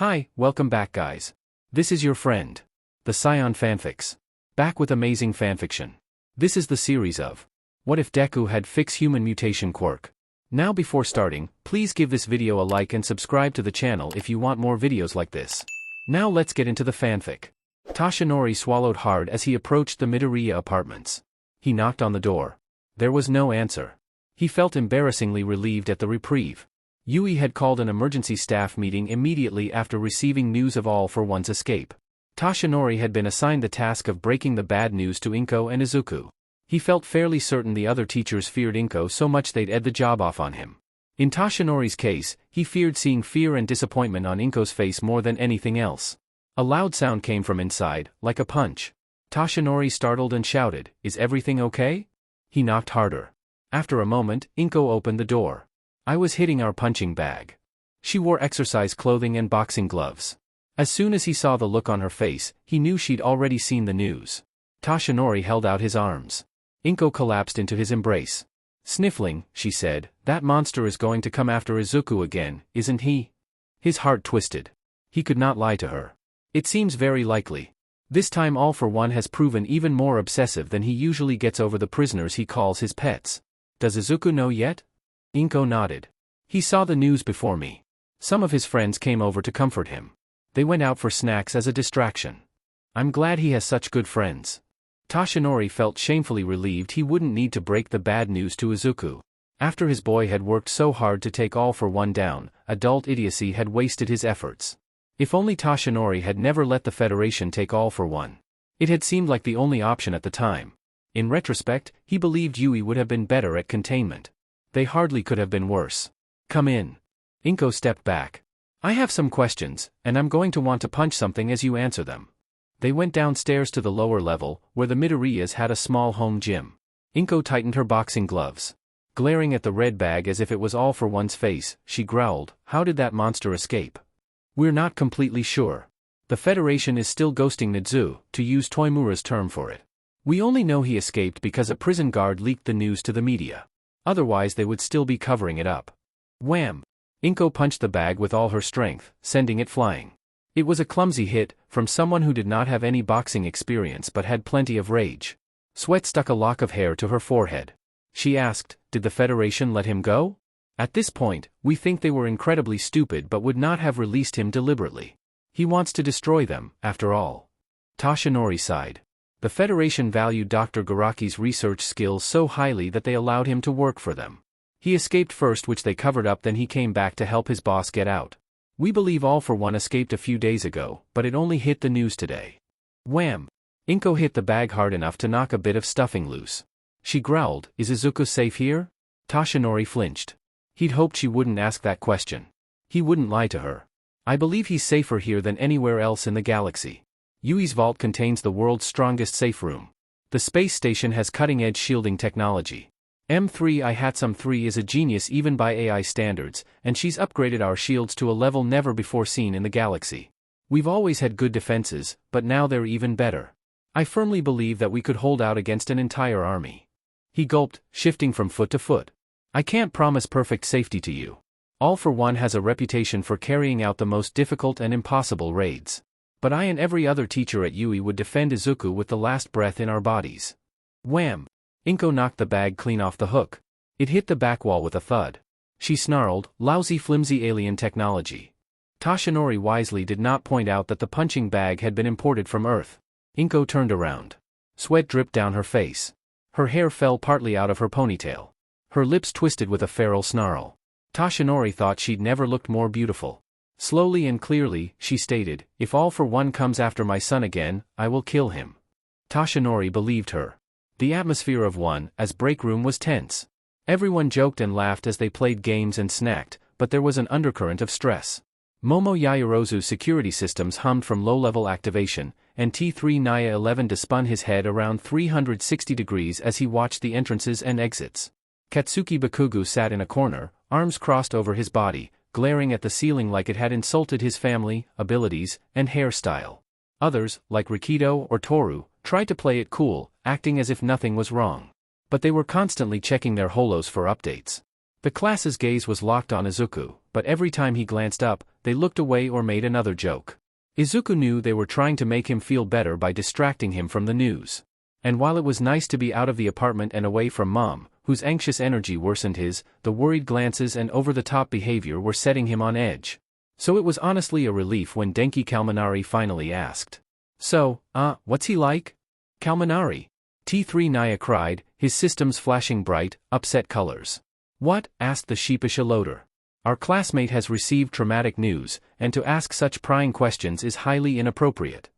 Hi, welcome back guys. This is your friend, the Scion Fanfics. Back with amazing fanfiction. This is the series of What if Deku had Phix-Human Mutation Quirk? Now before starting, please give this video a like and subscribe to the channel if you want more videos like this. Now let's get into the fanfic. Toshinori swallowed hard as he approached the Midoriya apartments. He knocked on the door. There was no answer. He felt embarrassingly relieved at the reprieve. Yuuei had called an emergency staff meeting immediately after receiving news of All for One's escape. Toshinori had been assigned the task of breaking the bad news to Inko and Izuku. He felt fairly certain the other teachers feared Inko so much they'd ed the job off on him. In Toshinori's case, he feared seeing fear and disappointment on Inko's face more than anything else. A loud sound came from inside, like a punch. Toshinori startled and shouted, "Is everything okay?" He knocked harder. After a moment, Inko opened the door. "I was hitting our punching bag." She wore exercise clothing and boxing gloves. As soon as he saw the look on her face, he knew she'd already seen the news. Toshinori held out his arms. Inko collapsed into his embrace. Sniffling, she said, "That monster is going to come after Izuku again, isn't he?" His heart twisted. He could not lie to her. It seems very likely. This time All for One has proven even more obsessive than he usually gets over the prisoners he calls his pets. Does Izuku know yet? Inko nodded. He saw the news before me. Some of his friends came over to comfort him. They went out for snacks as a distraction. I'm glad he has such good friends. Toshinori felt shamefully relieved he wouldn't need to break the bad news to Izuku. After his boy had worked so hard to take All for One down, adult idiocy had wasted his efforts. If only Toshinori had never let the Federation take All for One. It had seemed like the only option at the time. In retrospect, he believed Yuuei would have been better at containment. They hardly could have been worse. "Come in." Inko stepped back. "I have some questions, and I'm going to want to punch something as you answer them." They went downstairs to the lower level, where the Midoriyas had a small home gym. Inko tightened her boxing gloves. Glaring at the red bag as if it was All for One's face, she growled, "How did that monster escape?" "We're not completely sure. The Federation is still ghosting Nizu, to use Toimura's term for it. We only know he escaped because a prison guard leaked the news to the media. Otherwise they would still be covering it up." Wham! Inko punched the bag with all her strength, sending it flying. It was a clumsy hit, from someone who did not have any boxing experience but had plenty of rage. Sweat stuck a lock of hair to her forehead. She asked, "Did the Federation let him go?" "At this point, we think they were incredibly stupid but would not have released him deliberately. He wants to destroy them, after all." Toshinori sighed. The Federation valued Dr. Garaki's research skills so highly that they allowed him to work for them. He escaped first, which they covered up, then he came back to help his boss get out. We believe All for One escaped a few days ago, but it only hit the news today." Wham! Inko hit the bag hard enough to knock a bit of stuffing loose. She growled, "Is Izuku safe here?" Toshinori flinched. He'd hoped she wouldn't ask that question. He wouldn't lie to her. "I believe he's safer here than anywhere else in the galaxy. Yuuei's vault contains the world's strongest safe room. The space station has cutting-edge shielding technology. M3 Ihatsum 3 is a genius even by AI standards, and she's upgraded our shields to a level never before seen in the galaxy. We've always had good defenses, but now they're even better. I firmly believe that we could hold out against an entire army." He gulped, shifting from foot to foot. "I can't promise perfect safety to you. All for One has a reputation for carrying out the most difficult and impossible raids. But I and every other teacher at Yuuei would defend Izuku with the last breath in our bodies." Wham! Inko knocked the bag clean off the hook. It hit the back wall with a thud. She snarled, "Lousy flimsy alien technology." Toshinori wisely did not point out that the punching bag had been imported from Earth. Inko turned around. Sweat dripped down her face. Her hair fell partly out of her ponytail. Her lips twisted with a feral snarl. Toshinori thought she'd never looked more beautiful. Slowly and clearly, she stated, "If All for One comes after my son again, I will kill him." Toshinori believed her. The atmosphere of As break room was tense. Everyone joked and laughed as they played games and snacked, but there was an undercurrent of stress. Momo Yaoyorozu's security systems hummed from low-level activation, and T3 Naya 11 spun his head around 360 degrees as he watched the entrances and exits. Katsuki Bakugu sat in a corner, arms crossed over his body, glaring at the ceiling like it had insulted his family, abilities, and hairstyle. Others, like Rikido or Toru, tried to play it cool, acting as if nothing was wrong. But they were constantly checking their holos for updates. The class's gaze was locked on Izuku, but every time he glanced up, they looked away or made another joke. Izuku knew they were trying to make him feel better by distracting him from the news. And while it was nice to be out of the apartment and away from Mom, whose anxious energy worsened his, the worried glances and over-the-top behavior were setting him on edge. So it was honestly a relief when Denki Kalmanari finally asked. So, what's he like? Kalmanari. T3 Naya cried, his systems flashing bright, upset colors. What? Asked the sheepish eloder. Our classmate has received traumatic news, and to ask such prying questions is highly inappropriate.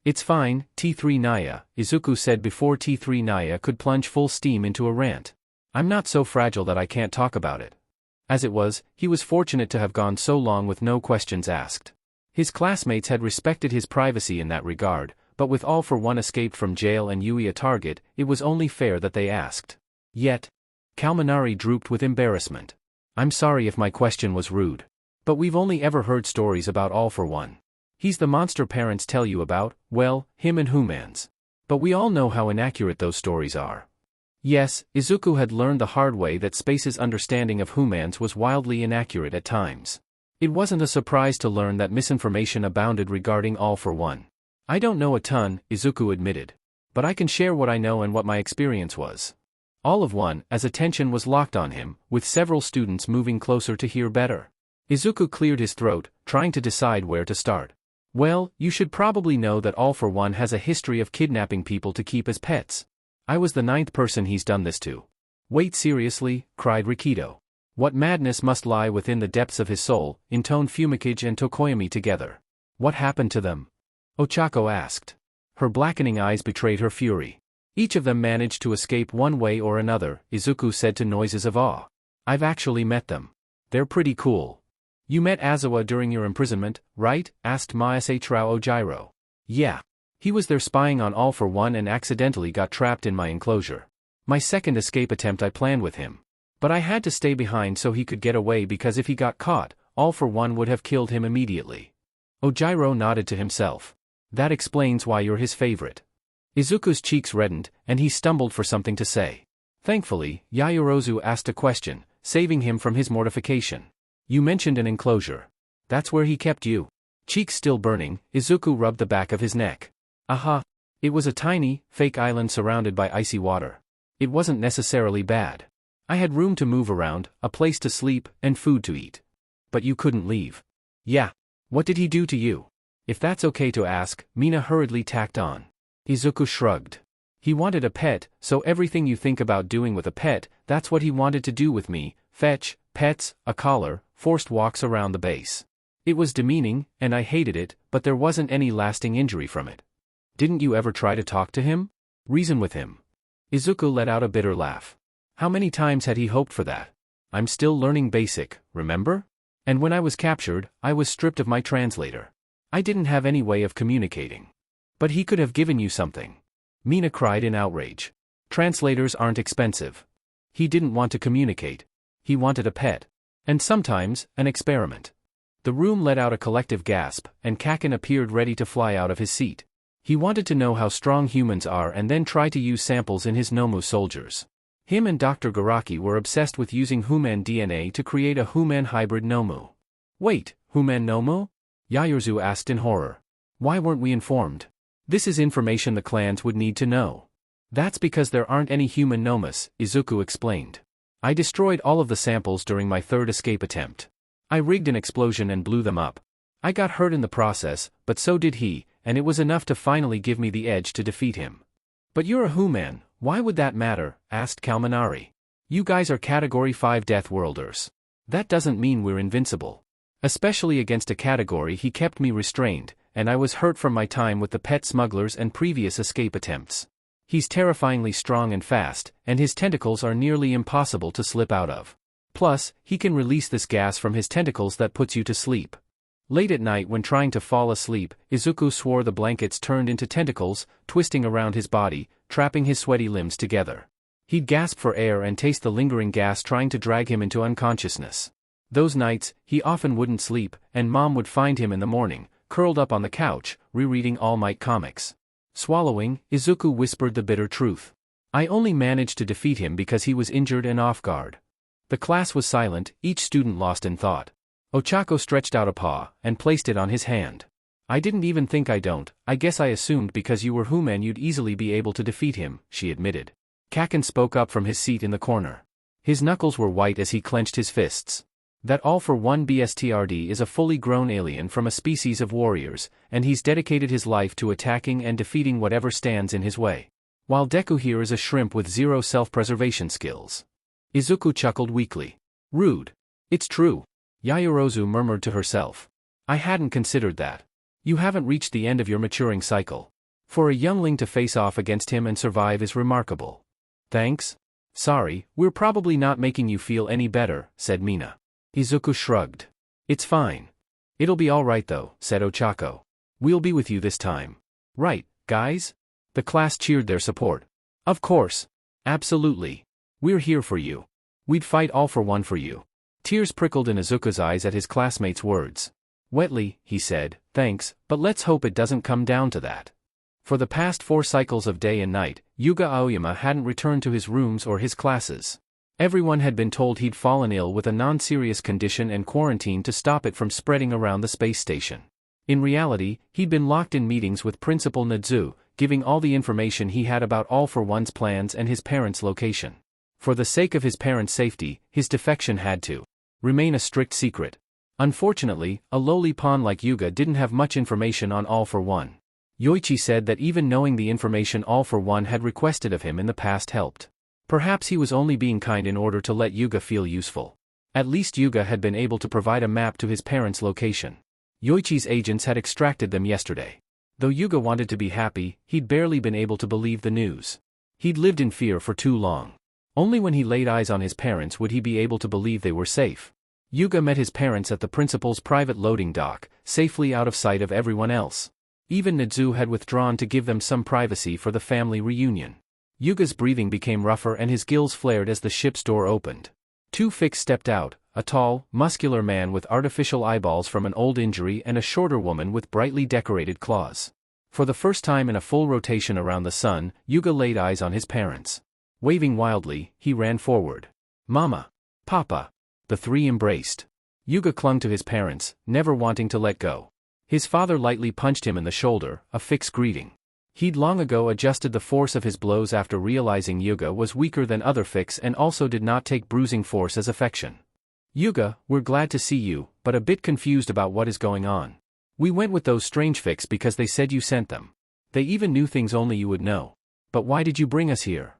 It's fine, T3 Naya, Izuku said before T3 Naya could plunge full steam into a rant. I'm not so fragile that I can't talk about it. As it was, he was fortunate to have gone so long with no questions asked. His classmates had respected his privacy in that regard, but with All for One escaped from jail and Yuuei a target, it was only fair that they asked. Yet, Kalmanari drooped with embarrassment. I'm sorry if my question was rude. But we've only ever heard stories about All for One. He's the monster parents tell you about, well, him and humans. But we all know how inaccurate those stories are. Yes, Izuku had learned the hard way that Space's understanding of humans was wildly inaccurate at times. It wasn't a surprise to learn that misinformation abounded regarding All for One. I don't know a ton, Izuku admitted. But I can share what I know and what my experience was. All of one, as attention was locked on him, with several students moving closer to hear better. Izuku cleared his throat, trying to decide where to start. Well, you should probably know that All for One has a history of kidnapping people to keep as pets. I was the 9th person he's done this to. Wait, seriously? Cried Rikido. What madness must lie within the depths of his soul, intoned Fumikage and Tokoyami together. What happened to them? Ochako asked. Her blackening eyes betrayed her fury. Each of them managed to escape one way or another, Izuku said to noises of awe. I've actually met them. They're pretty cool. You met Azawa during your imprisonment, right? Asked Masatrao Ojiro. Yeah. He was there spying on All for One and accidentally got trapped in my enclosure. My second escape attempt I planned with him. But I had to stay behind so he could get away because if he got caught, All for One would have killed him immediately. Ojiro nodded to himself. That explains why you're his favorite. Izuku's cheeks reddened, and he stumbled for something to say. Thankfully, Yaoyorozu asked a question, saving him from his mortification. You mentioned an enclosure. That's where he kept you. Cheeks still burning, Izuku rubbed the back of his neck. Aha. It was a tiny, fake island surrounded by icy water. It wasn't necessarily bad. I had room to move around, a place to sleep, and food to eat. But you couldn't leave. Yeah. What did he do to you? If that's okay to ask, Mina hurriedly tacked on. Izuku shrugged. He wanted a pet, so everything you think about doing with a pet, that's what he wanted to do with me, fetch, pets, a collar, forced walks around the base. It was demeaning, and I hated it, but there wasn't any lasting injury from it. Didn't you ever try to talk to him? Reason with him? Izuku let out a bitter laugh. How many times had he hoped for that? I'm still learning basic, remember? And when I was captured, I was stripped of my translator. I didn't have any way of communicating. But he could have given you something. Mina cried in outrage. Translators aren't expensive. He didn't want to communicate. He wanted a pet. And sometimes, an experiment. The room let out a collective gasp, and Kaken appeared ready to fly out of his seat. He wanted to know how strong humans are and then try to use samples in his Nomu soldiers. Him and Dr. Garaki were obsessed with using human DNA to create a human hybrid Nomu. Wait, human Nomu? Yaoyorozu asked in horror. Why weren't we informed? This is information the clans would need to know. That's because there aren't any human Nomus, Izuku explained. I destroyed all of the samples during my third escape attempt. I rigged an explosion and blew them up. I got hurt in the process, but so did he, and it was enough to finally give me the edge to defeat him. But you're a human, why would that matter? Asked Kalmanari. You guys are Category 5 Death Worlders. That doesn't mean we're invincible. Especially against a category he kept me restrained, and I was hurt from my time with the pet smugglers and previous escape attempts. He's terrifyingly strong and fast, and his tentacles are nearly impossible to slip out of. Plus, he can release this gas from his tentacles that puts you to sleep. Late at night when trying to fall asleep, Izuku swore the blankets turned into tentacles, twisting around his body, trapping his sweaty limbs together. He'd gasp for air and taste the lingering gas trying to drag him into unconsciousness. Those nights, he often wouldn't sleep, and Mom would find him in the morning, curled up on the couch, rereading All Might comics. Swallowing, Izuku whispered the bitter truth. I only managed to defeat him because he was injured and off guard. The class was silent, each student lost in thought. Ochako stretched out a paw, and placed it on his hand. I didn't even think I don't, I guess I assumed because you were human you'd easily be able to defeat him, she admitted. Kaken spoke up from his seat in the corner. His knuckles were white as he clenched his fists. That all-for-one BSTRD is a fully grown alien from a species of warriors, and he's dedicated his life to attacking and defeating whatever stands in his way. While Deku here is a shrimp with zero self-preservation skills. Izuku chuckled weakly. Rude. It's true. Yayorozu murmured to herself. I hadn't considered that. You haven't reached the end of your maturing cycle. For a youngling to face off against him and survive is remarkable. Thanks. Sorry, we're probably not making you feel any better, said Mina. Izuku shrugged. It's fine. It'll be alright though, said Ochako. We'll be with you this time. Right, guys? The class cheered their support. Of course. Absolutely. We're here for you. We'd fight all for one for you. Tears prickled in Izuku's eyes at his classmate's words. Wetly, he said, thanks, but let's hope it doesn't come down to that. For the past 4 cycles of day and night, Yuga Aoyama hadn't returned to his rooms or his classes. Everyone had been told he'd fallen ill with a non-serious condition and quarantined to stop it from spreading around the space station. In reality, he'd been locked in meetings with Principal Nadzu, giving all the information he had about All for One's plans and his parents' location. For the sake of his parents' safety, his defection had to remain a strict secret. Unfortunately, a lowly pawn like Yuga didn't have much information on All for One. Yuuei said that even knowing the information All for One had requested of him in the past helped. Perhaps he was only being kind in order to let Yuga feel useful. At least Yuga had been able to provide a map to his parents' location. Yuichi's agents had extracted them yesterday. Though Yuga wanted to be happy, he'd barely been able to believe the news. He'd lived in fear for too long. Only when he laid eyes on his parents would he be able to believe they were safe. Yuga met his parents at the principal's private loading dock, safely out of sight of everyone else. Even Nadzu had withdrawn to give them some privacy for the family reunion. Yuga's breathing became rougher and his gills flared as the ship's door opened. 2 Phix stepped out, a tall, muscular man with artificial eyeballs from an old injury and a shorter woman with brightly decorated claws. For the first time in a full rotation around the sun, Yuga laid eyes on his parents. Waving wildly, he ran forward. Mama. Papa. The 3 embraced. Yuga clung to his parents, never wanting to let go. His father lightly punched him in the shoulder, a Phix greeting. He'd long ago adjusted the force of his blows after realizing Yuga was weaker than other Phix and also did not take bruising force as affection. Yuga, we're glad to see you, but a bit confused about what is going on. We went with those strange Phix because they said you sent them. They even knew things only you would know. But why did you bring us here?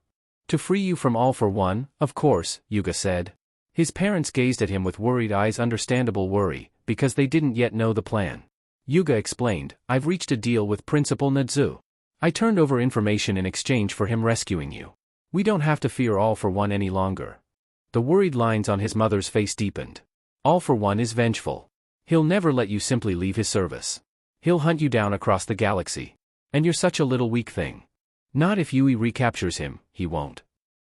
To free you from All for One, of course, Yuga said. His parents gazed at him with worried eyes, understandable worry, because they didn't yet know the plan. Yuga explained, I've reached a deal with Principal Nadzu. I turned over information in exchange for him rescuing you. We don't have to fear All for One any longer. The worried lines on his mother's face deepened. All for One is vengeful. He'll never let you simply leave his service. He'll hunt you down across the galaxy. And you're such a little weak thing. Not if Yuuei recaptures him, he won't.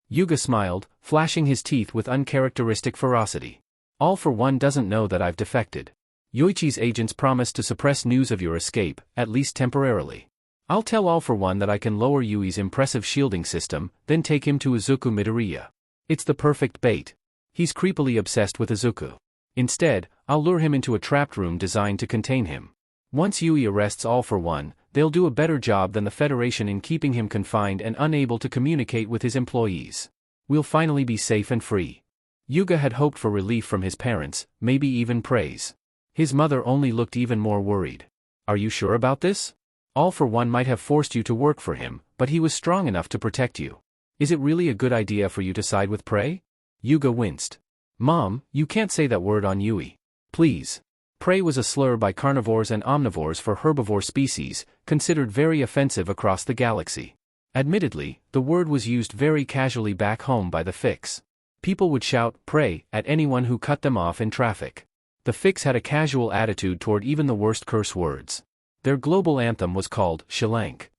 Yuga smiled, flashing his teeth with uncharacteristic ferocity. All for One doesn't know that I've defected. Yuichi's agents promised to suppress news of your escape, at least temporarily. I'll tell All for One that I can lower Yui's impressive shielding system, then take him to Izuku Midoriya. It's the perfect bait. He's creepily obsessed with Izuku. Instead, I'll lure him into a trapped room designed to contain him. Once Yuuei arrests All for One, they'll do a better job than the Federation in keeping him confined and unable to communicate with his employees. We'll finally be safe and free. Yuga had hoped for relief from his parents, maybe even praise. His mother only looked even more worried. Are you sure about this? All for One might have forced you to work for him, but he was strong enough to protect you. Is it really a good idea for you to side with Prey? Yuga winced. Mom, you can't say that word on Yuuei. Please. Prey was a slur by carnivores and omnivores for herbivore species, considered very offensive across the galaxy. Admittedly, the word was used very casually back home by the Phix. People would shout, "Prey," at anyone who cut them off in traffic. The Phix had a casual attitude toward even the worst curse words. Their global anthem was called Shalank.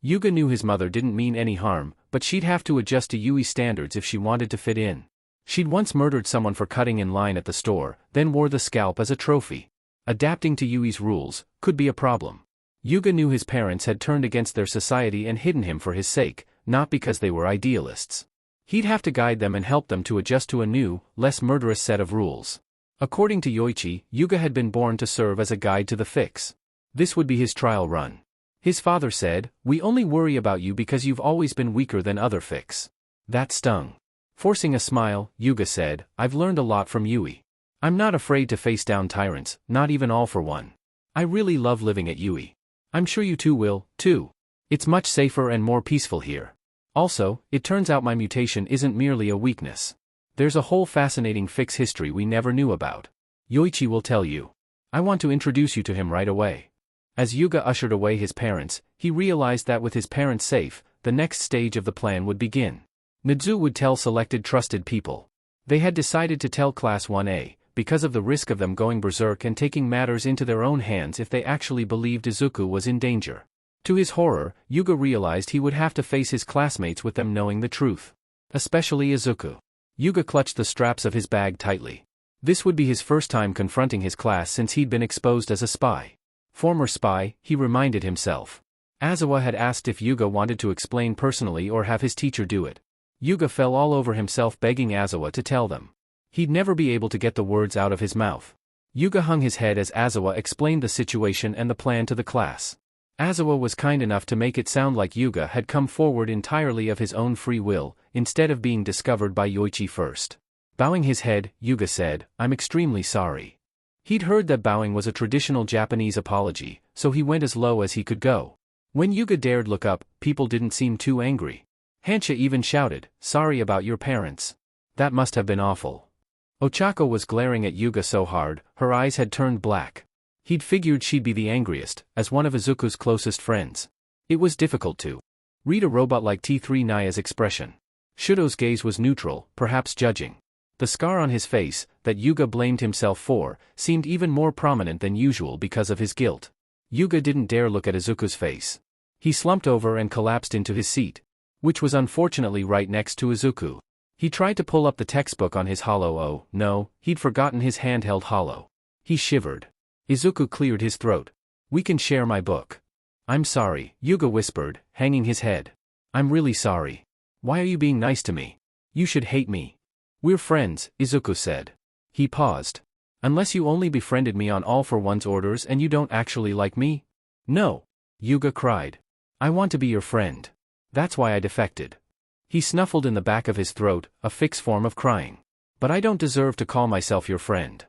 Yuga knew his mother didn't mean any harm, but she'd have to adjust to Yuuei standards if she wanted to fit in. She'd once murdered someone for cutting in line at the store, then wore the scalp as a trophy. Adapting to Yui's rules could be a problem. Yuga knew his parents had turned against their society and hidden him for his sake, not because they were idealists. He'd have to guide them and help them to adjust to a new, less murderous set of rules. According to Yuuei, Yuga had been born to serve as a guide to the Phix. This would be his trial run. His father said, "We only worry about you because you've always been weaker than other Phix." That stung. Forcing a smile, Yuga said, "I've learned a lot from Yuuei. I'm not afraid to face down tyrants, not even all for one. I really love living at Yuuei. I'm sure you two will, too. It's much safer and more peaceful here. Also, it turns out my mutation isn't merely a weakness. There's a whole fascinating Phix history we never knew about. Yuuei will tell you. I want to introduce you to him right away." As Yuga ushered away his parents, he realized that with his parents safe, the next stage of the plan would begin. Nizu would tell selected trusted people. They had decided to tell Class 1A, because of the risk of them going berserk and taking matters into their own hands if they actually believed Izuku was in danger. To his horror, Yuga realized he would have to face his classmates with them knowing the truth. Especially Izuku. Yuga clutched the straps of his bag tightly. This would be his first time confronting his class since he'd been exposed as a spy. Former spy, he reminded himself. Aizawa had asked if Yuga wanted to explain personally or have his teacher do it. Yuga fell all over himself begging Aizawa to tell them. He'd never be able to get the words out of his mouth. Yuga hung his head as Aizawa explained the situation and the plan to the class. Aizawa was kind enough to make it sound like Yuga had come forward entirely of his own free will, instead of being discovered by Yuuei first. Bowing his head, Yuga said, "I'm extremely sorry." He'd heard that bowing was a traditional Japanese apology, so he went as low as he could go. When Yuga dared look up, people didn't seem too angry. Hansha even shouted, "Sorry about your parents. That must have been awful." Ochako was glaring at Yuga so hard, her eyes had turned black. He'd figured she'd be the angriest, as one of Izuku's closest friends. It was difficult to read a robot like T3 Naya's expression. Shudo's gaze was neutral, perhaps judging. The scar on his face, that Yuga blamed himself for, seemed even more prominent than usual because of his guilt. Yuga didn't dare look at Izuku's face. He slumped over and collapsed into his seat, which was unfortunately right next to Izuku. He tried to pull up the textbook on his holo. Oh, no, he'd forgotten his handheld holo. He shivered. Izuku cleared his throat. "We can share my book." "I'm sorry," Yuga whispered, hanging his head. "I'm really sorry. Why are you being nice to me? You should hate me." "We're friends," Izuku said. He paused. "Unless you only befriended me on All for One's orders and you don't actually like me?" "No," Yuga cried. "I want to be your friend. That's why I defected." He snuffled in the back of his throat, a fixed form of crying. "But I don't deserve to call myself your friend."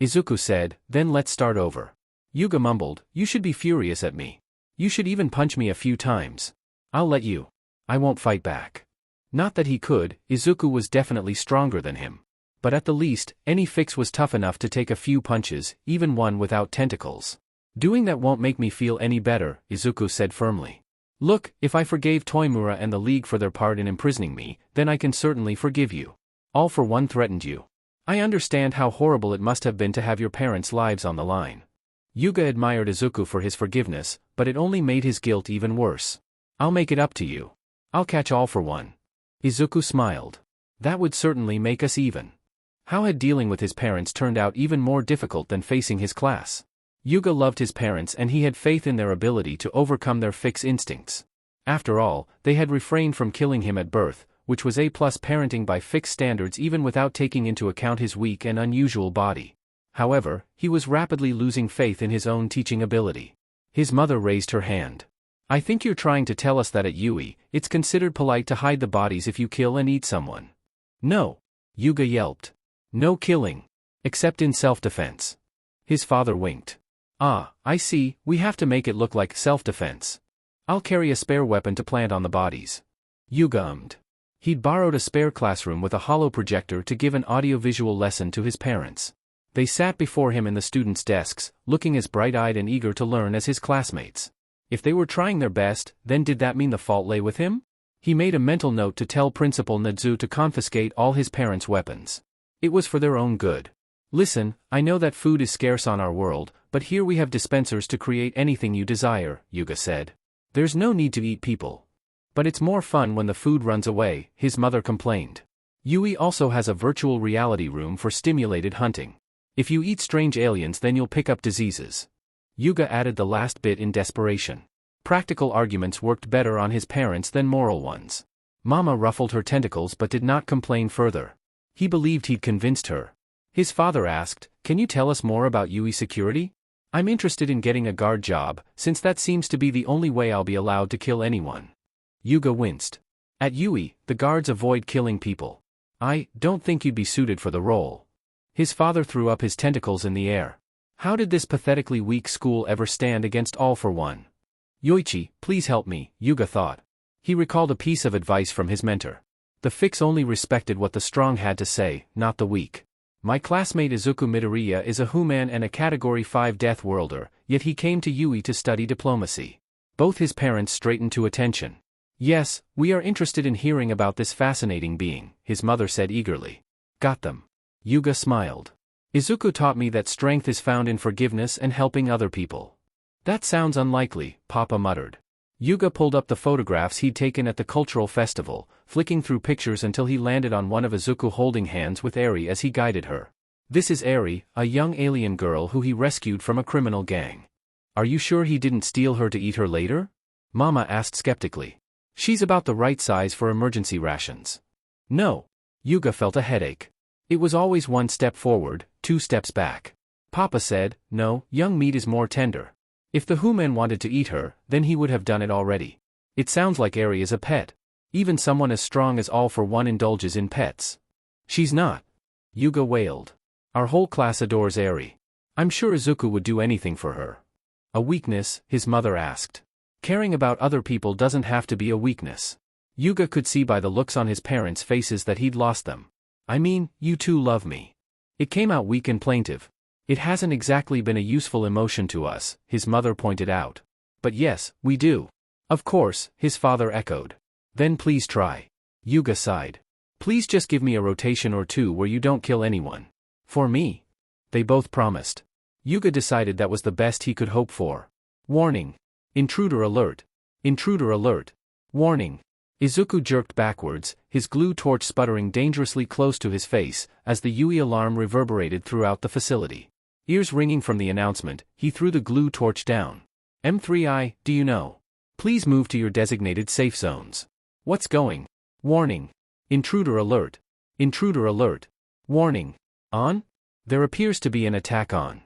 Izuku said, "Then let's start over." Yuga mumbled, "You should be furious at me. You should even punch me a few times. I'll let you. I won't fight back." Not that he could, Izuku was definitely stronger than him. But at the least, any Phix was tough enough to take a few punches, even one without tentacles. "Doing that won't make me feel any better," Izuku said firmly. "Look, if I forgave Toimura and the League for their part in imprisoning me, then I can certainly forgive you. All for One threatened you. I understand how horrible it must have been to have your parents' lives on the line." Yuga admired Izuku for his forgiveness, but it only made his guilt even worse. "I'll make it up to you. I'll catch All for One." Izuku smiled. "That would certainly make us even." How had dealing with his parents turned out even more difficult than facing his class? Yuga loved his parents and he had faith in their ability to overcome their Phix instincts. After all, they had refrained from killing him at birth, which was A+ parenting by Phix standards even without taking into account his weak and unusual body. However, he was rapidly losing faith in his own teaching ability. His mother raised her hand. "I think you're trying to tell us that at Yuuei, it's considered polite to hide the bodies if you kill and eat someone." "No," Yuga yelped. "No killing. Except in self-defense." His father winked. "Ah, I see, we have to make it look like self-defense. I'll carry a spare weapon to plant on the bodies." Yuga ummed. He'd borrowed a spare classroom with a holo projector to give an audiovisual lesson to his parents. They sat before him in the students' desks, looking as bright-eyed and eager to learn as his classmates. If they were trying their best, then did that mean the fault lay with him? He made a mental note to tell Principal Nizu to confiscate all his parents' weapons. It was for their own good. "Listen, I know that food is scarce on our world, but here we have dispensers to create anything you desire," Yuga said. "There's no need to eat people. But it's more fun when the food runs away," his mother complained. Yuuei also has a virtual reality room for stimulated hunting. If you eat strange aliens then you'll pick up diseases. Yuga added the last bit in desperation. Practical arguments worked better on his parents than moral ones. Mama ruffled her tentacles but did not complain further. He believed he'd convinced her. His father asked, Can you tell us more about Yuuei security? I'm interested in getting a guard job, since that seems to be the only way I'll be allowed to kill anyone. Yuga winced. At Yuuei, the guards avoid killing people. I don't think you'd be suited for the role. His father threw up his tentacles in the air. How did this pathetically weak school ever stand against All for One? Yoichi, please help me, Yuga thought. He recalled a piece of advice from his mentor. The Phix only respected what the strong had to say, not the weak. My classmate Izuku Midoriya is a human and a Category 5 Death Worlder, yet he came to Yuuei to study diplomacy. Both his parents straightened to attention. Yes, we are interested in hearing about this fascinating being, his mother said eagerly. Got them. Yuga smiled. Izuku taught me that strength is found in forgiveness and helping other people. That sounds unlikely, Papa muttered. Yuga pulled up the photographs he'd taken at the cultural festival, flicking through pictures until he landed on one of Izuku holding hands with Eri as he guided her. This is Eri, a young alien girl who he rescued from a criminal gang. Are you sure he didn't steal her to eat her later? Mama asked skeptically. She's about the right size for emergency rations. No. Yuga felt a headache. It was always 1 step forward, 2 steps back. Papa said, no, young meat is more tender. If the human wanted to eat her, then he would have done it already. It sounds like Eri is a pet. Even someone as strong as All for One indulges in pets. She's not. Yuga wailed. Our whole class adores Eri. I'm sure Izuku would do anything for her. A weakness, his mother asked. Caring about other people doesn't have to be a weakness. Yuga could see by the looks on his parents' faces that he'd lost them. I mean, you two love me. It came out weak and plaintive. It hasn't exactly been a useful emotion to us, his mother pointed out. But yes, we do. Of course, his father echoed. Then please try. Yuga sighed. Please just give me a rotation or two where you don't kill anyone. For me. They both promised. Yuga decided that was the best he could hope for. Warning. Intruder alert. Intruder alert. Warning. Izuku jerked backwards, his glue torch sputtering dangerously close to his face, as the Yuuei alarm reverberated throughout the facility. Ears ringing from the announcement, he threw the glue torch down. M3I, do you know? Please move to your designated safe zones. What's going? Warning. Intruder alert. Intruder alert. Warning. On? There appears to be an attack on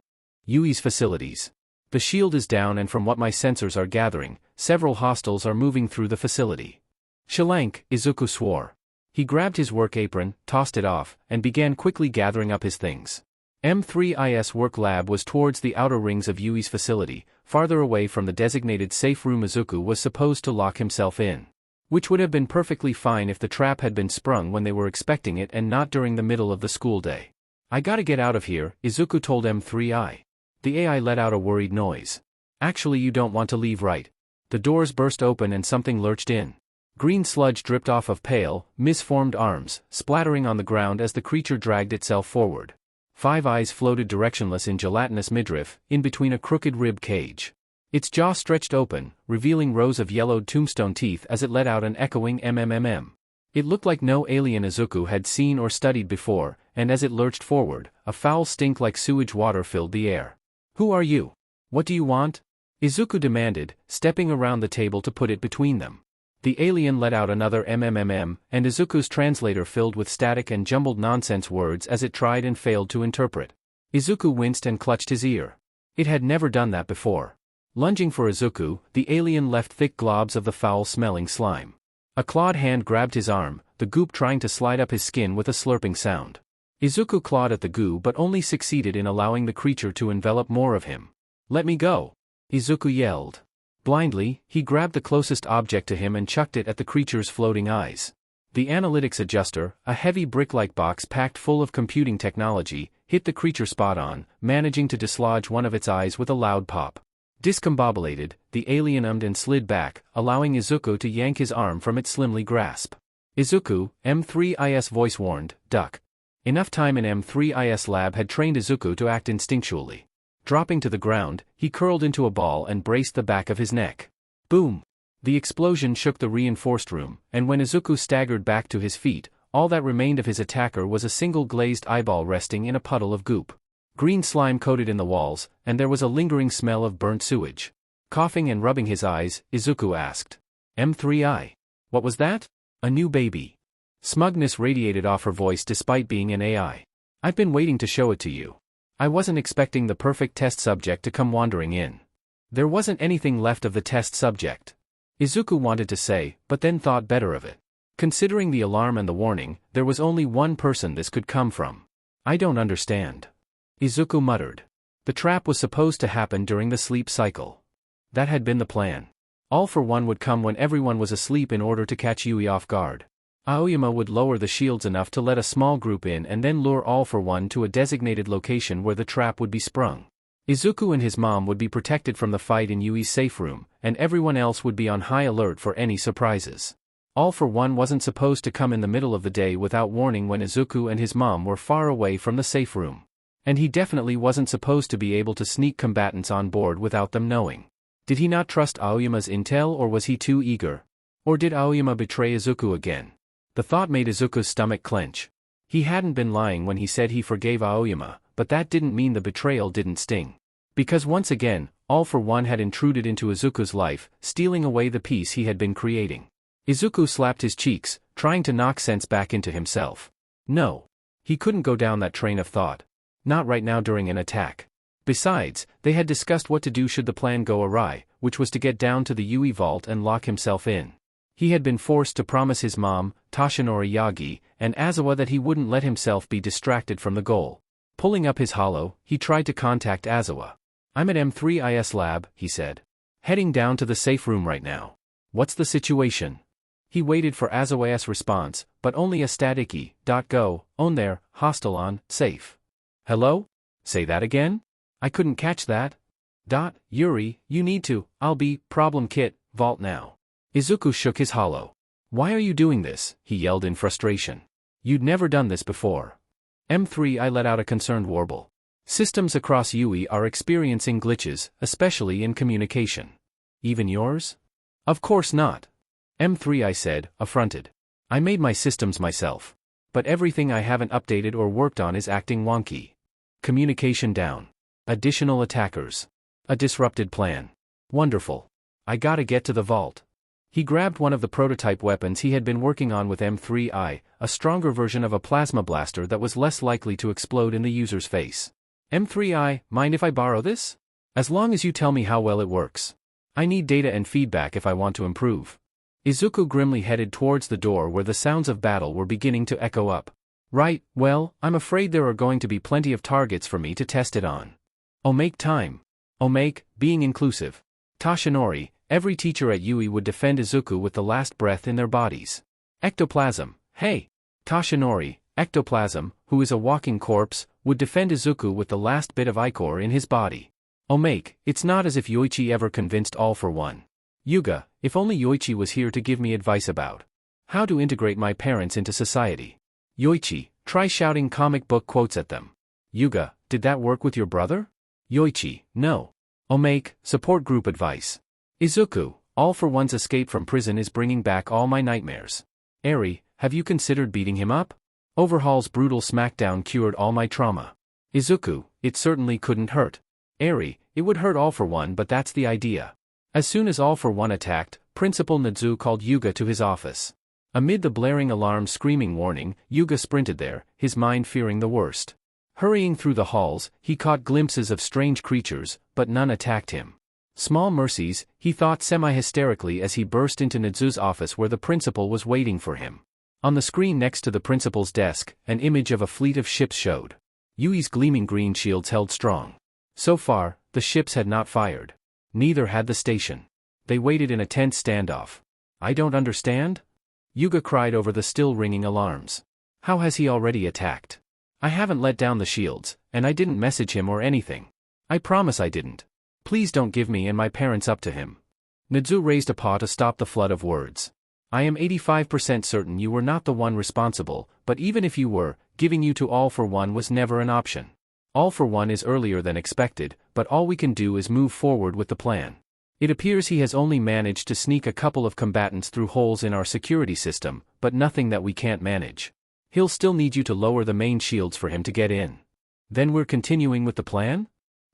Yuuei's facilities. The shield is down and from what my sensors are gathering, several hostiles are moving through the facility. Shalank, Izuku swore. He grabbed his work apron, tossed it off, and began quickly gathering up his things. M3I's work lab was towards the outer rings of Yuuei's facility, farther away from the designated safe room Izuku was supposed to lock himself in. Which would have been perfectly fine if the trap had been sprung when they were expecting it and not during the middle of the school day. I gotta get out of here, Izuku told M3I. The AI let out a worried noise. Actually, you don't want to leave, right? The doors burst open and something lurched in. Green sludge dripped off of pale, misformed arms, splattering on the ground as the creature dragged itself forward. 5 eyes floated directionless in gelatinous midriff, in between a crooked rib cage. Its jaw stretched open, revealing rows of yellowed tombstone teeth as it let out an echoing MMMM. It looked like no alien Izuku had seen or studied before, and as it lurched forward, a foul stink like sewage water filled the air. Who are you? What do you want? Izuku demanded, stepping around the table to put it between them. The alien let out another MMMM, and Izuku's translator filled with static and jumbled nonsense words as it tried and failed to interpret. Izuku winced and clutched his ear. It had never done that before. Lunging for Izuku, the alien left thick globs of the foul-smelling slime. A clawed hand grabbed his arm, the goop trying to slide up his skin with a slurping sound. Izuku clawed at the goo but only succeeded in allowing the creature to envelop more of him. Let me go! Izuku yelled. Blindly, he grabbed the closest object to him and chucked it at the creature's floating eyes. The analytics adjuster, a heavy brick-like box packed full of computing technology, hit the creature spot on, managing to dislodge one of its eyes with a loud pop. Discombobulated, the alien ummed and slid back, allowing Izuku to yank his arm from its slimly grasp. Izuku, M3I's voice warned, duck. Enough time in M3I's lab had trained Izuku to act instinctually. Dropping to the ground, he curled into a ball and braced the back of his neck. Boom! The explosion shook the reinforced room, and when Izuku staggered back to his feet, all that remained of his attacker was a single glazed eyeball resting in a puddle of goop. Green slime coated in the walls, and there was a lingering smell of burnt sewage. Coughing and rubbing his eyes, Izuku asked. M3I. What was that? A new baby. Smugness radiated off her voice despite being an AI. I've been waiting to show it to you. I wasn't expecting the perfect test subject to come wandering in. There wasn't anything left of the test subject. Izuku wanted to say, but then thought better of it. Considering the alarm and the warning, there was only one person this could come from. I don't understand. Izuku muttered. The trap was supposed to happen during the sleep cycle. That had been the plan. All for One would come when everyone was asleep in order to catch Yuuei off guard. Aoyama would lower the shields enough to let a small group in and then lure All for One to a designated location where the trap would be sprung. Izuku and his mom would be protected from the fight in Yui's safe room, and everyone else would be on high alert for any surprises. All for One wasn't supposed to come in the middle of the day without warning when Izuku and his mom were far away from the safe room. And he definitely wasn't supposed to be able to sneak combatants on board without them knowing. Did he not trust Aoyama's intel, or was he too eager? Or did Aoyama betray Izuku again? The thought made Izuku's stomach clench. He hadn't been lying when he said he forgave Aoyama, but that didn't mean the betrayal didn't sting. Because once again, All for One had intruded into Izuku's life, stealing away the peace he had been creating. Izuku slapped his cheeks, trying to knock sense back into himself. No. He couldn't go down that train of thought. Not right now during an attack. Besides, they had discussed what to do should the plan go awry, which was to get down to the Yuuei vault and lock himself in. He had been forced to promise his mom, Toshinori Yagi, and Aizawa that he wouldn't let himself be distracted from the goal. Pulling up his holo, he tried to contact Aizawa. I'm at M3IS lab, he said. Heading down to the safe room right now. What's the situation? He waited for Aizawa's response, but only a static go, on there, hostile on, safe. Hello? Say that again? I couldn't catch that. Yuuei, you need to, I'll be, problem kit, vault now. Izuku shook his holo. Why are you doing this? He yelled in frustration. You'd never done this before. M3I let out a concerned warble. Systems across Yuuei are experiencing glitches, especially in communication. Even yours? Of course not. M3I said, affronted. I made my systems myself. But everything I haven't updated or worked on is acting wonky. Communication down. Additional attackers. A disrupted plan. Wonderful. I gotta get to the vault. He grabbed one of the prototype weapons he had been working on with M3I, a stronger version of a plasma blaster that was less likely to explode in the user's face. M3I, mind if I borrow this? As long as you tell me how well it works. I need data and feedback if I want to improve. Izuku grimly headed towards the door where the sounds of battle were beginning to echo up. Right, well, I'm afraid there are going to be plenty of targets for me to test it on. Make time. Make, being inclusive. Toshinori, every teacher at Yuuei would defend Izuku with the last breath in their bodies. Ectoplasm, hey. Toshinori, ectoplasm, who is a walking corpse, would defend Izuku with the last bit of ichor in his body. Make, it's not as if Yoichi ever convinced All for One. Yuga, if only Yoichi was here to give me advice about how to integrate my parents into society. Yoichi, try shouting comic book quotes at them. Yuga, did that work with your brother? Yoichi, no. Make, support group advice. Izuku, All for One's escape from prison is bringing back all my nightmares. Eri, have you considered beating him up? Overhaul's brutal smackdown cured all my trauma. Izuku, it certainly couldn't hurt. Eri, it would hurt All for One, but that's the idea. As soon as All for One attacked, Principal Nadzu called Yuga to his office. Amid the blaring alarm screaming warning, Yuga sprinted there, his mind fearing the worst. Hurrying through the halls, he caught glimpses of strange creatures, but none attacked him. Small mercies, he thought semi-hysterically as he burst into Nadzu's office where the principal was waiting for him. On the screen next to the principal's desk, an image of a fleet of ships showed. Yui's gleaming green shields held strong. So far, the ships had not fired. Neither had the station. They waited in a tense standoff. I don't understand? Yuga cried over the still ringing alarms. How has he already attacked? I haven't let down the shields, and I didn't message him or anything. I promise I didn't. Please don't give me and my parents up to him. Nadzu raised a paw to stop the flood of words. I am 85% certain you were not the one responsible, but even if you were, giving you to All for One was never an option. All for One is earlier than expected, but all we can do is move forward with the plan. It appears he has only managed to sneak a couple of combatants through holes in our security system, but nothing that we can't manage. He'll still need you to lower the main shields for him to get in. Then we're continuing with the plan?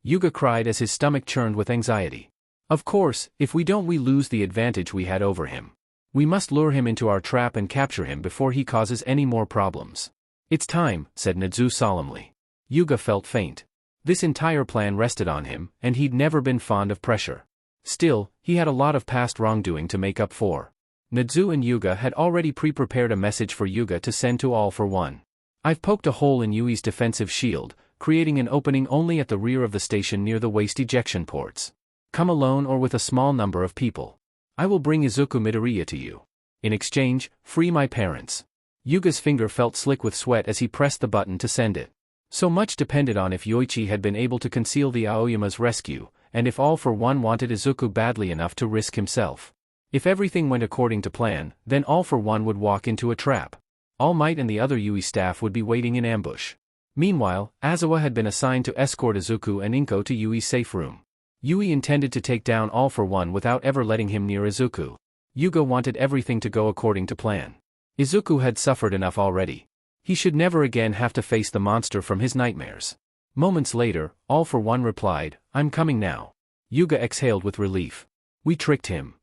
Yuga cried as his stomach churned with anxiety. Of course, if we don't, we lose the advantage we had over him. We must lure him into our trap and capture him before he causes any more problems. It's time, said Nadzu solemnly. Yuga felt faint. This entire plan rested on him, and he'd never been fond of pressure. Still, he had a lot of past wrongdoing to make up for. Nadzu and Yuga had already pre-prepared a message for Yuga to send to All for One. I've poked a hole in Yuui's defensive shield, creating an opening only at the rear of the station near the waste ejection ports. Come alone or with a small number of people. I will bring Izuku Midoriya to you. In exchange, free my parents. Yuga's finger felt slick with sweat as he pressed the button to send it. So much depended on if Yuichi had been able to conceal the Aoyama's rescue, and if All for One wanted Izuku badly enough to risk himself. If everything went according to plan, then All for One would walk into a trap. All Might and the other Yuui staff would be waiting in ambush. Meanwhile, Aizawa had been assigned to escort Izuku and Inko to Yui's safe room. Yuui intended to take down All for One without ever letting him near Izuku. Yuga wanted everything to go according to plan. Izuku had suffered enough already. He should never again have to face the monster from his nightmares. Moments later, All for One replied, "I'm coming now." Yuga exhaled with relief. We tricked him.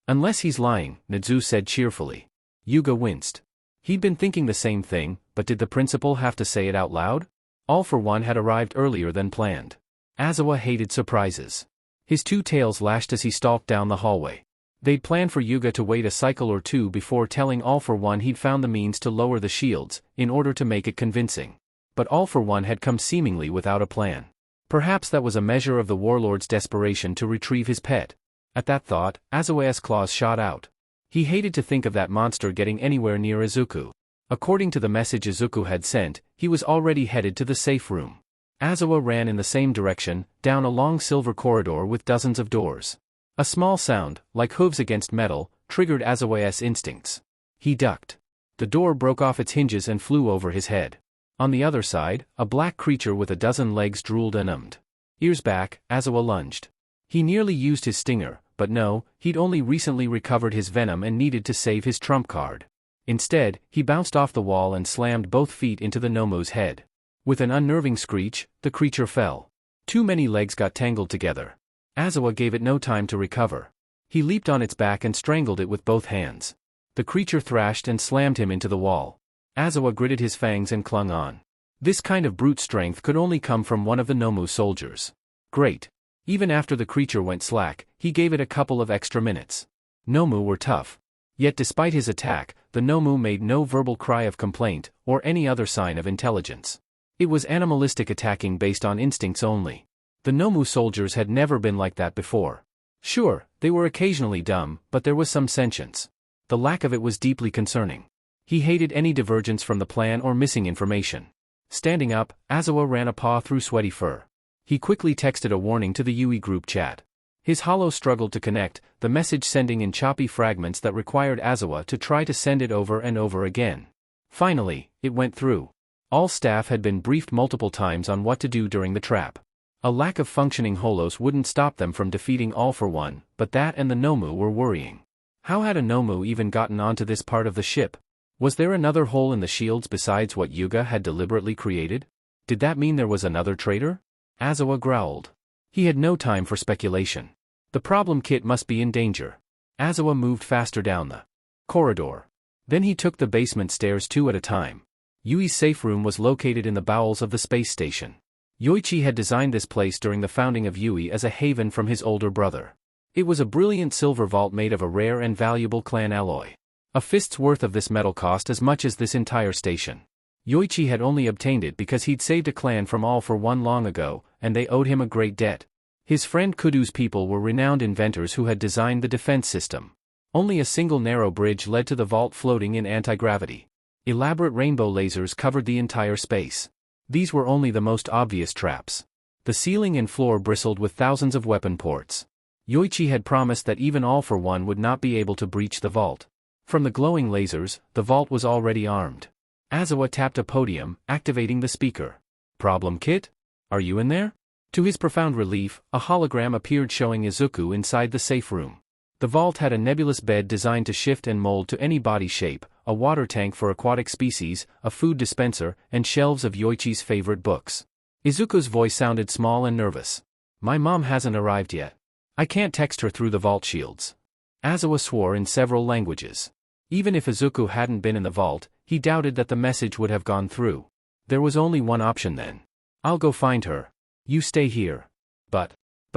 Unless he's lying, Nadzu said cheerfully. Yuga winced. He'd been thinking the same thing, but did the principal have to say it out loud? All for One had arrived earlier than planned. Aizawa hated surprises. His two tails lashed as he stalked down the hallway. They'd planned for Yuga to wait a cycle or two before telling All for One he'd found the means to lower the shields, in order to make it convincing. But All for One had come seemingly without a plan. Perhaps that was a measure of the warlord's desperation to retrieve his pet. At that thought, Aizawa's claws shot out. He hated to think of that monster getting anywhere near Izuku. According to the message Izuku had sent, he was already headed to the safe room. Aizawa ran in the same direction, down a long silver corridor with dozens of doors. A small sound, like hooves against metal, triggered Aizawa's instincts. He ducked. The door broke off its hinges and flew over his head. On the other side, a black creature with a dozen legs drooled and ummed. Ears back, Aizawa lunged. He nearly used his stinger, but no, he'd only recently recovered his venom and needed to save his trump card. Instead, he bounced off the wall and slammed both feet into the Nomu's head. With an unnerving screech, the creature fell. Too many legs got tangled together. Aizawa gave it no time to recover. He leaped on its back and strangled it with both hands. The creature thrashed and slammed him into the wall. Aizawa gritted his fangs and clung on. This kind of brute strength could only come from one of the Nomu soldiers. Great. Even after the creature went slack, he gave it a couple of extra minutes. Nomu were tough. Yet despite his attack, the Nomu made no verbal cry of complaint, or any other sign of intelligence. It was animalistic attacking based on instincts only. The Nomu soldiers had never been like that before. Sure, they were occasionally dumb, but there was some sentience. The lack of it was deeply concerning. He hated any divergence from the plan or missing information. Standing up, Aizawa ran a paw through sweaty fur. He quickly texted a warning to the Yuuei group chat. His holo struggled to connect, the message sending in choppy fragments that required Aizawa to try to send it over and over again. Finally, it went through. All staff had been briefed multiple times on what to do during the trap. A lack of functioning holos wouldn't stop them from defeating All for One, but that and the Nomu were worrying. How had a Nomu even gotten onto this part of the ship? Was there another hole in the shields besides what Yuga had deliberately created? Did that mean there was another traitor? Aizawa growled. He had no time for speculation. The problem kit must be in danger. Aizawa moved faster down the corridor. Then he took the basement stairs two at a time. Yui's safe room was located in the bowels of the space station. Yuichi had designed this place during the founding of Yuuei as a haven from his older brother. It was a brilliant silver vault made of a rare and valuable clan alloy. A fist's worth of this metal cost as much as this entire station. Yuichi had only obtained it because he'd saved a clan from All for One long ago, and they owed him a great debt. His friend Kudu's people were renowned inventors who had designed the defense system. Only a single narrow bridge led to the vault floating in anti-gravity. Elaborate rainbow lasers covered the entire space. These were only the most obvious traps. The ceiling and floor bristled with thousands of weapon ports. Yuichi had promised that even All for One would not be able to breach the vault. From the glowing lasers, the vault was already armed. Aizawa tapped a podium, activating the speaker. "Problem kit? Are you in there?" To his profound relief, a hologram appeared showing Izuku inside the safe room. The vault had a nebulous bed designed to shift and mold to any body shape, a water tank for aquatic species, a food dispenser, and shelves of Yoichi's favorite books. Izuku's voice sounded small and nervous. "My mom hasn't arrived yet. I can't text her through the vault shields." Aizawa swore in several languages. Even if Izuku hadn't been in the vault, he doubted that the message would have gone through. There was only one option then. "I'll go find her." You stay here. But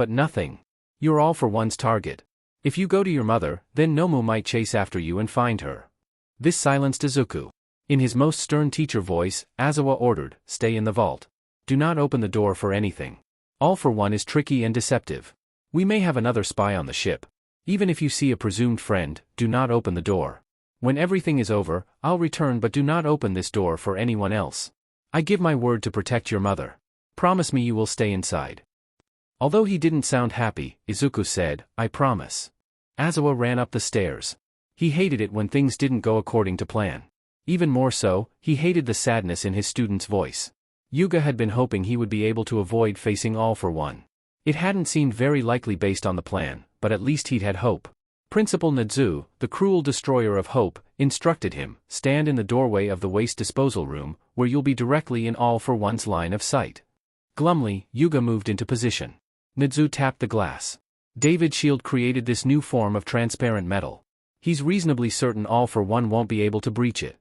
nothing. You're all for one's target. If you go to your mother, then Nomu might chase after you and find her. This silenced Izuku. In his most stern teacher voice, Aizawa ordered, stay in the vault. Do not open the door for anything. All for one is tricky and deceptive. We may have another spy on the ship. Even if you see a presumed friend, do not open the door. When everything is over, I'll return, but do not open this door for anyone else. I give my word to protect your mother. Promise me you will stay inside. Although he didn't sound happy, Izuku said, I promise. Aizawa ran up the stairs. He hated it when things didn't go according to plan. Even more so, he hated the sadness in his student's voice. Yuga had been hoping he would be able to avoid facing All for One. It hadn't seemed very likely based on the plan, but at least he'd had hope. Principal Nadzu, the cruel destroyer of hope, instructed him, stand in the doorway of the waste disposal room, where you'll be directly in All for One's line of sight. Glumly, Yuga moved into position. Nadzu tapped the glass. David's shield created this new form of transparent metal. He's reasonably certain All for One won't be able to breach it.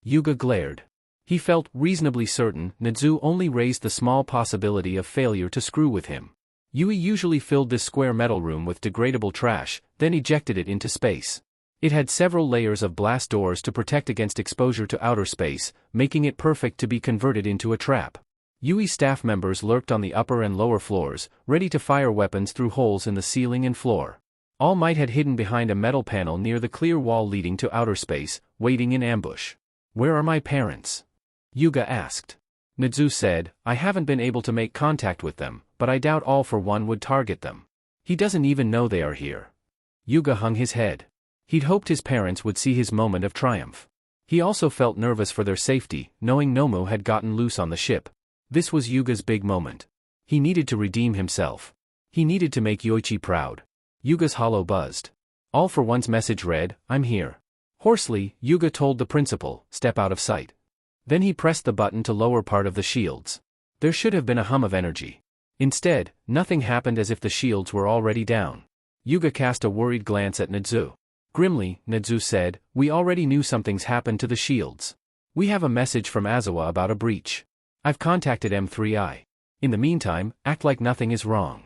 Yuga glared. He felt reasonably certain Nadzu only raised the small possibility of failure to screw with him. Yuuei usually filled this square metal room with degradable trash, then ejected it into space. It had several layers of blast doors to protect against exposure to outer space, making it perfect to be converted into a trap. Yuuei staff members lurked on the upper and lower floors, ready to fire weapons through holes in the ceiling and floor. All Might had hidden behind a metal panel near the clear wall leading to outer space, waiting in ambush. Where are my parents? Yuga asked. Nadzu said, I haven't been able to make contact with them, but I doubt All for One would target them. He doesn't even know they are here. Yuga hung his head. He'd hoped his parents would see his moment of triumph. He also felt nervous for their safety, knowing Nomu had gotten loose on the ship. This was Yuga's big moment. He needed to redeem himself. He needed to make Yuichi proud. Yuga's hollow buzzed. All for One's message read, I'm here. Hoarsely, Yuga told the principal, step out of sight. Then he pressed the button to lower part of the shields. There should have been a hum of energy. Instead, nothing happened, as if the shields were already down. Yuga cast a worried glance at Nadzu. Grimly, Nadzu said, we already knew something's happened to the shields. We have a message from Aizawa about a breach. I've contacted M3I. In the meantime, act like nothing is wrong.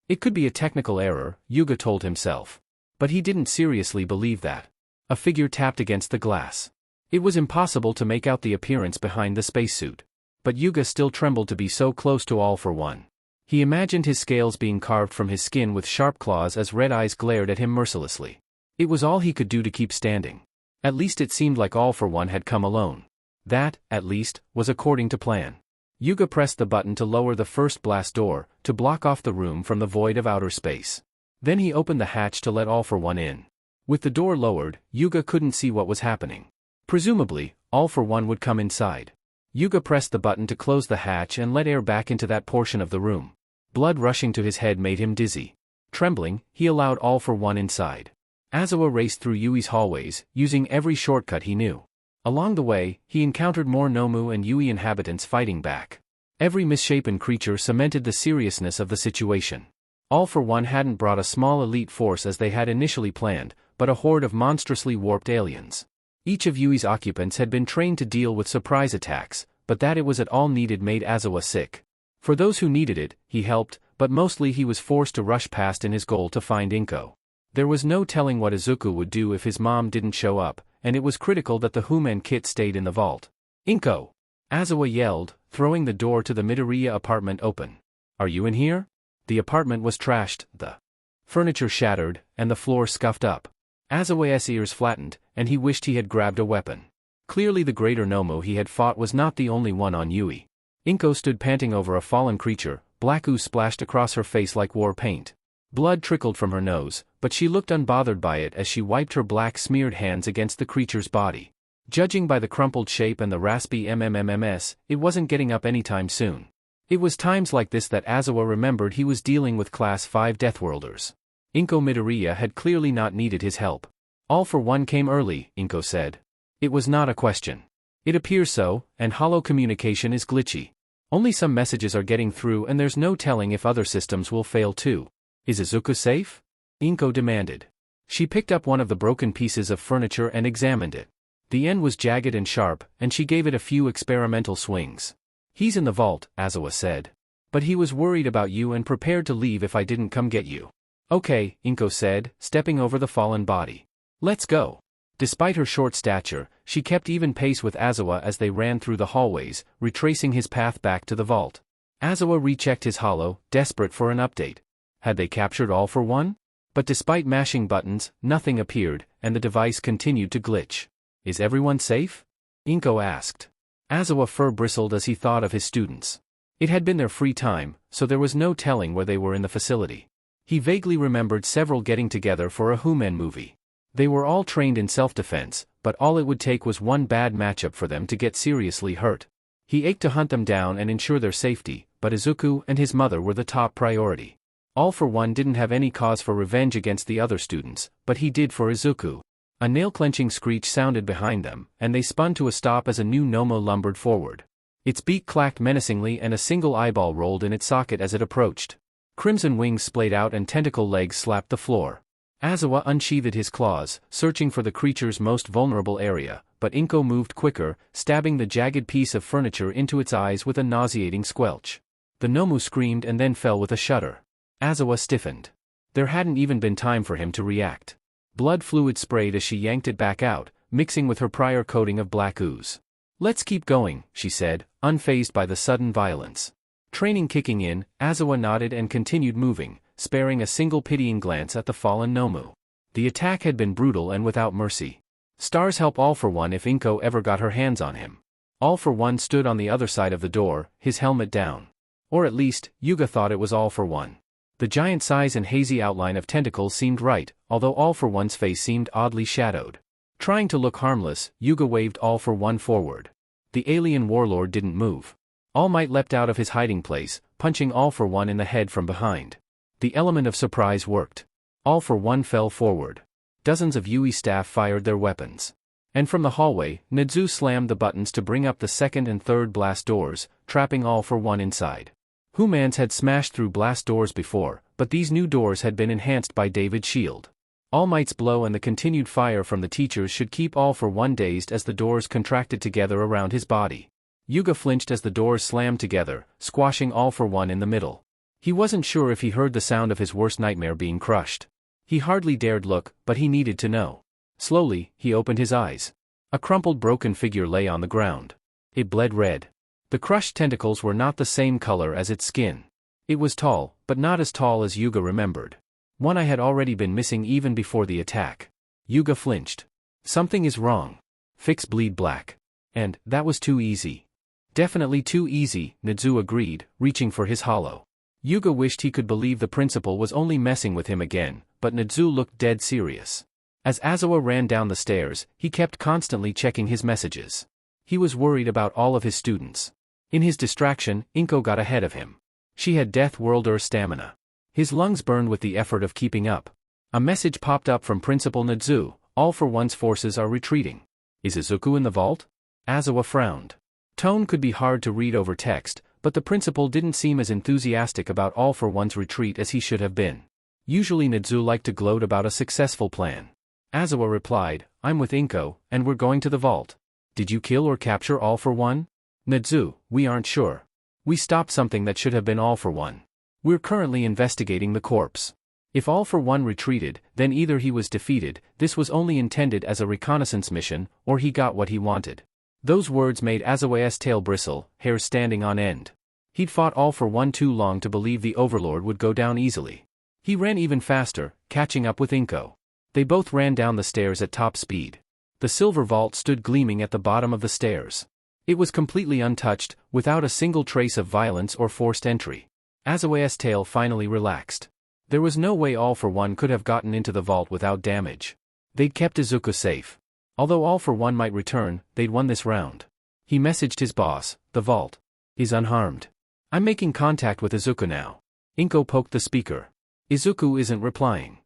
It could be a technical error, Yuga told himself. But he didn't seriously believe that. A figure tapped against the glass. It was impossible to make out the appearance behind the spacesuit. But Yuga still trembled to be so close to All for One. He imagined his scales being carved from his skin with sharp claws as red eyes glared at him mercilessly. It was all he could do to keep standing. At least it seemed like All for One had come alone. That, at least, was according to plan. Yuga pressed the button to lower the first blast door, to block off the room from the void of outer space. Then he opened the hatch to let All for One in. With the door lowered, Yuga couldn't see what was happening. Presumably, All for One would come inside. Yuga pressed the button to close the hatch and let air back into that portion of the room. Blood rushing to his head made him dizzy. Trembling, he allowed All for One inside. Aizawa raced through Yuei's hallways, using every shortcut he knew. Along the way, he encountered more Nomu and Yuei inhabitants fighting back. Every misshapen creature cemented the seriousness of the situation. All for One hadn't brought a small elite force as they had initially planned, but a horde of monstrously warped aliens. Each of Yuei's occupants had been trained to deal with surprise attacks, but that it was at all needed made Aizawa sick. For those who needed it, he helped, but mostly he was forced to rush past in his goal to find Inko. There was no telling what Izuku would do if his mom didn't show up, and it was critical that the Human kit stayed in the vault. Inko! Aizawa yelled, throwing the door to the Midoriya apartment open. Are you in here? The apartment was trashed, the furniture shattered, and the floor scuffed up. Aizawa's ears flattened, and he wished he had grabbed a weapon. Clearly the greater Nomu he had fought was not the only one on Yuei. Inko stood panting over a fallen creature, black ooze splashed across her face like war paint. Blood trickled from her nose, but she looked unbothered by it as she wiped her black-smeared hands against the creature's body. Judging by the crumpled shape and the raspy MMMS, it wasn't getting up anytime soon. It was times like this that Aizawa remembered he was dealing with Class 5 Deathworlders. Inko Midoriya had clearly not needed his help. All for One came early, Inko said. It was not a question. It appears so, and hollow communication is glitchy. Only some messages are getting through and there's no telling if other systems will fail too. Is Izuku safe? Inko demanded. She picked up one of the broken pieces of furniture and examined it. The end was jagged and sharp, and she gave it a few experimental swings. He's in the vault, Aizawa said. But he was worried about you and prepared to leave if I didn't come get you. Okay, Inko said, stepping over the fallen body. Let's go. Despite her short stature, she kept even pace with Aizawa as they ran through the hallways, retracing his path back to the vault. Aizawa rechecked his holo, desperate for an update. Had they captured All for One? But despite mashing buttons, nothing appeared, and the device continued to glitch. Is everyone safe? Inko asked. Aizawa fur bristled as he thought of his students. It had been their free time, so there was no telling where they were in the facility. He vaguely remembered several getting together for a Human movie. They were all trained in self-defense, but all it would take was one bad matchup for them to get seriously hurt. He ached to hunt them down and ensure their safety, but Izuku and his mother were the top priority. All for One didn't have any cause for revenge against the other students, but he did for Izuku. A nail-clenching screech sounded behind them, and they spun to a stop as a new Nomo lumbered forward. Its beak clacked menacingly and a single eyeball rolled in its socket as it approached. Crimson wings splayed out and tentacle legs slapped the floor. Aizawa unsheathed his claws, searching for the creature's most vulnerable area, but Inko moved quicker, stabbing the jagged piece of furniture into its eyes with a nauseating squelch. The Nomu screamed and then fell with a shudder. Aizawa stiffened. There hadn't even been time for him to react. Blood fluid sprayed as she yanked it back out, mixing with her prior coating of black ooze. Let's keep going, she said, unfazed by the sudden violence. Training kicking in, Aizawa nodded and continued moving, sparing a single pitying glance at the fallen Nomu. The attack had been brutal and without mercy. Stars help All for One if Inko ever got her hands on him. All for One stood on the other side of the door, his helmet down. Or at least, Yuga thought it was All for One. The giant size and hazy outline of tentacles seemed right, although All for One's face seemed oddly shadowed. Trying to look harmless, Yuga waved All for One forward. The alien warlord didn't move. All Might leapt out of his hiding place, punching All for One in the head from behind. The element of surprise worked. All for One fell forward. Dozens of Yuuei staff fired their weapons. And from the hallway, Nedzu slammed the buttons to bring up the second and third blast doors, trapping All for One inside. Humans had smashed through blast doors before, but these new doors had been enhanced by David's shield. All Might's blow and the continued fire from the teachers should keep All for One dazed as the doors contracted together around his body. Yuga flinched as the doors slammed together, squashing All for One in the middle. He wasn't sure if he heard the sound of his worst nightmare being crushed. He hardly dared look, but he needed to know. Slowly, he opened his eyes. A crumpled broken figure lay on the ground. It bled red. The crushed tentacles were not the same color as its skin. It was tall, but not as tall as Yuga remembered. One eye had already been missing even before the attack. Yuga flinched. Something is wrong. Fix bleed black. And, that was too easy. Definitely too easy, Nedzu agreed, reaching for his holo. Yuga wished he could believe the principal was only messing with him again, but Nedzu looked dead serious. As Aizawa ran down the stairs, he kept constantly checking his messages. He was worried about all of his students. In his distraction, Inko got ahead of him. She had Death Worlder stamina. His lungs burned with the effort of keeping up. A message popped up from Principal Nedzu, All for One's forces are retreating. Is Izuku in the vault? Aizawa frowned. Tone could be hard to read over text, but the principal didn't seem as enthusiastic about All for One's retreat as he should have been. Usually Nedzu liked to gloat about a successful plan. Aizawa replied, I'm with Inko, and we're going to the vault. Did you kill or capture All for One? Nedzu, we aren't sure. We stopped something that should have been All for One. We're currently investigating the corpse. If All for One retreated, then either he was defeated, this was only intended as a reconnaissance mission, or he got what he wanted. Those words made Aizawa's tail bristle, hair standing on end. He'd fought All for One too long to believe the Overlord would go down easily. He ran even faster, catching up with Inko. They both ran down the stairs at top speed. The silver vault stood gleaming at the bottom of the stairs. It was completely untouched, without a single trace of violence or forced entry. Aizawa's tail finally relaxed. There was no way All for One could have gotten into the vault without damage. They'd kept Izuku safe. Although All for One might return, they'd won this round. He messaged his boss, the vault is unharmed. I'm making contact with Izuku now. Inko poked the speaker. Izuku isn't replying.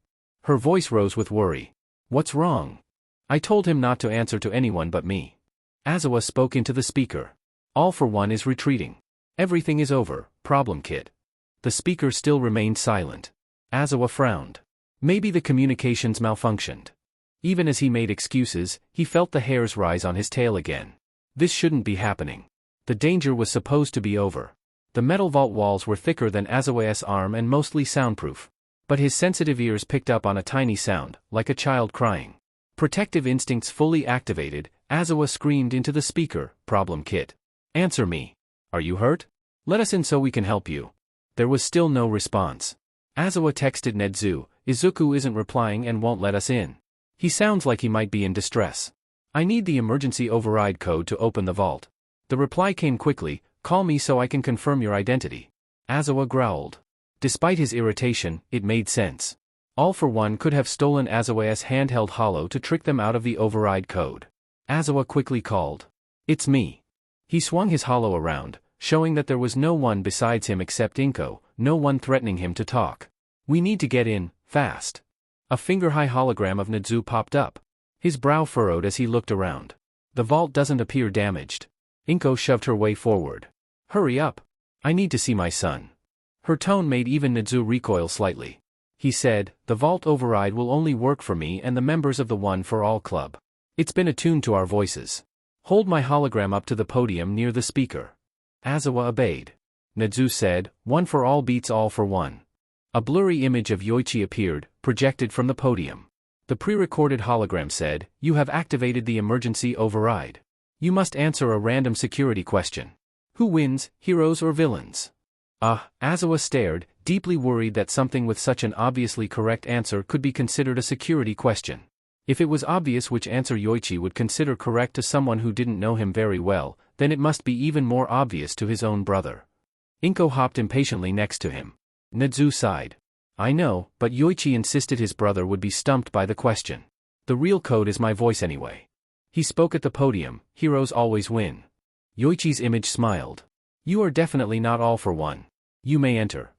Her voice rose with worry. What's wrong? I told him not to answer to anyone but me. Aizawa spoke into the speaker. All for One is retreating. Everything is over, problem kid. The speaker still remained silent. Aizawa frowned. Maybe the communications malfunctioned. Even as he made excuses, he felt the hairs rise on his tail again. This shouldn't be happening. The danger was supposed to be over. The metal vault walls were thicker than Azawa's arm and mostly soundproof. But his sensitive ears picked up on a tiny sound, like a child crying. Protective instincts fully activated, Azawa screamed into the speaker, "Problem kit. Answer me. Are you hurt? Let us in so we can help you." There was still no response. Azawa texted Nezu, "Izuku isn't replying and won't let us in. He sounds like he might be in distress. I need the emergency override code to open the vault." The reply came quickly, "Call me so I can confirm your identity." Azawa growled. Despite his irritation, it made sense. All for One could have stolen Azawa's handheld holo to trick them out of the override code. Azawa quickly called, "It's me." He swung his holo around, showing that there was no one besides him except Inko, no one threatening him to talk. "We need to get in, fast." A finger-high hologram of Nezu popped up. His brow furrowed as he looked around. "The vault doesn't appear damaged." Inko shoved her way forward. "Hurry up. I need to see my son." Her tone made even Nezu recoil slightly. He said, "The vault override will only work for me and the members of the One for All Club. It's been attuned to our voices. Hold my hologram up to the podium near the speaker." Azawa obeyed. Nezu said, "One for All beats All for One." A blurry image of Yuuei appeared, projected from the podium. The pre-recorded hologram said, "You have activated the emergency override. You must answer a random security question. Who wins, heroes or villains?" Azawa stared, deeply worried that something with such an obviously correct answer could be considered a security question. If it was obvious which answer Yuuei would consider correct to someone who didn't know him very well, then it must be even more obvious to his own brother. Inko hopped impatiently next to him. Nezu sighed. "I know, but Yuuei insisted his brother would be stumped by the question. The real code is my voice anyway." He spoke at the podium, "Heroes always win." Yuichi's image smiled. "You are definitely not All for One. You may enter."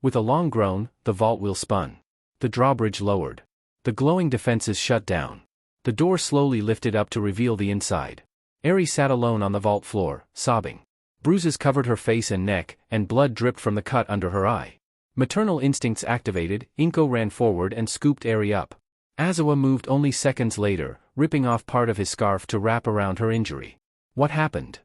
With a long groan, the vault wheel spun. The drawbridge lowered. The glowing defenses shut down. The door slowly lifted up to reveal the inside. Eri sat alone on the vault floor, sobbing. Bruises covered her face and neck, and blood dripped from the cut under her eye. Maternal instincts activated, Inko ran forward and scooped Eri up. Azawa moved only seconds later, ripping off part of his scarf to wrap around her injury. "What happened?"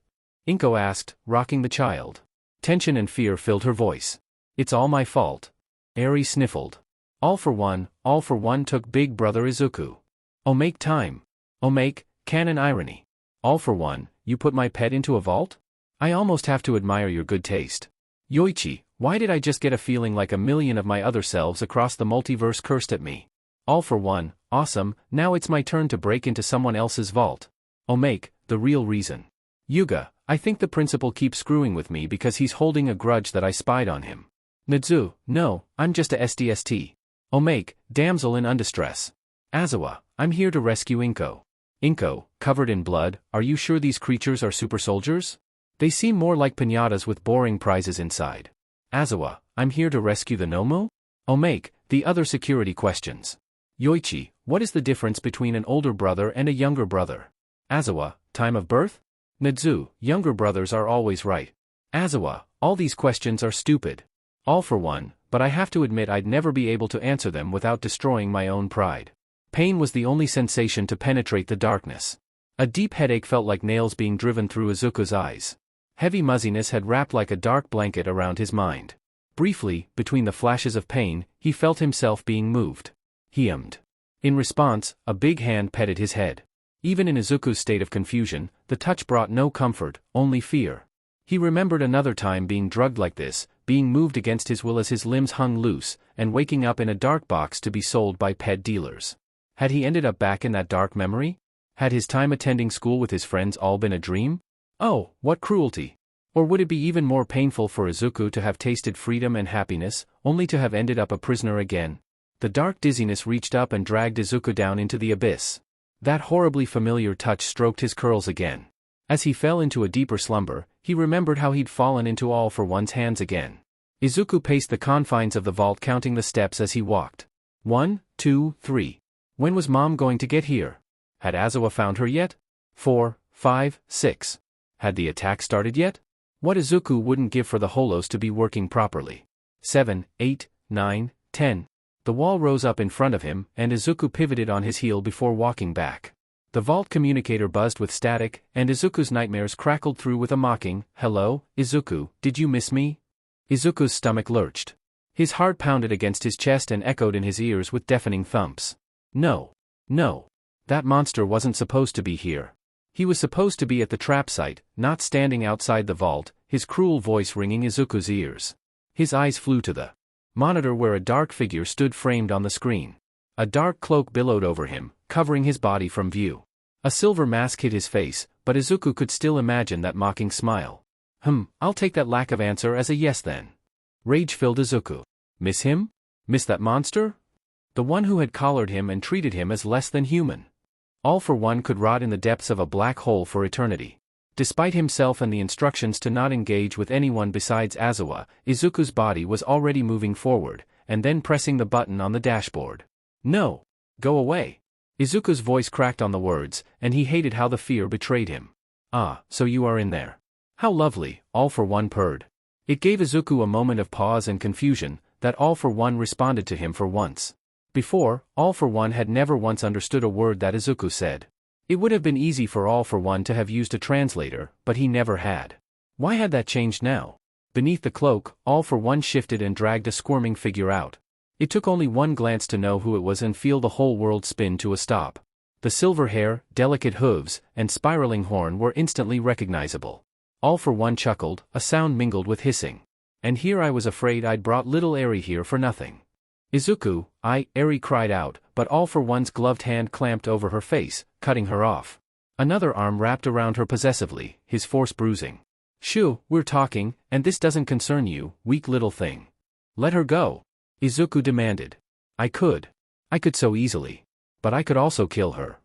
Inko asked, rocking the child. Tension and fear filled her voice. "It's all my fault." Eri sniffled. All for One took Big Brother Izuku. Make time. Make, canon irony. All for One, you put my pet into a vault? I almost have to admire your good taste. Yuuei, why did I just get a feeling like a million of my other selves across the multiverse cursed at me? All for One, awesome, now it's my turn to break into someone else's vault. Make, the real reason. Yuga, I think the principal keeps screwing with me because he's holding a grudge that I spied on him. Nezu, no, I'm just a SDST. Make, damsel in undistress. Azawa, I'm here to rescue Inko. Inko, covered in blood, are you sure these creatures are super soldiers? They seem more like piñatas with boring prizes inside. Azawa, I'm here to rescue the Nomu? Make, the other security questions. Yuuei, what is the difference between an older brother and a younger brother? Azawa, time of birth? Nezu, younger brothers are always right. Azawa, all these questions are stupid. All for One, but I have to admit I'd never be able to answer them without destroying my own pride. Pain was the only sensation to penetrate the darkness. A deep headache felt like nails being driven through Izuku's eyes. Heavy muzziness had wrapped like a dark blanket around his mind. Briefly, between the flashes of pain, he felt himself being moved. He ummed. In response, a big hand petted his head. Even in Izuku's state of confusion, the touch brought no comfort, only fear. He remembered another time being drugged like this, being moved against his will as his limbs hung loose, and waking up in a dark box to be sold by pet dealers. Had he ended up back in that dark memory? Had his time attending school with his friends all been a dream? Oh, what cruelty! Or would it be even more painful for Izuku to have tasted freedom and happiness, only to have ended up a prisoner again? The dark dizziness reached up and dragged Izuku down into the abyss. That horribly familiar touch stroked his curls again. As he fell into a deeper slumber, he remembered how he'd fallen into All for One's hands again. Izuku paced the confines of the vault, counting the steps as he walked. 1, 2, 3. When was Mom going to get here? Had Azawa found her yet? 4, 5, 6. Had the attack started yet? What Izuku wouldn't give for the holos to be working properly. 7, 8, 9, 10. The wall rose up in front of him, and Izuku pivoted on his heel before walking back. The vault communicator buzzed with static, and Izuku's nightmares crackled through with a mocking, "Hello, Izuku, did you miss me?" Izuku's stomach lurched. His heart pounded against his chest and echoed in his ears with deafening thumps. No. No. That monster wasn't supposed to be here. He was supposed to be at the trap site, not standing outside the vault, his cruel voice ringing Izuku's ears. His eyes flew to the monitor where a dark figure stood framed on the screen. A dark cloak billowed over him, covering his body from view. A silver mask hid his face, but Izuku could still imagine that mocking smile. I'll take that lack of answer as a yes then. Rage filled Izuku. Miss him? Miss that monster? The one who had collared him and treated him as less than human. All for one could rot in the depths of a black hole for eternity. Despite himself and the instructions to not engage with anyone besides Aizawa, Izuku's body was already moving forward, and then pressing the button on the dashboard. No! Go away! Izuku's voice cracked on the words, and he hated how the fear betrayed him. Ah, so you are in there. How lovely, All for One purred. It gave Izuku a moment of pause and confusion, that All for One responded to him for once. Before, All for One had never once understood a word that Izuku said. It would have been easy for All for One to have used a translator, but he never had. Why had that changed now? Beneath the cloak, All for One shifted and dragged a squirming figure out. It took only one glance to know who it was and feel the whole world spin to a stop. The silver hair, delicate hooves, and spiraling horn were instantly recognizable. All for One chuckled, a sound mingled with hissing. And here I was afraid I'd brought little Eri here for nothing. Izuku, Eri cried out, but All for One's gloved hand clamped over her face, cutting her off. Another arm wrapped around her possessively, his force bruising. Shoo, we're talking, and this doesn't concern you, weak little thing. Let her go. Izuku demanded. I could so easily. But I could also kill her.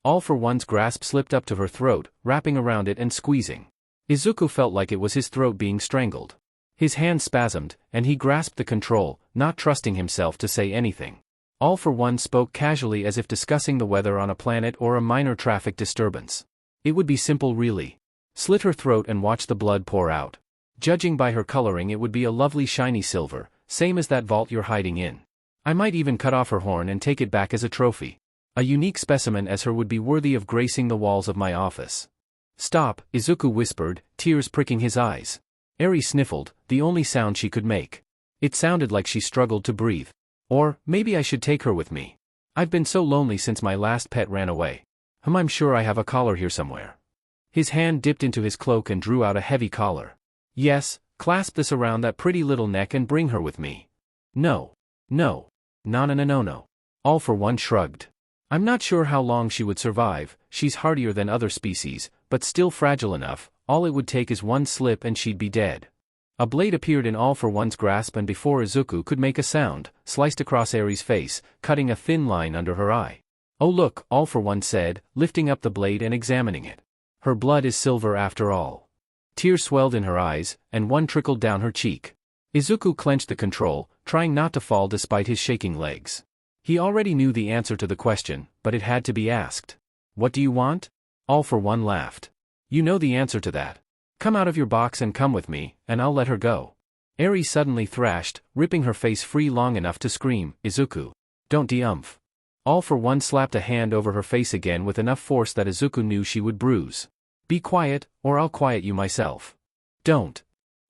All for One's grasp slipped up to her throat, wrapping around it and squeezing. Izuku felt like it was his throat being strangled. His hand spasmed, and he grasped the control, not trusting himself to say anything. All for One spoke casually as if discussing the weather on a planet or a minor traffic disturbance. It would be simple really. Slit her throat and watch the blood pour out. Judging by her coloring it would be a lovely shiny silver, same as that vault you're hiding in. I might even cut off her horn and take it back as a trophy. A unique specimen as her would be worthy of gracing the walls of my office. Stop, Izuku whispered, tears pricking his eyes. Eri sniffled, the only sound she could make. It sounded like she struggled to breathe. Or, maybe I should take her with me. I've been so lonely since my last pet ran away. I'm sure I have a collar here somewhere. His hand dipped into his cloak and drew out a heavy collar. Yes, clasp this around that pretty little neck and bring her with me. No. No. No. All for One shrugged. I'm not sure how long she would survive, she's hardier than other species, but still fragile enough, all it would take is one slip and she'd be dead. A blade appeared in All for One's grasp and before Izuku could make a sound, sliced across Eri's face, cutting a thin line under her eye. Oh look, All for One said, lifting up the blade and examining it. Her blood is silver after all. Tears swelled in her eyes, and one trickled down her cheek. Izuku clenched the control, trying not to fall despite his shaking legs. He already knew the answer to the question, but it had to be asked. What do you want? All for One laughed. You know the answer to that. Come out of your box and come with me, and I'll let her go. Eri suddenly thrashed, ripping her face free long enough to scream, Izuku. Don't de-umph. All for One slapped a hand over her face again with enough force that Izuku knew she would bruise. Be quiet, or I'll quiet you myself. Don't.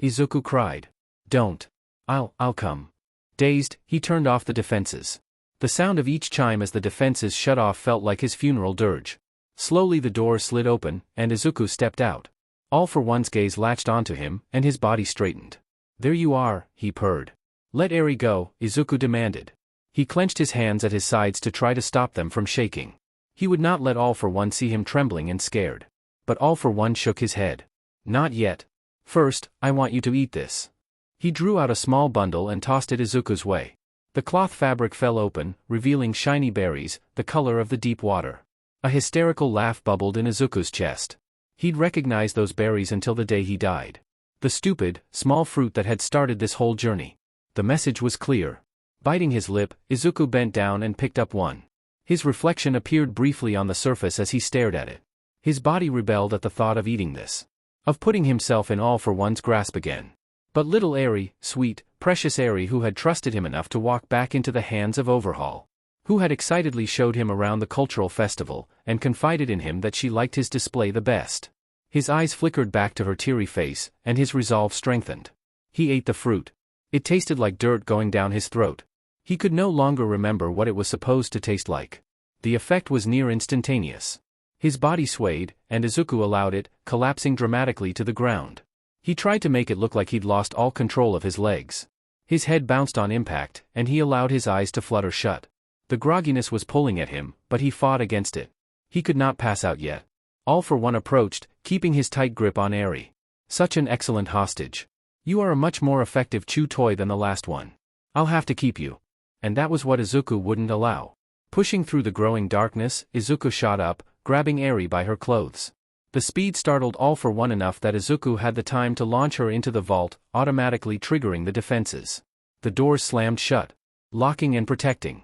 Izuku cried. Don't. I'll come. Dazed, he turned off the defenses. The sound of each chime as the defenses shut off felt like his funeral dirge. Slowly the door slid open, and Izuku stepped out. All for One's gaze latched onto him, and his body straightened. There you are, he purred. Let Eri go, Izuku demanded. He clenched his hands at his sides to try to stop them from shaking. He would not let All for One see him trembling and scared. But All for One shook his head. Not yet. First, I want you to eat this. He drew out a small bundle and tossed it Izuku's way. The cloth fabric fell open, revealing shiny berries, the color of the deep water. A hysterical laugh bubbled in Izuku's chest. He'd recognized those berries until the day he died. The stupid, small fruit that had started this whole journey. The message was clear. Biting his lip, Izuku bent down and picked up one. His reflection appeared briefly on the surface as he stared at it. His body rebelled at the thought of eating this. Of putting himself in All for One's grasp again. But little Eri, sweet, precious Eri who had trusted him enough to walk back into the hands of Overhaul. who had excitedly showed him around the cultural festival, and confided in him that she liked his display the best. His eyes flickered back to her teary face, and his resolve strengthened. He ate the fruit. It tasted like dirt going down his throat. He could no longer remember what it was supposed to taste like. The effect was near instantaneous. His body swayed, and Izuku allowed it, collapsing dramatically to the ground. He tried to make it look like he'd lost all control of his legs. His head bounced on impact, and he allowed his eyes to flutter shut. The grogginess was pulling at him, but he fought against it. He could not pass out yet. All for One approached, keeping his tight grip on Eri. Such an excellent hostage. You are a much more effective chew toy than the last one. I'll have to keep you. And that was what Izuku wouldn't allow. Pushing through the growing darkness, Izuku shot up, grabbing Eri by her clothes. The speed startled All for One enough that Izuku had the time to launch her into the vault, automatically triggering the defenses. The doors slammed shut, locking and protecting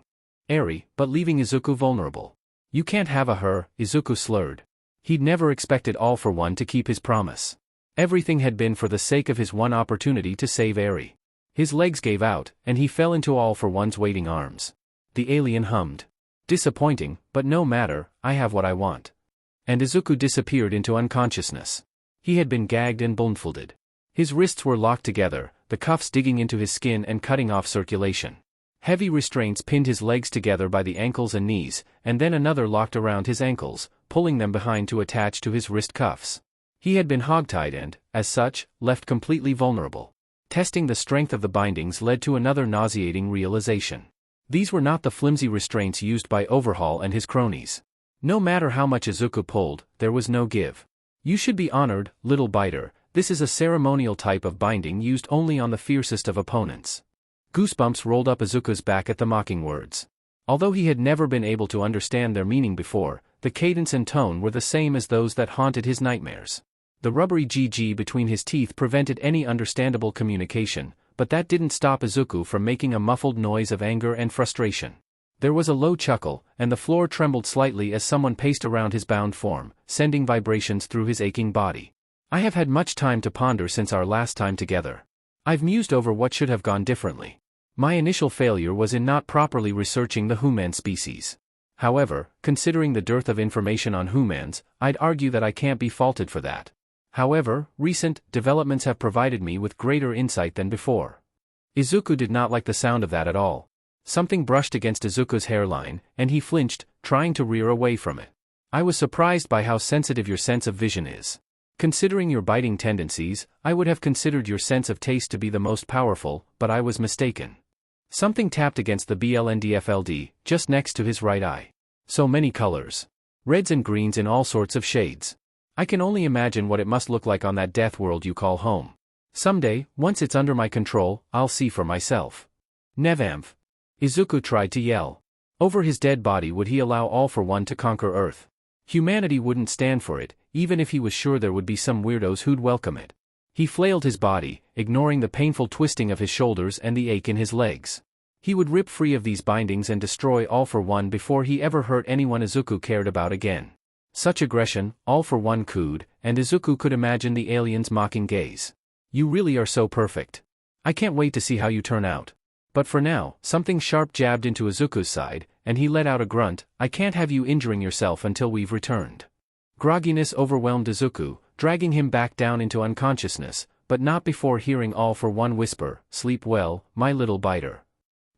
Eri, but leaving Izuku vulnerable. You can't have a her, Izuku slurred. He'd never expected All for One to keep his promise. Everything had been for the sake of his one opportunity to save Eri. His legs gave out, and he fell into All for One's waiting arms. The alien hummed. Disappointing, but no matter, I have what I want. And Izuku disappeared into unconsciousness. He had been gagged and blindfolded. His wrists were locked together, the cuffs digging into his skin and cutting off circulation. Heavy restraints pinned his legs together by the ankles and knees, and then another locked around his ankles, pulling them behind to attach to his wrist cuffs. He had been hogtied and, as such, left completely vulnerable. Testing the strength of the bindings led to another nauseating realization. These were not the flimsy restraints used by Overhaul and his cronies. No matter how much Izuku pulled, there was no give. You should be honored, little biter, this is a ceremonial type of binding used only on the fiercest of opponents. Goosebumps rolled up Izuku's back at the mocking words. Although he had never been able to understand their meaning before, the cadence and tone were the same as those that haunted his nightmares. The rubbery GG between his teeth prevented any understandable communication, but that didn't stop Izuku from making a muffled noise of anger and frustration. There was a low chuckle, and the floor trembled slightly as someone paced around his bound form, sending vibrations through his aching body. I have had much time to ponder since our last time together. I've mused over what should have gone differently. My initial failure was in not properly researching the human species. However, considering the dearth of information on humans, I'd argue that I can't be faulted for that. However, recent developments have provided me with greater insight than before. Izuku did not like the sound of that at all. Something brushed against Izuku's hairline, and he flinched, trying to rear away from it. I was surprised by how sensitive your sense of vision is. Considering your biting tendencies, I would have considered your sense of taste to be the most powerful, but I was mistaken. Something tapped against the BLNDFLD, just next to his right eye. So many colors. Reds and greens in all sorts of shades. I can only imagine what it must look like on that death world you call home. Someday, once it's under my control, I'll see for myself. Nevamv. Izuku tried to yell. Over his dead body would he allow All for One to conquer Earth? Humanity wouldn't stand for it, even if he was sure there would be some weirdos who'd welcome it. He flailed his body, ignoring the painful twisting of his shoulders and the ache in his legs. He would rip free of these bindings and destroy All for One before he ever hurt anyone Izuku cared about again. Such aggression, All for One cooed, and Izuku could imagine the alien's mocking gaze. You really are so perfect. I can't wait to see how you turn out. But for now, something sharp jabbed into Izuku's side, and he let out a grunt. I can't have you injuring yourself until we've returned. Grogginess overwhelmed Izuku, dragging him back down into unconsciousness, but not before hearing All for One whisper, "Sleep well, my little biter."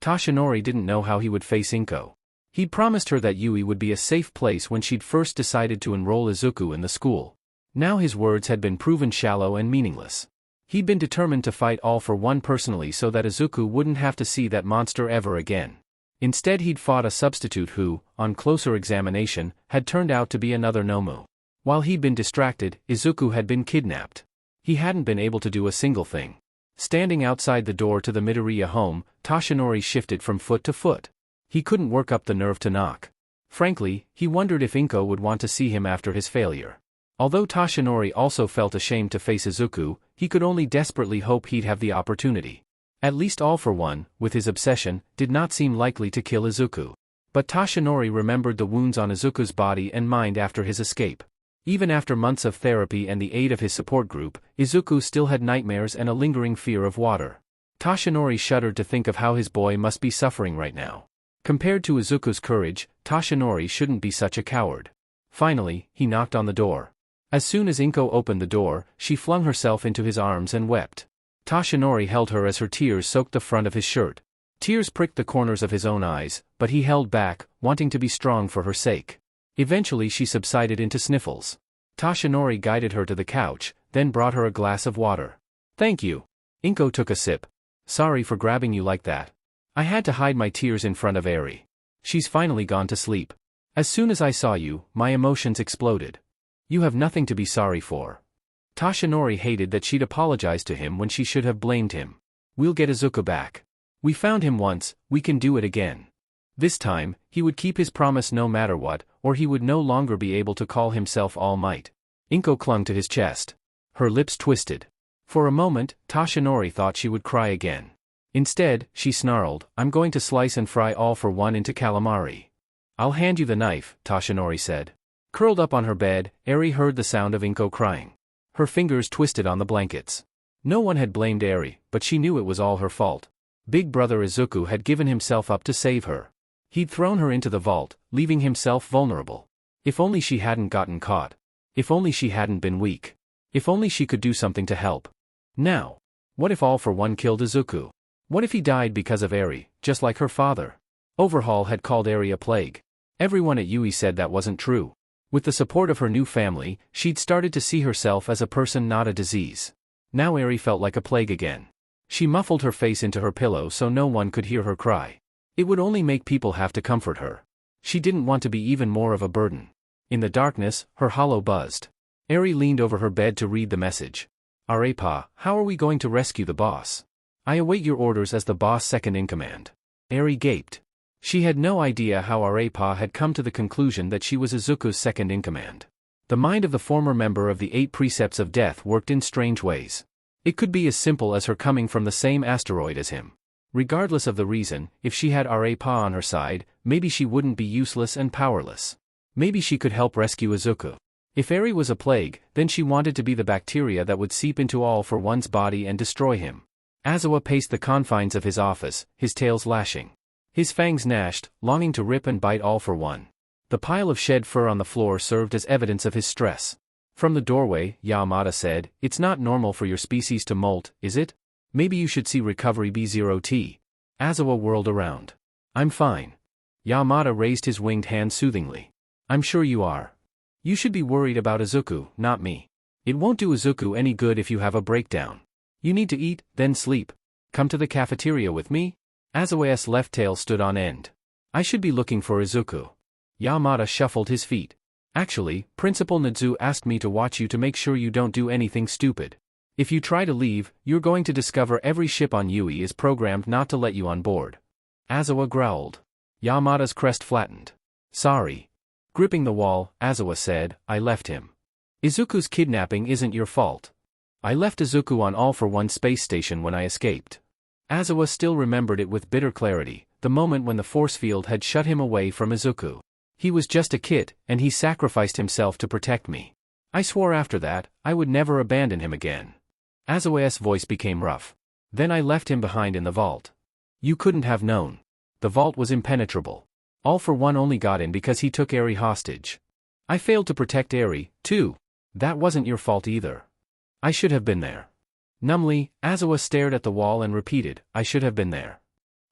Toshinori didn't know how he would face Inko. He'd promised her that Yuuei would be a safe place when she'd first decided to enroll Izuku in the school. Now his words had been proven shallow and meaningless. He'd been determined to fight All for One personally so that Izuku wouldn't have to see that monster ever again. Instead he'd fought a substitute who, on closer examination, had turned out to be another Nomu. While he'd been distracted, Izuku had been kidnapped. He hadn't been able to do a single thing. Standing outside the door to the Midoriya home, Toshinori shifted from foot to foot. He couldn't work up the nerve to knock. Frankly, he wondered if Inko would want to see him after his failure. Although Toshinori also felt ashamed to face Izuku, he could only desperately hope he'd have the opportunity. At least All for One, with his obsession, did not seem likely to kill Izuku. But Toshinori remembered the wounds on Izuku's body and mind after his escape. Even after months of therapy and the aid of his support group, Izuku still had nightmares and a lingering fear of water. Toshinori shuddered to think of how his boy must be suffering right now. Compared to Izuku's courage, Toshinori shouldn't be such a coward. Finally, he knocked on the door. As soon as Inko opened the door, she flung herself into his arms and wept. Toshinori held her as her tears soaked the front of his shirt. Tears pricked the corners of his own eyes, but he held back, wanting to be strong for her sake. Eventually she subsided into sniffles. Toshinori guided her to the couch, then brought her a glass of water. "Thank you." Inko took a sip. "Sorry for grabbing you like that. I had to hide my tears in front of Eri. She's finally gone to sleep. As soon as I saw you, my emotions exploded. You have nothing to be sorry for." Toshinori hated that she'd apologized to him when she should have blamed him. "We'll get Izuku back. We found him once, we can do it again." This time, he would keep his promise no matter what, or he would no longer be able to call himself All Might. Inko clung to his chest. Her lips twisted. For a moment, Toshinori thought she would cry again. Instead, she snarled, "I'm going to slice and fry all for one into calamari." "I'll hand you the knife," Toshinori said. Curled up on her bed, Eri heard the sound of Inko crying. Her fingers twisted on the blankets. No one had blamed Eri, but she knew it was all her fault. Big brother Izuku had given himself up to save her. He'd thrown her into the vault, leaving himself vulnerable. If only she hadn't gotten caught. If only she hadn't been weak. If only she could do something to help. Now, what if All for One killed Izuku? What if he died because of Eri, just like her father? Overhaul had called Eri a plague. Everyone at Yuuei said that wasn't true. With the support of her new family, she'd started to see herself as a person, not a disease. Now Eri felt like a plague again. She muffled her face into her pillow so no one could hear her cry. It would only make people have to comfort her. She didn't want to be even more of a burden. In the darkness, her hollow buzzed. Eri leaned over her bed to read the message. "Arepa, how are we going to rescue the boss? I await your orders as the boss second in command." Eri gaped. She had no idea how Arepa had come to the conclusion that she was Izuku's second in command. The mind of the former member of the 8 Precepts of Death worked in strange ways. It could be as simple as her coming from the same asteroid as him. Regardless of the reason, if she had Arepa on her side, maybe she wouldn't be useless and powerless. Maybe she could help rescue Izuku. If Eri was a plague, then she wanted to be the bacteria that would seep into All for One's body and destroy him. Aizawa paced the confines of his office, his tails lashing. His fangs gnashed, longing to rip and bite All for One. The pile of shed fur on the floor served as evidence of his stress. From the doorway, Yamada said, "It's not normal for your species to molt, is it? Maybe you should see Recovery B0T. Aizawa whirled around. "I'm fine." Yamada raised his winged hand soothingly. "I'm sure you are. You should be worried about Izuku, not me. It won't do Izuku any good if you have a breakdown. You need to eat, then sleep. Come to the cafeteria with me?" Aizawa's left tail stood on end. "I should be looking for Izuku." Yamada shuffled his feet. "Actually, Principal Nadzu asked me to watch you to make sure you don't do anything stupid. If you try to leave, you're going to discover every ship on Yuuei is programmed not to let you on board." Aizawa growled. Yamada's crest flattened. "Sorry." Gripping the wall, Aizawa said, "I left him. Izuku's kidnapping isn't your fault. I left Izuku on All for One space station when I escaped." Aizawa still remembered it with bitter clarity, the moment when the force field had shut him away from Izuku. "He was just a kid, and he sacrificed himself to protect me. I swore after that, I would never abandon him again." Aizawa's voice became rough. "Then I left him behind in the vault. You couldn't have known. The vault was impenetrable. All for One only got in because he took Eri hostage. I failed to protect Eri, too. That wasn't your fault either. I should have been there." Numbly, Aizawa stared at the wall and repeated, "I should have been there."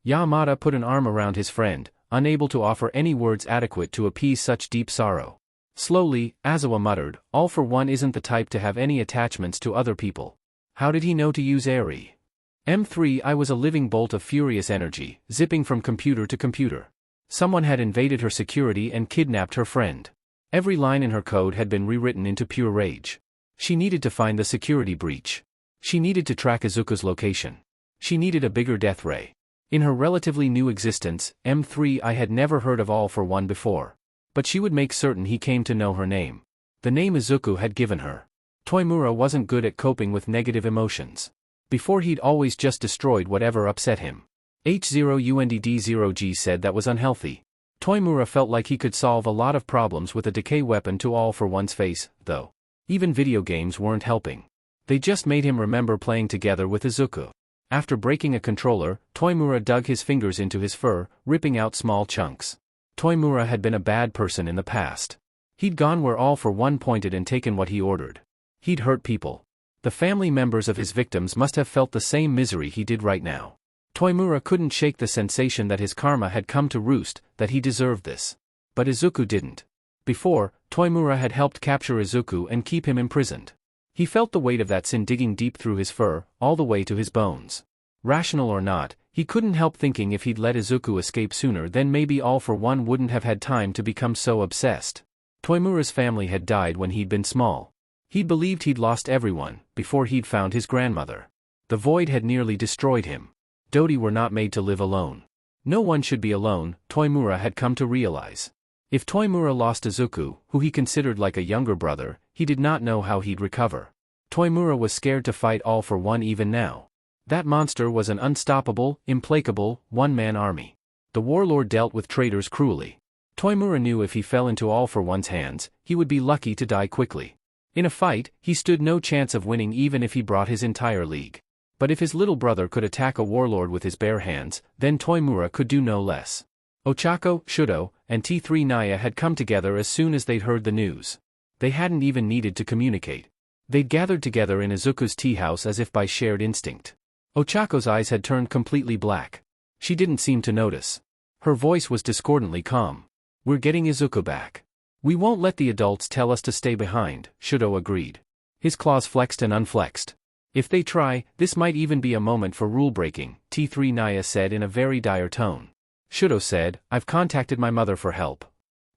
Yamada put an arm around his friend, unable to offer any words adequate to appease such deep sorrow. Slowly, Aizawa muttered, "All for One isn't the type to have any attachments to other people. How did he know to use Eri? M3 I was a living bolt of furious energy, zipping from computer to computer. Someone had invaded her security and kidnapped her friend. Every line in her code had been rewritten into pure rage. She needed to find the security breach. She needed to track Izuku's location. She needed a bigger death ray. In her relatively new existence, M3 I had never heard of All for One before. But she would make certain he came to know her name. The name Izuku had given her. Toimura wasn't good at coping with negative emotions. Before he'd always just destroyed whatever upset him. H0UNDD0G said that was unhealthy. Toimura felt like he could solve a lot of problems with a decay weapon to All for One's face, though. Even video games weren't helping. They just made him remember playing together with Izuku. After breaking a controller, Toimura dug his fingers into his fur, ripping out small chunks. Toimura had been a bad person in the past. He'd gone where All for One pointed and taken what he ordered. He'd hurt people. The family members of his victims must have felt the same misery he did right now. Toimura couldn't shake the sensation that his karma had come to roost, that he deserved this. But Izuku didn't. Before, Toimura had helped capture Izuku and keep him imprisoned. He felt the weight of that sin digging deep through his fur, all the way to his bones. Rational or not, he couldn't help thinking if he'd let Izuku escape sooner then maybe All for One wouldn't have had time to become so obsessed. Toimura's family had died when he'd been small. He'd believed he'd lost everyone, before he'd found his grandmother. The void had nearly destroyed him. Dodi were not made to live alone. No one should be alone, Toimura had come to realize. If Toimura lost Izuku, who he considered like a younger brother, he did not know how he'd recover. Toimura was scared to fight All for One even now. That monster was an unstoppable, implacable, one-man army. The warlord dealt with traitors cruelly. Toimura knew if he fell into All for One's hands, he would be lucky to die quickly. In a fight, he stood no chance of winning even if he brought his entire league. But if his little brother could attack a warlord with his bare hands, then Toimura could do no less. Ochako, Shudo, and T3 Naya had come together as soon as they'd heard the news. They hadn't even needed to communicate. They'd gathered together in Izuku's tea house as if by shared instinct. Ochako's eyes had turned completely black. She didn't seem to notice. Her voice was discordantly calm. "We're getting Izuku back. We won't let the adults tell us to stay behind," Shudo agreed. His claws flexed and unflexed. "If they try, this might even be a moment for rule-breaking," T3 Naya said in a very dire tone. Shudo said, "I've contacted my mother for help."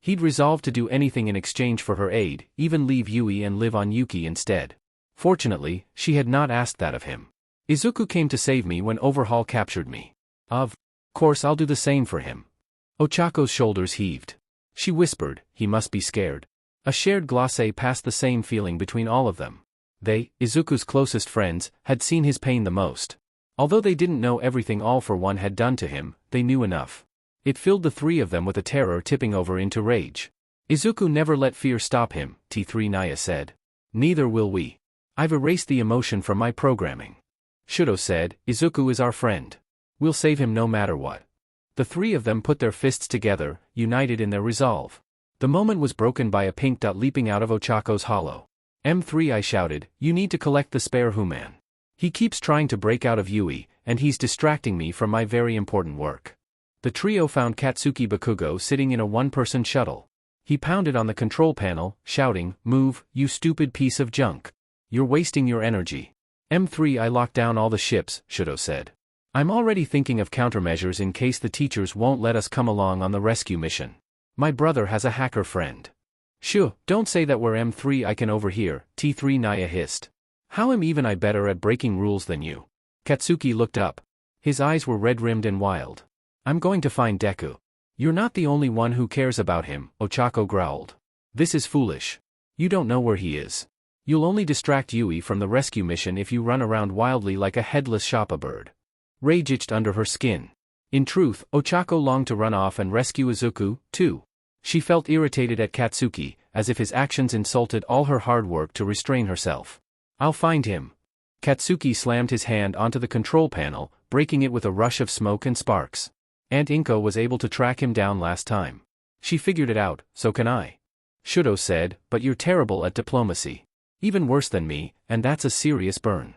He'd resolved to do anything in exchange for her aid, even leave Yuuei and live on Yuki instead. Fortunately, she had not asked that of him. "Izuku came to save me when Overhaul captured me. Of course I'll do the same for him." Ochako's shoulders heaved. She whispered, "He must be scared." A shared glacé passed the same feeling between all of them. They, Izuku's closest friends, had seen his pain the most. Although they didn't know everything All for One had done to him, they knew enough. It filled the three of them with a terror tipping over into rage. "Izuku never let fear stop him," T3 Naya said. "Neither will we. I've erased the emotion from my programming." Shudo said, "Izuku is our friend. We'll save him no matter what." The three of them put their fists together, united in their resolve. The moment was broken by a pink dot leaping out of Ochako's hollow. "M3," I shouted, "you need to collect the spare human. He keeps trying to break out of Yuuei, and he's distracting me from my very important work." The trio found Katsuki Bakugo sitting in a one-person shuttle. He pounded on the control panel, shouting, "Move, you stupid piece of junk. You're wasting your energy." "M3, I locked down all the ships," Shudo said. "I'm already thinking of countermeasures in case the teachers won't let us come along on the rescue mission. My brother has a hacker friend." "Shoo, don't say that we're M3 I can overhear," T3 Naya hissed. "How am even I better at breaking rules than you?" Katsuki looked up. His eyes were red-rimmed and wild. "I'm going to find Deku." "You're not the only one who cares about him," Ochako growled. "This is foolish. You don't know where he is. You'll only distract Yuuei from the rescue mission if you run around wildly like a headless shoppa bird." Rage itched under her skin. In truth, Ochako longed to run off and rescue Izuku, too. She felt irritated at Katsuki, as if his actions insulted all her hard work to restrain herself. "I'll find him." Katsuki slammed his hand onto the control panel, breaking it with a rush of smoke and sparks. Aunt Inko was able to track him down last time. "She figured it out, so can I." Shudo said, "But you're terrible at diplomacy. Even worse than me, and that's a serious burn."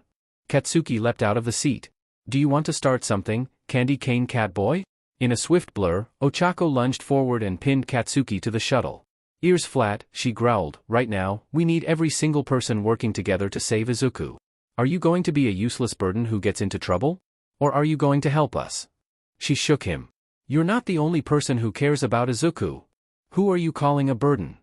Katsuki leapt out of the seat. "Do you want to start something, Candy Cane Cat Boy?" In a swift blur, Ochako lunged forward and pinned Katsuki to the shuttle. Ears flat, she growled, "Right now, we need every single person working together to save Izuku. Are you going to be a useless burden who gets into trouble? Or are you going to help us?" She shook him. "You're not the only person who cares about Izuku. Who are you calling a burden?"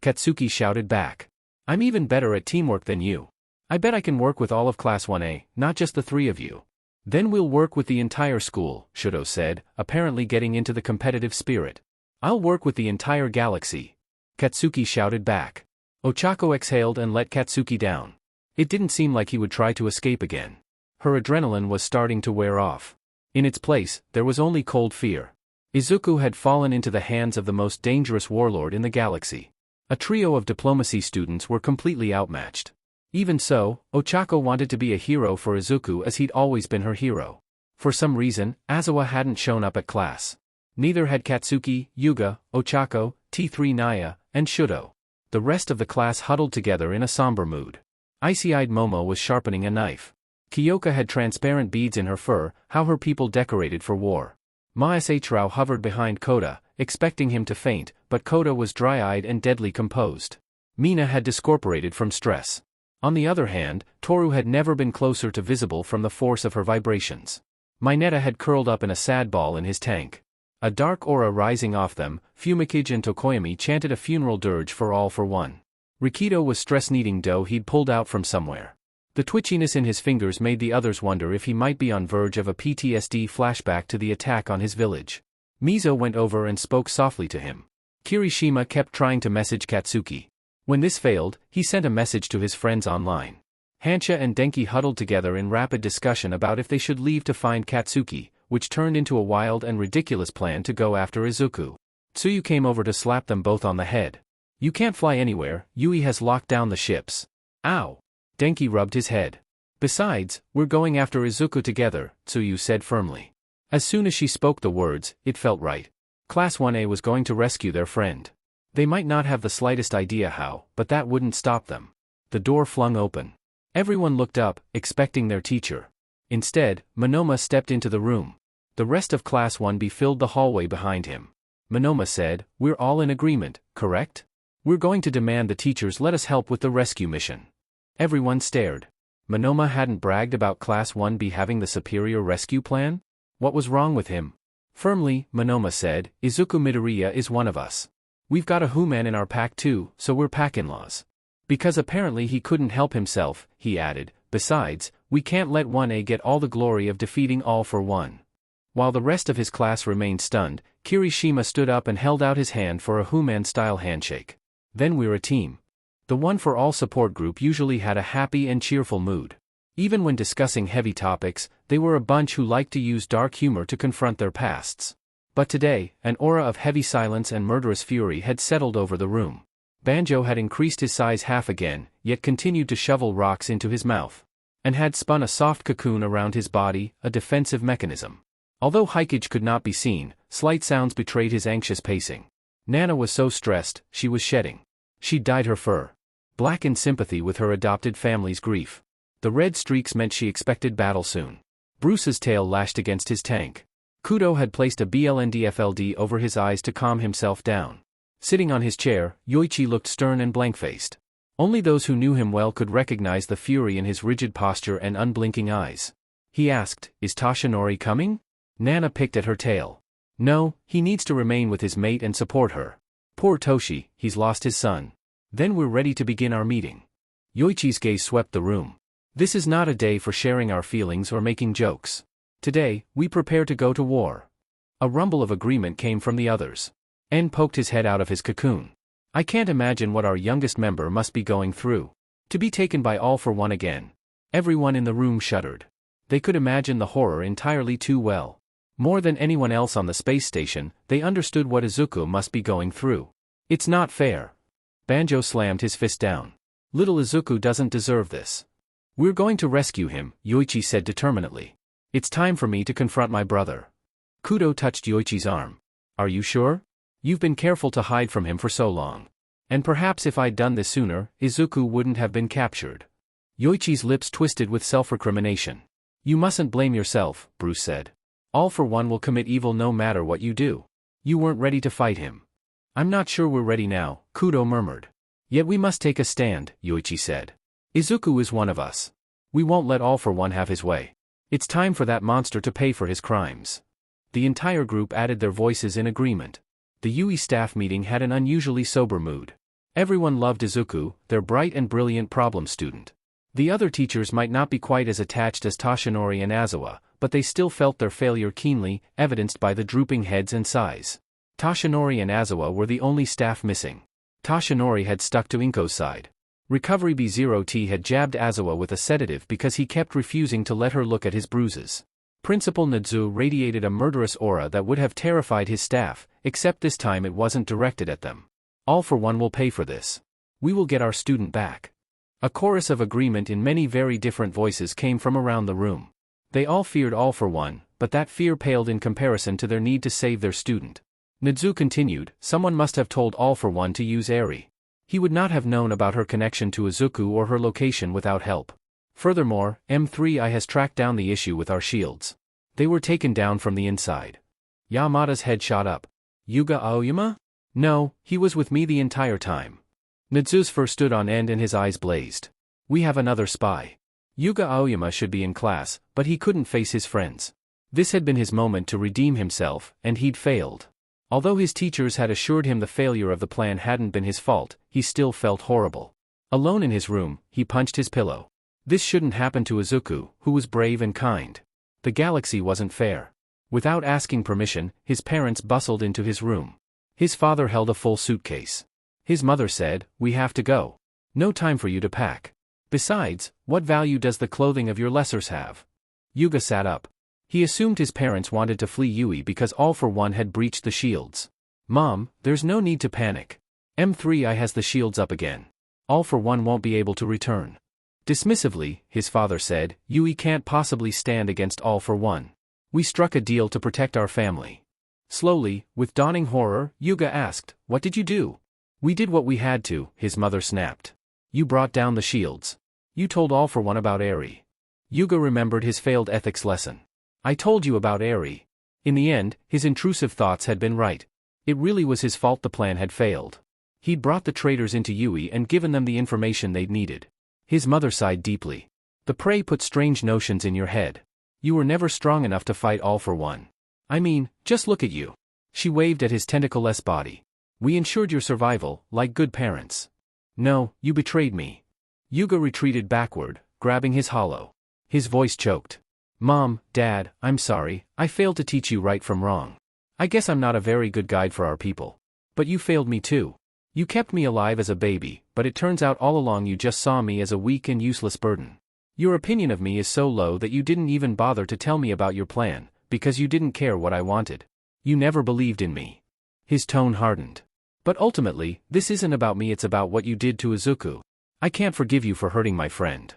Katsuki shouted back. "I'm even better at teamwork than you. I bet I can work with all of Class 1A, not just the three of you." "Then we'll work with the entire school," Shudo said, apparently getting into the competitive spirit. "I'll work with the entire galaxy." Katsuki shouted back. Ochako exhaled and let Katsuki down. It didn't seem like he would try to escape again. Her adrenaline was starting to wear off. In its place, there was only cold fear. Izuku had fallen into the hands of the most dangerous warlord in the galaxy. A trio of diplomacy students were completely outmatched. Even so, Ochako wanted to be a hero for Izuku as he'd always been her hero. For some reason, Aizawa hadn't shown up at class. Neither had Katsuki, Yuga, Ochako, T3 Naya, and Shudo. The rest of the class huddled together in a somber mood. Icy-eyed Momo was sharpening a knife. Kyoka had transparent beads in her fur, how her people decorated for war. Ma Shrao hovered behind Koda, expecting him to faint, but Koda was dry-eyed and deadly composed. Mina had discorporated from stress. On the other hand, Toru had never been closer to visible from the force of her vibrations. Mineta had curled up in a sad ball in his tank. A dark aura rising off them, Fumikage and Tokoyami chanted a funeral dirge for all for one. Rikido was stress-kneading dough he'd pulled out from somewhere. The twitchiness in his fingers made the others wonder if he might be on verge of a PTSD flashback to the attack on his village. Mizo went over and spoke softly to him. Kirishima kept trying to message Katsuki. When this failed, he sent a message to his friends online. Hansha and Denki huddled together in rapid discussion about if they should leave to find Katsuki, which turned into a wild and ridiculous plan to go after Izuku. Tsuyu came over to slap them both on the head. You can't fly anywhere, Yuuei has locked down the ships. Ow! Denki rubbed his head. Besides, we're going after Izuku together, Tsuyu said firmly. As soon as she spoke the words, it felt right. Class 1A was going to rescue their friend. They might not have the slightest idea how, but that wouldn't stop them. The door flung open. Everyone looked up, expecting their teacher. Instead, Monoma stepped into the room. The rest of Class 1B filled the hallway behind him. Monoma said, "We're all in agreement, correct? We're going to demand the teachers let us help with the rescue mission." Everyone stared. Monoma hadn't bragged about Class 1B having the superior rescue plan? What was wrong with him? Firmly, Monoma said, "Izuku Midoriya is one of us. We've got a Human in our pack too, so we're pack-in-laws." Because apparently he couldn't help himself, he added, "Besides, we can't let 1A get all the glory of defeating All for One." While the rest of his class remained stunned, Kirishima stood up and held out his hand for a Human-style handshake. "Then we're a team." The One for All support group usually had a happy and cheerful mood. Even when discussing heavy topics, they were a bunch who liked to use dark humor to confront their pasts. But today, an aura of heavy silence and murderous fury had settled over the room. Banjo had increased his size half again, yet continued to shovel rocks into his mouth. And had spun a soft cocoon around his body, a defensive mechanism. Although Hikage could not be seen, slight sounds betrayed his anxious pacing. Nana was so stressed, she was shedding. She dyed her fur black in sympathy with her adopted family's grief. The red streaks meant she expected battle soon. Bruce's tail lashed against his tank. Kudo had placed a BLNDFLD over his eyes to calm himself down. Sitting on his chair, Yoichi looked stern and blank-faced. Only those who knew him well could recognize the fury in his rigid posture and unblinking eyes. He asked, "Is Toshinori coming?" Nana picked at her tail. "No, he needs to remain with his mate and support her. Poor Toshi, he's lost his son. Then we're ready to begin our meeting." Yoichi's gaze swept the room. "This is not a day for sharing our feelings or making jokes. Today, we prepare to go to war." A rumble of agreement came from the others. En poked his head out of his cocoon. "I can't imagine what our youngest member must be going through. To be taken by All for One again." Everyone in the room shuddered. They could imagine the horror entirely too well. More than anyone else on the space station, they understood what Izuku must be going through. "It's not fair." Banjo slammed his fist down. "Little Izuku doesn't deserve this. We're going to rescue him," Yoichi said determinedly. "It's time for me to confront my brother." Kudo touched Yoichi's arm. "Are you sure? You've been careful to hide from him for so long. And perhaps if I'd done this sooner, Izuku wouldn't have been captured." Yoichi's lips twisted with self-recrimination. "You mustn't blame yourself," Bruce said. "All for One will commit evil no matter what you do. You weren't ready to fight him." "I'm not sure we're ready now," Kudo murmured. "Yet we must take a stand," Yoichi said. "Izuku is one of us. We won't let All for One have his way. It's time for that monster to pay for his crimes." The entire group added their voices in agreement. The Yuuei staff meeting had an unusually sober mood. Everyone loved Izuku, their bright and brilliant problem student. The other teachers might not be quite as attached as Toshinori and Aizawa, but they still felt their failure keenly, evidenced by the drooping heads and sighs. Toshinori and Aizawa were the only staff missing. Toshinori had stuck to Inko's side. Recovery B0T had jabbed Aizawa with a sedative because he kept refusing to let her look at his bruises. Principal Nadzu radiated a murderous aura that would have terrified his staff, except this time it wasn't directed at them. "All for One will pay for this. We will get our student back." A chorus of agreement in many very different voices came from around the room. They all feared All for One, but that fear paled in comparison to their need to save their student. Nizu continued, someone must have told All for One to use Eri. He would not have known about her connection to Izuku or her location without help. Furthermore, M3I has tracked down the issue with our shields. They were taken down from the inside. Yamada's head shot up. Yuga Aoyama? No, he was with me the entire time. Nizu's fur stood on end and his eyes blazed. We have another spy. Yuga Aoyama should be in class, but he couldn't face his friends. This had been his moment to redeem himself, and he'd failed. Although his teachers had assured him the failure of the plan hadn't been his fault, he still felt horrible. Alone in his room, he punched his pillow. This shouldn't happen to Izuku, who was brave and kind. The galaxy wasn't fair. Without asking permission, his parents bustled into his room. His father held a full suitcase. His mother said, "We have to go. No time for you to pack. Besides, what value does the clothing of your lessers have?" Yuga sat up. He assumed his parents wanted to flee Yuuei because All for One had breached the shields. "Mom, there's no need to panic. M3I has the shields up again. All for One won't be able to return." Dismissively, his father said, "Yuuei can't possibly stand against All for One. We struck a deal to protect our family." Slowly, with dawning horror, Yuga asked, "What did you do?" "We did what we had to," his mother snapped. "You brought down the shields. You told All for One about Eri." Yuga remembered his failed ethics lesson. "I told you about Eri." In the end, his intrusive thoughts had been right. It really was his fault the plan had failed. He'd brought the traitors into Yuuei and given them the information they'd needed. His mother sighed deeply. "The prey put strange notions in your head. You were never strong enough to fight All for One. I mean, just look at you." She waved at his tentacleless body. "We ensured your survival, like good parents." "No, you betrayed me." Yuga retreated backward, grabbing his hollow. His voice choked. "Mom, Dad, I'm sorry, I failed to teach you right from wrong. I guess I'm not a very good guide for our people. But you failed me too. You kept me alive as a baby, but it turns out all along you just saw me as a weak and useless burden. Your opinion of me is so low that you didn't even bother to tell me about your plan, because you didn't care what I wanted. You never believed in me." His tone hardened. "But ultimately, this isn't about me, it's about what you did to Izuku. I can't forgive you for hurting my friend."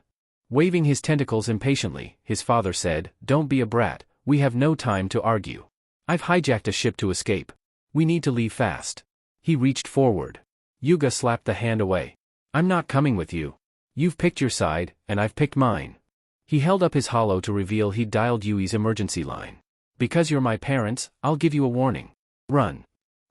Waving his tentacles impatiently, his father said, "Don't be a brat, we have no time to argue. I've hijacked a ship to escape. We need to leave fast." He reached forward. Yuga slapped the hand away. "I'm not coming with you. You've picked your side, and I've picked mine." He held up his hollow to reveal he'd dialed Yui's emergency line. "Because you're my parents, I'll give you a warning. Run."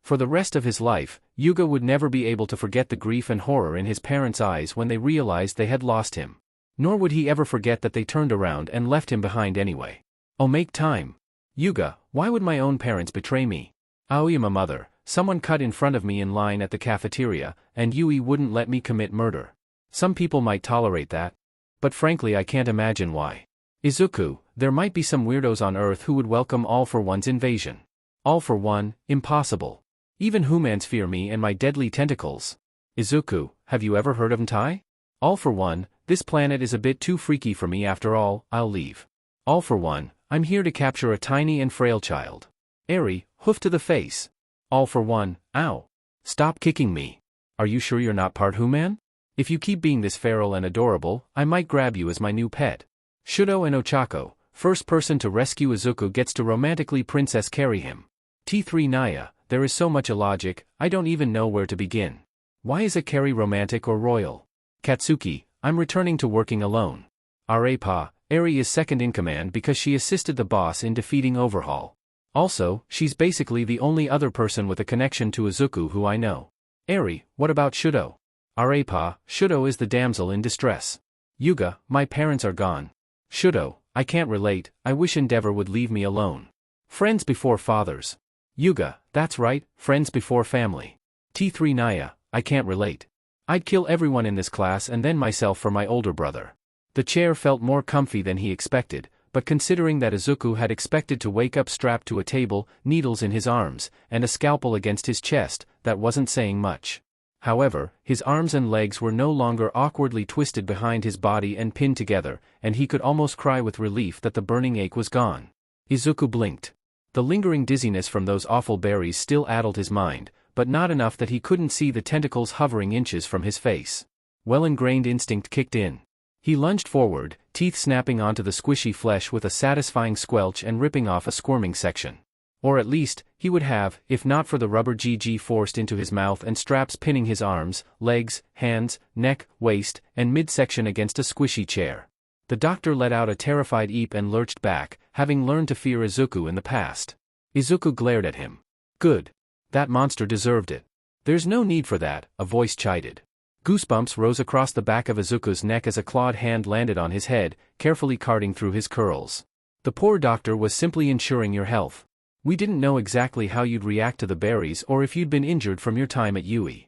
For the rest of his life, Yuga would never be able to forget the grief and horror in his parents' eyes when they realized they had lost him. Nor would he ever forget that they turned around and left him behind anyway. "Oh, make time. Yuga, why would my own parents betray me? Aoyama mother, someone cut in front of me in line at the cafeteria, and Yuuei wouldn't let me commit murder. Some people might tolerate that. But frankly I can't imagine why. Izuku, there might be some weirdos on Earth who would welcome All for One's invasion. All for One, impossible. Even humans fear me and my deadly tentacles. Izuku, have you ever heard of Ntai? All for One, this planet is a bit too freaky for me after all, I'll leave. All for One, I'm here to capture a tiny and frail child. Eri, hoof to the face. All for One, ow. Stop kicking me. Are you sure you're not part human? If you keep being this feral and adorable, I might grab you as my new pet. Shudo and Ochako, first person to rescue Izuku gets to romantically princess carry him. T3 Naya, there is so much illogic, I don't even know where to begin. Why is a carry romantic or royal? Katsuki, I'm returning to working alone. Arepa, Eri is second in command because she assisted the boss in defeating Overhaul. Also, she's basically the only other person with a connection to Izuku who I know. Eri, what about Shudo? Arepa, Shudo is the damsel in distress. Yuga, my parents are gone. Shudo, I can't relate, I wish Endeavor would leave me alone. Friends before fathers. Yuga, that's right, friends before family. T3 Naya, I can't relate. I'd kill everyone in this class and then myself for my older brother. The chair felt more comfy than he expected, but considering that Izuku had expected to wake up strapped to a table, needles in his arms, and a scalpel against his chest, that wasn't saying much. However, his arms and legs were no longer awkwardly twisted behind his body and pinned together, and he could almost cry with relief that the burning ache was gone. Izuku blinked. The lingering dizziness from those awful berries still addled his mind, but not enough that he couldn't see the tentacles hovering inches from his face. Well-ingrained instinct kicked in. He lunged forward, teeth snapping onto the squishy flesh with a satisfying squelch and ripping off a squirming section. Or at least, he would have, if not for the rubber GG forced into his mouth and straps pinning his arms, legs, hands, neck, waist, and midsection against a squishy chair. The doctor let out a terrified eep and lurched back, having learned to fear Izuku in the past. Izuku glared at him. Good. That monster deserved it. There's no need for that, a voice chided. Goosebumps rose across the back of Izuku's neck as a clawed hand landed on his head, carefully carting through his curls. The poor doctor was simply ensuring your health. We didn't know exactly how you'd react to the berries or if you'd been injured from your time at Yuuei.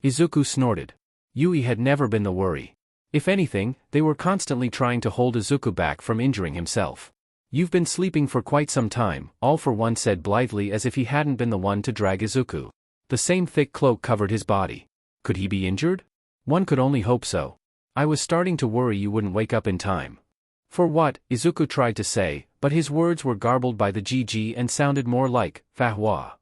Izuku snorted. Yuuei had never been the worry. If anything, they were constantly trying to hold Izuku back from injuring himself. You've been sleeping for quite some time, All for One said blithely as if he hadn't been the one to drag Izuku. The same thick cloak covered his body. Could he be injured? One could only hope so. I was starting to worry you wouldn't wake up in time. For what? Izuku tried to say, but his words were garbled by the GG and sounded more like, Fahua.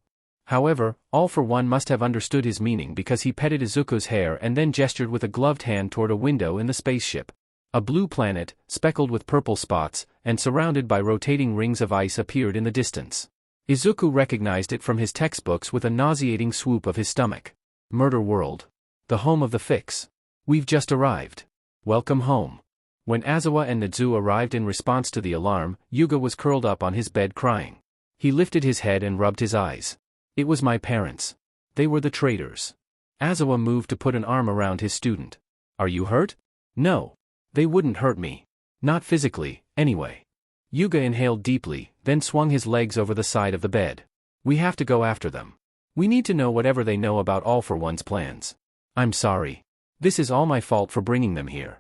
However, All for One must have understood his meaning because he petted Izuku's hair and then gestured with a gloved hand toward a window in the spaceship. A blue planet, speckled with purple spots, and surrounded by rotating rings of ice appeared in the distance. Izuku recognized it from his textbooks with a nauseating swoop of his stomach. Murder World. The home of the Phix. We've just arrived. Welcome home. When Aizawa and Nizu arrived in response to the alarm, Yuga was curled up on his bed crying. He lifted his head and rubbed his eyes. It was my parents. They were the traitors. Aizawa moved to put an arm around his student. Are you hurt? No. They wouldn't hurt me. Not physically, anyway. Yuga inhaled deeply, then swung his legs over the side of the bed. We have to go after them. We need to know whatever they know about All for One's plans. I'm sorry. This is all my fault for bringing them here.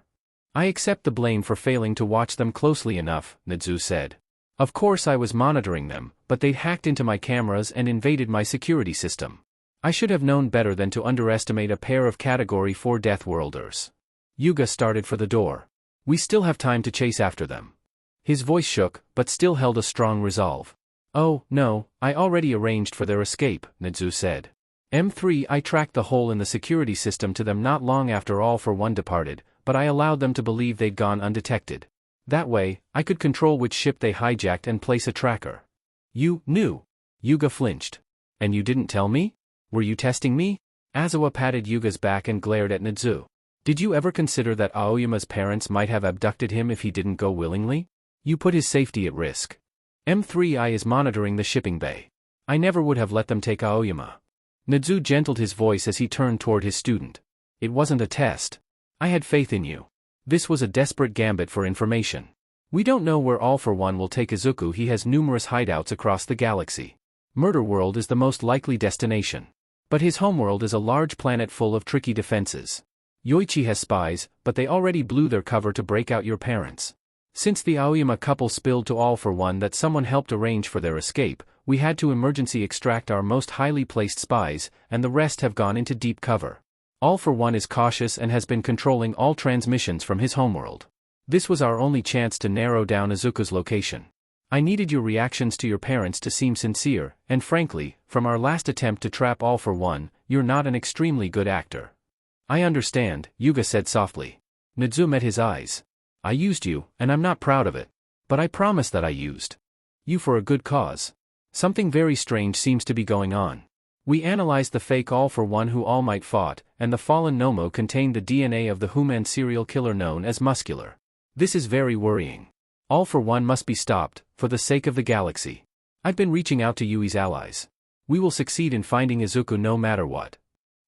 I accept the blame for failing to watch them closely enough, Nizu said. Of course I was monitoring them, but they'd hacked into my cameras and invaded my security system. I should have known better than to underestimate a pair of Category 4 Deathworlders. Yuga started for the door. We still have time to chase after them. His voice shook, but still held a strong resolve. Oh, no, I already arranged for their escape, Nizu said. M3 I tracked the hole in the security system to them not long after All for One departed, but I allowed them to believe they'd gone undetected. That way, I could control which ship they hijacked and place a tracker. You knew? Yuga flinched. And you didn't tell me? Were you testing me? Aizawa patted Yuga's back and glared at Nizu. Did you ever consider that Aoyama's parents might have abducted him if he didn't go willingly? You put his safety at risk. M3I is monitoring the shipping bay. I never would have let them take Aoyama. Nizu gentled his voice as he turned toward his student. It wasn't a test. I had faith in you. This was a desperate gambit for information. We don't know where All for One will take Izuku. He has numerous hideouts across the galaxy. Murder World is the most likely destination. But his homeworld is a large planet full of tricky defenses. Yoichi has spies, but they already blew their cover to break out your parents. Since the Aoyama couple spilled to All for One that someone helped arrange for their escape, we had to emergency extract our most highly placed spies, and the rest have gone into deep cover. All for One is cautious and has been controlling all transmissions from his homeworld. This was our only chance to narrow down Izuku's location. I needed your reactions to your parents to seem sincere, and frankly, from our last attempt to trap All for One, you're not an extremely good actor. I understand, Yuga said softly. Nizu met his eyes. I used you, and I'm not proud of it. But I promise that I used you for a good cause. Something very strange seems to be going on. We analyzed the fake All for One who All Might fought, and the fallen Nomo contained the DNA of the human serial killer known as Muscular. This is very worrying. All for One must be stopped, for the sake of the galaxy. I've been reaching out to Yui's allies. We will succeed in finding Izuku no matter what.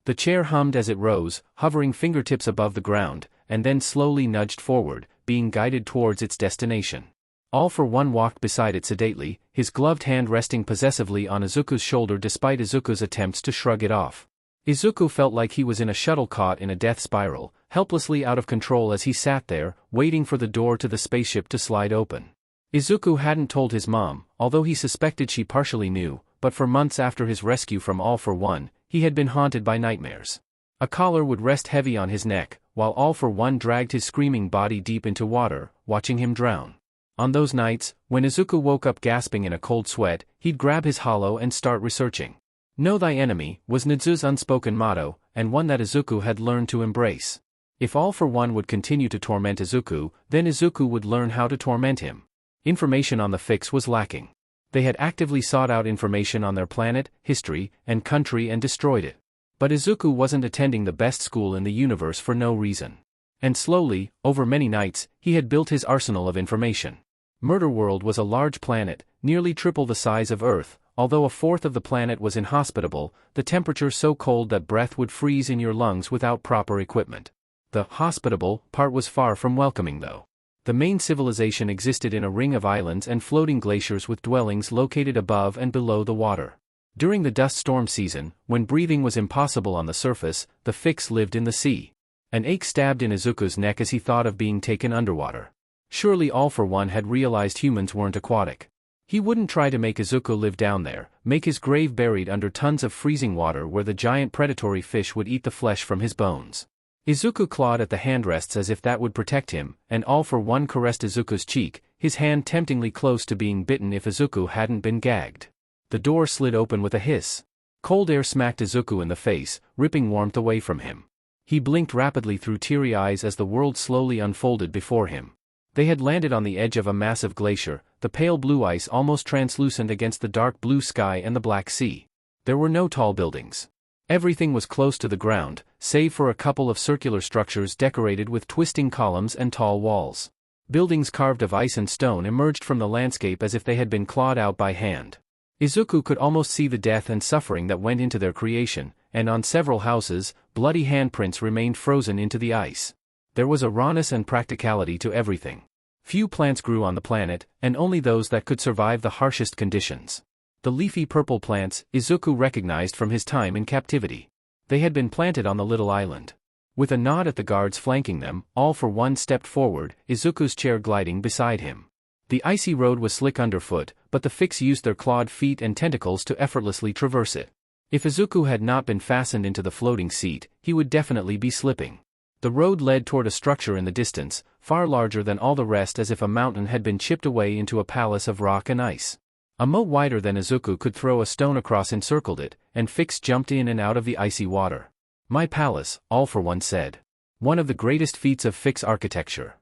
The chair hummed as it rose, hovering fingertips above the ground, and then slowly nudged forward, being guided towards its destination. All for One walked beside it sedately, his gloved hand resting possessively on Izuku's shoulder despite Izuku's attempts to shrug it off. Izuku felt like he was in a shuttle caught in a death spiral, helplessly out of control as he sat there, waiting for the door to the spaceship to slide open. Izuku hadn't told his mom, although he suspected she partially knew, but for months after his rescue from All for One, he had been haunted by nightmares. A collar would rest heavy on his neck, while All for One dragged his screaming body deep into water, watching him drown. On those nights, when Izuku woke up gasping in a cold sweat, he'd grab his hollow and start researching. Know thy enemy, was Nizu's unspoken motto, and one that Izuku had learned to embrace. If All for One would continue to torment Izuku, then Izuku would learn how to torment him. Information on the Phix was lacking. They had actively sought out information on their planet, history, and country and destroyed it. But Izuku wasn't attending the best school in the universe for no reason. And slowly, over many nights, he had built his arsenal of information. Murder World was a large planet, nearly triple the size of Earth. Although a fourth of the planet was inhospitable, the temperature so cold that breath would freeze in your lungs without proper equipment. The hospitable part was far from welcoming though. The main civilization existed in a ring of islands and floating glaciers with dwellings located above and below the water. During the dust storm season, when breathing was impossible on the surface, the Phix lived in the sea. An ache stabbed in Izuku's neck as he thought of being taken underwater. Surely All for One had realized humans weren't aquatic. He wouldn't try to make Izuku live down there, make his grave buried under tons of freezing water where the giant predatory fish would eat the flesh from his bones. Izuku clawed at the handrests as if that would protect him, and All for One caressed Izuku's cheek, his hand temptingly close to being bitten if Izuku hadn't been gagged. The door slid open with a hiss. Cold air smacked Izuku in the face, ripping warmth away from him. He blinked rapidly through teary eyes as the world slowly unfolded before him. They had landed on the edge of a massive glacier, the pale blue ice almost translucent against the dark blue sky and the Black Sea. There were no tall buildings. Everything was close to the ground, save for a couple of circular structures decorated with twisting columns and tall walls. Buildings carved of ice and stone emerged from the landscape as if they had been clawed out by hand. Izuku could almost see the death and suffering that went into their creation, and on several houses, bloody handprints remained frozen into the ice. There was a rawness and practicality to everything. Few plants grew on the planet, and only those that could survive the harshest conditions. The leafy purple plants, Izuku recognized from his time in captivity. They had been planted on the little island. With a nod at the guards flanking them, All for One stepped forward, Izuku's chair gliding beside him. The icy road was slick underfoot, but the Phix used their clawed feet and tentacles to effortlessly traverse it. If Izuku had not been fastened into the floating seat, he would definitely be slipping. The road led toward a structure in the distance, far larger than all the rest, as if a mountain had been chipped away into a palace of rock and ice. A moat wider than Izuku could throw a stone across encircled it, and Phix jumped in and out of the icy water. "My palace," All for One said. "One of the greatest feats of Phix architecture."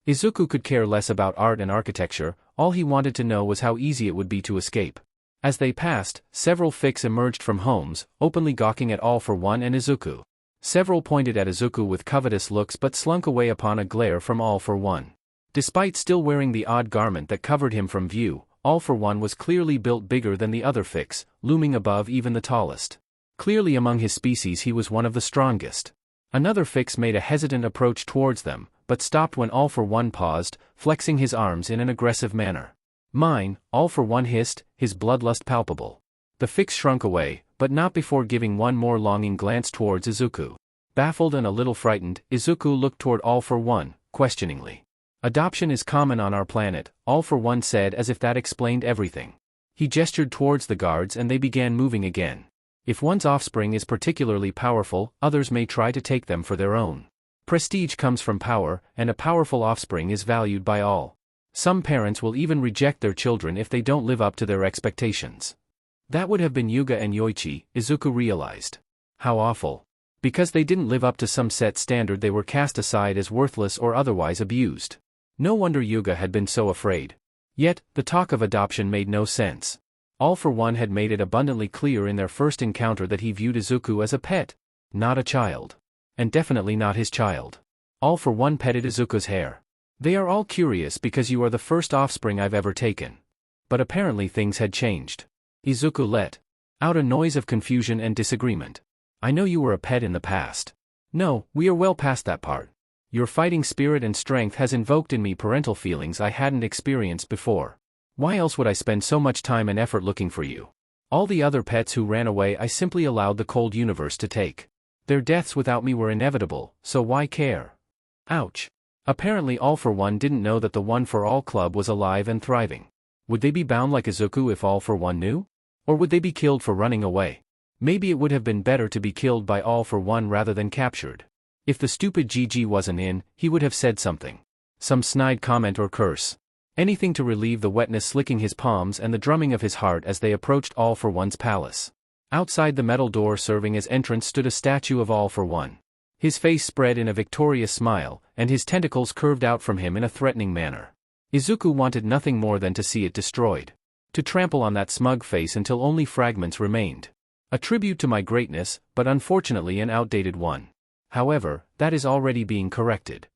Izuku could care less about art and architecture, all he wanted to know was how easy it would be to escape. As they passed, several Phix emerged from homes, openly gawking at All for One and Izuku. Several pointed at Izuku with covetous looks but slunk away upon a glare from All for One. Despite still wearing the odd garment that covered him from view, All for One was clearly built bigger than the other Phix, looming above even the tallest. Clearly among his species he was one of the strongest. Another Phix made a hesitant approach towards them, but stopped when All for One paused, flexing his arms in an aggressive manner. "Mine," All for One hissed, his bloodlust palpable. The Phix shrunk away, but not before giving one more longing glance towards Izuku. Baffled and a little frightened, Izuku looked toward All for One, questioningly. "Adoption is common on our planet," All for One said as if that explained everything. He gestured towards the guards and they began moving again. If one's offspring is particularly powerful, others may try to take them for their own. Prestige comes from power, and a powerful offspring is valued by all. Some parents will even reject their children if they don't live up to their expectations. That would have been Yuuei and Yuuei, Izuku realized. How awful. Because they didn't live up to some set standard, they were cast aside as worthless or otherwise abused. No wonder Yuuei had been so afraid. Yet, the talk of adoption made no sense. All for One had made it abundantly clear in their first encounter that he viewed Izuku as a pet, not a child. And definitely not his child. All for One petted Izuku's hair. "They are all curious because you are the first offspring I've ever taken." But apparently things had changed. Izuku let out a noise of confusion and disagreement. "I know you were a pet in the past." "No, we are well past that part. Your fighting spirit and strength has invoked in me parental feelings I hadn't experienced before. Why else would I spend so much time and effort looking for you? All the other pets who ran away I simply allowed the cold universe to take. Their deaths without me were inevitable, so why care?" Ouch. Apparently All for One didn't know that the One for All Club was alive and thriving. Would they be bound like Izuku if All for One knew? Or would they be killed for running away? Maybe it would have been better to be killed by All for One rather than captured. If the stupid GG wasn't in, he would have said something. Some snide comment or curse. Anything to relieve the wetness slicking his palms and the drumming of his heart as they approached All for One's palace. Outside the metal door serving as entrance stood a statue of All for One. His face spread in a victorious smile, and his tentacles curved out from him in a threatening manner. Izuku wanted nothing more than to see it destroyed. To trample on that smug face until only fragments remained. A tribute to my greatness, but unfortunately an outdated one. However, that is already being corrected.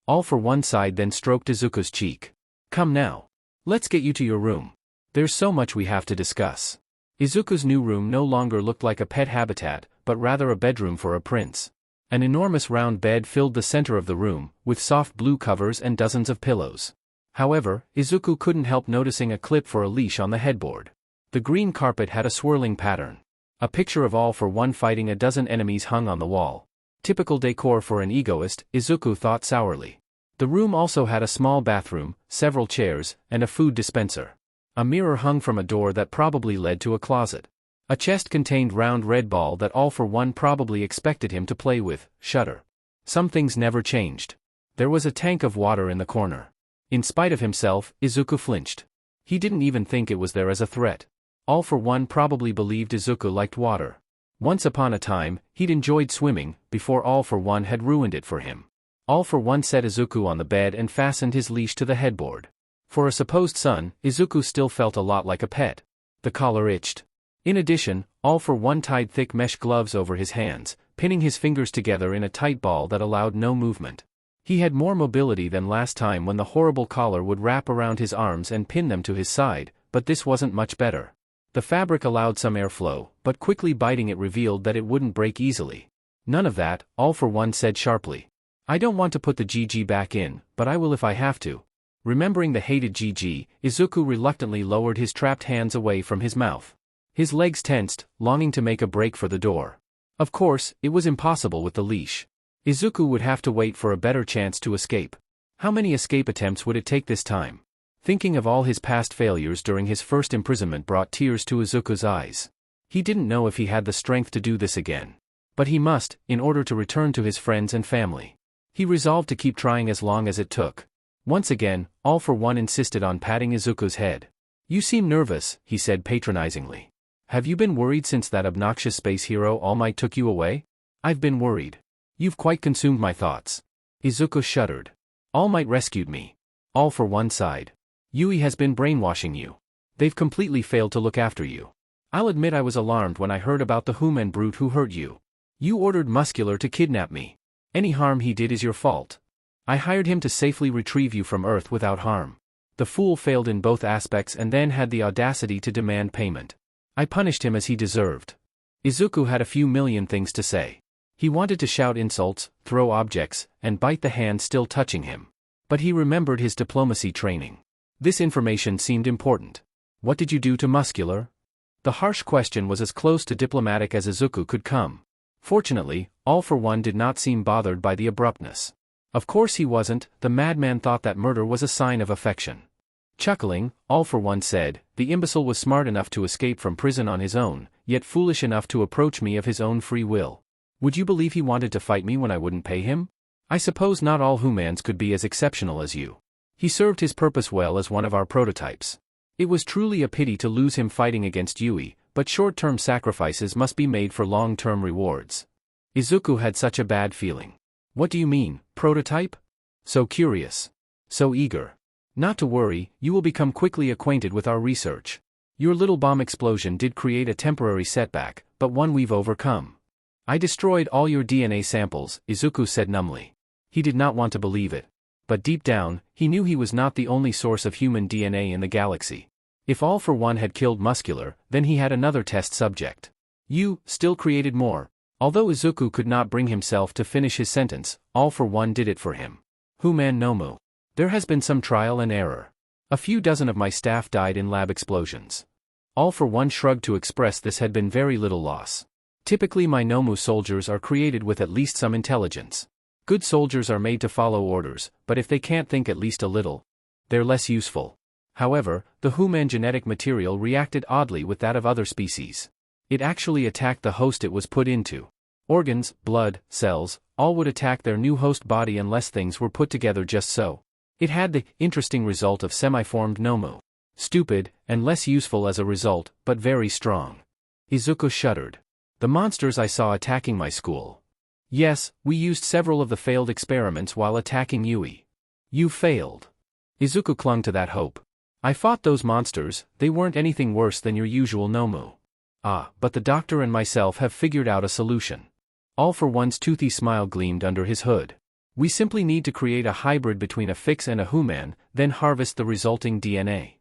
All for One sighed then stroked Izuku's cheek. Come now. Let's get you to your room. There's so much we have to discuss. Izuku's new room no longer looked like a pet habitat, but rather a bedroom for a prince. An enormous round bed filled the center of the room, with soft blue covers and dozens of pillows. However, Izuku couldn't help noticing a clip for a leash on the headboard. The green carpet had a swirling pattern. A picture of All for One fighting a dozen enemies hung on the wall. Typical decor for an egoist, Izuku thought sourly. The room also had a small bathroom, several chairs, and a food dispenser. A mirror hung from a door that probably led to a closet. A chest contained round red ball that All for One probably expected him to play with. Shudder. Some things never changed. There was a tank of water in the corner. In spite of himself, Izuku flinched. He didn't even think it was there as a threat. All for One probably believed Izuku liked water. Once upon a time, he'd enjoyed swimming, before All for One had ruined it for him. All for One set Izuku on the bed and fastened his leash to the headboard. For a supposed son, Izuku still felt a lot like a pet. The collar itched. In addition, All for One tied thick mesh gloves over his hands, pinning his fingers together in a tight ball that allowed no movement. He had more mobility than last time when the horrible collar would wrap around his arms and pin them to his side, but this wasn't much better. The fabric allowed some airflow, but quickly biting it revealed that it wouldn't break easily. None of that, All for One said sharply. I don't want to put the GG back in, but I will if I have to. Remembering the hated GG, Izuku reluctantly lowered his trapped hands away from his mouth. His legs tensed, longing to make a break for the door. Of course, it was impossible with the leash. Izuku would have to wait for a better chance to escape. How many escape attempts would it take this time? Thinking of all his past failures during his first imprisonment brought tears to Izuku's eyes. He didn't know if he had the strength to do this again. But he must, in order to return to his friends and family. He resolved to keep trying as long as it took. Once again, All for One insisted on patting Izuku's head. You seem nervous, he said patronizingly. Have you been worried since that obnoxious space hero All Might took you away? I've been worried. You've quite consumed my thoughts. Izuku shuddered. All Might rescued me. All for One sighed. Yuuei has been brainwashing you. They've completely failed to look after you. I'll admit I was alarmed when I heard about the human brute who hurt you. You ordered Muscular to kidnap me. Any harm he did is your fault. I hired him to safely retrieve you from Earth without harm. The fool failed in both aspects and then had the audacity to demand payment. I punished him as he deserved. Izuku had a few million things to say. He wanted to shout insults, throw objects, and bite the hand still touching him. But he remembered his diplomacy training. This information seemed important. What did you do to Muscular? The harsh question was as close to diplomatic as Izuku could come. Fortunately, All for One did not seem bothered by the abruptness. Of course he wasn't, the madman thought that murder was a sign of affection. Chuckling, All for One said, the imbecile was smart enough to escape from prison on his own, yet foolish enough to approach me of his own free will. Would you believe he wanted to fight me when I wouldn't pay him? I suppose not all humans could be as exceptional as you. He served his purpose well as one of our prototypes. It was truly a pity to lose him fighting against Yuuei, but short-term sacrifices must be made for long-term rewards. Izuku had such a bad feeling. What do you mean, prototype? So curious. So eager. Not to worry, you will become quickly acquainted with our research. Your little bomb explosion did create a temporary setback, but one we've overcome. I destroyed all your DNA samples, Izuku said numbly. He did not want to believe it. But deep down, he knew he was not the only source of human DNA in the galaxy. If All for One had killed Muscular, then he had another test subject. You, still created more. Although Izuku could not bring himself to finish his sentence, All for One did it for him. Human Nomu. There has been some trial and error. A few dozen of my staff died in lab explosions. All for One shrugged to express this had been very little loss. Typically my Nomu soldiers are created with at least some intelligence. Good soldiers are made to follow orders, but if they can't think at least a little, they're less useful. However, the human genetic material reacted oddly with that of other species. It actually attacked the host it was put into. Organs, blood, cells, all would attack their new host body unless things were put together just so. It had the interesting result of semi-formed Nomu. Stupid, and less useful as a result, but very strong. Izuku shuddered. The monsters I saw attacking my school. Yes, we used several of the failed experiments while attacking Yuuei. You failed. Izuku clung to that hope. I fought those monsters, they weren't anything worse than your usual Nomu. Ah, but the doctor and myself have figured out a solution. All for One's toothy smile gleamed under his hood. We simply need to create a hybrid between a Phix and a human, then harvest the resulting DNA.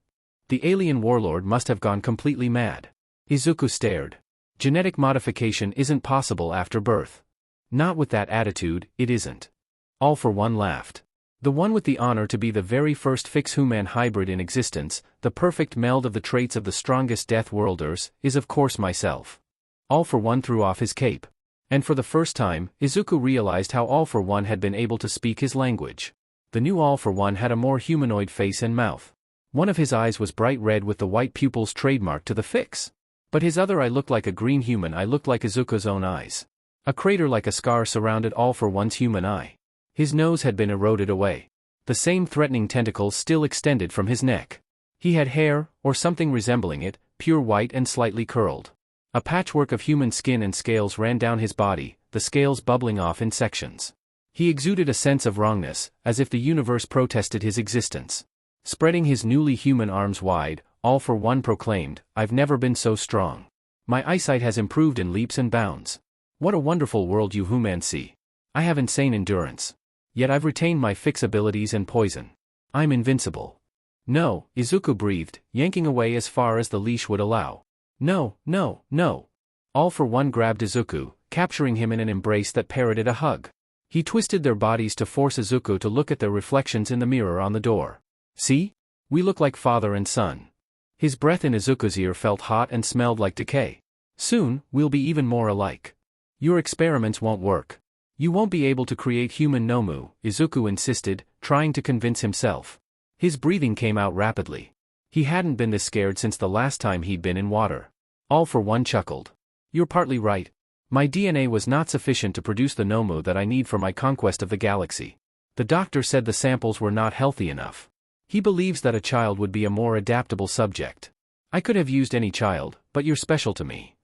The alien warlord must have gone completely mad. Izuku stared. Genetic modification isn't possible after birth. Not with that attitude, it isn't. All for One laughed. The one with the honor to be the very first Phix-Human hybrid in existence, the perfect meld of the traits of the strongest Death Worlders, is of course myself. All for One threw off his cape. And for the first time, Izuku realized how All for One had been able to speak his language. The new All for One had a more humanoid face and mouth. One of his eyes was bright red with the white pupils trademarked to the Phix. But his other eye looked like a green human eye looked like Izuku's own eyes. A crater like a scar surrounded All for One's human eye. His nose had been eroded away. The same threatening tentacles still extended from his neck. He had hair, or something resembling it, pure white and slightly curled. A patchwork of human skin and scales ran down his body, the scales bubbling off in sections. He exuded a sense of wrongness, as if the universe protested his existence. Spreading his newly human arms wide, All for One proclaimed, "I've never been so strong. My eyesight has improved in leaps and bounds. What a wonderful world you humans see. I have insane endurance. Yet I've retained my Phix abilities and poison. I'm invincible." "No," Izuku breathed, yanking away as far as the leash would allow. "No, no, no." All for One grabbed Izuku, capturing him in an embrace that parroted a hug. He twisted their bodies to force Izuku to look at their reflections in the mirror on the door. "See? We look like father and son." His breath in Izuku's ear felt hot and smelled like decay. "Soon, we'll be even more alike. Your experiments won't work. You won't be able to create human Nomu," Izuku insisted, trying to convince himself. His breathing came out rapidly. He hadn't been this scared since the last time he'd been in water. All for One chuckled. "You're partly right. My DNA was not sufficient to produce the Nomu that I need for my conquest of the galaxy. The doctor said the samples were not healthy enough. He believes that a child would be a more adaptable subject. I could have used any child, but you're special to me."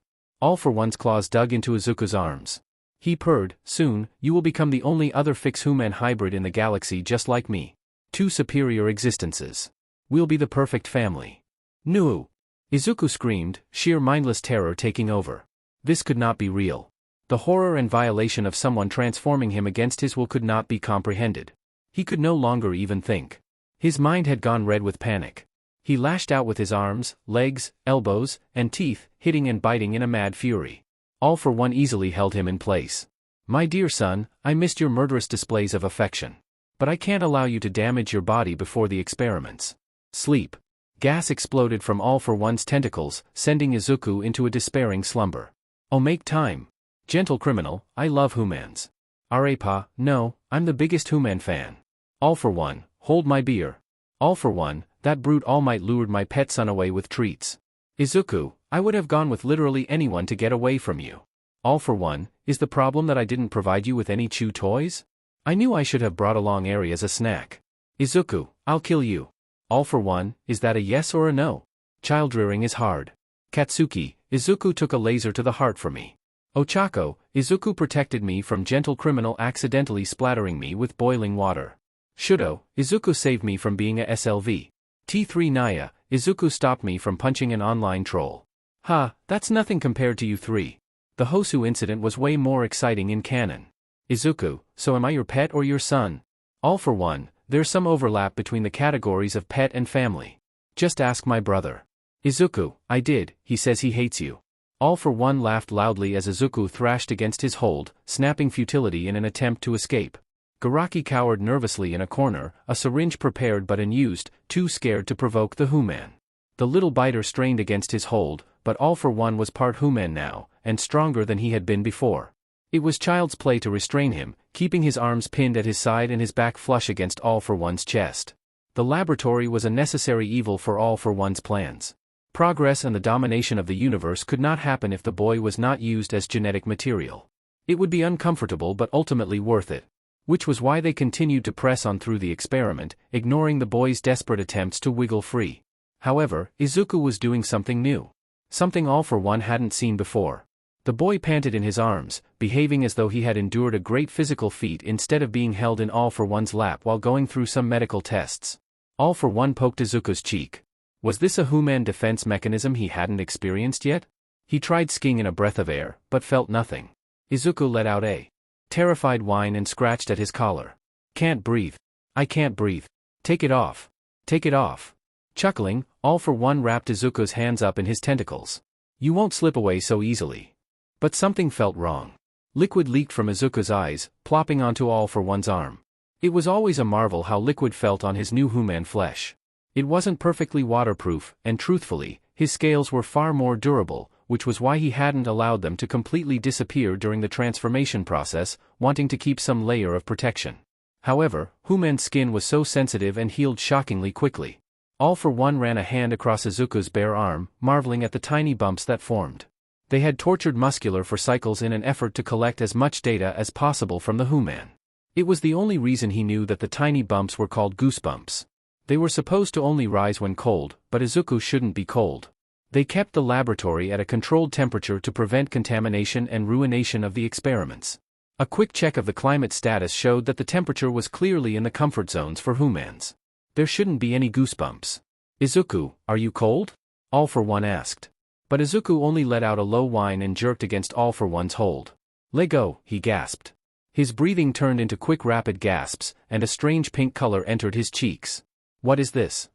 All for One's claws dug into Izuku's arms. He purred, "Soon, you will become the only other Phix-Human hybrid in the galaxy just like me. 2 superior existences. We'll be the perfect family." "No!" Izuku screamed, sheer mindless terror taking over. This could not be real. The horror and violation of someone transforming him against his will could not be comprehended. He could no longer even think. His mind had gone red with panic. He lashed out with his arms, legs, elbows, and teeth, hitting and biting in a mad fury. All for One easily held him in place. "My dear son, I missed your murderous displays of affection. But I can't allow you to damage your body before the experiments. Sleep." Gas exploded from All for One's tentacles, sending Izuku into a despairing slumber. "Oh, make time. Gentle criminal, I love humans." "Arepa, no, I'm the biggest human fan." All for One, hold my beer." All for One, that brute All Might lured my pet son away with treats. "Izuku, I would have gone with literally anyone to get away from you." All for One, is the problem that I didn't provide you with any chew toys? I knew I should have brought along Eri as a snack. "Izuku, I'll kill you." All for One, is that a yes or a no? Child rearing is hard. "Katsuki, Izuku took a laser to the heart for me." "Ochako, Izuku protected me from gentle criminal accidentally splattering me with boiling water." "Shudo, Izuku saved me from being a SLV." "T3 Naya, Izuku stopped me from punching an online troll." "Ha, that's nothing compared to you three. The Hosu incident was way more exciting in canon." "Izuku, so am I your pet or your son?" All for One, there's some overlap between the categories of pet and family. Just ask my brother. "Izuku, I did, he says he hates you." All for One laughed loudly as Izuku thrashed against his hold, snapping futility in an attempt to escape. Garaki cowered nervously in a corner, a syringe prepared but unused, too scared to provoke the human. The little biter strained against his hold, but All for One was part human now, and stronger than he had been before. It was child's play to restrain him, keeping his arms pinned at his side and his back flush against All for One's chest. The laboratory was a necessary evil for All for One's plans. Progress and the domination of the universe could not happen if the boy was not used as genetic material. It would be uncomfortable but ultimately worth it. Which was why they continued to press on through the experiment, ignoring the boy's desperate attempts to wiggle free. However, Izuku was doing something new. Something All for One hadn't seen before. The boy panted in his arms, behaving as though he had endured a great physical feat instead of being held in All for One's lap while going through some medical tests. All for One poked Izuku's cheek. Was this a human defense mechanism he hadn't experienced yet? He tried skiing in a breath of air, but felt nothing. Izuku let out a terrified whine and scratched at his collar. Can't breathe. I can't breathe. Take it off. Take it off. Chuckling, All for One wrapped Izuku's hands up in his tentacles. You won't slip away so easily. But something felt wrong. Liquid leaked from Izuku's eyes, plopping onto All for One's arm. It was always a marvel how liquid felt on his new human flesh. It wasn't perfectly waterproof, and truthfully, his scales were far more durable, which was why he hadn't allowed them to completely disappear during the transformation process, wanting to keep some layer of protection. However, human's skin was so sensitive and healed shockingly quickly. All for One ran a hand across Izuku's bare arm, marveling at the tiny bumps that formed. They had tortured muscular for cycles in an effort to collect as much data as possible from the human. It was the only reason he knew that the tiny bumps were called goosebumps. They were supposed to only rise when cold, but Izuku shouldn't be cold. They kept the laboratory at a controlled temperature to prevent contamination and ruination of the experiments. A quick check of the climate status showed that the temperature was clearly in the comfort zones for humans. There shouldn't be any goosebumps. Izuku, are you cold? All for One asked. But Izuku only let out a low whine and jerked against All for One's hold. Let go, he gasped. His breathing turned into quick rapid gasps, and a strange pink color entered his cheeks. What is this?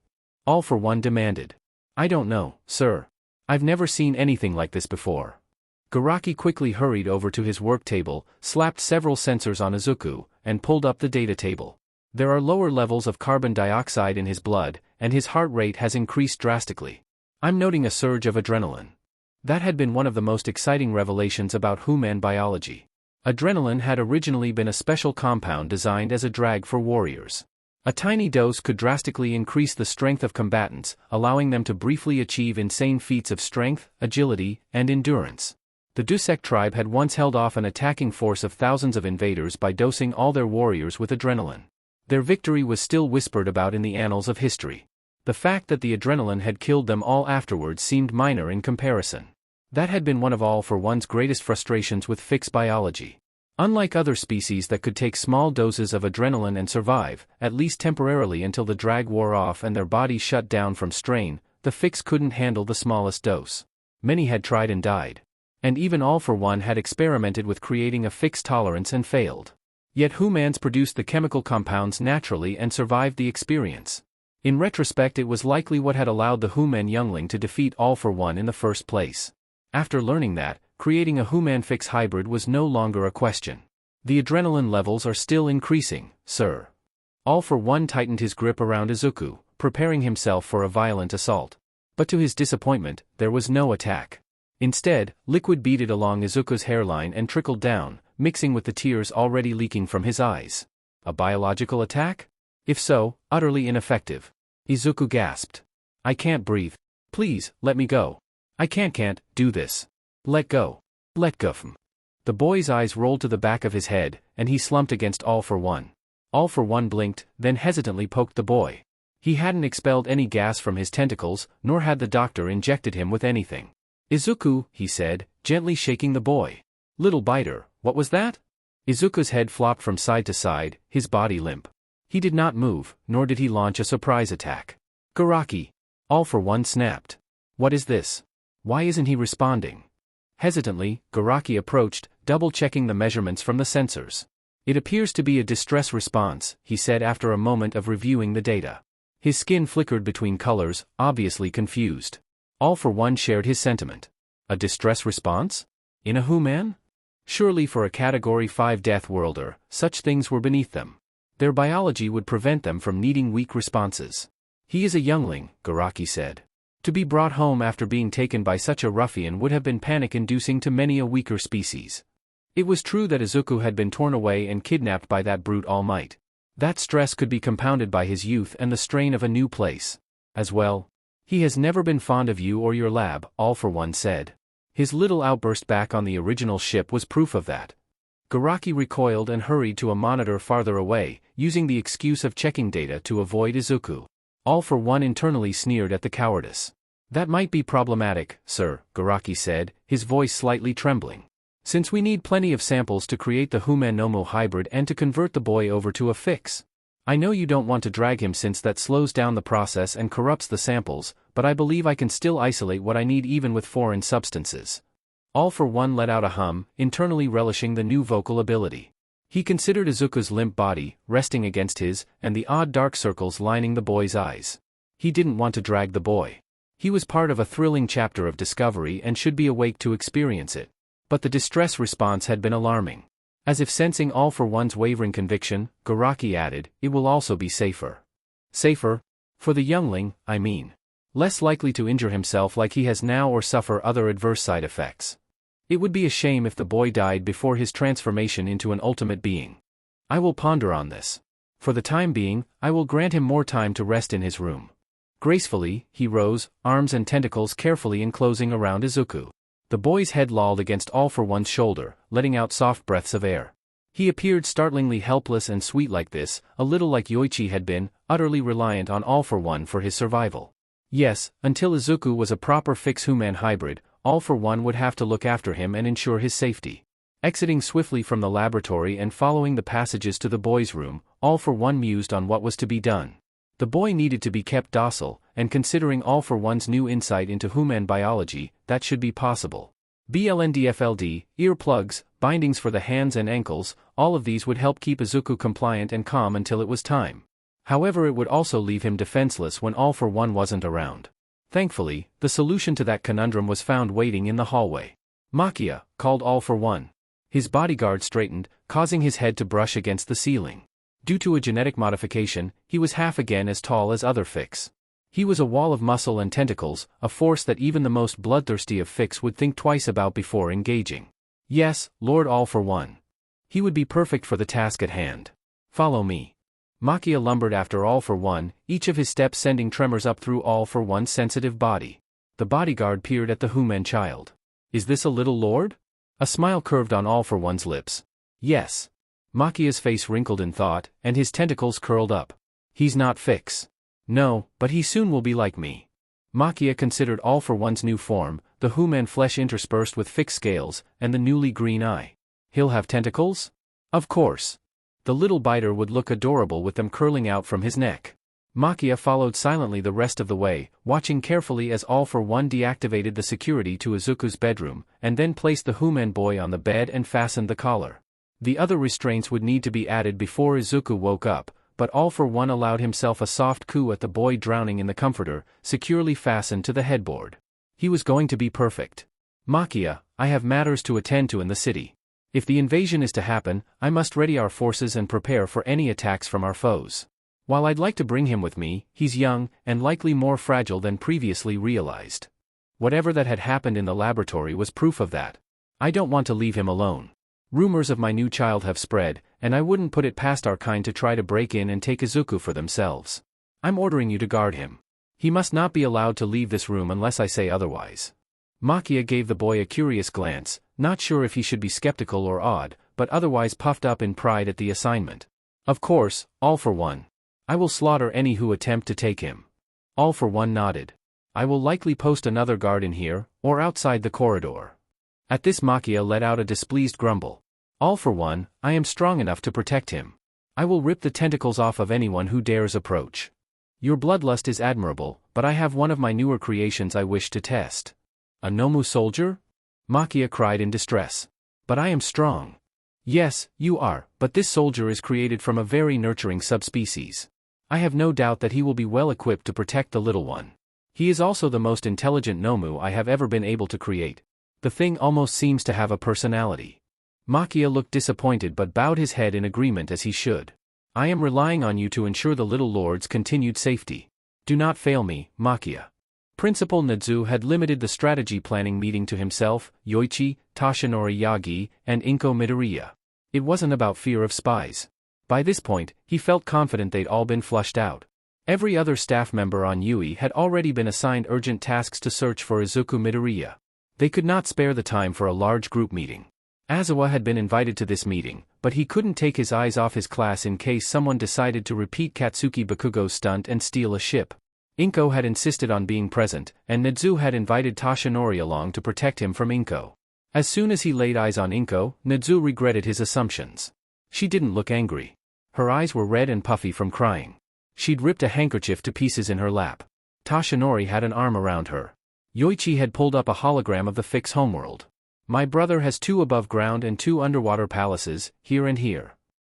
All for One demanded. I don't know, sir. I've never seen anything like this before. Garaki quickly hurried over to his work table, slapped several sensors on Izuku, and pulled up the data table. There are lower levels of carbon dioxide in his blood, and his heart rate has increased drastically. I'm noting a surge of adrenaline. That had been one of the most exciting revelations about human biology. Adrenaline had originally been a special compound designed as a drug for warriors. A tiny dose could drastically increase the strength of combatants, allowing them to briefly achieve insane feats of strength, agility, and endurance. The Dusek tribe had once held off an attacking force of thousands of invaders by dosing all their warriors with adrenaline. Their victory was still whispered about in the annals of history. The fact that the adrenaline had killed them all afterwards seemed minor in comparison. That had been one of All for One's greatest frustrations with Phix biology. Unlike other species that could take small doses of adrenaline and survive, at least temporarily until the drag wore off and their bodies shut down from strain, the Phix couldn't handle the smallest dose. Many had tried and died. And even All for One had experimented with creating a Phix tolerance and failed. Yet humans produced the chemical compounds naturally and survived the experience. In retrospect, it was likely what had allowed the human youngling to defeat All for One in the first place. After learning that, creating a human-Phix hybrid was no longer a question. The adrenaline levels are still increasing, sir. All for One tightened his grip around Izuku, preparing himself for a violent assault. But to his disappointment, there was no attack. Instead, liquid beaded along Izuku's hairline and trickled down, mixing with the tears already leaking from his eyes. A biological attack? If so, utterly ineffective. Izuku gasped. I can't breathe. Please, let me go. I can't do this. Let go. Let go. The boy's eyes rolled to the back of his head, and he slumped against All for One. All for One blinked, then hesitantly poked the boy. He hadn't expelled any gas from his tentacles, nor had the doctor injected him with anything. Izuku, he said, gently shaking the boy. Little biter, what was that? Izuku's head flopped from side to side, his body limp. He did not move, nor did he launch a surprise attack. Garaki. All for One snapped. What is this? Why isn't he responding? Hesitantly, Garaki approached, double-checking the measurements from the sensors. It appears to be a distress response, he said after a moment of reviewing the data. His skin flickered between colors, obviously confused. All for One shared his sentiment. A distress response? In a human? Surely for a Category 5 Death Worlder, such things were beneath them. Their biology would prevent them from needing weak responses. He is a youngling, Garaki said. To be brought home after being taken by such a ruffian would have been panic-inducing to many a weaker species. It was true that Izuku had been torn away and kidnapped by that brute All Might. That stress could be compounded by his youth and the strain of a new place. As well. He has never been fond of you or your lab, All for One said. His little outburst back on the original ship was proof of that. Garaki recoiled and hurried to a monitor farther away, using the excuse of checking data to avoid Izuku. All for One internally sneered at the cowardice. That might be problematic, sir, Garaki said, his voice slightly trembling. Since we need plenty of samples to create the Human-Nomu hybrid and to convert the boy over to a Phix. I know you don't want to drag him since that slows down the process and corrupts the samples, but I believe I can still isolate what I need even with foreign substances. All for One let out a hum, internally relishing the new vocal ability. He considered Izuku's limp body, resting against his, and the odd dark circles lining the boy's eyes. He didn't want to drag the boy. He was part of a thrilling chapter of discovery and should be awake to experience it. But the distress response had been alarming. As if sensing All for One's wavering conviction, Garaki added, "It will also be safer." Safer? For the youngling, I mean. Less likely to injure himself like he has now or suffer other adverse side effects. It would be a shame if the boy died before his transformation into an ultimate being. I will ponder on this. For the time being, I will grant him more time to rest in his room. Gracefully, he rose, arms and tentacles carefully enclosing around Izuku. The boy's head lolled against All for One's shoulder, letting out soft breaths of air. He appeared startlingly helpless and sweet like this, a little like Yuuei had been, utterly reliant on All for One for his survival. Yes, until Izuku was a proper Phix-Human hybrid, All for One would have to look after him and ensure his safety. Exiting swiftly from the laboratory and following the passages to the boy's room, All for One mused on what was to be done. The boy needed to be kept docile, and considering All for One's new insight into human biology, that should be possible. BLNDFLD, earplugs, bindings for the hands and ankles, all of these would help keep Izuku compliant and calm until it was time. However, it would also leave him defenseless when All for One wasn't around. Thankfully, the solution to that conundrum was found waiting in the hallway. "Makia," called All for One. His bodyguard straightened, causing his head to brush against the ceiling. Due to a genetic modification, he was half again as tall as other Phix. He was a wall of muscle and tentacles, a force that even the most bloodthirsty of Phix would think twice about before engaging. Yes, Lord All for One. He would be perfect for the task at hand. "Follow me." Makia lumbered after All for One, each of his steps sending tremors up through All for One's sensitive body. The bodyguard peered at the human child. "Is this a little lord?" A smile curved on All for One's lips. "Yes." Makia's face wrinkled in thought, and his tentacles curled up. "He's not Phix." "No, but he soon will be like me." Makia considered All for One's new form, the human flesh interspersed with Phix scales, and the newly green eye. "He'll have tentacles?" "Of course." The little biter would look adorable with them curling out from his neck. Makia followed silently the rest of the way, watching carefully as All for One deactivated the security to Izuku's bedroom, and then placed the human boy on the bed and fastened the collar. The other restraints would need to be added before Izuku woke up, but All for One allowed himself a soft coo at the boy drowning in the comforter, securely fastened to the headboard. He was going to be perfect. "Makia, I have matters to attend to in the city. If the invasion is to happen, I must ready our forces and prepare for any attacks from our foes. While I'd like to bring him with me, he's young, and likely more fragile than previously realized. Whatever that had happened in the laboratory was proof of that. I don't want to leave him alone. Rumors of my new child have spread, and I wouldn't put it past our kind to try to break in and take Izuku for themselves. I'm ordering you to guard him. He must not be allowed to leave this room unless I say otherwise." Makia gave the boy a curious glance, not sure if he should be skeptical or awed, but otherwise puffed up in pride at the assignment. "Of course, All for One. I will slaughter any who attempt to take him." All for One nodded. "I will likely post another guard in here, or outside the corridor." At this Makia let out a displeased grumble. "All for One, I am strong enough to protect him. I will rip the tentacles off of anyone who dares approach. Your bloodlust is admirable, but I have one of my newer creations I wish to test." "A Nomu soldier?" Makia cried in distress. "But I am strong." "Yes, you are, but this soldier is created from a very nurturing subspecies. I have no doubt that he will be well equipped to protect the little one. He is also the most intelligent Nomu I have ever been able to create. The thing almost seems to have a personality." Makia looked disappointed but bowed his head in agreement as he should. "I am relying on you to ensure the little lord's continued safety. Do not fail me, Makia." Principal Nadzu had limited the strategy planning meeting to himself, Yuuei, Toshinori Yagi, and Inko Midoriya. It wasn't about fear of spies. By this point, he felt confident they'd all been flushed out. Every other staff member on Yuuei had already been assigned urgent tasks to search for Izuku Midoriya. They could not spare the time for a large group meeting. Aizawa had been invited to this meeting, but he couldn't take his eyes off his class in case someone decided to repeat Katsuki Bakugo's stunt and steal a ship. Inko had insisted on being present, and Nezu had invited Tashinori along to protect him from Inko. As soon as he laid eyes on Inko, Nezu regretted his assumptions. She didn't look angry. Her eyes were red and puffy from crying. She'd ripped a handkerchief to pieces in her lap. Tashinori had an arm around her. Yuuei had pulled up a hologram of the Phix homeworld. My brother has 2 above ground and 2 underwater palaces, here and here.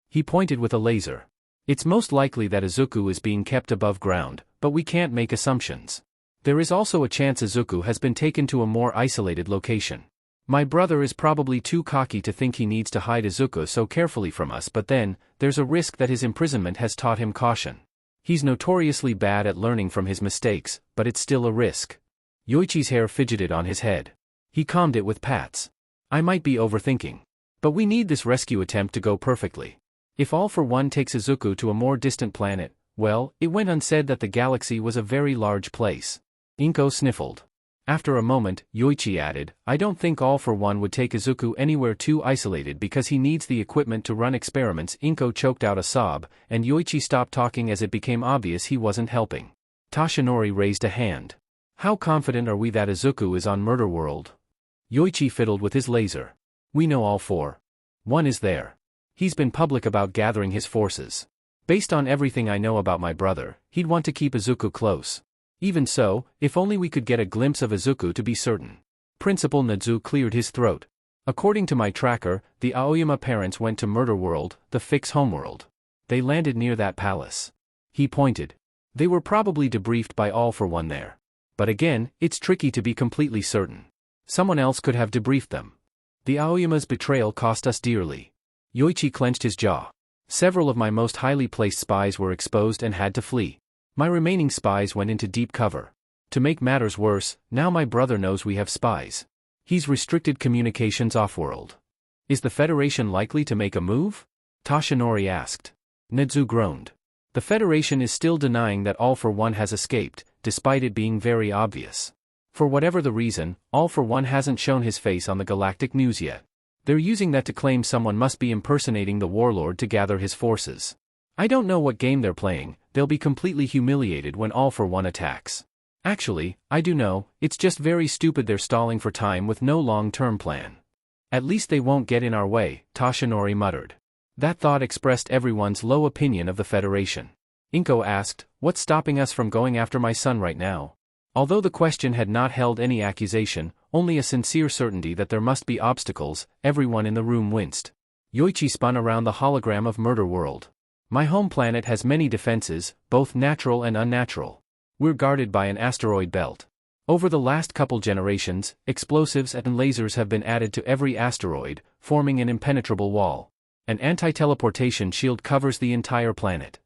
He pointed with a laser. It's most likely that Izuku is being kept above ground, but we can't make assumptions. There is also a chance Izuku has been taken to a more isolated location. My brother is probably too cocky to think he needs to hide Izuku so carefully from us, but then, there's a risk that his imprisonment has taught him caution. He's notoriously bad at learning from his mistakes, but it's still a risk. Yuichi's hair fidgeted on his head. He calmed it with pats. I might be overthinking. But we need this rescue attempt to go perfectly. If All for One takes Izuku to a more distant planet, well, it went unsaid that the galaxy was a very large place. Inko sniffled. After a moment, Yuichi added, I don't think All for One would take Izuku anywhere too isolated because he needs the equipment to run experiments. Inko choked out a sob, and Yuichi stopped talking as it became obvious he wasn't helping. Tashinori raised a hand. How confident are we that Izuku is on Murder World? Yuichi fiddled with his laser. We know All for One is there. He's been public about gathering his forces. Based on everything I know about my brother, he'd want to keep Izuku close. Even so, if only we could get a glimpse of Izuku to be certain. Principal Nezu cleared his throat. According to my tracker, the Aoyama parents went to Murder World, the Phix homeworld. They landed near that palace. He pointed. They were probably debriefed by All for One there. But again, it's tricky to be completely certain. Someone else could have debriefed them. The Aoyama's betrayal cost us dearly. Yuichi clenched his jaw. Several of my most highly placed spies were exposed and had to flee. My remaining spies went into deep cover. To make matters worse, now my brother knows we have spies. He's restricted communications off-world. Is the Federation likely to make a move? Tashinori asked. Nezu groaned. The Federation is still denying that All for One has escaped, despite it being very obvious. For whatever the reason, All for One hasn't shown his face on the galactic news yet. They're using that to claim someone must be impersonating the warlord to gather his forces. I don't know what game they're playing. They'll be completely humiliated when All for One attacks. Actually, I do know, it's just very stupid they're stalling for time with no long-term plan. At least they won't get in our way, Tashinori muttered. That thought expressed everyone's low opinion of the Federation. Inko asked, what's stopping us from going after my son right now? Although the question had not held any accusation, only a sincere certainty that there must be obstacles, everyone in the room winced. Yuichi spun around the hologram of Murder World. My home planet has many defenses, both natural and unnatural. We're guarded by an asteroid belt. Over the last couple generations, explosives and lasers have been added to every asteroid, forming an impenetrable wall. An anti-teleportation shield covers the entire planet.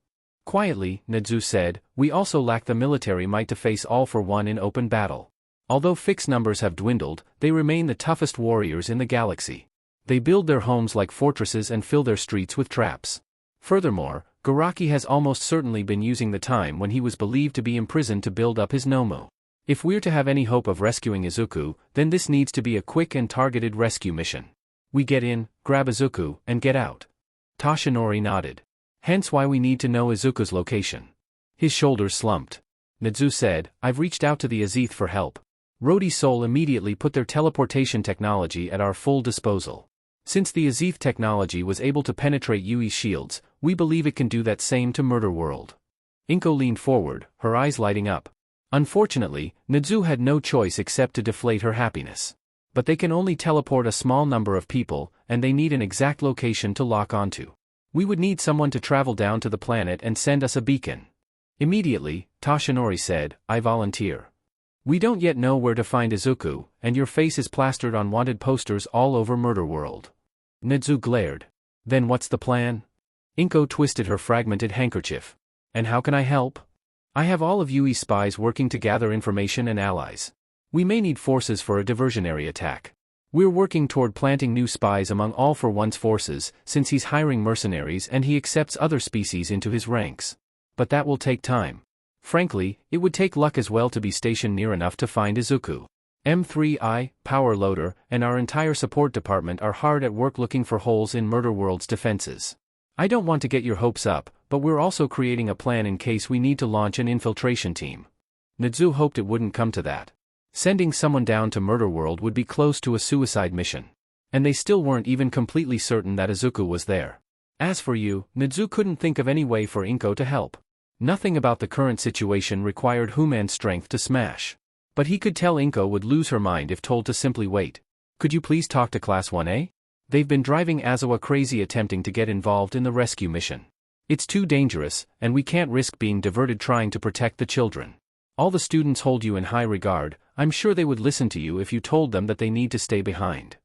Quietly, Nezu said, we also lack the military might to face All for One in open battle. Although Phix numbers have dwindled, they remain the toughest warriors in the galaxy. They build their homes like fortresses and fill their streets with traps. Furthermore, Garaki has almost certainly been using the time when he was believed to be imprisoned to build up his Nomu. If we're to have any hope of rescuing Izuku, then this needs to be a quick and targeted rescue mission. We get in, grab Izuku, and get out. Tashinori nodded. Hence why we need to know Izuku's location. His shoulders slumped. Nezu said, I've reached out to the Azith for help. Rhodey Soul immediately put their teleportation technology at our full disposal. Since the Azith technology was able to penetrate Yuuei's shields, we believe it can do that same to Murder World. Inko leaned forward, her eyes lighting up. Unfortunately, Nezu had no choice except to deflate her happiness. But they can only teleport a small number of people, and they need an exact location to lock onto. We would need someone to travel down to the planet and send us a beacon. Immediately, Tashinori said, I volunteer. We don't yet know where to find Izuku, and your face is plastered on wanted posters all over Murder World. Nezu glared. Then what's the plan? Inko twisted her fragmented handkerchief. And how can I help? I have all of Yuuei's spies working to gather information and allies. We may need forces for a diversionary attack. We're working toward planting new spies among All for One's forces, since he's hiring mercenaries and he accepts other species into his ranks. But that will take time. Frankly, it would take luck as well to be stationed near enough to find Izuku. M3I, Power Loader, and our entire support department are hard at work looking for holes in Murder World's defenses. I don't want to get your hopes up, but we're also creating a plan in case we need to launch an infiltration team. Nizu hoped it wouldn't come to that. Sending someone down to Murder World would be close to a suicide mission. And they still weren't even completely certain that Izuku was there. As for you, Nizu couldn't think of any way for Inko to help. Nothing about the current situation required human strength to smash. But he could tell Inko would lose her mind if told to simply wait. Could you please talk to Class 1A? They've been driving Azawa crazy attempting to get involved in the rescue mission. It's too dangerous, and we can't risk being diverted trying to protect the children. All the students hold you in high regard. I'm sure they would listen to you if you told them that they need to stay behind.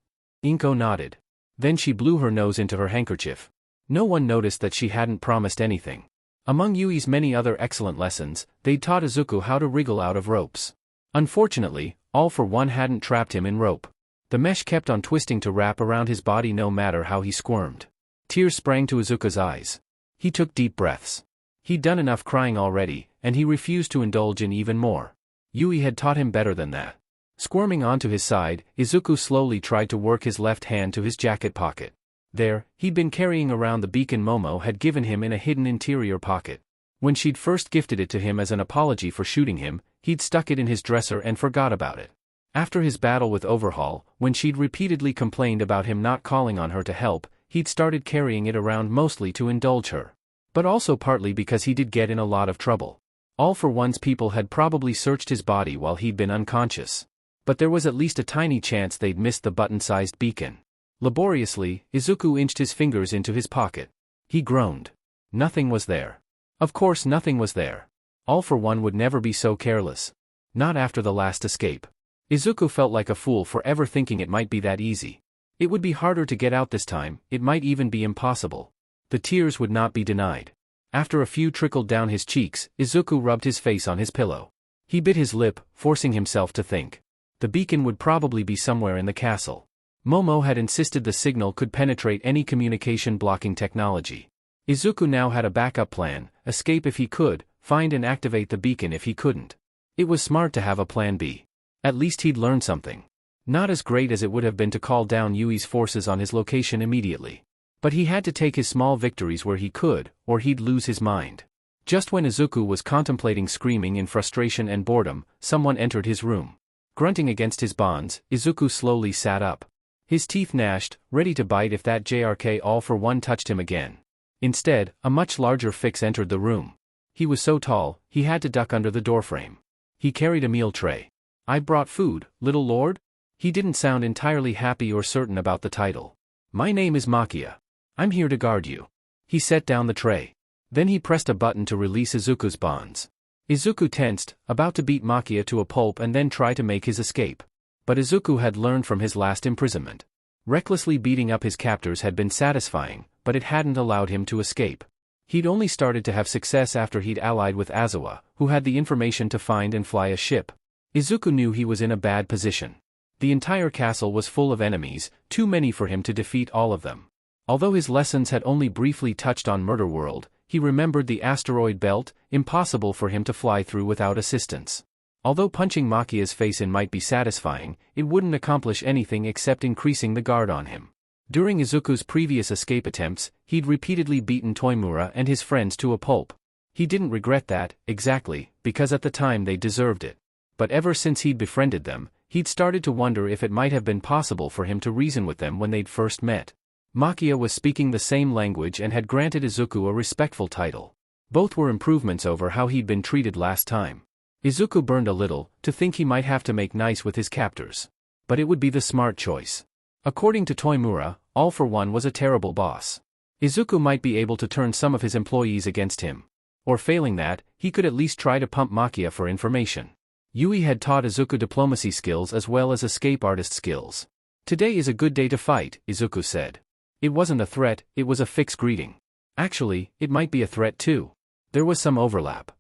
Inko nodded. Then she blew her nose into her handkerchief. No one noticed that she hadn't promised anything. Among Yuui's many other excellent lessons, they'd taught Izuku how to wriggle out of ropes. Unfortunately, All for One hadn't trapped him in rope. The mesh kept on twisting to wrap around his body no matter how he squirmed. Tears sprang to Izuku's eyes. He took deep breaths. He'd done enough crying already, and he refused to indulge in even more. Yuuei had taught him better than that. Squirming onto his side, Izuku slowly tried to work his left hand to his jacket pocket. There, he'd been carrying around the beacon Momo had given him in a hidden interior pocket. When she'd first gifted it to him as an apology for shooting him, he'd stuck it in his dresser and forgot about it. After his battle with Overhaul, when she'd repeatedly complained about him not calling on her to help, he'd started carrying it around mostly to indulge her. But also partly because he did get in a lot of trouble. All for One's people had probably searched his body while he'd been unconscious. But there was at least a tiny chance they'd missed the button-sized beacon. Laboriously, Izuku inched his fingers into his pocket. He groaned. Nothing was there. Of course nothing was there. All for One would never be so careless. Not after the last escape. Izuku felt like a fool for ever thinking it might be that easy. It would be harder to get out this time, it might even be impossible. The tears would not be denied. After a few trickled down his cheeks, Izuku rubbed his face on his pillow. He bit his lip, forcing himself to think. The beacon would probably be somewhere in the castle. Momo had insisted the signal could penetrate any communication-blocking technology. Izuku now had a backup plan: escape if he could, find and activate the beacon if he couldn't. It was smart to have a plan B. At least he'd learn something. Not as great as it would have been to call down Yuui's forces on his location immediately. But he had to take his small victories where he could, or he'd lose his mind. Just when Izuku was contemplating screaming in frustration and boredom, someone entered his room. Grunting against his bonds, Izuku slowly sat up. His teeth gnashed, ready to bite if that JRK All for One touched him again. Instead, a much larger Phix entered the room. He was so tall, he had to duck under the doorframe. He carried a meal tray. "I brought food, little lord?" He didn't sound entirely happy or certain about the title. "My name is Makia. I'm here to guard you." He set down the tray. Then he pressed a button to release Izuku's bonds. Izuku tensed, about to beat Makia to a pulp and then try to make his escape. But Izuku had learned from his last imprisonment. Recklessly beating up his captors had been satisfying, but it hadn't allowed him to escape. He'd only started to have success after he'd allied with Azawa, who had the information to find and fly a ship. Izuku knew he was in a bad position. The entire castle was full of enemies, too many for him to defeat all of them. Although his lessons had only briefly touched on Murder World, he remembered the asteroid belt, impossible for him to fly through without assistance. Although punching Makia's face in might be satisfying, it wouldn't accomplish anything except increasing the guard on him. During Izuku's previous escape attempts, he'd repeatedly beaten Toimura and his friends to a pulp. He didn't regret that, exactly, because at the time they deserved it. But ever since he'd befriended them, he'd started to wonder if it might have been possible for him to reason with them when they'd first met. Makia was speaking the same language and had granted Izuku a respectful title. Both were improvements over how he'd been treated last time. Izuku burned a little, to think he might have to make nice with his captors. But it would be the smart choice. According to Toimura, All for One was a terrible boss. Izuku might be able to turn some of his employees against him. Or failing that, he could at least try to pump Makia for information. Yuuei had taught Izuku diplomacy skills as well as escape artist skills. "Today is a good day to fight," Izuku said. It wasn't a threat, it was a fixed greeting. Actually, it might be a threat too. There was some overlap.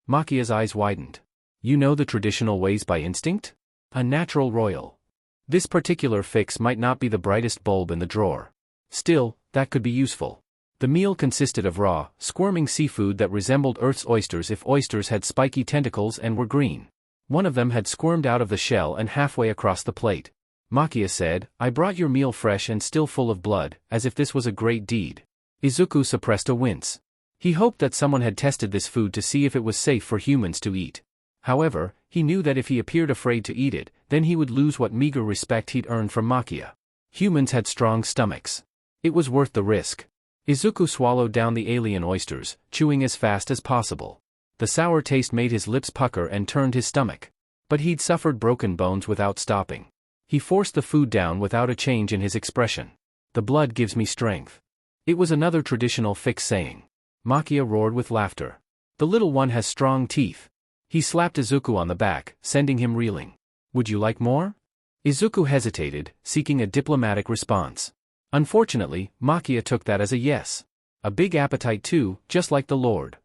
Makia's eyes widened. "You know the traditional ways by instinct? A natural royal. This particular Phix might not be the brightest bulb in the drawer. Still, that could be useful." The meal consisted of raw, squirming seafood that resembled Earth's oysters if oysters had spiky tentacles and were green. One of them had squirmed out of the shell and halfway across the plate. Makia said, "I brought your meal fresh and still full of blood, as if this was a great deed." Izuku suppressed a wince. He hoped that someone had tested this food to see if it was safe for humans to eat. However, he knew that if he appeared afraid to eat it, then he would lose what meager respect he'd earned from Makia. Humans had strong stomachs. It was worth the risk. Izuku swallowed down the alien oysters, chewing as fast as possible. The sour taste made his lips pucker and turned his stomach. But he'd suffered broken bones without stopping. He forced the food down without a change in his expression. The blood gives me strength. It was another traditional Phix saying. Makia roared with laughter. The little one has strong teeth. He slapped Izuku on the back, sending him reeling. Would you like more? Izuku hesitated, seeking a diplomatic response. Unfortunately, Makia took that as a yes. A big appetite too, just like the Lord.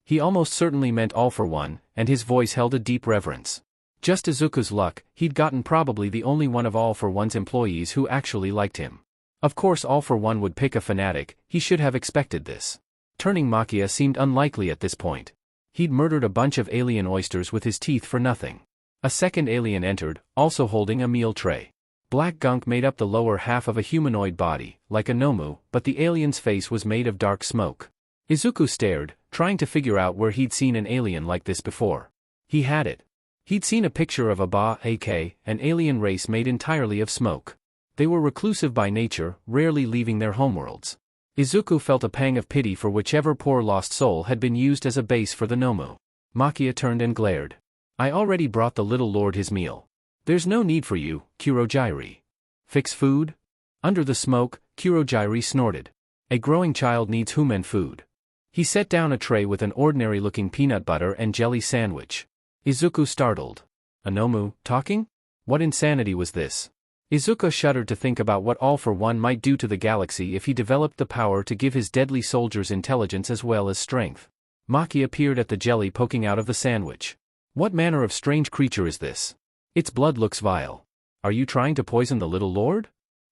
He almost certainly meant all for one, and his voice held a deep reverence. Just Izuku's luck, he'd gotten probably the only one of All for One's employees who actually liked him. Of course All for One would pick a fanatic, he should have expected this. Turning Makia seemed unlikely at this point. He'd murdered a bunch of alien oysters with his teeth for nothing. A second alien entered, also holding a meal tray. Black gunk made up the lower half of a humanoid body, like a Nomu, but the alien's face was made of dark smoke. Izuku stared, trying to figure out where he'd seen an alien like this before. He had it. He'd seen a picture of a Ba-Ak, an alien race made entirely of smoke. They were reclusive by nature, rarely leaving their homeworlds. Izuku felt a pang of pity for whichever poor lost soul had been used as a base for the Nomu. Makia turned and glared. I already brought the little lord his meal. There's no need for you, Kurogyri. Fix food? Under the smoke, Kurogyri snorted. A growing child needs human food. He set down a tray with an ordinary-looking peanut butter and jelly sandwich. Izuku startled. A Nomu, talking? What insanity was this? Izuku shuddered to think about what All for One might do to the galaxy if he developed the power to give his deadly soldiers intelligence as well as strength. Makia peered at the jelly poking out of the sandwich. What manner of strange creature is this? Its blood looks vile. Are you trying to poison the little lord?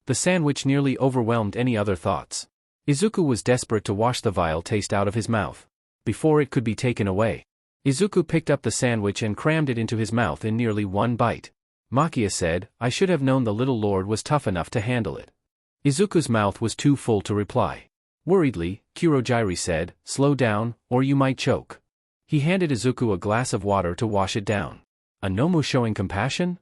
The sandwich nearly overwhelmed any other thoughts. Izuku was desperate to wash the vile taste out of his mouth. Before it could be taken away. Izuku picked up the sandwich and crammed it into his mouth in nearly one bite. Makia said, I should have known the little lord was tough enough to handle it. Izuku's mouth was too full to reply. Worriedly, Kurogyri said, slow down, or you might choke. He handed Izuku a glass of water to wash it down. A Nomu showing compassion?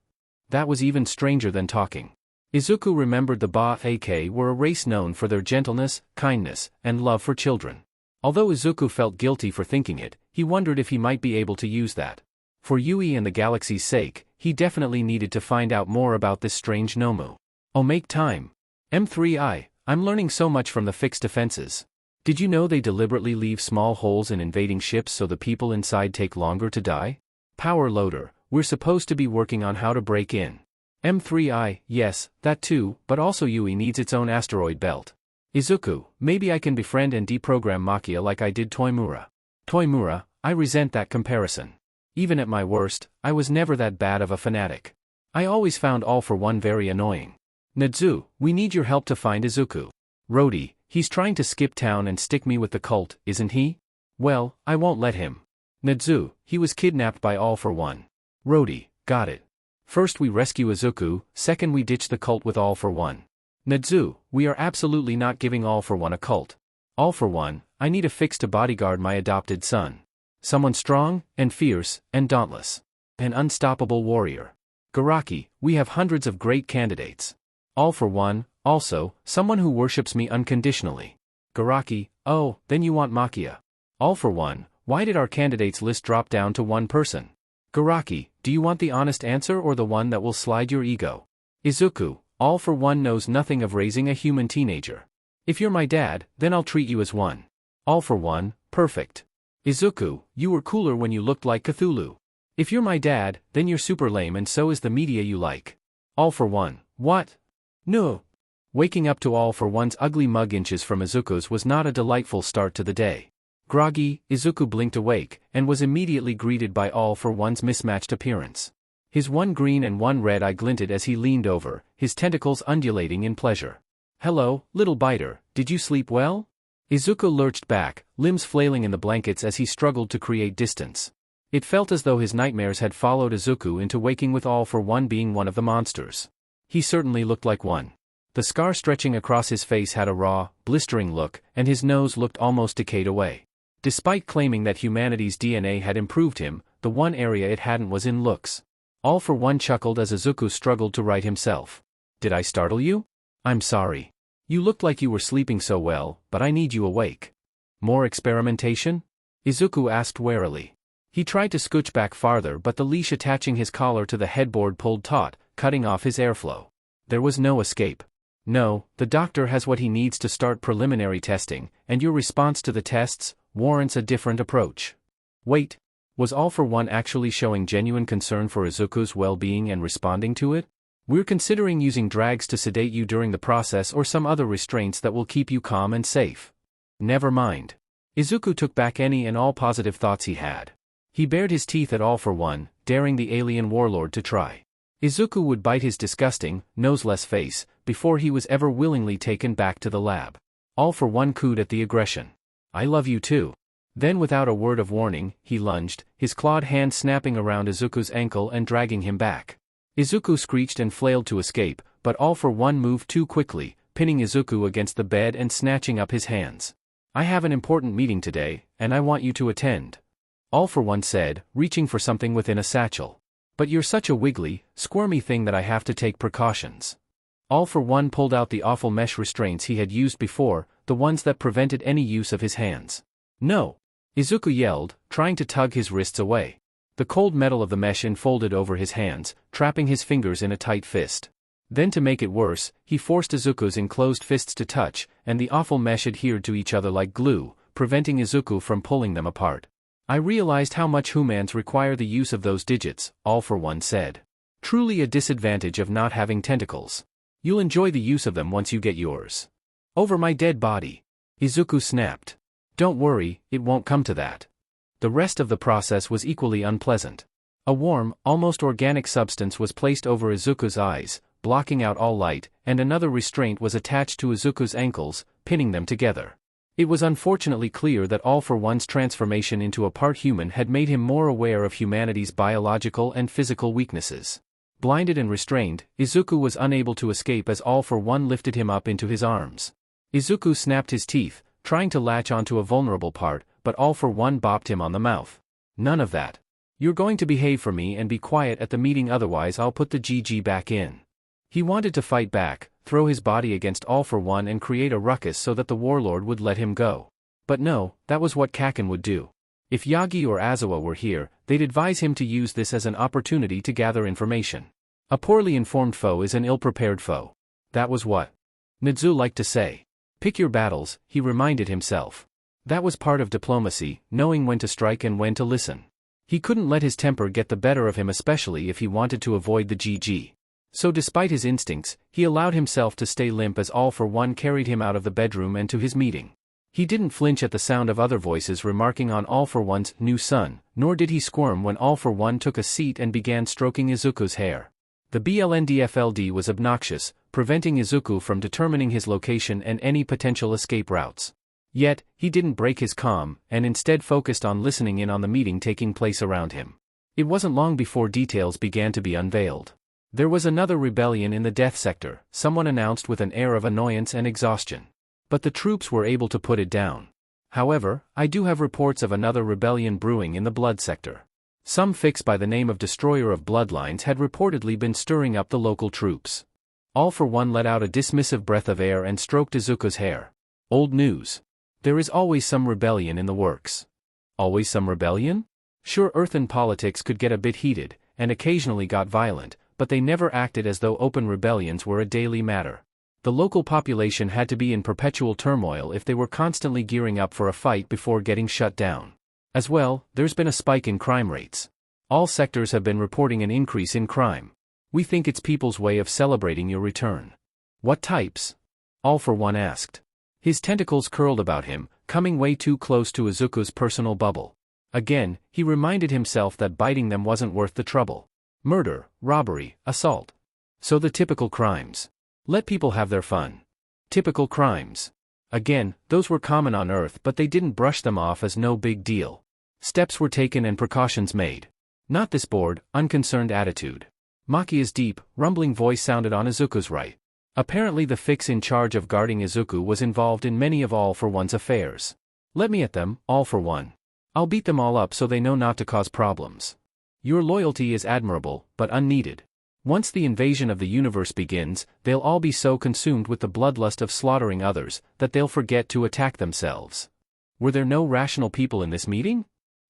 That was even stranger than talking. Izuku remembered the Ba-Ak were a race known for their gentleness, kindness, and love for children. Although Izuku felt guilty for thinking it, he wondered if he might be able to use that. For Yuuei and the galaxy's sake, he definitely needed to find out more about this strange Nomu. Oh, make time. M3I, I'm learning so much from the Phix defenses. Did you know they deliberately leave small holes in invading ships so the people inside take longer to die? Power loader, we're supposed to be working on how to break in. M3I, yes, that too, but also Yuuei needs its own asteroid belt. Izuku, maybe I can befriend and deprogram Makia like I did Toimura. Toimura, I resent that comparison. Even at my worst, I was never that bad of a fanatic. I always found All for One very annoying. Nadzu, we need your help to find Izuku. Rody, he's trying to skip town and stick me with the cult, isn't he? Well, I won't let him. Nadzu, he was kidnapped by All for One. Rody, got it. First we rescue Izuku, second we ditch the cult with All for One. Nadzu, we are absolutely not giving All for One a cult. All for One, I need a Phix to bodyguard my adopted son. Someone strong, and fierce, and dauntless. An unstoppable warrior. Garaki, we have hundreds of great candidates. All for One, also, someone who worships me unconditionally. Garaki, oh, then you want Makia. All for One, why did our candidates list drop down to one person? Garaki, do you want the honest answer or the one that will slide your ego? Izuku, All for One knows nothing of raising a human teenager. If you're my dad, then I'll treat you as one. All for One, perfect. Izuku, you were cooler when you looked like Cthulhu. If you're my dad, then you're super lame and so is the media you like. All for One, what? No. Waking up to All for One's ugly mug inches from Izuku's was not a delightful start to the day. Groggy, Izuku blinked awake, and was immediately greeted by All for One's mismatched appearance. His one green and one red eye glinted as he leaned over, his tentacles undulating in pleasure. Hello, little biter, did you sleep well? Izuku lurched back, limbs flailing in the blankets as he struggled to create distance. It felt as though his nightmares had followed Izuku into waking with All for One being one of the monsters. He certainly looked like one. The scar stretching across his face had a raw, blistering look, and his nose looked almost decayed away. Despite claiming that humanity's DNA had improved him, the one area it hadn't was in looks. All for One chuckled as Izuku struggled to right himself. Did I startle you? I'm sorry. You looked like you were sleeping so well, but I need you awake. More experimentation? Izuku asked warily. He tried to scooch back farther, but the leash attaching his collar to the headboard pulled taut, cutting off his airflow. There was no escape. No, the doctor has what he needs to start preliminary testing, and your response to the tests warrants a different approach. Wait, was All for One actually showing genuine concern for Izuku's well-being and responding to it? We're considering using drags to sedate you during the process or some other restraints that will keep you calm and safe. Never mind. Izuku took back any and all positive thoughts he had. He bared his teeth at All for One, daring the alien warlord to try. Izuku would bite his disgusting, noseless face, before he was ever willingly taken back to the lab. All for One cooed at the aggression. I love you too. Then without a word of warning, he lunged, his clawed hand snapping around Izuku's ankle and dragging him back. Izuku screeched and flailed to escape, but All for One moved too quickly, pinning Izuku against the bed and snatching up his hands. I have an important meeting today, and I want you to attend. All for One said, reaching for something within a satchel. But you're such a wiggly, squirmy thing that I have to take precautions. All for One pulled out the awful mesh restraints he had used before, the ones that prevented any use of his hands. No! Izuku yelled, trying to tug his wrists away. The cold metal of the mesh enfolded over his hands, trapping his fingers in a tight fist. Then to make it worse, he forced Izuku's enclosed fists to touch, and the awful mesh adhered to each other like glue, preventing Izuku from pulling them apart. I realized how much humans require the use of those digits, All for One said. Truly a disadvantage of not having tentacles. You'll enjoy the use of them once you get yours. Over my dead body. Izuku snapped. Don't worry, it won't come to that. The rest of the process was equally unpleasant. A warm, almost organic substance was placed over Izuku's eyes, blocking out all light, and another restraint was attached to Izuku's ankles, pinning them together. It was unfortunately clear that All for One's transformation into a part human had made him more aware of humanity's biological and physical weaknesses. Blinded and restrained, Izuku was unable to escape as All for One lifted him up into his arms. Izuku snapped his teeth, trying to latch onto a vulnerable part, but All for One bopped him on the mouth. None of that. You're going to behave for me and be quiet at the meeting, otherwise I'll put the GG back in. He wanted to fight back, throw his body against All for One and create a ruckus so that the warlord would let him go. But no, that was what Kaken would do. If Yagi or Azawa were here, they'd advise him to use this as an opportunity to gather information. A poorly informed foe is an ill-prepared foe. That was what Nizu liked to say. Pick your battles, he reminded himself. That was part of diplomacy, knowing when to strike and when to listen. He couldn't let his temper get the better of him, especially if he wanted to avoid the GG. So despite his instincts, he allowed himself to stay limp as All for One carried him out of the bedroom and to his meeting. He didn't flinch at the sound of other voices remarking on All for One's new son, nor did he squirm when All for One took a seat and began stroking Izuku's hair. The BLNDFLD was obnoxious, preventing Izuku from determining his location and any potential escape routes. Yet, he didn't break his calm, and instead focused on listening in on the meeting taking place around him. It wasn't long before details began to be unveiled. There was another rebellion in the death sector, someone announced with an air of annoyance and exhaustion. But the troops were able to put it down. However, I do have reports of another rebellion brewing in the blood sector. Some Phix by the name of Destroyer of Bloodlines had reportedly been stirring up the local troops. All for One let out a dismissive breath of air and stroked Izuku's hair. Old news. There is always some rebellion in the works. Always some rebellion? Sure, earthen politics could get a bit heated, and occasionally got violent, but they never acted as though open rebellions were a daily matter. The local population had to be in perpetual turmoil if they were constantly gearing up for a fight before getting shut down. As well, there's been a spike in crime rates. All sectors have been reporting an increase in crime. We think it's people's way of celebrating your return. What types? All for One asked. His tentacles curled about him, coming way too close to Izuku's personal bubble. Again, he reminded himself that biting them wasn't worth the trouble. Murder, robbery, assault. So the typical crimes. Let people have their fun. Typical crimes. Again, those were common on Earth, but they didn't brush them off as no big deal. Steps were taken and precautions made. Not this bored, unconcerned attitude. Makia's deep, rumbling voice sounded on Izuku's right. Apparently the Phix in charge of guarding Izuku was involved in many of All for One's affairs. Let me at them, All for One. I'll beat them all up so they know not to cause problems. Your loyalty is admirable, but unneeded. Once the invasion of the universe begins, they'll all be so consumed with the bloodlust of slaughtering others, that they'll forget to attack themselves. Were there no rational people in this meeting?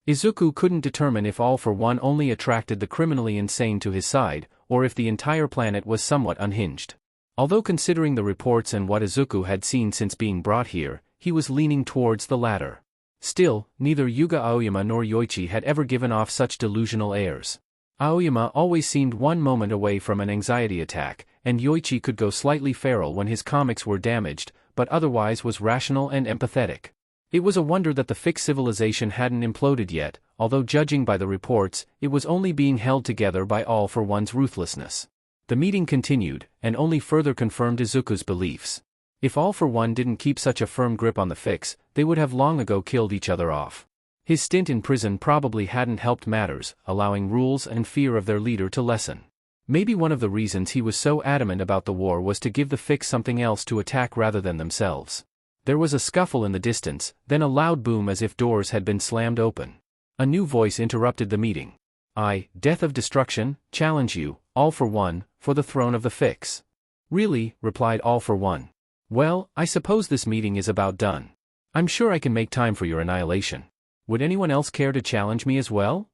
Izuku couldn't determine if All for One only attracted the criminally insane to his side, or if the entire planet was somewhat unhinged. Although considering the reports and what Izuku had seen since being brought here, he was leaning towards the latter. Still, neither Yuga Aoyama nor Yuichi had ever given off such delusional airs. Aoyama always seemed one moment away from an anxiety attack, and Yuichi could go slightly feral when his comics were damaged, but otherwise was rational and empathetic. It was a wonder that the Phix civilization hadn't imploded yet, although judging by the reports, it was only being held together by All for One's ruthlessness. The meeting continued, and only further confirmed Izuku's beliefs. If All for One didn't keep such a firm grip on the Phix, they would have long ago killed each other off. His stint in prison probably hadn't helped matters, allowing rules and fear of their leader to lessen. Maybe one of the reasons he was so adamant about the war was to give the Phix something else to attack rather than themselves. There was a scuffle in the distance, then a loud boom as if doors had been slammed open. A new voice interrupted the meeting. I, Death of Destruction, challenge you, All for One, for the throne of the Phix. Really, replied All for One. Well, I suppose this meeting is about done. I'm sure I can make time for your annihilation. Would anyone else care to challenge me as well?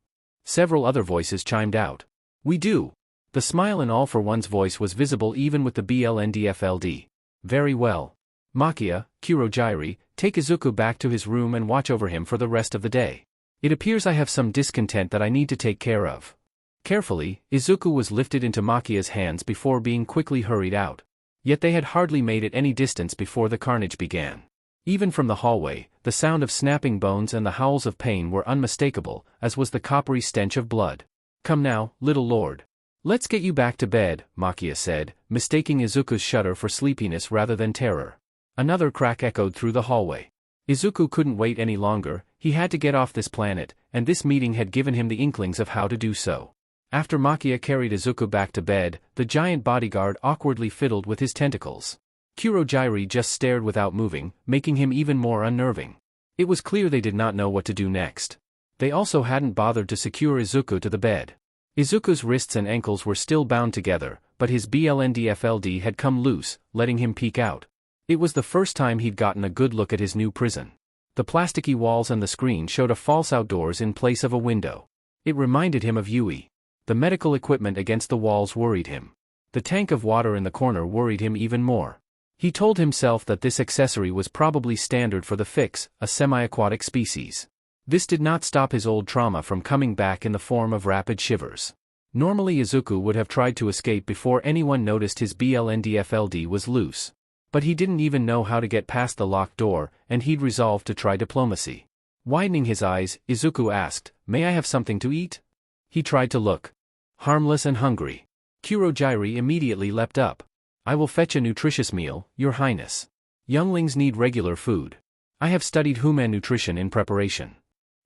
Several other voices chimed out. We do. The smile in All for One's voice was visible even with the BLNDFLD. Very well. Makia, Kurogyri, take Izuku back to his room and watch over him for the rest of the day. It appears I have some discontent that I need to take care of. Carefully, Izuku was lifted into Makia's hands before being quickly hurried out. Yet they had hardly made it any distance before the carnage began. Even from the hallway, the sound of snapping bones and the howls of pain were unmistakable, as was the coppery stench of blood. Come now, little lord. Let's get you back to bed, Makia said, mistaking Izuku's shudder for sleepiness rather than terror. Another crack echoed through the hallway. Izuku couldn't wait any longer, he had to get off this planet, and this meeting had given him the inklings of how to do so. After Makia carried Izuku back to bed, the giant bodyguard awkwardly fiddled with his tentacles. Kurogyri just stared without moving, making him even more unnerving. It was clear they did not know what to do next. They also hadn't bothered to secure Izuku to the bed. Izuku's wrists and ankles were still bound together, but his BLNDFLD had come loose, letting him peek out. It was the first time he'd gotten a good look at his new prison. The plasticky walls and the screen showed a false outdoors in place of a window. It reminded him of Yuuei. The medical equipment against the walls worried him. The tank of water in the corner worried him even more. He told himself that this accessory was probably standard for the Phix, a semi-aquatic species. This did not stop his old trauma from coming back in the form of rapid shivers. Normally Izuku would have tried to escape before anyone noticed his BLNDFLD was loose. But he didn't even know how to get past the locked door, and he'd resolved to try diplomacy. Widening his eyes, Izuku asked, "May I have something to eat?" He tried to look harmless and hungry. Kurogyri immediately leapt up. "I will fetch a nutritious meal, Your Highness. Younglings need regular food. I have studied human nutrition in preparation."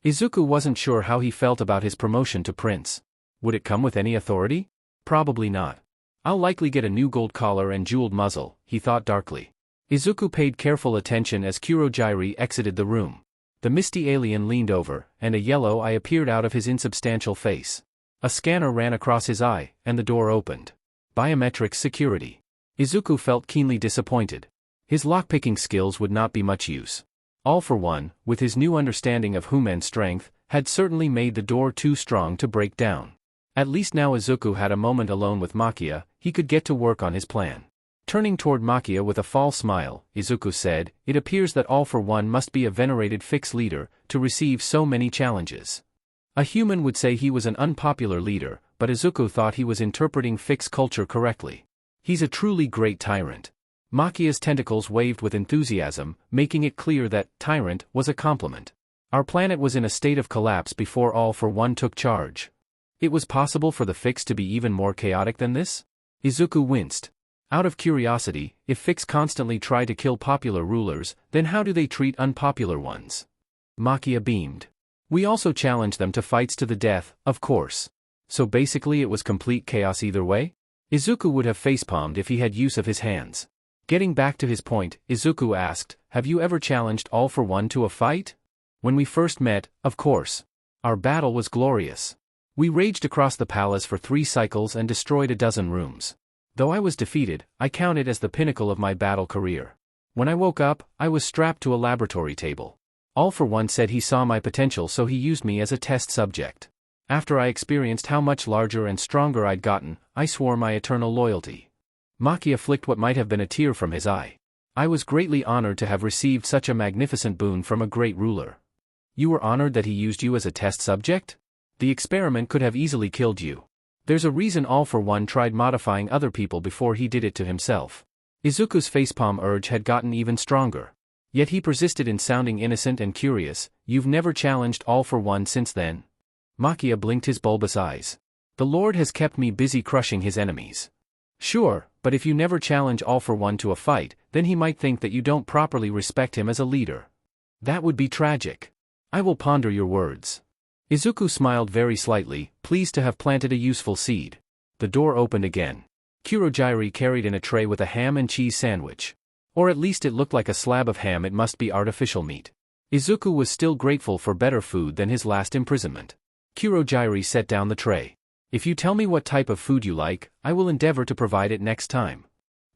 Izuku wasn't sure how he felt about his promotion to prince. Would it come with any authority? Probably not. I'll likely get a new gold collar and jeweled muzzle, he thought darkly. Izuku paid careful attention as Kurogyri exited the room. The misty alien leaned over, and a yellow eye appeared out of his insubstantial face. A scanner ran across his eye, and the door opened. Biometric security. Izuku felt keenly disappointed. His lockpicking skills would not be much use. All for One, with his new understanding of human strength, had certainly made the door too strong to break down. At least now Izuku had a moment alone with Makia, he could get to work on his plan. Turning toward Makia with a false smile, Izuku said, "It appears that All for One must be a venerated Phix leader, to receive so many challenges." A human would say he was an unpopular leader, but Izuku thought he was interpreting Phix culture correctly. He's a truly great tyrant. Makia's tentacles waved with enthusiasm, making it clear that tyrant was a compliment. Our planet was in a state of collapse before All for One took charge. It was possible for the Phix to be even more chaotic than this? Izuku winced. Out of curiosity, if Phix constantly try to kill popular rulers, then how do they treat unpopular ones? Makia beamed. We also challenge them to fights to the death, of course. So basically it was complete chaos either way? Izuku would have facepalmed if he had use of his hands. Getting back to his point, Izuku asked, "Have you ever challenged All for One to a fight?" When we first met, of course. Our battle was glorious. We raged across the palace for 3 cycles and destroyed a dozen rooms. Though I was defeated, I count it as the pinnacle of my battle career. When I woke up, I was strapped to a laboratory table. All for One said he saw my potential, so he used me as a test subject. After I experienced how much larger and stronger I'd gotten, I swore my eternal loyalty. Makia flicked what might have been a tear from his eye. I was greatly honored to have received such a magnificent boon from a great ruler. You were honored that he used you as a test subject? The experiment could have easily killed you. There's a reason All for One tried modifying other people before he did it to himself. Izuku's facepalm urge had gotten even stronger. Yet he persisted in sounding innocent and curious. You've never challenged All for One since then? Makia blinked his bulbous eyes. The Lord has kept me busy crushing his enemies. Sure, but if you never challenge All for One to a fight, then he might think that you don't properly respect him as a leader. That would be tragic. I will ponder your words. Izuku smiled very slightly, pleased to have planted a useful seed. The door opened again. Kurogyri carried in a tray with a ham and cheese sandwich. Or at least it looked like a slab of ham. It must be artificial meat. Izuku was still grateful for better food than his last imprisonment. Kurogyri set down the tray. If you tell me what type of food you like, I will endeavor to provide it next time.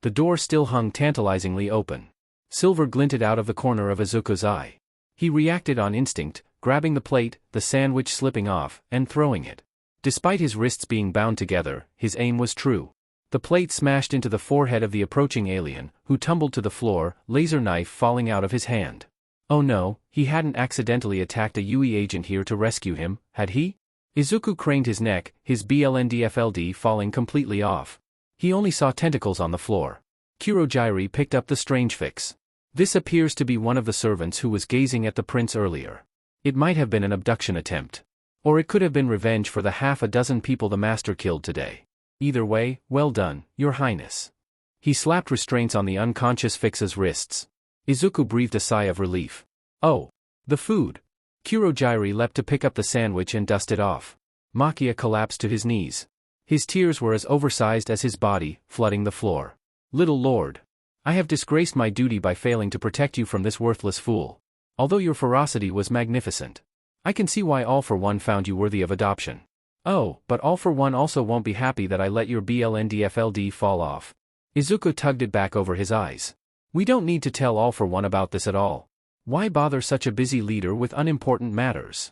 The door still hung tantalizingly open. Silver glinted out of the corner of Izuku's eye. He reacted on instinct, grabbing the plate, the sandwich slipping off, and throwing it. Despite his wrists being bound together, his aim was true. The plate smashed into the forehead of the approaching alien, who tumbled to the floor, laser knife falling out of his hand. Oh no, he hadn't accidentally attacked a Yuuei agent here to rescue him, had he? Izuku craned his neck, his blndfld falling completely off. He only saw tentacles on the floor. Kurogyri picked up the strange fix. This appears to be one of the servants who was gazing at the prince earlier. It might have been an abduction attempt. Or it could have been revenge for the half a dozen people the master killed today. Either way, well done, your highness. He slapped restraints on the unconscious Phix's wrists. Izuku breathed a sigh of relief. Oh, the food. Kurogyri leapt to pick up the sandwich and dust it off. Makia collapsed to his knees. His tears were as oversized as his body, flooding the floor. Little lord. I have disgraced my duty by failing to protect you from this worthless fool. Although your ferocity was magnificent. I can see why All for One found you worthy of adoption. Oh, but All for One also won't be happy that I let your blndfld fall off. Izuku tugged it back over his eyes. We don't need to tell All for One about this at all. Why bother such a busy leader with unimportant matters?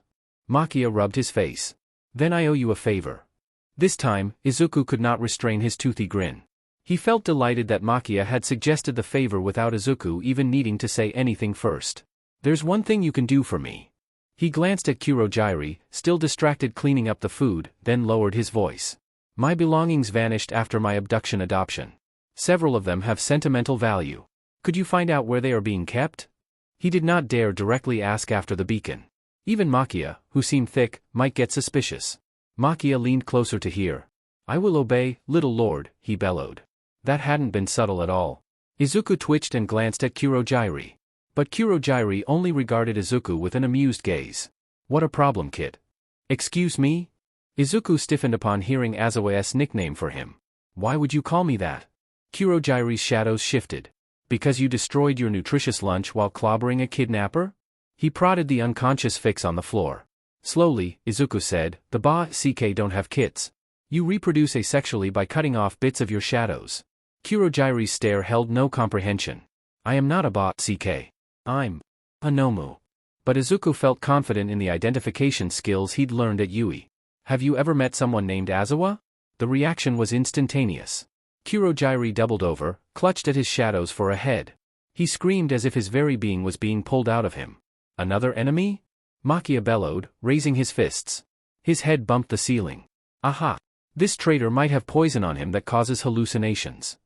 Makia rubbed his face. Then I owe you a favor. This time, Izuku could not restrain his toothy grin. He felt delighted that Makia had suggested the favor without Izuku even needing to say anything first. There's one thing you can do for me. He glanced at Kurogyri, still distracted cleaning up the food, then lowered his voice. My belongings vanished after my abduction adoption. Several of them have sentimental value. Could you find out where they are being kept? He did not dare directly ask after the beacon. Even Makia, who seemed thick, might get suspicious. Makia leaned closer to hear. I will obey, little lord, he bellowed. That hadn't been subtle at all. Izuku twitched and glanced at Kurogyri. But Kurogyri only regarded Izuku with an amused gaze. What a problem, kid. Excuse me? Izuku stiffened upon hearing Azawa's nickname for him. Why would you call me that? Kurogyri's shadows shifted. Because you destroyed your nutritious lunch while clobbering a kidnapper? He prodded the unconscious Phix on the floor. Slowly, Izuku said, the Ba-CK don't have kits. You reproduce asexually by cutting off bits of your shadows. Kurogyri's stare held no comprehension. I am not a Ba-CK. I'm a Nomu. But Izuku felt confident in the identification skills he'd learned at Yuuei. Have you ever met someone named Azawa? The reaction was instantaneous. Kurogyri doubled over, clutched at his shadows for a head. He screamed as if his very being was being pulled out of him. Another enemy? Makia bellowed, raising his fists. His head bumped the ceiling. Aha! This traitor might have poison on him that causes hallucinations.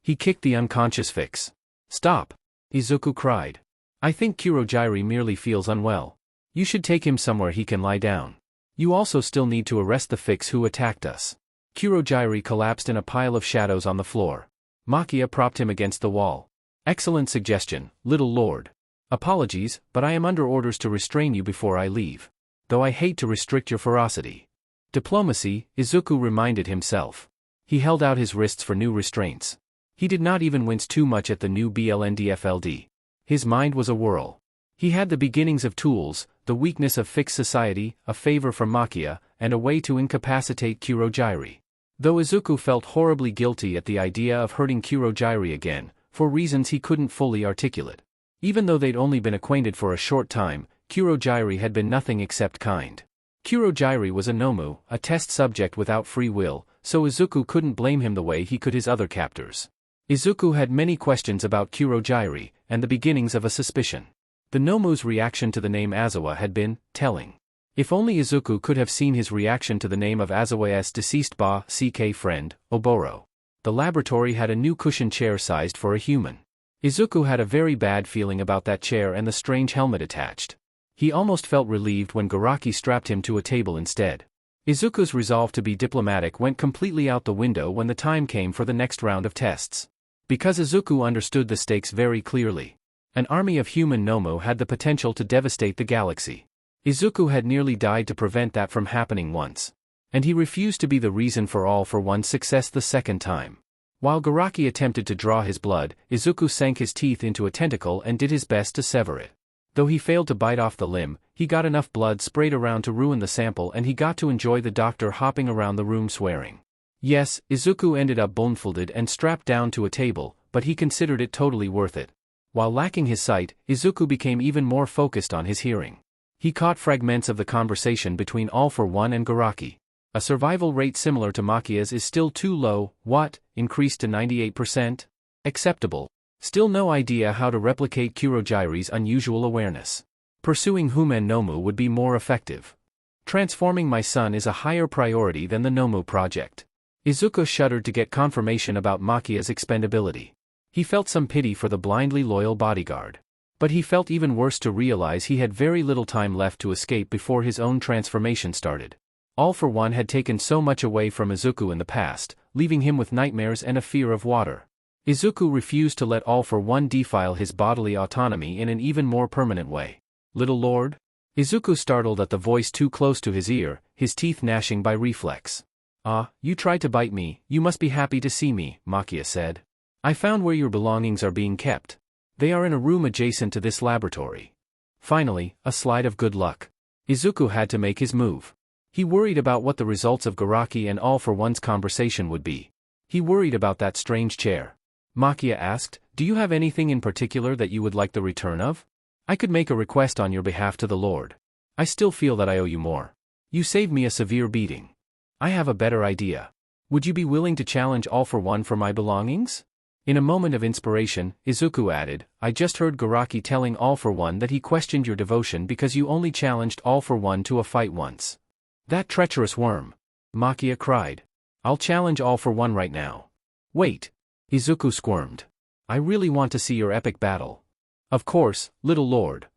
He kicked the unconscious Phix. Stop! Izuku cried. I think Kurogyri merely feels unwell. You should take him somewhere he can lie down. You also still need to arrest the Phix who attacked us. Kurogyri collapsed in a pile of shadows on the floor. Makia propped him against the wall. Excellent suggestion, little lord. Apologies, but I am under orders to restrain you before I leave. Though I hate to restrict your ferocity. Diplomacy, Izuku reminded himself. He held out his wrists for new restraints. He did not even wince too much at the new blndfld. His mind was a whirl. He had the beginnings of tools, the weakness of Phix society, a favor from Makia, and a way to incapacitate Kurogyri. Though Izuku felt horribly guilty at the idea of hurting Kurogyri again, for reasons he couldn't fully articulate. Even though they'd only been acquainted for a short time, Kurogyri had been nothing except kind. Kurogyri was a Nomu, a test subject without free will, so Izuku couldn't blame him the way he could his other captors. Izuku had many questions about Kurogyri, and the beginnings of a suspicion. The Nomu's reaction to the name Aizawa had been telling. If only Izuku could have seen his reaction to the name of Aizawa's deceased CK friend, Oboro. The laboratory had a new cushion chair sized for a human. Izuku had a very bad feeling about that chair and the strange helmet attached. He almost felt relieved when Garaki strapped him to a table instead. Izuku's resolve to be diplomatic went completely out the window when the time came for the next round of tests. Because Izuku understood the stakes very clearly. An army of human Nomu had the potential to devastate the galaxy. Izuku had nearly died to prevent that from happening once. And he refused to be the reason for All for One's success the second time. While Garaki attempted to draw his blood, Izuku sank his teeth into a tentacle and did his best to sever it. Though he failed to bite off the limb, he got enough blood sprayed around to ruin the sample and he got to enjoy the doctor hopping around the room swearing. Yes, Izuku ended up blindfolded and strapped down to a table, but he considered it totally worth it. While lacking his sight, Izuku became even more focused on his hearing. He caught fragments of the conversation between All for One and Garaki. A survival rate similar to Makia's is still too low. What? Increased to 98%? Acceptable. Still no idea how to replicate Kurogyri's unusual awareness. Pursuing Human Nomu would be more effective. Transforming my son is a higher priority than the Nomu project. Izuku shuddered to get confirmation about Makia's expendability. He felt some pity for the blindly loyal bodyguard. But he felt even worse to realize he had very little time left to escape before his own transformation started. All for One had taken so much away from Izuku in the past, leaving him with nightmares and a fear of water. Izuku refused to let All for One defile his bodily autonomy in an even more permanent way. Little Lord? Izuku startled at the voice too close to his ear, his teeth gnashing by reflex. Ah, you tried to bite me, you must be happy to see me, Makia said. I found where your belongings are being kept. They are in a room adjacent to this laboratory. Finally, a slide of good luck. Izuku had to make his move. He worried about what the results of Garaki and All for One's conversation would be. He worried about that strange chair. Makia asked, do you have anything in particular that you would like the return of? I could make a request on your behalf to the Lord. I still feel that I owe you more. You saved me a severe beating. I have a better idea. Would you be willing to challenge All for One for my belongings? In a moment of inspiration, Izuku added, I just heard Garaki telling All for One that he questioned your devotion because you only challenged All for One to a fight once. That treacherous worm. Makia cried. I'll challenge All for One right now. Wait. Izuku squirmed. I really want to see your epic battle. Of course, little lord.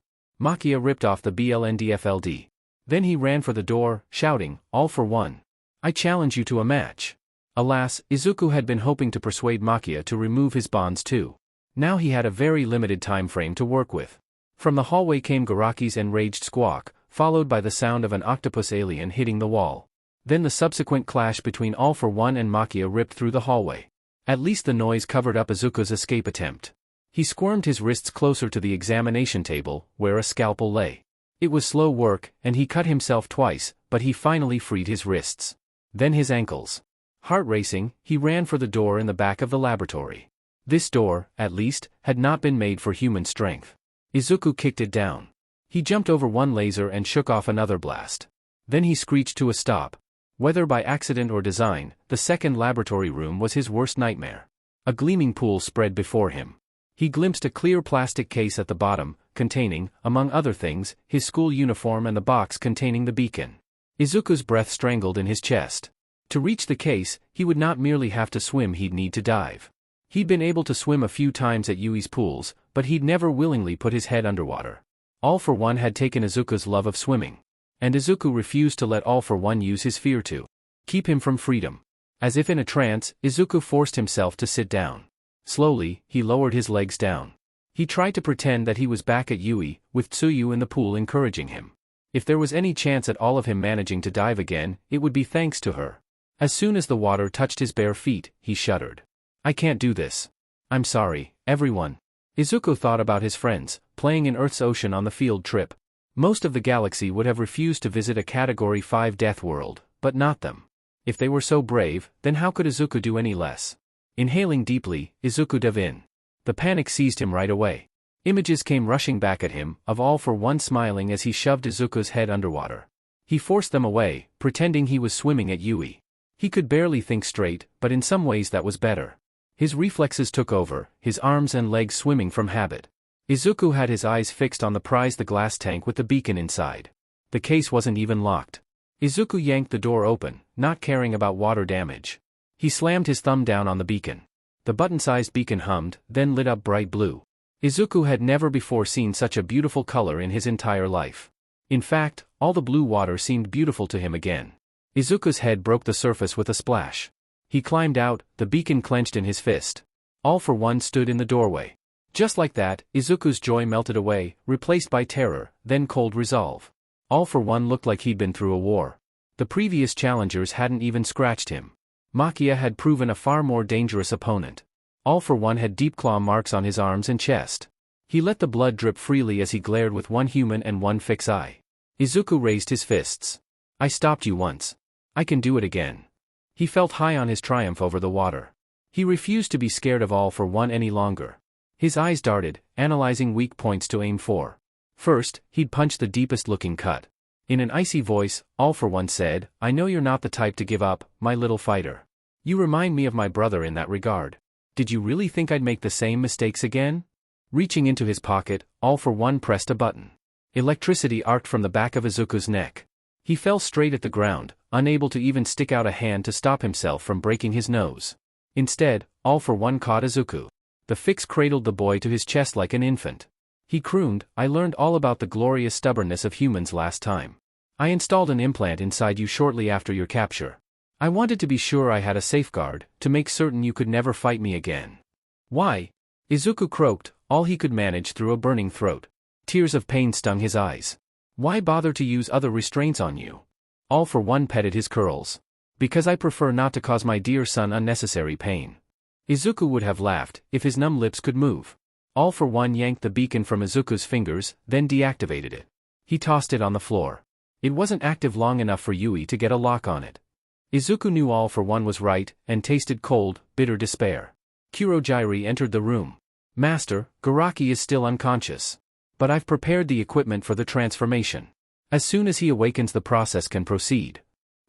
Makia ripped off the BLNDFLD. Then he ran for the door, shouting, All for One. I challenge you to a match. Alas, Izuku had been hoping to persuade Makia to remove his bonds too. Now he had a very limited time frame to work with. From the hallway came Garaki's enraged squawk, followed by the sound of an octopus alien hitting the wall. Then the subsequent clash between All for One and Makia ripped through the hallway. At least the noise covered up Izuku's escape attempt. He squirmed his wrists closer to the examination table, where a scalpel lay. It was slow work, and he cut himself twice, but he finally freed his wrists. Then his ankles. Heart racing, he ran for the door in the back of the laboratory. This door, at least, had not been made for human strength. Izuku kicked it down. He jumped over one laser and shook off another blast. Then he screeched to a stop. Whether by accident or design, the second laboratory room was his worst nightmare. A gleaming pool spread before him. He glimpsed a clear plastic case at the bottom, containing, among other things, his school uniform and the box containing the beacon. Izuku's breath strangled in his chest. To reach the case, he would not merely have to swim, he'd need to dive. He'd been able to swim a few times at Yuuei's pools, but he'd never willingly put his head underwater. All for One had taken Izuku's love of swimming. And Izuku refused to let All for One use his fear to keep him from freedom. As if in a trance, Izuku forced himself to sit down. Slowly, he lowered his legs down. He tried to pretend that he was back at Yuuei, with Tsuyu in the pool encouraging him. If there was any chance at all of him managing to dive again, it would be thanks to her. As soon as the water touched his bare feet, he shuddered. I can't do this. I'm sorry, everyone. Izuku thought about his friends, playing in Earth's ocean on the field trip. Most of the galaxy would have refused to visit a Category 5 death world, but not them. If they were so brave, then how could Izuku do any less? Inhaling deeply, Izuku dove in. The panic seized him right away. Images came rushing back at him, of All For One smiling as he shoved Izuku's head underwater. He forced them away, pretending he was swimming at Yuuei. He could barely think straight, but in some ways that was better. His reflexes took over, his arms and legs swimming from habit. Izuku had his eyes fixed on the prize, the glass tank with the beacon inside. The case wasn't even locked. Izuku yanked the door open, not caring about water damage. He slammed his thumb down on the beacon. The button-sized beacon hummed, then lit up bright blue. Izuku had never before seen such a beautiful color in his entire life. In fact, all the blue water seemed beautiful to him again. Izuku's head broke the surface with a splash. He climbed out, the beacon clenched in his fist. All For One stood in the doorway. Just like that, Izuku's joy melted away, replaced by terror, then cold resolve. All For One looked like he'd been through a war. The previous challengers hadn't even scratched him. Makia had proven a far more dangerous opponent. All For One had deep claw marks on his arms and chest. He let the blood drip freely as he glared with one human and one fix eye. Izuku raised his fists. I stopped you once. I can do it again. He felt high on his triumph over the water. He refused to be scared of All For One any longer. His eyes darted, analyzing weak points to aim for. First, he'd punch the deepest-looking cut. In an icy voice, All For One said, I know you're not the type to give up, my little fighter. You remind me of my brother in that regard. Did you really think I'd make the same mistakes again? Reaching into his pocket, All For One pressed a button. Electricity arced from the back of Izuku's neck. He fell straight at the ground, unable to even stick out a hand to stop himself from breaking his nose. Instead, All For One caught Izuku. The Fix cradled the boy to his chest like an infant. He crooned, I learned all about the glorious stubbornness of humans last time. I installed an implant inside you shortly after your capture. I wanted to be sure I had a safeguard, to make certain you could never fight me again. Why? Izuku croaked, all he could manage through a burning throat. Tears of pain stung his eyes. Why bother to use other restraints on you? All For One petted his curls. Because I prefer not to cause my dear son unnecessary pain. Izuku would have laughed, if his numb lips could move. All For One yanked the beacon from Izuku's fingers, then deactivated it. He tossed it on the floor. It wasn't active long enough for Yuuei to get a lock on it. Izuku knew All For One was right, and tasted cold, bitter despair. Kurojirai entered the room. Master, Garaki is still unconscious. But I've prepared the equipment for the transformation. As soon as he awakens the process can proceed.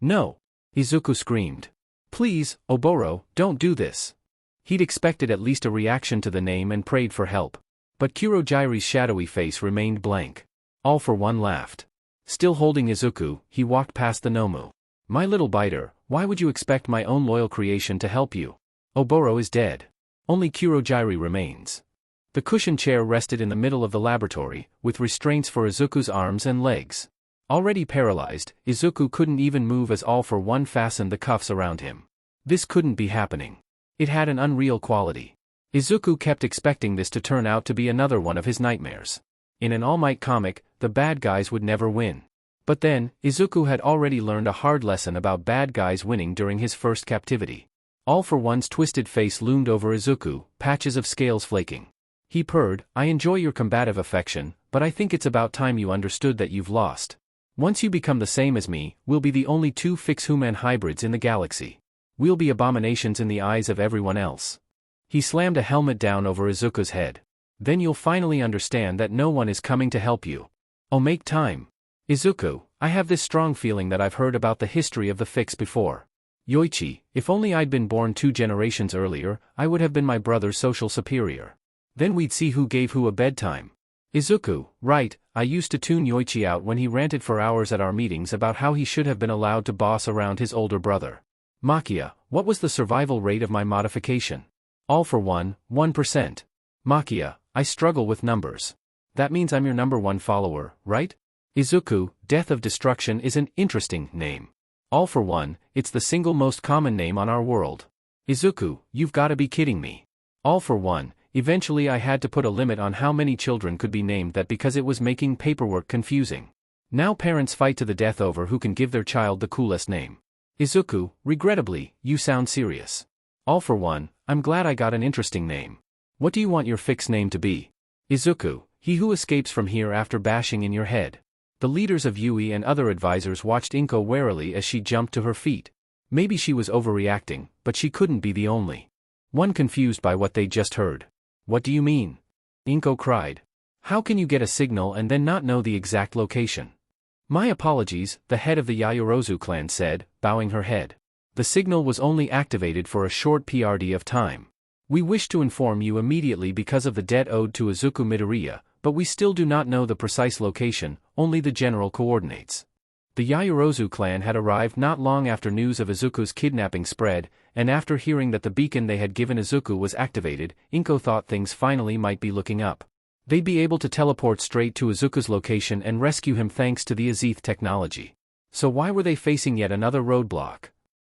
No! Izuku screamed. Please, Oboro, don't do this. He'd expected at least a reaction to the name and prayed for help. But Kurojirei's shadowy face remained blank. All For One laughed. Still holding Izuku, he walked past the Nomu. My little biter, why would you expect my own loyal creation to help you? Oboro is dead. Only Kurojirai remains. The cushioned chair rested in the middle of the laboratory, with restraints for Izuku's arms and legs. Already paralyzed, Izuku couldn't even move as All For One fastened the cuffs around him. This couldn't be happening. It had an unreal quality. Izuku kept expecting this to turn out to be another one of his nightmares. In an All Might comic, the bad guys would never win. But then, Izuku had already learned a hard lesson about bad guys winning during his first captivity. All For One's twisted face loomed over Izuku, patches of scales flaking. He purred, I enjoy your combative affection, but I think it's about time you understood that you've lost. Once you become the same as me, we'll be the only two Phix-Human hybrids in the galaxy. We'll be abominations in the eyes of everyone else. He slammed a helmet down over Izuku's head. Then you'll finally understand that no one is coming to help you. Oh, make time. Izuku, I have this strong feeling that I've heard about the history of the Fix before. Yoichi, if only I'd been born 2 generations earlier, I would have been my brother's social superior. Then we'd see who gave who a bedtime. Izuku, right, I used to tune Yoichi out when he ranted for hours at our meetings about how he should have been allowed to boss around his older brother. Makia, what was the survival rate of my modification? All For One, 1%. Makia, I struggle with numbers. That means I'm your number 1 follower, right? Izuku, Death of Destruction is an interesting name. All For One, it's the single most common name on our world. Izuku, you've gotta be kidding me. All For One, eventually I had to put a limit on how many children could be named that because it was making paperwork confusing. Now parents fight to the death over who can give their child the coolest name. Izuku, regrettably, you sound serious. All For One, I'm glad I got an interesting name. What do you want your Fix name to be? Izuku, he who escapes from here after bashing in your head. The leaders of Yuuei and other advisors watched Inko warily as she jumped to her feet. Maybe she was overreacting, but she couldn't be the only one confused by what they just heard. What do you mean? Inko cried. How can you get a signal and then not know the exact location? My apologies, the head of the Yaoyorozu clan said, bowing her head. The signal was only activated for a short PRD of time. We wish to inform you immediately because of the debt owed to Izuku Midoriya, but we still do not know the precise location, only the general coordinates. The Yaoyorozu clan had arrived not long after news of Izuku's kidnapping spread, and after hearing that the beacon they had given Izuku was activated, Inko thought things finally might be looking up. They'd be able to teleport straight to Izuku's location and rescue him thanks to the Azith technology. So why were they facing yet another roadblock?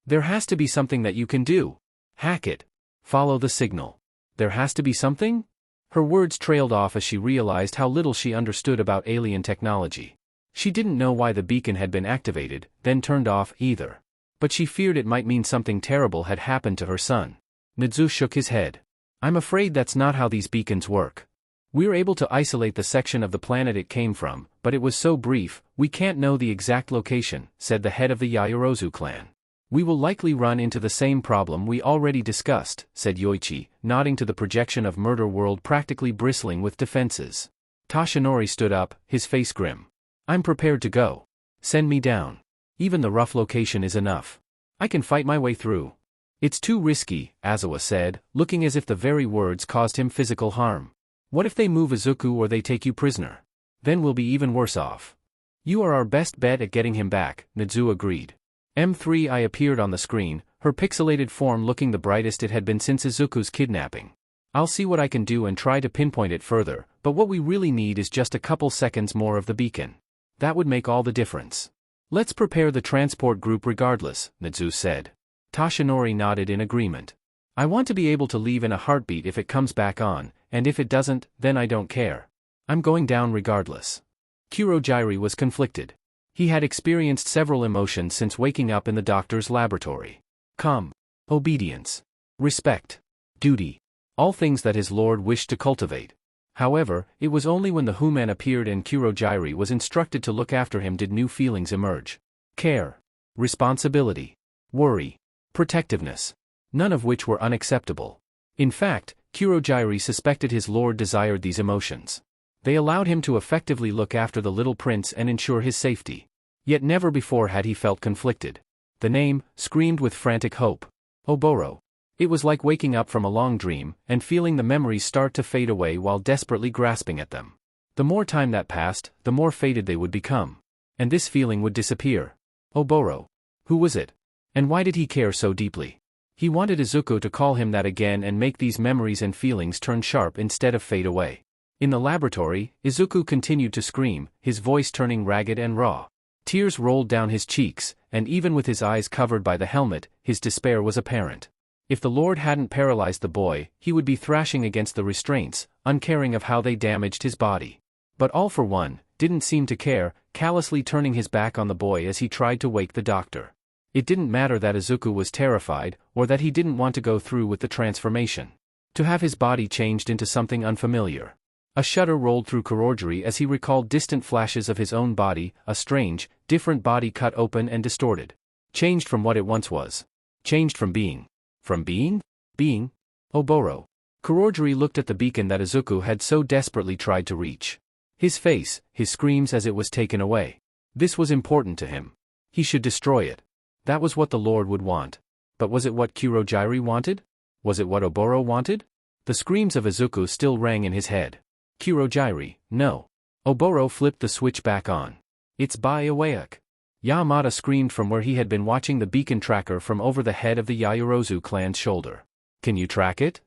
There has to be something that you can do. Hack it. Follow the signal. There has to be something? Her words trailed off as she realized how little she understood about alien technology. She didn't know why the beacon had been activated, then turned off, either. But she feared it might mean something terrible had happened to her son. Nizu shook his head. I'm afraid that's not how these beacons work. We're able to isolate the section of the planet it came from, but it was so brief, we can't know the exact location, said the head of the Yaoyorozu clan. We will likely run into the same problem we already discussed, said Yuuei, nodding to the projection of Murder World practically bristling with defenses. Toshinori stood up, his face grim. I'm prepared to go. Send me down. Even the rough location is enough. I can fight my way through. It's too risky, Azawa said, looking as if the very words caused him physical harm. What if they move Izuku or they take you prisoner? Then we'll be even worse off. You are our best bet at getting him back, Nizu agreed. M3I appeared on the screen, her pixelated form looking the brightest it had been since Izuku's kidnapping. I'll see what I can do and try to pinpoint it further, but what we really need is just a couple seconds more of the beacon. That would make all the difference. Let's prepare the transport group regardless, Nizu said. Toshinori nodded in agreement. I want to be able to leave in a heartbeat if it comes back on, and if it doesn't, then I don't care. I'm going down regardless. Kurogyri was conflicted. He had experienced several emotions since waking up in the doctor's laboratory. Calm, obedience, respect, duty. All things that his lord wished to cultivate. However, it was only when the Human appeared and Kurogyri was instructed to look after him did new feelings emerge. Care, responsibility, worry, protectiveness. None of which were unacceptable. In fact, Kurogyri suspected his lord desired these emotions. They allowed him to effectively look after the little prince and ensure his safety. Yet never before had he felt conflicted. The name screamed with frantic hope. Oboro. It was like waking up from a long dream, and feeling the memories start to fade away while desperately grasping at them. The more time that passed, the more faded they would become. And this feeling would disappear. Oboro. Who was it? And why did he care so deeply? He wanted Izuku to call him that again and make these memories and feelings turn sharp instead of fade away. In the laboratory, Izuku continued to scream, his voice turning ragged and raw. Tears rolled down his cheeks, and even with his eyes covered by the helmet, his despair was apparent. If the Lord hadn't paralyzed the boy, he would be thrashing against the restraints, uncaring of how they damaged his body. But all for one, didn't seem to care, callously turning his back on the boy as he tried to wake the doctor. It didn't matter that Izuku was terrified, or that he didn't want to go through with the transformation. To have his body changed into something unfamiliar. A shudder rolled through Kurogyri as he recalled distant flashes of his own body, a strange, different body cut open and distorted. Changed from what it once was. Changed from being. From being? Being? Oboro. Kurogyri looked at the beacon that Izuku had so desperately tried to reach. His face, his screams as it was taken away. This was important to him. He should destroy it. That was what the Lord would want. But was it what Kurogyri wanted? Was it what Oboro wanted? The screams of Izuku still rang in his head. Kurogyri, no. Oboro flipped the switch back on. It's by Izuku. Yamada screamed from where he had been watching the beacon tracker from over the head of the Yaoyorozu clan's shoulder. Can you track it?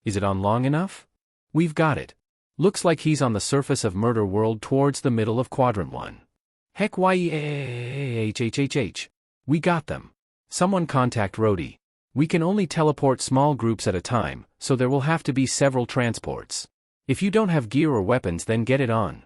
Is it on long enough? We've got it. Looks like he's on the surface of Murder World towards the middle of Quadrant 1. Heck YEHHHH. We got them. Someone contact Rhodey. We can only teleport small groups at a time, so there will have to be several transports. If you don't have gear or weapons, then get it on.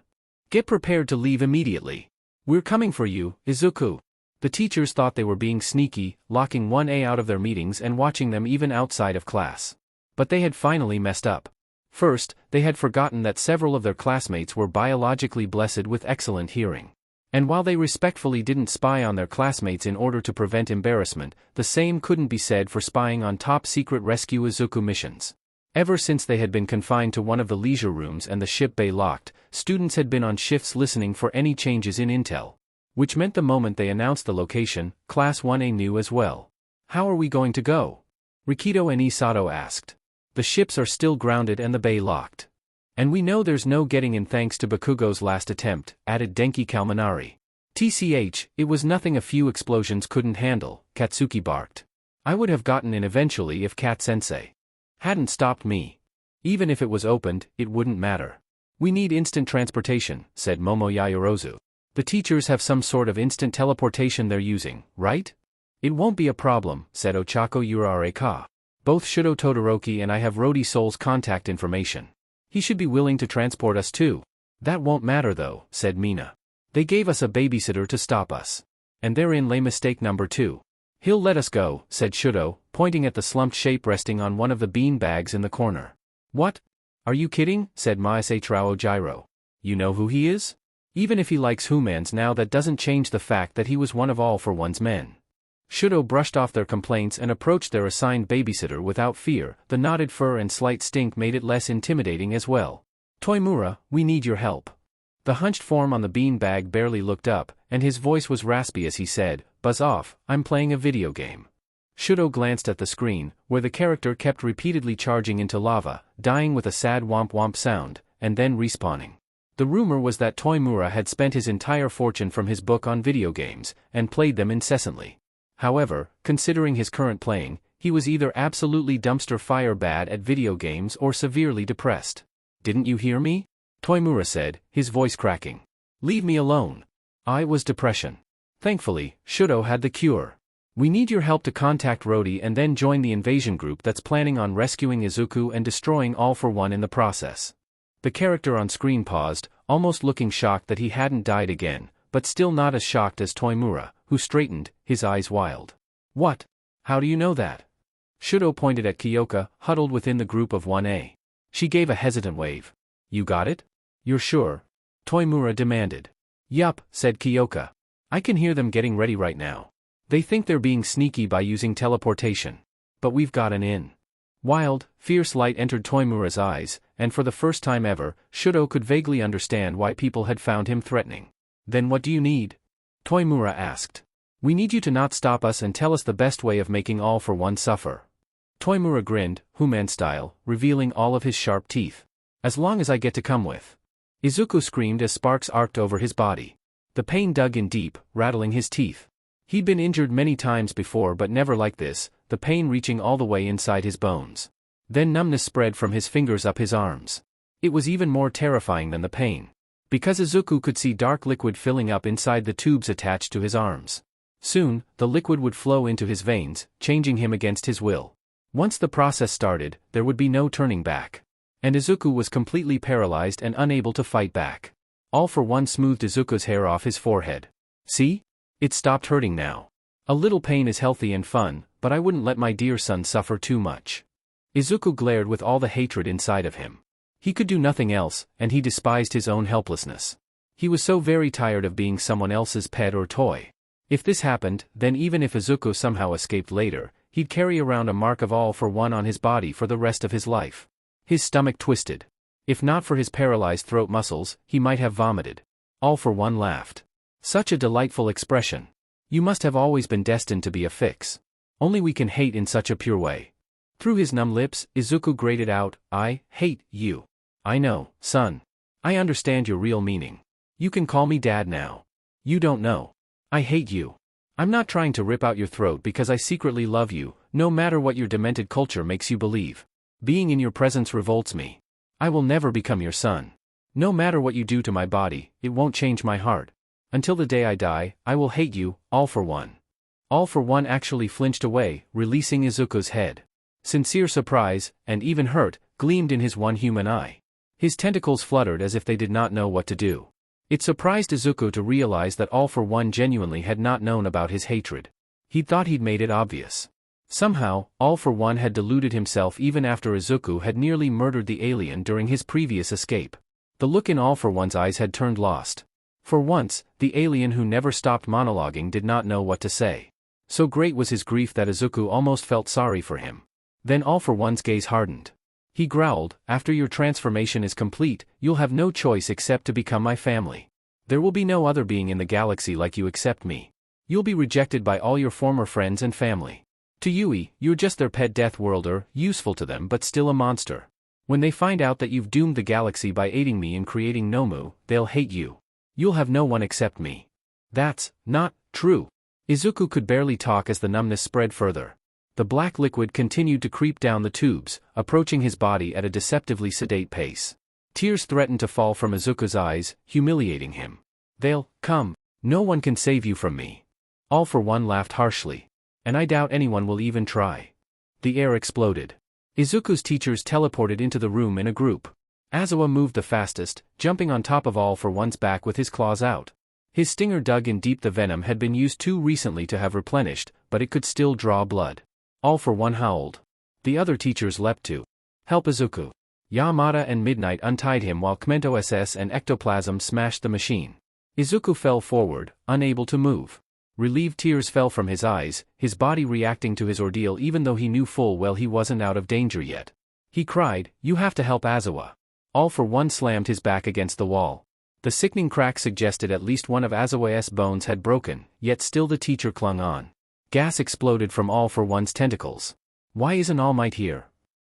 Get prepared to leave immediately. We're coming for you, Izuku. The teachers thought they were being sneaky, locking 1A out of their meetings and watching them even outside of class. But they had finally messed up. First, they had forgotten that several of their classmates were biologically blessed with excellent hearing. And while they respectfully didn't spy on their classmates in order to prevent embarrassment, the same couldn't be said for spying on top-secret rescue Izuku missions. Ever since they had been confined to one of the leisure rooms and the ship bay locked, students had been on shifts listening for any changes in intel. Which meant the moment they announced the location, Class 1A knew as well. How are we going to go? Rikido and Isato asked. The ships are still grounded and the bay locked. And we know there's no getting in thanks to Bakugo's last attempt, added Denki Kalmanari. TCH, it was nothing a few explosions couldn't handle, Katsuki barked. I would have gotten in eventually if Kat-sensei hadn't stopped me. Even if it was opened, it wouldn't matter. We need instant transportation, said Momo Yayorozu. The teachers have some sort of instant teleportation they're using, right? It won't be a problem, said Ochako Urareka. Both Shudo Todoroki and I have Rody Soul's contact information. He should be willing to transport us too. That won't matter though, said Mina. They gave us a babysitter to stop us. And therein lay mistake number 2. He'll let us go, said Shudo, pointing at the slumped shape resting on one of the bean bags in the corner. What? Are you kidding? Said Maase Trao Gyro. You know who he is? Even if he likes humans now, that doesn't change the fact that he was one of All for One's men. Shudo brushed off their complaints and approached their assigned babysitter without fear. The knotted fur and slight stink made it less intimidating as well. Toimura, we need your help. The hunched form on the bean bag barely looked up, and his voice was raspy as he said, Buzz off, I'm playing a video game. Shudo glanced at the screen, where the character kept repeatedly charging into lava, dying with a sad womp-womp sound, and then respawning. The rumor was that Toimura had spent his entire fortune from his book on video games, and played them incessantly. However, considering his current playing, he was either absolutely dumpster fire bad at video games or severely depressed. Didn't you hear me? Toimura said, his voice cracking. Leave me alone. I was depression. Thankfully, Shudo had the cure. We need your help to contact Rody and then join the invasion group that's planning on rescuing Izuku and destroying All for One in the process. The character on screen paused, almost looking shocked that he hadn't died again, but still not as shocked as Toimura, who straightened, his eyes wild. What? How do you know that? Shudo pointed at Kyoka, huddled within the group of 1A. She gave a hesitant wave. You got it? You're sure? Toimura demanded. Yup, said Kyoka. I can hear them getting ready right now. They think they're being sneaky by using teleportation. But we've got an in. Wild, fierce light entered Toimura's eyes, and for the first time ever, Shudo could vaguely understand why people had found him threatening. Then what do you need? Toimura asked. We need you to not stop us and tell us the best way of making All for One suffer. Toimura grinned, Human style, revealing all of his sharp teeth. As long as I get to come with. Izuku screamed as sparks arced over his body. The pain dug in deep, rattling his teeth. He'd been injured many times before but never like this, the pain reaching all the way inside his bones. Then numbness spread from his fingers up his arms. It was even more terrifying than the pain. Because Izuku could see dark liquid filling up inside the tubes attached to his arms. Soon, the liquid would flow into his veins, changing him against his will. Once the process started, there would be no turning back. And Izuku was completely paralyzed and unable to fight back. All for One smoothed Izuku's hair off his forehead. See? It stopped hurting now. A little pain is healthy and fun, but I wouldn't let my dear son suffer too much. Izuku glared with all the hatred inside of him. He could do nothing else, and he despised his own helplessness. He was so very tired of being someone else's pet or toy. If this happened, then even if Izuku somehow escaped later, he'd carry around a mark of All for One on his body for the rest of his life. His stomach twisted. If not for his paralyzed throat muscles, he might have vomited. All for One laughed. Such a delightful expression. You must have always been destined to be a Phix. Only we can hate in such a pure way. Through his numb lips, Izuku grated out, I hate you. I know, son. I understand your real meaning. You can call me Dad now. You don't know. I hate you. I'm not trying to rip out your throat because I secretly love you, no matter what your demented culture makes you believe. Being in your presence revolts me. I will never become your son. No matter what you do to my body, it won't change my heart. Until the day I die, I will hate you, All for One. All for One actually flinched away, releasing Izuku's head. Sincere surprise, and even hurt, gleamed in his one human eye. His tentacles fluttered as if they did not know what to do. It surprised Izuku to realize that All for One genuinely had not known about his hatred. He'd thought he'd made it obvious. Somehow, All for One had deluded himself even after Izuku had nearly murdered the alien during his previous escape. The look in All for One's eyes had turned lost. For once, the alien who never stopped monologuing did not know what to say. So great was his grief that Izuku almost felt sorry for him. Then All for One's gaze hardened. He growled, "After your transformation is complete, you'll have no choice except to become my family. There will be no other being in the galaxy like you except me. You'll be rejected by all your former friends and family. To Yuuei, you're just their pet death worlder, useful to them but still a monster. When they find out that you've doomed the galaxy by aiding me in creating Nomu, they'll hate you. You'll have no one except me." "That's not true." Izuku could barely talk as the numbness spread further. The black liquid continued to creep down the tubes, approaching his body at a deceptively sedate pace. Tears threatened to fall from Izuku's eyes, humiliating him. "They'll come. No one can save you from me." All for One laughed harshly. "And I doubt anyone will even try." The air exploded. Izuku's teachers teleported into the room in a group. Aizawa moved the fastest, jumping on top of All for One's back with his claws out. His stinger dug in deep. The venom had been used too recently to have replenished, but it could still draw blood. All for One howled. The other teachers leapt to help Izuku. Yamada and Midnight untied him while Kmento SS and Ectoplasm smashed the machine. Izuku fell forward, unable to move. Relieved tears fell from his eyes, his body reacting to his ordeal even though he knew full well he wasn't out of danger yet. He cried, "You have to help Aizawa." All for One slammed his back against the wall. The sickening crack suggested at least one of Aizawa's bones had broken, yet still the teacher clung on. Gas exploded from All for One's tentacles. "Why isn't All Might here?"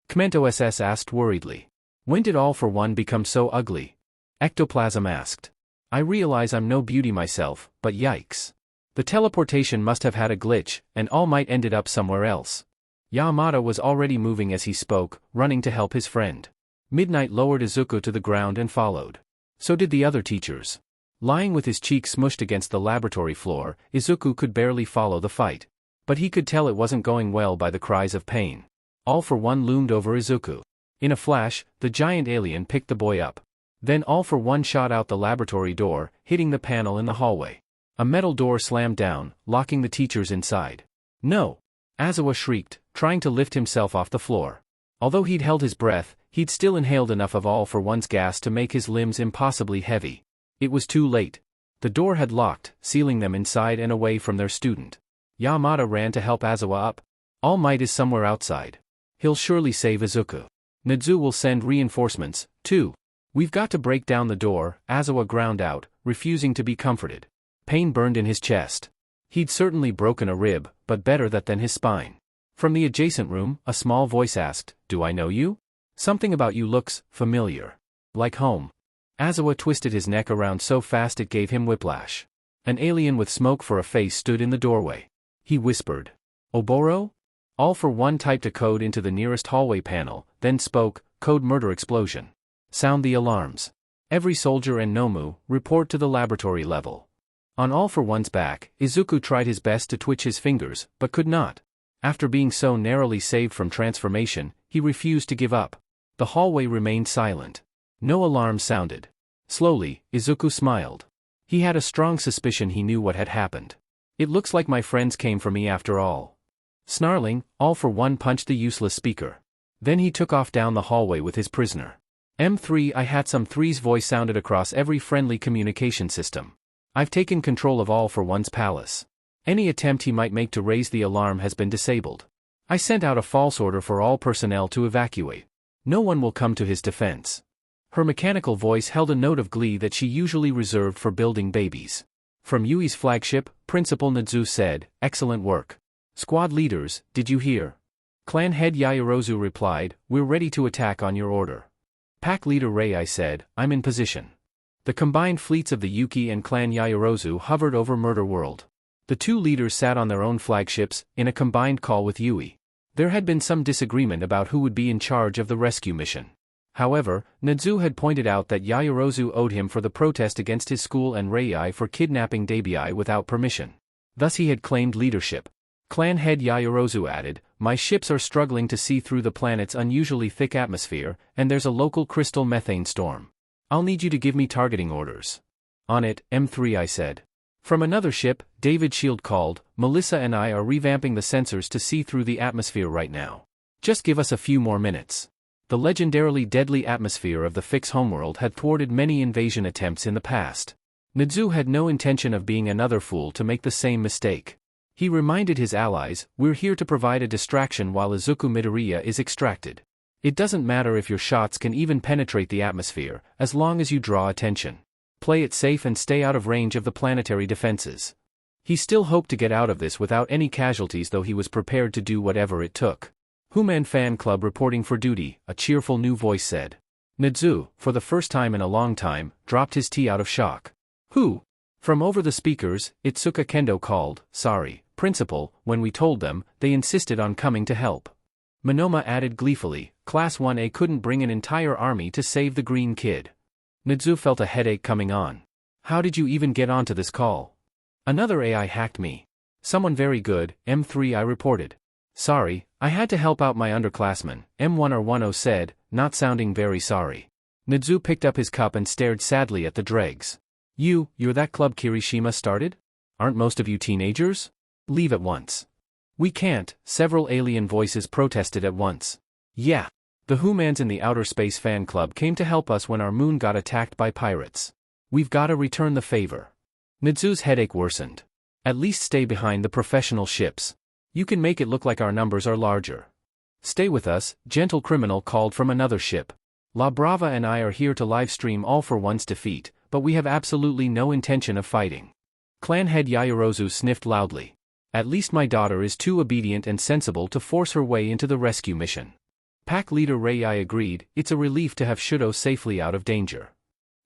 Kmento SS asked worriedly. "When did All for One become so ugly?" Ectoplasm asked. "I realize I'm no beauty myself, but yikes. The teleportation must have had a glitch, and All Might ended up somewhere else." Yamada was already moving as he spoke, running to help his friend. Midnight lowered Izuku to the ground and followed. So did the other teachers. Lying with his cheek smushed against the laboratory floor, Izuku could barely follow the fight. But he could tell it wasn't going well by the cries of pain. All for One loomed over Izuku. In a flash, the giant alien picked the boy up. Then All for One shot out the laboratory door, hitting the panel in the hallway. A metal door slammed down, locking the teachers inside. "No!" Aizawa shrieked, trying to lift himself off the floor. Although he'd held his breath, he'd still inhaled enough of All for One's gas to make his limbs impossibly heavy. It was too late. The door had locked, sealing them inside and away from their student. Yamada ran to help Aizawa up. All Might is somewhere outside. He'll surely save Izuku. Nadzu will send reinforcements, too. We've got to break down the door, Aizawa ground out, refusing to be comforted. Pain burned in his chest. He'd certainly broken a rib, but better that than his spine. From the adjacent room, a small voice asked, "Do I know you? Something about you looks familiar. Like home." Aizawa twisted his neck around so fast it gave him whiplash. An alien with smoke for a face stood in the doorway. He whispered, "Oboro?" All for One typed a code into the nearest hallway panel, then spoke, "Code murder explosion. Sound the alarms. Every soldier and Nomu, report to the laboratory level." On All for One's back, Izuku tried his best to twitch his fingers, but could not. After being so narrowly saved from transformation, he refused to give up. The hallway remained silent. No alarms sounded. Slowly, Izuku smiled. He had a strong suspicion he knew what had happened. "It looks like my friends came for me after all." Snarling, All for One punched the useless speaker. Then he took off down the hallway with his prisoner. M3 I had some three's voice sounded across every friendly communication system. "I've taken control of All for One's palace. Any attempt he might make to raise the alarm has been disabled. I sent out a false order for all personnel to evacuate. No one will come to his defense." Her mechanical voice held a note of glee that she usually reserved for building babies. From Yuuei's flagship, Principal Nadzu said, "Excellent work. Squad leaders, did you hear?" Clan head Yaoyorozu replied, "We're ready to attack on your order." Pack leader Rei said, "I'm in position." The combined fleets of the Yuki and Clan Yaoyorozu hovered over Murder World. The two leaders sat on their own flagships, in a combined call with Yuuei. There had been some disagreement about who would be in charge of the rescue mission. However, Nadzu had pointed out that Yaoyorozu owed him for the protest against his school and Rei for kidnapping Debiai without permission. Thus he had claimed leadership. Clan head Yaoyorozu added, "My ships are struggling to see through the planet's unusually thick atmosphere, and there's a local crystal methane storm. I'll need you to give me targeting orders." "On it, M3 I said." From another ship, David Shield called, "Melissa and I are revamping the sensors to see through the atmosphere right now. Just give us a few more minutes." The legendarily deadly atmosphere of the Phix homeworld had thwarted many invasion attempts in the past. Nizu had no intention of being another fool to make the same mistake. He reminded his allies, "We're here to provide a distraction while Izuku Midoriya is extracted. It doesn't matter if your shots can even penetrate the atmosphere, as long as you draw attention. Play it safe and stay out of range of the planetary defenses." He still hoped to get out of this without any casualties, though he was prepared to do whatever it took. Human Fan Club reporting for duty, a cheerful new voice said. Nizu, for the first time in a long time, dropped his tea out of shock. "Who?" From over the speakers, Itsuka Kendo called, "Sorry, Principal, when we told them, they insisted on coming to help." Monoma added gleefully, "Class 1A couldn't bring an entire army to save the green kid." Nizu felt a headache coming on. "How did you even get onto this call?" "Another AI hacked me." "Someone very good," M3I reported. "Sorry, I had to help out my underclassmen," M1R10 said, not sounding very sorry. Nizu picked up his cup and stared sadly at the dregs. You're that club Kirishima started? Aren't most of you teenagers? Leave at once." "We can't," several alien voices protested at once. "Yeah. The humans in the Outer Space Fan Club came to help us when our moon got attacked by pirates. We've gotta return the favor." Nizu's headache worsened. "At least stay behind the professional ships. You can make it look like our numbers are larger." "Stay with us," Gentle Criminal called from another ship. "La Brava and I are here to livestream All for One's defeat, but we have absolutely no intention of fighting." Clan head Yaoyorozu sniffed loudly. "At least my daughter is too obedient and sensible to force her way into the rescue mission." Pack leader Rei agreed, "It's a relief to have Shudo safely out of danger."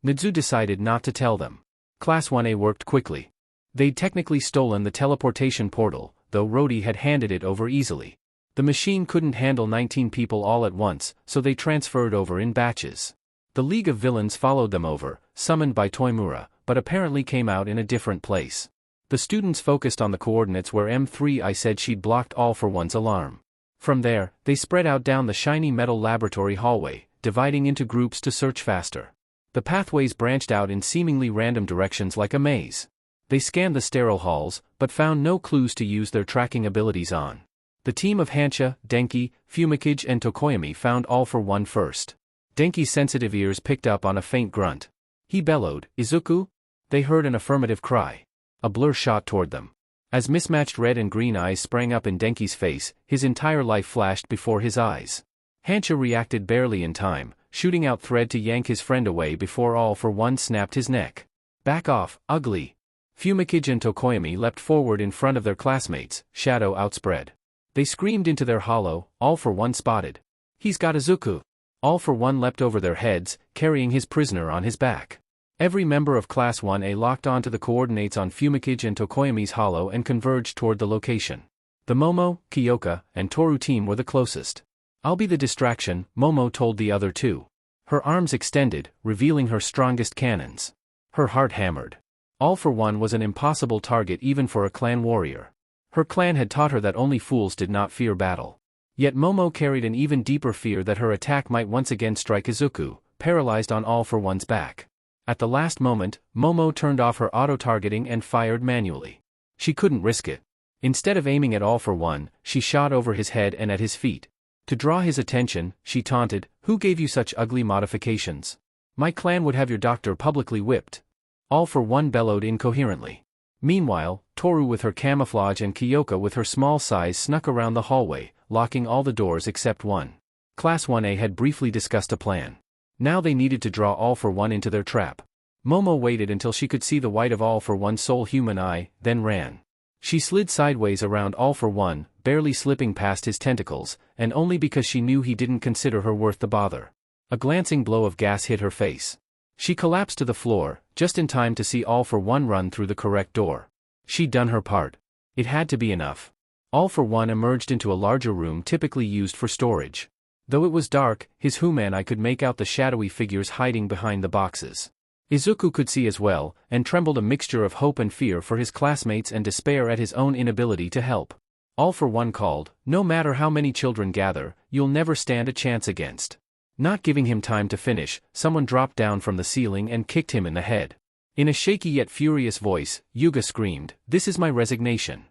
Nizu decided not to tell them. Class 1A worked quickly. They'd technically stolen the teleportation portal, though Rhodey had handed it over easily. The machine couldn't handle 19 people all at once, so they transferred over in batches. The League of Villains followed them over, summoned by Toimura, but apparently came out in a different place. The students focused on the coordinates where M3I said she'd blocked All for One's alarm. From there, they spread out down the shiny metal laboratory hallway, dividing into groups to search faster. The pathways branched out in seemingly random directions like a maze. They scanned the sterile halls, but found no clues to use their tracking abilities on. The team of Hansha, Denki, Fumikage and Tokoyami found All for One first. Denki's sensitive ears picked up on a faint grunt. He bellowed, "Izuku?" They heard an affirmative cry. A blur shot toward them. As mismatched red and green eyes sprang up in Denki's face, his entire life flashed before his eyes. Hansha reacted barely in time, shooting out thread to yank his friend away before All for One snapped his neck. "Back off, ugly." Fumikage and Tokoyami leapt forward in front of their classmates, shadow outspread. They screamed into their hollow, All for One spotted. "He's got Izuku." All for One leapt over their heads, carrying his prisoner on his back. Every member of Class 1A locked onto the coordinates on Fumikage and Tokoyami's hollow and converged toward the location. The Momo, Kyoka, and Toru team were the closest. "I'll be the distraction," Momo told the other two. Her arms extended, revealing her strongest cannons. Her heart hammered. All for One was an impossible target even for a clan warrior. Her clan had taught her that only fools did not fear battle. Yet Momo carried an even deeper fear that her attack might once again strike Izuku, paralyzed on All for One's back. At the last moment, Momo turned off her auto-targeting and fired manually. She couldn't risk it. Instead of aiming at All for One, she shot over his head and at his feet. To draw his attention, she taunted, "Who gave you such ugly modifications? My clan would have your doctor publicly whipped." All for One bellowed incoherently. Meanwhile, Toru with her camouflage and Kyoka with her small size snuck around the hallway, locking all the doors except one. Class 1A had briefly discussed a plan. Now they needed to draw All for One into their trap. Momo waited until she could see the white of All for One's sole human eye, then ran. She slid sideways around All for One, barely slipping past his tentacles, and only because she knew he didn't consider her worth the bother. A glancing blow of gas hit her face. She collapsed to the floor, just in time to see All for One run through the correct door. She'd done her part. It had to be enough. All for One emerged into a larger room typically used for storage. Though it was dark, his human eye could make out the shadowy figures hiding behind the boxes. Izuku could see as well, and trembled a mixture of hope and fear for his classmates and despair at his own inability to help. All for One called, "No matter how many children gather, you'll never stand a chance against." Not giving him time to finish, someone dropped down from the ceiling and kicked him in the head. In a shaky yet furious voice, Yuga screamed, "This is my resignation."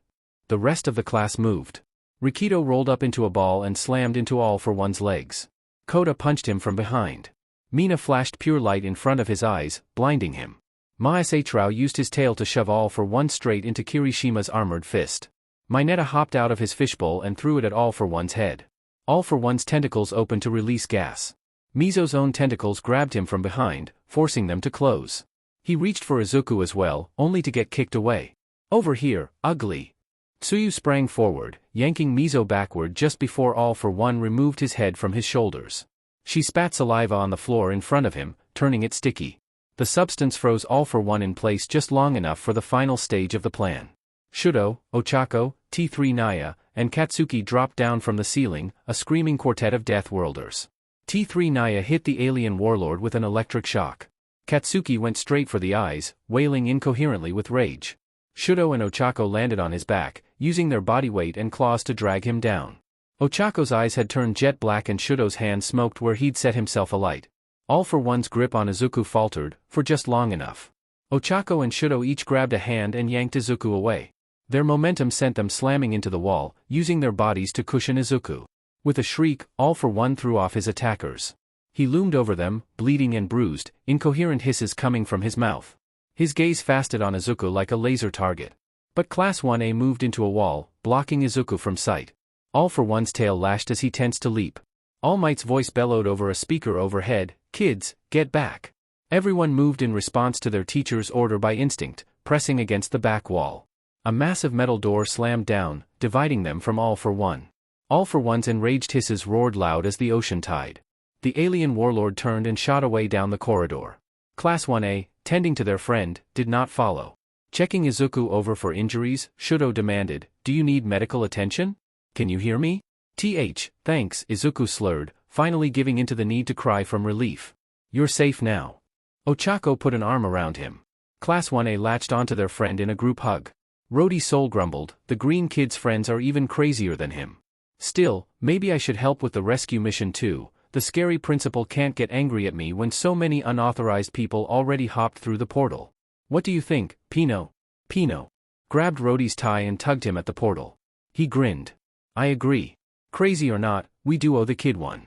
The rest of the class moved. Rikito rolled up into a ball and slammed into All for One's legs. Koda punched him from behind. Mina flashed pure light in front of his eyes, blinding him. Masatrao used his tail to shove All for One straight into Kirishima's armored fist. Mineta hopped out of his fishbowl and threw it at All for One's head. All for One's tentacles opened to release gas. Mizo's own tentacles grabbed him from behind, forcing them to close. He reached for Izuku as well, only to get kicked away. Over here, ugly. Tsuyu sprang forward, yanking Mizo backward just before All for One removed his head from his shoulders. She spat saliva on the floor in front of him, turning it sticky. The substance froze All for One in place just long enough for the final stage of the plan. Shudo, Ochako, T3 Naya, and Katsuki dropped down from the ceiling, a screaming quartet of Death Worlders. T3 Naya hit the alien warlord with an electric shock. Katsuki went straight for the eyes, wailing incoherently with rage. Shudo and Ochako landed on his back, using their body weight and claws to drag him down. Ochako's eyes had turned jet black and Shudo's hand smoked where he'd set himself alight. All for One's grip on Izuku faltered, for just long enough. Ochako and Shudo each grabbed a hand and yanked Izuku away. Their momentum sent them slamming into the wall, using their bodies to cushion Izuku. With a shriek, All for One threw off his attackers. He loomed over them, bleeding and bruised, incoherent hisses coming from his mouth. His gaze fastened on Izuku like a laser target. But Class 1A moved into a wall, blocking Izuku from sight. All for One's tail lashed as he tensed to leap. All Might's voice bellowed over a speaker overhead, "Kids, get back." Everyone moved in response to their teacher's order by instinct, pressing against the back wall. A massive metal door slammed down, dividing them from All for One. All for One's enraged hisses roared loud as the ocean tide. The alien warlord turned and shot away down the corridor. Class 1A, tending to their friend, did not follow. Checking Izuku over for injuries, Shudo demanded, "Do you need medical attention? Can you hear me?" Thanks, Izuku slurred, finally giving into the need to cry from relief. "You're safe now." Ochako put an arm around him. Class 1A latched onto their friend in a group hug. Rhodey's soul grumbled, "The green kid's friends are even crazier than him. Still, maybe I should help with the rescue mission too. The scary principal can't get angry at me when so many unauthorized people already hopped through the portal. What do you think, Pino?" Pino grabbed Rhodey's tie and tugged him at the portal. He grinned. "I agree. Crazy or not, we do owe the kid one."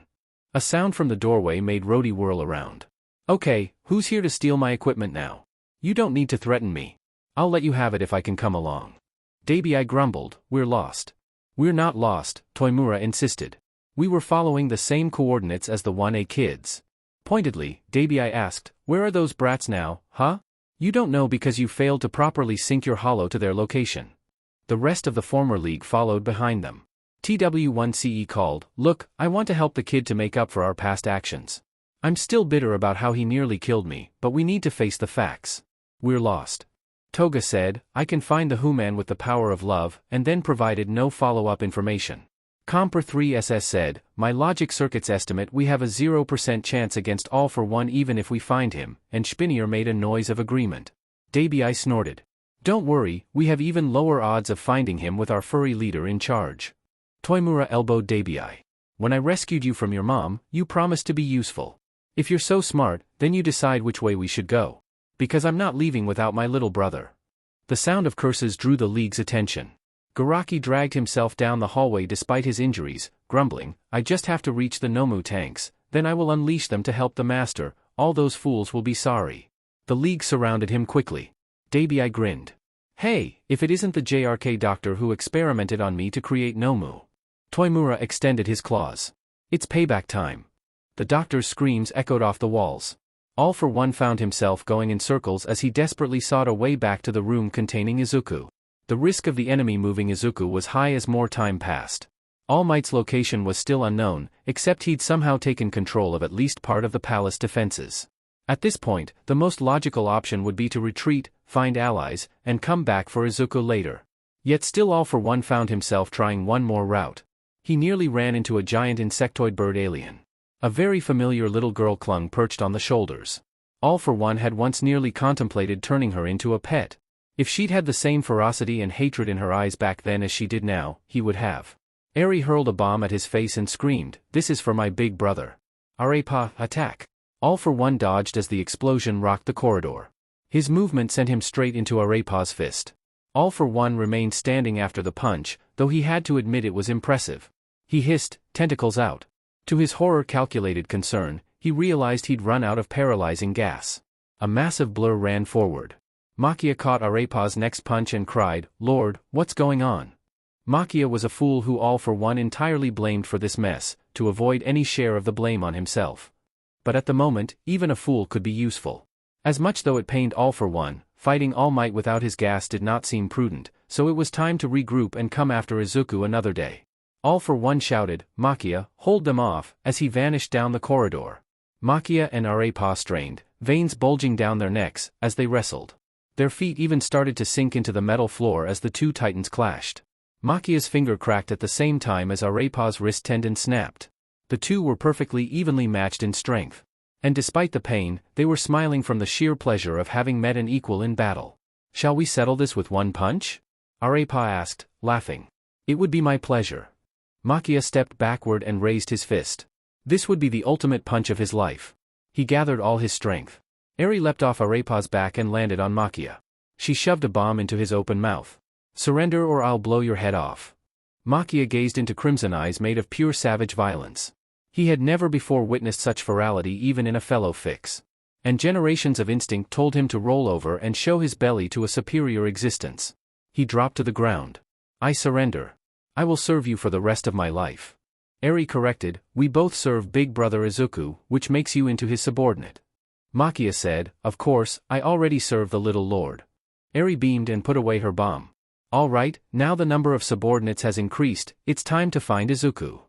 A sound from the doorway made Rhodey whirl around. "Okay, who's here to steal my equipment now? You don't need to threaten me. I'll let you have it if I can come along." Dabi grumbled, "We're lost." "We're not lost," Toimura insisted. "We were following the same coordinates as the 1A kids." Pointedly, Dabi asked, "Where are those brats now, huh?" "You don't know because you failed to properly sync your holo to their location." The rest of the former league followed behind them. TW1CE called, "Look, I want to help the kid to make up for our past actions. I'm still bitter about how he nearly killed me, but we need to face the facts. We're lost." Toga said, "I can find the Human with the power of love," and then provided no follow-up information. Comper 3SS said, "My logic circuits estimate we have a 0% chance against All for One even if we find him," and Spinnier made a noise of agreement. Dabi snorted. "Don't worry, we have even lower odds of finding him with our furry leader in charge." Toimura elbowed Dabi. "When I rescued you from your mom, you promised to be useful. If you're so smart, then you decide which way we should go. Because I'm not leaving without my little brother." The sound of curses drew the league's attention. Garaki dragged himself down the hallway despite his injuries, grumbling, "I just have to reach the Nomu tanks, then I will unleash them to help the master, all those fools will be sorry." The league surrounded him quickly. Dabi grinned. "Hey, if it isn't the JRK doctor who experimented on me to create Nomu." Toimura extended his claws. "It's payback time." The doctor's screams echoed off the walls. All for One found himself going in circles as he desperately sought a way back to the room containing Izuku. The risk of the enemy moving Izuku was high as more time passed. All Might's location was still unknown, except he'd somehow taken control of at least part of the palace defenses. At this point, the most logical option would be to retreat, find allies, and come back for Izuku later. Yet still All for One found himself trying one more route. He nearly ran into a giant insectoid bird alien. A very familiar little girl clung perched on the shoulders. All for One had once nearly contemplated turning her into a pet. If she'd had the same ferocity and hatred in her eyes back then as she did now, he would have. Eri hurled a bomb at his face and screamed, "This is for my big brother. Arepa, attack." All for One dodged as the explosion rocked the corridor. His movement sent him straight into Arepa's fist. All for One remained standing after the punch, though he had to admit it was impressive. He hissed, "Tentacles out." To his horror-calculated concern, he realized he'd run out of paralyzing gas. A massive blur ran forward. Makia caught Arepa's next punch and cried, "Lord, what's going on?" Makia was a fool who all for one entirely blamed for this mess, to avoid any share of the blame on himself. But at the moment, even a fool could be useful. As much though it pained all for one, fighting All Might without his gas did not seem prudent, so it was time to regroup and come after Izuku another day. All for one shouted, "Makia, hold them off," as he vanished down the corridor. Makia and Arepa strained, veins bulging down their necks, as they wrestled. Their feet even started to sink into the metal floor as the two titans clashed. Makia's finger cracked at the same time as Arepa's wrist tendon snapped. The two were perfectly evenly matched in strength. And despite the pain, they were smiling from the sheer pleasure of having met an equal in battle. "Shall we settle this with one punch?" Arepa asked, laughing. "It would be my pleasure." Makia stepped backward and raised his fist. This would be the ultimate punch of his life. He gathered all his strength. Eri leapt off Arepa's back and landed on Makia. She shoved a bomb into his open mouth. "Surrender or I'll blow your head off." Makia gazed into crimson eyes made of pure savage violence. He had never before witnessed such ferality even in a fellow Phix. And generations of instinct told him to roll over and show his belly to a superior existence. He dropped to the ground. "I surrender. I will serve you for the rest of my life." Eri corrected, "We both serve Big Brother Izuku, which makes you into his subordinate." Makia said, "Of course, I already serve the little lord." Eri beamed and put away her bomb. "All right, now the number of subordinates has increased, it's time to find Izuku."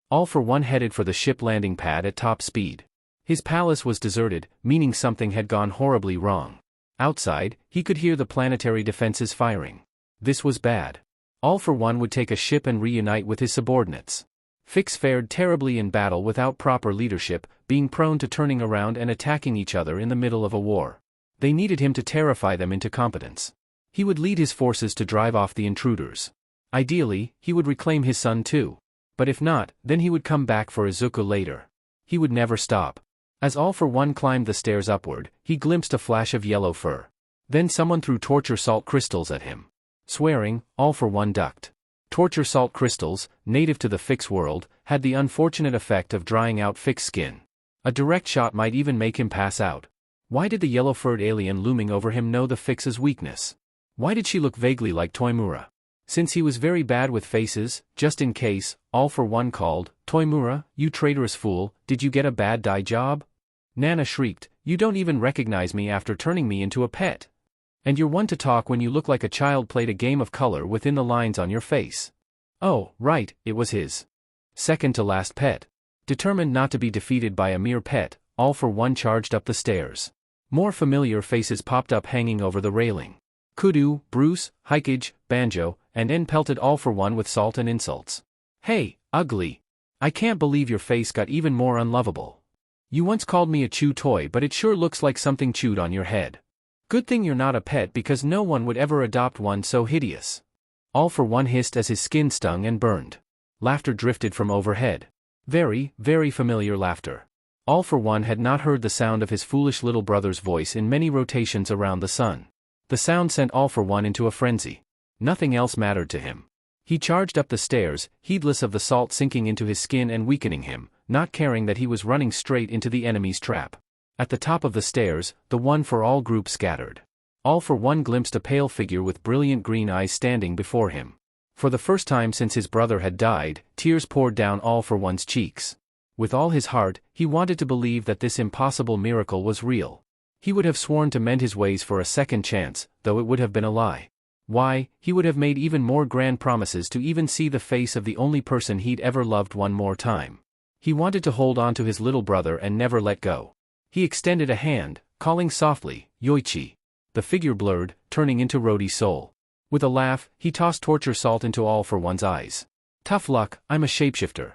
All for one headed for the ship landing pad at top speed. His palace was deserted, meaning something had gone horribly wrong. Outside, he could hear the planetary defenses firing. This was bad. All for one would take a ship and reunite with his subordinates. Phix fared terribly in battle without proper leadership, being prone to turning around and attacking each other in the middle of a war. They needed him to terrify them into competence. He would lead his forces to drive off the intruders. Ideally, he would reclaim his son too. But if not, then he would come back for Izuku later. He would never stop. As All for One climbed the stairs upward, he glimpsed a flash of yellow fur. Then someone threw torture salt crystals at him. Swearing, All for One ducked. Torture salt crystals, native to the Phix world, had the unfortunate effect of drying out Phix skin. A direct shot might even make him pass out. Why did the yellow-furred alien looming over him know the Phix's weakness? Why did she look vaguely like Toimura? Since he was very bad with faces, just in case, All for One called, "Toimura, you traitorous fool, did you get a bad dye job?" Nana shrieked, "You don't even recognize me after turning me into a pet. And you're one to talk when you look like a child played a game of color within the lines on your face." Oh, right, it was his second to last pet. Determined not to be defeated by a mere pet, All for One charged up the stairs. More familiar faces popped up hanging over the railing. Kudu, Bruce, Hikage, Banjo, and N pelted All for One with salt and insults. "Hey, ugly. I can't believe your face got even more unlovable. You once called me a chew toy, but it sure looks like something chewed on your head. Good thing you're not a pet because no one would ever adopt one so hideous." All for One hissed as his skin stung and burned. Laughter drifted from overhead. Very, very familiar laughter. All for One had not heard the sound of his foolish little brother's voice in many rotations around the sun. The sound sent All for One into a frenzy. Nothing else mattered to him. He charged up the stairs, heedless of the salt sinking into his skin and weakening him, not caring that he was running straight into the enemy's trap. At the top of the stairs, the One for All group scattered. All for One glimpsed a pale figure with brilliant green eyes standing before him. For the first time since his brother had died, tears poured down All for One's cheeks. With all his heart, he wanted to believe that this impossible miracle was real. He would have sworn to mend his ways for a second chance, though it would have been a lie. Why, he would have made even more grand promises to even see the face of the only person he'd ever loved one more time. He wanted to hold on to his little brother and never let go. He extended a hand, calling softly, "Yuuei." The figure blurred, turning into Rhodey's soul. With a laugh, he tossed torture salt into All for One's eyes. "Tough luck, I'm a shapeshifter."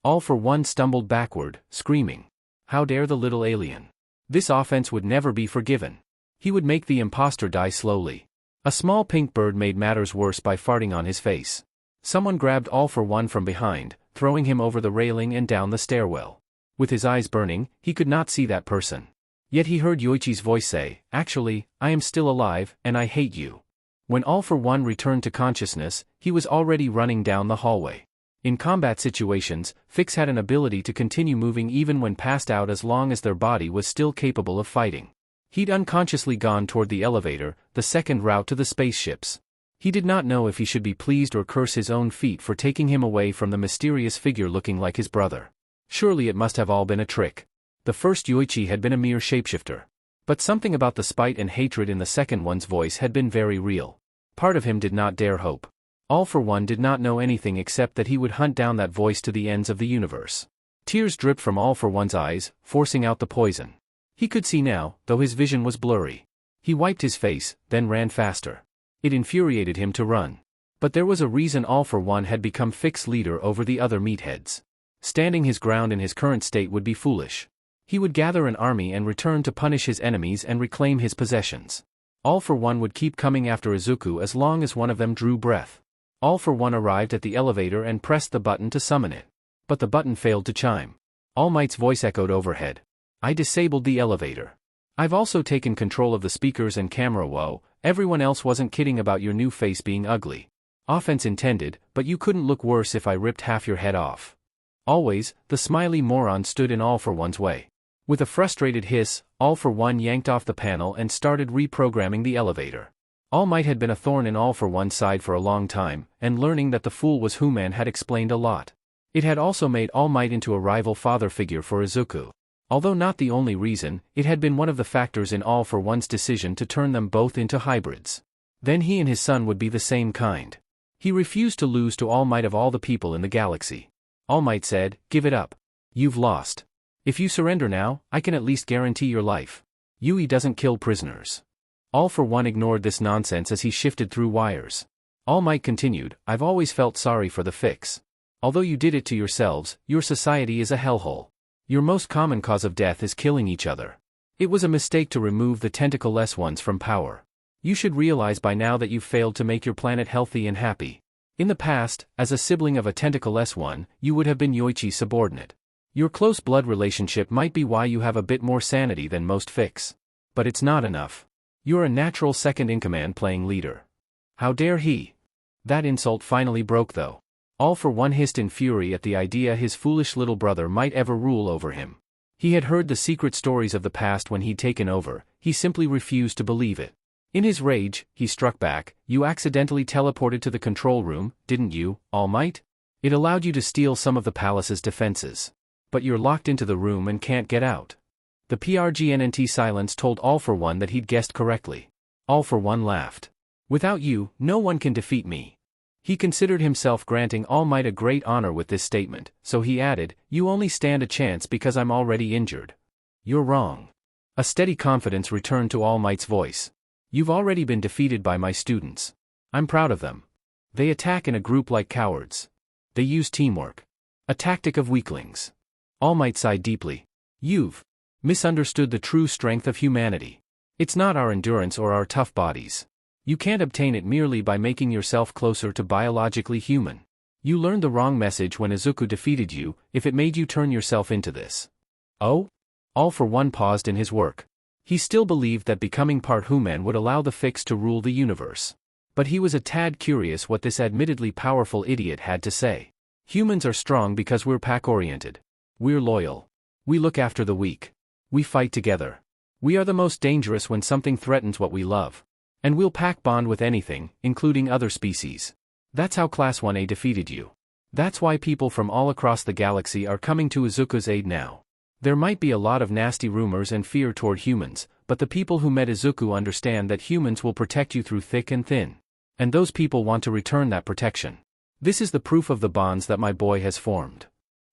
All for One stumbled backward, screaming. How dare the little alien? This offense would never be forgiven. He would make the imposter die slowly. A small pink bird made matters worse by farting on his face. Someone grabbed All for One from behind, throwing him over the railing and down the stairwell. With his eyes burning, he could not see that person. Yet he heard Yuichi's voice say, "Actually, I am still alive, and I hate you." When All for One returned to consciousness, he was already running down the hallway. In combat situations, Phix had an ability to continue moving even when passed out as long as their body was still capable of fighting. He'd unconsciously gone toward the elevator, the second route to the spaceships. He did not know if he should be pleased or curse his own feet for taking him away from the mysterious figure looking like his brother. Surely it must have all been a trick. The first Yuuei had been a mere shapeshifter. But something about the spite and hatred in the second one's voice had been very real. Part of him did not dare hope. All for One did not know anything except that he would hunt down that voice to the ends of the universe. Tears dripped from All for One's eyes, forcing out the poison. He could see now, though his vision was blurry. He wiped his face, then ran faster. It infuriated him to run. But there was a reason All for One had become Phix leader over the other meatheads. Standing his ground in his current state would be foolish. He would gather an army and return to punish his enemies and reclaim his possessions. All for One would keep coming after Izuku as long as one of them drew breath. All for One arrived at the elevator and pressed the button to summon it. But the button failed to chime. All Might's voice echoed overhead. I disabled the elevator. I've also taken control of the speakers and camera. Whoa, everyone else wasn't kidding about your new face being ugly. Offense intended, but you couldn't look worse if I ripped half your head off. Always, the smiley moron stood in All for One's way. With a frustrated hiss, All for One yanked off the panel and started reprogramming the elevator. All Might had been a thorn in All for One's side for a long time, and learning that the fool was Human had explained a lot. It had also made All Might into a rival father figure for Izuku. Although not the only reason, it had been one of the factors in All for One's decision to turn them both into hybrids. Then he and his son would be the same kind. He refused to lose to All Might of all the people in the galaxy. All Might said, "Give it up. You've lost. If you surrender now, I can at least guarantee your life. Yuuei doesn't kill prisoners." All for One ignored this nonsense as he shifted through wires. All Might continued, "I've always felt sorry for the Phix. Although you did it to yourselves, your society is a hellhole. Your most common cause of death is killing each other. It was a mistake to remove the tentacle-less ones from power. You should realize by now that you've failed to make your planet healthy and happy. In the past, as a sibling of a tentacle-less one, you would have been Yuuei's subordinate. Your close blood relationship might be why you have a bit more sanity than most Phix. But it's not enough. You're a natural second-in-command playing leader. How dare he?" That insult finally broke though. All for One hissed in fury at the idea his foolish little brother might ever rule over him. He had heard the secret stories of the past when he'd taken over, he simply refused to believe it. In his rage, he struck back, "You accidentally teleported to the control room, didn't you, All Might? It allowed you to steal some of the palace's defenses. But you're locked into the room and can't get out." The PRGNNT silence told All for One that he'd guessed correctly. All for One laughed. "Without you, no one can defeat me." He considered himself granting All Might a great honor with this statement, so he added, "You only stand a chance because I'm already injured." "You're wrong." A steady confidence returned to All Might's voice. "You've already been defeated by my students. I'm proud of them. They attack in a group like cowards. They use teamwork. A tactic of weaklings." All Might sighed deeply. "You've misunderstood the true strength of humanity. It's not our endurance or our tough bodies. You can't obtain it merely by making yourself closer to biologically human. You learned the wrong message when Izuku defeated you, if it made you turn yourself into this." "Oh?" All for One paused in his work. He still believed that becoming part human would allow the Phix to rule the universe. But he was a tad curious what this admittedly powerful idiot had to say. "Humans are strong because we're pack-oriented. We're loyal. We look after the weak. We fight together. We are the most dangerous when something threatens what we love. And we'll pack bond with anything, including other species. That's how Class 1A defeated you. That's why people from all across the galaxy are coming to Izuku's aid now. There might be a lot of nasty rumors and fear toward humans, but the people who met Izuku understand that humans will protect you through thick and thin. And those people want to return that protection. This is the proof of the bonds that my boy has formed."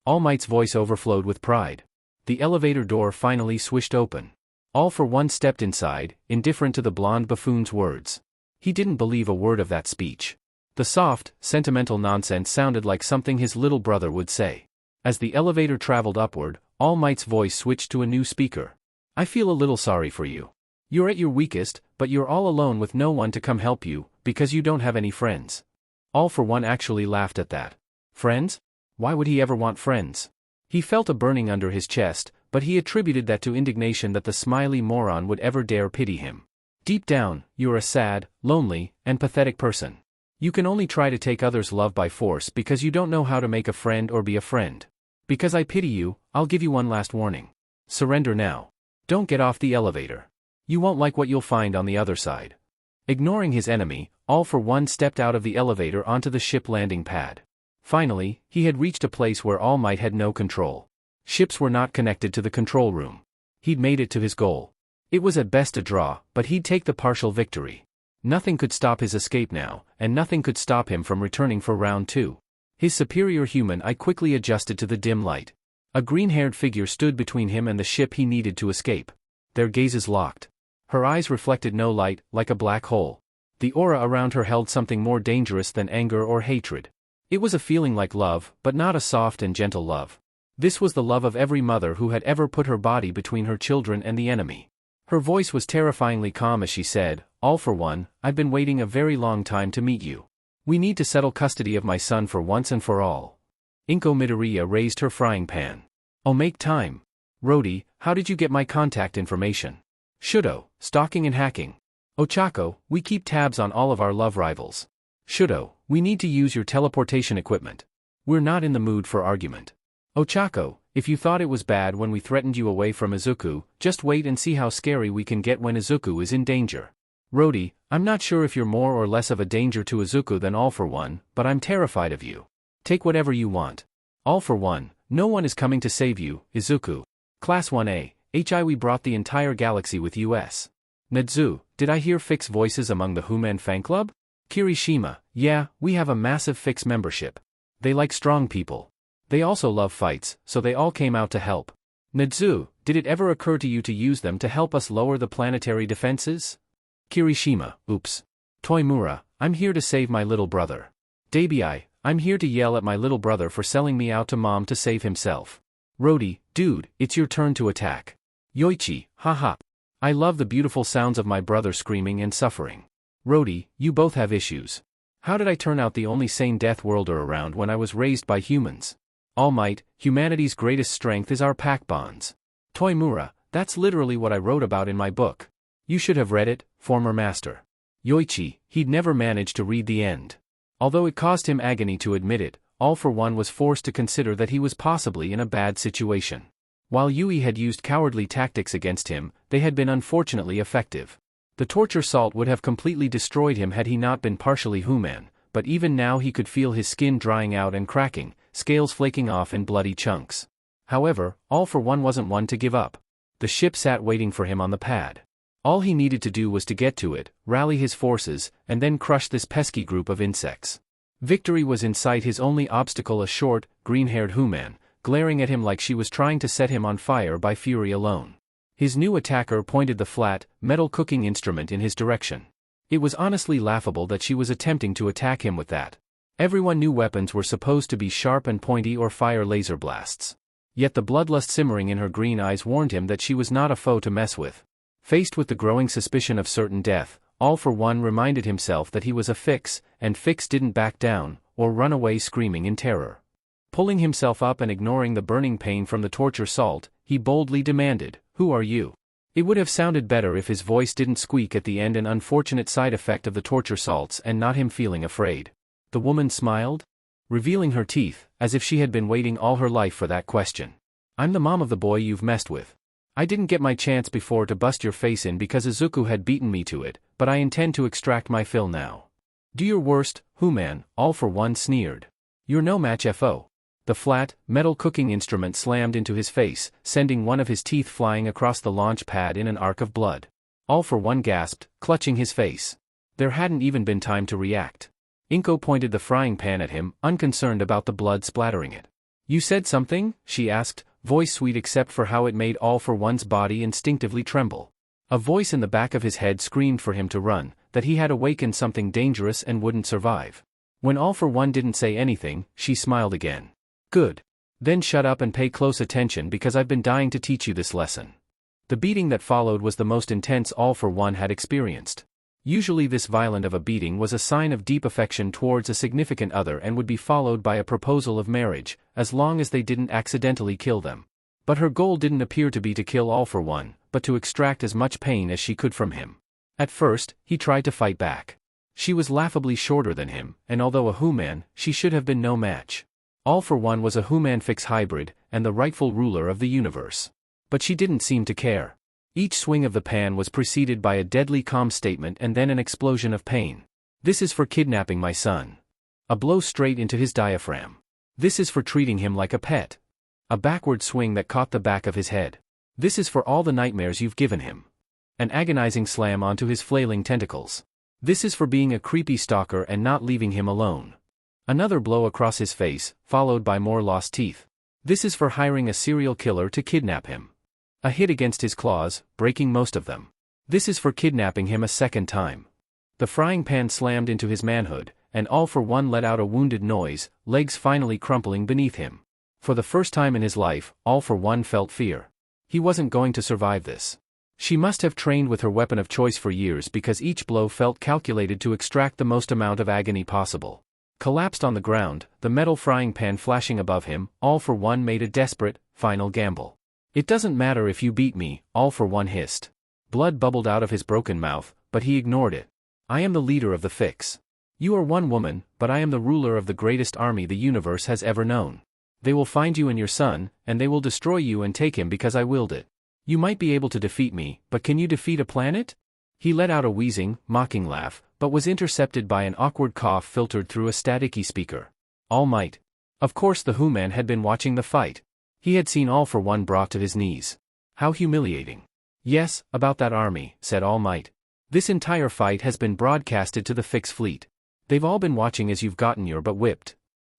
All Might's voice overflowed with pride. The elevator door finally swished open. All for One stepped inside, indifferent to the blonde buffoon's words. He didn't believe a word of that speech. The soft, sentimental nonsense sounded like something his little brother would say. As the elevator traveled upward, All Might's voice switched to a new speaker. "I feel a little sorry for you. You're at your weakest, but you're all alone with no one to come help you, because you don't have any friends." All for One actually laughed at that. Friends? Why would he ever want friends? He felt a burning under his chest, but he attributed that to indignation that the smiley moron would ever dare pity him. "Deep down, you're a sad, lonely, and pathetic person. You can only try to take others' love by force because you don't know how to make a friend or be a friend. Because I pity you, I'll give you one last warning. Surrender now. Don't get off the elevator. You won't like what you'll find on the other side. Ignoring his enemy, All for One stepped out of the elevator onto the ship landing pad. Finally, he had reached a place where All Might had no control. Ships were not connected to the control room. He'd made it to his goal. It was at best a draw, but he'd take the partial victory. Nothing could stop his escape now, and nothing could stop him from returning for round 2. His superior human eye quickly adjusted to the dim light. A green-haired figure stood between him and the ship he needed to escape. Their gazes locked. Her eyes reflected no light, like a black hole. The aura around her held something more dangerous than anger or hatred. It was a feeling like love, but not a soft and gentle love. This was the love of every mother who had ever put her body between her children and the enemy. Her voice was terrifyingly calm as she said, All for One, I've been waiting a very long time to meet you. We need to settle custody of my son for once and for all. Inko Midoriya raised her frying pan. Oh, make time. Rody, how did you get my contact information? Shudo, stalking and hacking. Ochako, we keep tabs on all of our love rivals. Shudo, we need to use your teleportation equipment. We're not in the mood for argument. Ochako, if you thought it was bad when we threatened you away from Izuku, just wait and see how scary we can get when Izuku is in danger. Rody, I'm not sure if you're more or less of a danger to Izuku than All for One, but I'm terrified of you. Take whatever you want. All for One, no one is coming to save you, Izuku. Class 1A, we brought the entire galaxy with us. Nadzu, did I hear Phix voices among the Human fan club? Kirishima, yeah, we have a massive Phix membership. They like strong people. They also love fights, so they all came out to help. Nadzu, did it ever occur to you to use them to help us lower the planetary defenses? Kirishima, oops. Toimura, I'm here to save my little brother. Dabii, I'm here to yell at my little brother for selling me out to mom to save himself. Rody, dude, it's your turn to attack. Yoichi, haha. I love the beautiful sounds of my brother screaming and suffering. Rody, you both have issues. How did I turn out the only sane death worlder around when I was raised by humans? All Might, humanity's greatest strength is our pack bonds. Toimura, that's literally what I wrote about in my book. You should have read it, former master. Yoichi, he'd never managed to read the end. Although it caused him agony to admit it, All for One was forced to consider that he was possibly in a bad situation. While Yuuei had used cowardly tactics against him, they had been unfortunately effective. The torture salt would have completely destroyed him had he not been partially human, but even now he could feel his skin drying out and cracking, scales flaking off in bloody chunks. However, All for One wasn't one to give up. The ship sat waiting for him on the pad. All he needed to do was to get to it, rally his forces, and then crush this pesky group of insects. Victory was in sight, his only obstacle a short, green-haired human, glaring at him like she was trying to set him on fire by fury alone. His new attacker pointed the flat, metal cooking instrument in his direction. It was honestly laughable that she was attempting to attack him with that. Everyone knew weapons were supposed to be sharp and pointy or fire laser blasts. Yet the bloodlust simmering in her green eyes warned him that she was not a foe to mess with. Faced with the growing suspicion of certain death, All for One reminded himself that he was a Phix, and Phix didn't back down, or run away screaming in terror. Pulling himself up and ignoring the burning pain from the torture salt, he boldly demanded, "Who are you?" It would have sounded better if his voice didn't squeak at the end, an unfortunate side effect of the torture salts and not him feeling afraid. The woman smiled, revealing her teeth, as if she had been waiting all her life for that question. "I'm the mom of the boy you've messed with. I didn't get my chance before to bust your face in because Izuku had beaten me to it, but I intend to extract my fill now." "Do your worst, human," All for One sneered. "You're no match FO." The flat, metal cooking instrument slammed into his face, sending one of his teeth flying across the launch pad in an arc of blood. All for One gasped, clutching his face. There hadn't even been time to react. Inko pointed the frying pan at him, unconcerned about the blood splattering it. "You said something?" she asked, voice sweet except for how it made All for One's body instinctively tremble. A voice in the back of his head screamed for him to run, that he had awakened something dangerous and wouldn't survive. When All for One didn't say anything, she smiled again. "Good. Then shut up and pay close attention because I've been dying to teach you this lesson." The beating that followed was the most intense All for One had experienced. Usually this violent of a beating was a sign of deep affection towards a significant other and would be followed by a proposal of marriage, as long as they didn't accidentally kill them. But her goal didn't appear to be to kill All for One, but to extract as much pain as she could from him. At first, he tried to fight back. She was laughably shorter than him, and although a human, she should have been no match. All for One was a human Phix hybrid, and the rightful ruler of the universe. But she didn't seem to care. Each swing of the pan was preceded by a deadly calm statement and then an explosion of pain. This is for kidnapping my son. A blow straight into his diaphragm. This is for treating him like a pet. A backward swing that caught the back of his head. This is for all the nightmares you've given him. An agonizing slam onto his flailing tentacles. This is for being a creepy stalker and not leaving him alone. Another blow across his face, followed by more lost teeth. This is for hiring a serial killer to kidnap him. A hit against his claws, breaking most of them. This is for kidnapping him a second time. The frying pan slammed into his manhood, and All for One let out a wounded noise, legs finally crumpling beneath him. For the first time in his life, All for One felt fear. He wasn't going to survive this. She must have trained with her weapon of choice for years because each blow felt calculated to extract the most amount of agony possible. Collapsed on the ground, the metal frying pan flashing above him, All for One made a desperate, final gamble. It doesn't matter if you beat me, All for One hissed. Blood bubbled out of his broken mouth, but he ignored it. I am the leader of the Phix. You are one woman, but I am the ruler of the greatest army the universe has ever known. They will find you and your son, and they will destroy you and take him because I willed it. You might be able to defeat me, but can you defeat a planet? He let out a wheezing, mocking laugh, but was intercepted by an awkward cough filtered through a staticky speaker. All Might. Of course the Who-Man had been watching the fight. He had seen All for One brought to his knees. How humiliating. Yes, about that army, said All Might. This entire fight has been broadcasted to the Phix fleet. They've all been watching as you've gotten your butt whipped.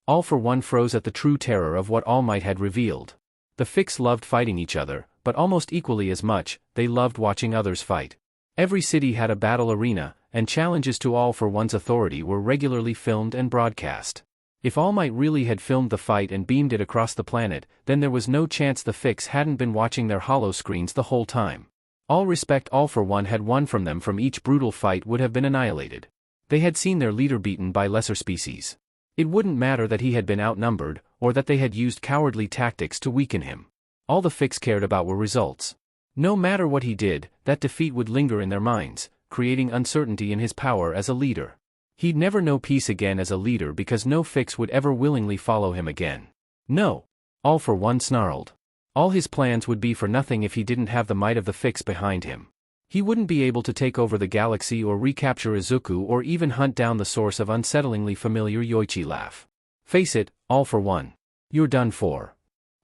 All for One froze at the true terror of what All Might had revealed. The Phix loved fighting each other, but almost equally as much, they loved watching others fight. Every city had a battle arena, and challenges to All for One's authority were regularly filmed and broadcast. If All Might really had filmed the fight and beamed it across the planet, then there was no chance the Phix hadn't been watching their holo screens the whole time. All respect All for One had won from them from each brutal fight would have been annihilated. They had seen their leader beaten by lesser species. It wouldn't matter that he had been outnumbered, or that they had used cowardly tactics to weaken him. All the Phix cared about were results. No matter what he did, that defeat would linger in their minds, creating uncertainty in his power as a leader. He'd never know peace again as a leader because no Phix would ever willingly follow him again. No. All for One snarled. All his plans would be for nothing if he didn't have the might of the Phix behind him. He wouldn't be able to take over the galaxy or recapture Izuku or even hunt down the source of unsettlingly familiar Yuuei laugh. Face it, All for One. You're done for.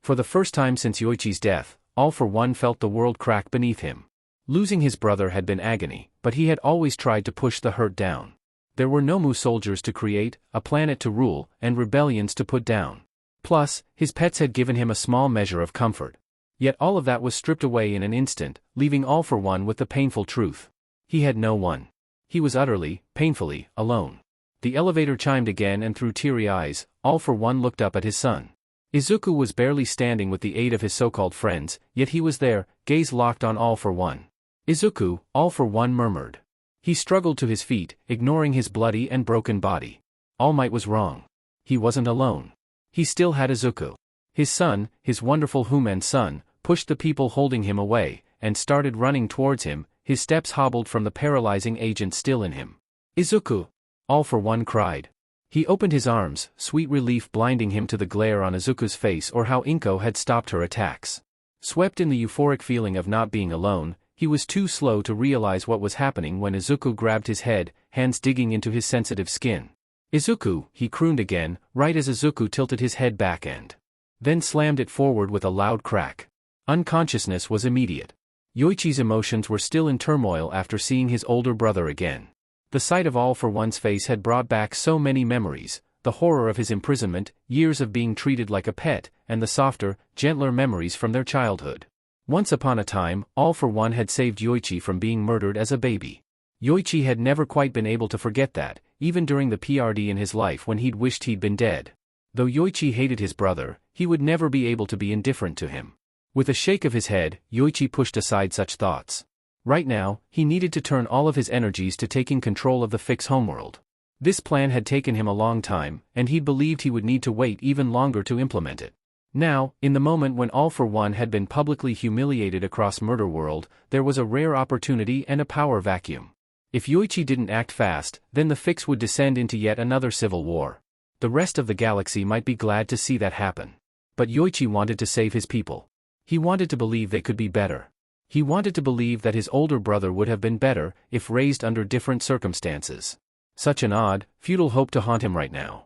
For the first time since Yuichi's death, All for One felt the world crack beneath him. Losing his brother had been agony, but he had always tried to push the hurt down. There were no Mu soldiers to create, a planet to rule, and rebellions to put down. Plus, his pets had given him a small measure of comfort. Yet all of that was stripped away in an instant, leaving All for One with the painful truth. He had no one. He was utterly, painfully, alone. The elevator chimed again and through teary eyes, All for One looked up at his son. Izuku was barely standing with the aid of his so-called friends, yet he was there, gaze locked on All for One. Izuku, All for One murmured. He struggled to his feet, ignoring his bloody and broken body. All Might was wrong. He wasn't alone. He still had Izuku. His son, his wonderful human son, pushed the people holding him away, and started running towards him, his steps hobbled from the paralyzing agent still in him. Izuku! All for One cried. He opened his arms, sweet relief blinding him to the glare on Izuku's face or how Inko had stopped her attacks. Swept in the euphoric feeling of not being alone, he was too slow to realize what was happening when Izuku grabbed his head, hands digging into his sensitive skin. Izuku, he crooned again, right as Izuku tilted his head back and then slammed it forward with a loud crack. Unconsciousness was immediate. Yuichi's emotions were still in turmoil after seeing his older brother again. The sight of All for One's face had brought back so many memories, the horror of his imprisonment, years of being treated like a pet, and the softer, gentler memories from their childhood. Once upon a time, All for One had saved Yuichi from being murdered as a baby. Yuichi had never quite been able to forget that, even during the PRD in his life when he'd wished he'd been dead. Though Yuichi hated his brother, he would never be able to be indifferent to him. With a shake of his head, Yuichi pushed aside such thoughts. Right now, he needed to turn all of his energies to taking control of the Phix homeworld. This plan had taken him a long time, and he believed he would need to wait even longer to implement it. Now, in the moment when All for One had been publicly humiliated across Murder World, there was a rare opportunity and a power vacuum. If Yuichi didn't act fast, then the Phix would descend into yet another civil war. The rest of the galaxy might be glad to see that happen. But Yuichi wanted to save his people. He wanted to believe they could be better. He wanted to believe that his older brother would have been better if raised under different circumstances. Such an odd, futile hope to haunt him right now.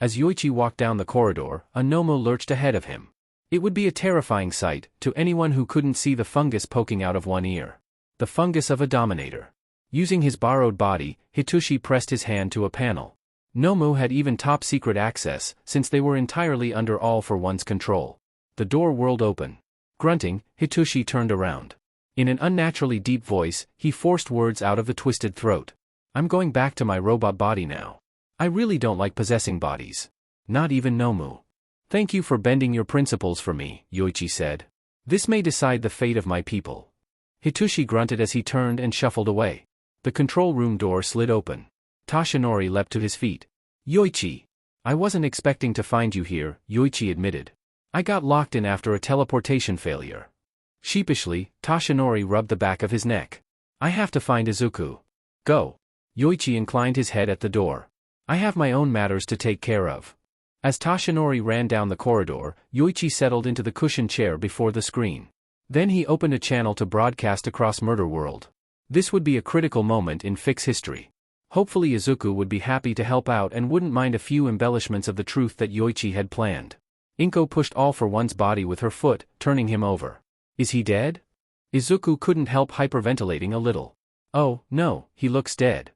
As Yuuei walked down the corridor, a Nomu lurched ahead of him. It would be a terrifying sight to anyone who couldn't see the fungus poking out of one ear. The fungus of a dominator. Using his borrowed body, Hitoshi pressed his hand to a panel. Nomu had even top-secret access, since they were entirely under All for One's control. The door whirled open. Grunting, Hitoshi turned around. In an unnaturally deep voice, he forced words out of the twisted throat. I'm going back to my robot body now. I really don't like possessing bodies. Not even Nomu. Thank you for bending your principles for me, Yuuei said. This may decide the fate of my people. Hitoshi grunted as he turned and shuffled away. The control room door slid open. Toshinori leapt to his feet. Yuuei. I wasn't expecting to find you here, Yuuei admitted. I got locked in after a teleportation failure. Sheepishly, Toshinori rubbed the back of his neck. I have to find Izuku. Go. Yuuei inclined his head at the door. I have my own matters to take care of. As Toshinori ran down the corridor, Yuuei settled into the cushioned chair before the screen. Then he opened a channel to broadcast across Murder World. This would be a critical moment in Phix history. Hopefully Izuku would be happy to help out and wouldn't mind a few embellishments of the truth that Yuuei had planned. Inko pushed All for One's body with her foot, turning him over. Is he dead? Izuku couldn't help hyperventilating a little. Oh, no, he looks dead.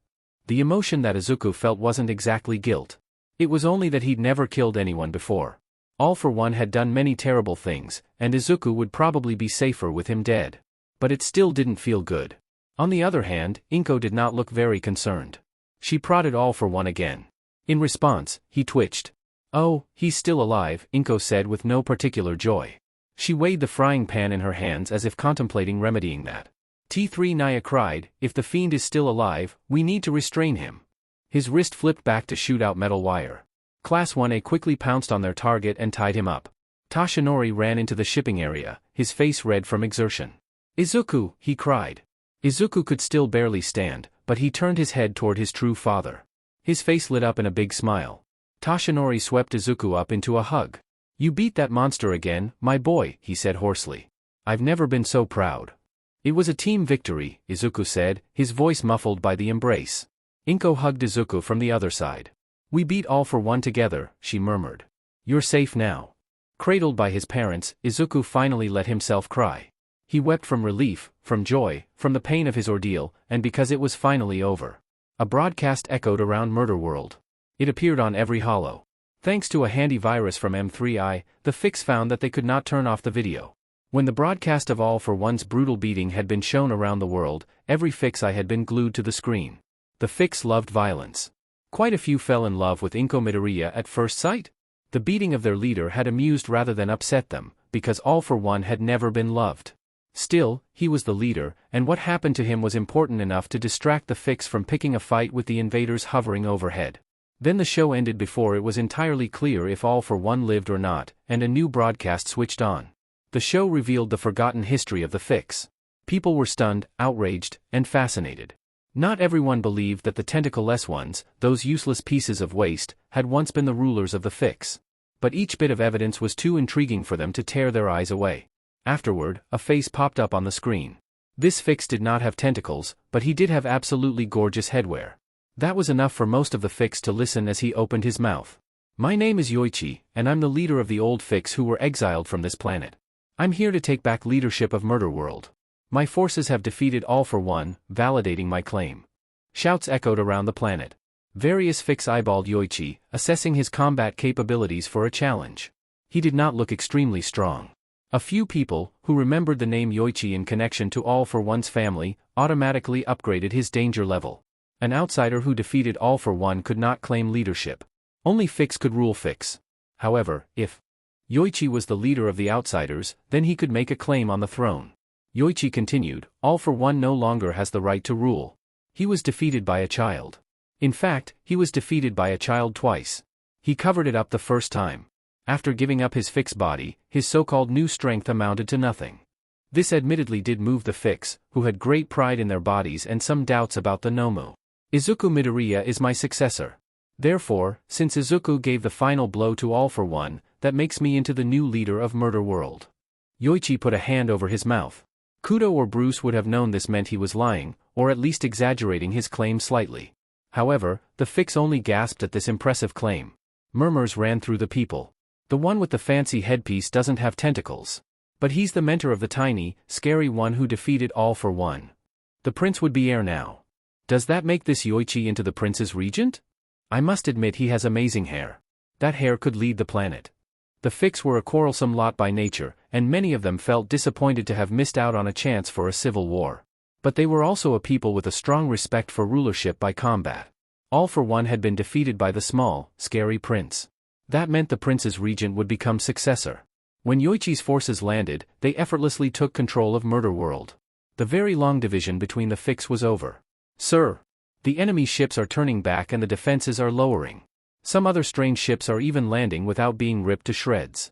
The emotion that Izuku felt wasn't exactly guilt. It was only that he'd never killed anyone before. All for One had done many terrible things, and Izuku would probably be safer with him dead. But it still didn't feel good. On the other hand, Inko did not look very concerned. She prodded All for One again. In response, he twitched. Oh, he's still alive, Inko said with no particular joy. She weighed the frying pan in her hands as if contemplating remedying that. T3 Naya cried, if the fiend is still alive, we need to restrain him. His wrist flipped back to shoot out metal wire. Class 1A quickly pounced on their target and tied him up. Toshinori ran into the shipping area, his face red from exertion. Izuku, he cried. Izuku could still barely stand, but he turned his head toward his true father. His face lit up in a big smile. Toshinori swept Izuku up into a hug. You beat that monster again, my boy, he said hoarsely. I've never been so proud. It was a team victory, Izuku said, his voice muffled by the embrace. Inko hugged Izuku from the other side. We beat All for One together, she murmured. You're safe now. Cradled by his parents, Izuku finally let himself cry. He wept from relief, from joy, from the pain of his ordeal, and because it was finally over. A broadcast echoed around Murder World. It appeared on every holo. Thanks to a handy virus from M3I, the Phix found that they could not turn off the video. When the broadcast of All for One's brutal beating had been shown around the world, every Phix-I had been glued to the screen. The Phix loved violence. Quite a few fell in love with Inko Midoriya at first sight. The beating of their leader had amused rather than upset them, because All for One had never been loved. Still, he was the leader, and what happened to him was important enough to distract the Phix from picking a fight with the invaders hovering overhead. Then the show ended before it was entirely clear if All for One lived or not, and a new broadcast switched on. The show revealed the forgotten history of the Phix. People were stunned, outraged, and fascinated. Not everyone believed that the tentacleless ones, those useless pieces of waste, had once been the rulers of the Phix. But each bit of evidence was too intriguing for them to tear their eyes away. Afterward, a face popped up on the screen. This Phix did not have tentacles, but he did have absolutely gorgeous headwear. That was enough for most of the Phix to listen as he opened his mouth. My name is Yuuei, and I'm the leader of the old Phix who were exiled from this planet. I'm here to take back leadership of Murder World. My forces have defeated All for One, validating my claim. Shouts echoed around the planet. Various Phix eyeballed Yuuei, assessing his combat capabilities for a challenge. He did not look extremely strong. A few people, who remembered the name Yuuei in connection to All for One's family, automatically upgraded his danger level. An outsider who defeated All for One could not claim leadership. Only Phix could rule Phix. However, if Yuuei was the leader of the outsiders, then he could make a claim on the throne. Yuuei continued, All for One no longer has the right to rule. He was defeated by a child. In fact, he was defeated by a child twice. He covered it up the first time. After giving up his Phix body, his so-called new strength amounted to nothing. This admittedly did move the Phix, who had great pride in their bodies and some doubts about the Nomu. Izuku Midoriya is my successor. Therefore, since Izuku gave the final blow to All for One, that makes me into the new leader of Murder World. Yuuei put a hand over his mouth. Kudo or Bruce would have known this meant he was lying, or at least exaggerating his claim slightly. However, the Phix only gasped at this impressive claim. Murmurs ran through the people. The one with the fancy headpiece doesn't have tentacles. But he's the mentor of the tiny, scary one who defeated All for One. The prince would be heir now. Does that make this Yuuei into the prince's regent? I must admit he has amazing hair. That hair could lead the planet. The Phix were a quarrelsome lot by nature, and many of them felt disappointed to have missed out on a chance for a civil war. But they were also a people with a strong respect for rulership by combat. All for One had been defeated by the small, scary prince. That meant the prince's regent would become successor. When Yuuei's forces landed, they effortlessly took control of Murder World. The very long division between the Phix was over. Sir, the enemy ships are turning back and the defenses are lowering. Some other strange ships are even landing without being ripped to shreds.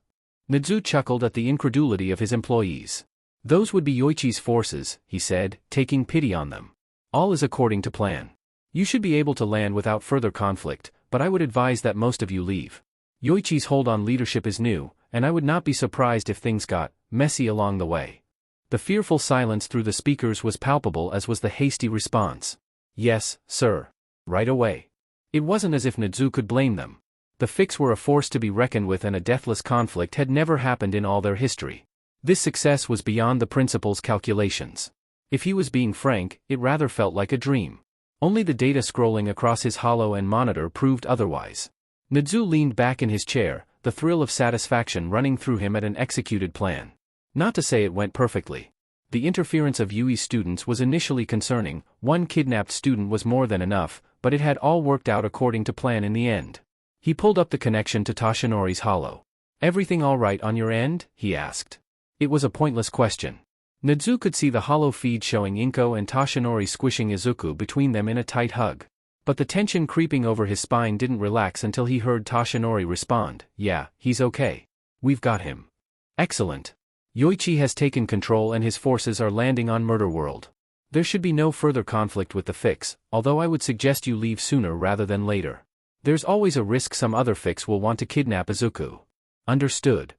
Nizu chuckled at the incredulity of his employees. Those would be Yuuei's forces, he said, taking pity on them. All is according to plan. You should be able to land without further conflict, but I would advise that most of you leave. Yuuei's hold on leadership is new, and I would not be surprised if things got messy along the way. The fearful silence through the speakers was palpable, as was the hasty response. Yes, sir. Right away. It wasn't as if Nizu could blame them. The Phix were a force to be reckoned with, and a deathless conflict had never happened in all their history. This success was beyond the principal's calculations. If he was being frank, it rather felt like a dream. Only the data scrolling across his holo and monitor proved otherwise. Nizu leaned back in his chair, the thrill of satisfaction running through him at an executed plan. Not to say it went perfectly. The interference of Yuuei's students was initially concerning. One kidnapped student was more than enough, but it had all worked out according to plan in the end. He pulled up the connection to Toshinori's holo. Everything all right on your end? He asked. It was a pointless question. Nizu could see the holo feed showing Inko and Toshinori squishing Izuku between them in a tight hug. But the tension creeping over his spine didn't relax until he heard Toshinori respond, "Yeah, he's okay. We've got him." Excellent. Yuuei has taken control and his forces are landing on Murder World. There should be no further conflict with the Phix, although I would suggest you leave sooner rather than later. There's always a risk some other Phix will want to kidnap Izuku. Understood.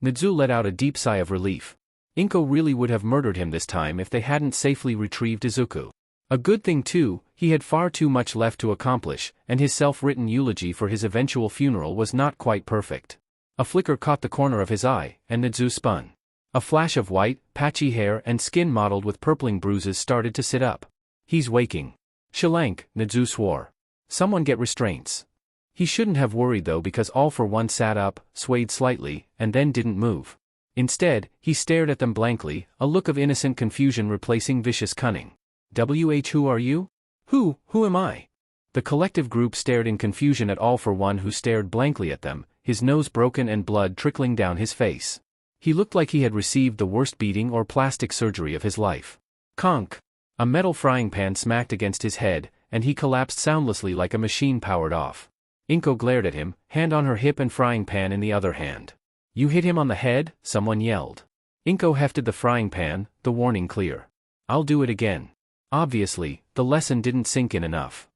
Nizu let out a deep sigh of relief. Inko really would have murdered him this time if they hadn't safely retrieved Izuku. A good thing too, he had far too much left to accomplish, and his self-written eulogy for his eventual funeral was not quite perfect. A flicker caught the corner of his eye, and Nizu spun. A flash of white, patchy hair and skin mottled with purpling bruises started to sit up. He's waking. Shalank, Nizu swore. Someone get restraints. He shouldn't have worried though, because All for One sat up, swayed slightly, and then didn't move. Instead, he stared at them blankly, a look of innocent confusion replacing vicious cunning. Who are you? Who am I? The collective group stared in confusion at All for One, who stared blankly at them, his nose broken and blood trickling down his face. He looked like he had received the worst beating or plastic surgery of his life. Conk! A metal frying pan smacked against his head, and he collapsed soundlessly like a machine powered off. Inko glared at him, hand on her hip and frying pan in the other hand. You hit him on the head? Someone yelled. Inko hefted the frying pan, the warning clear. I'll do it again. Obviously, the lesson didn't sink in enough.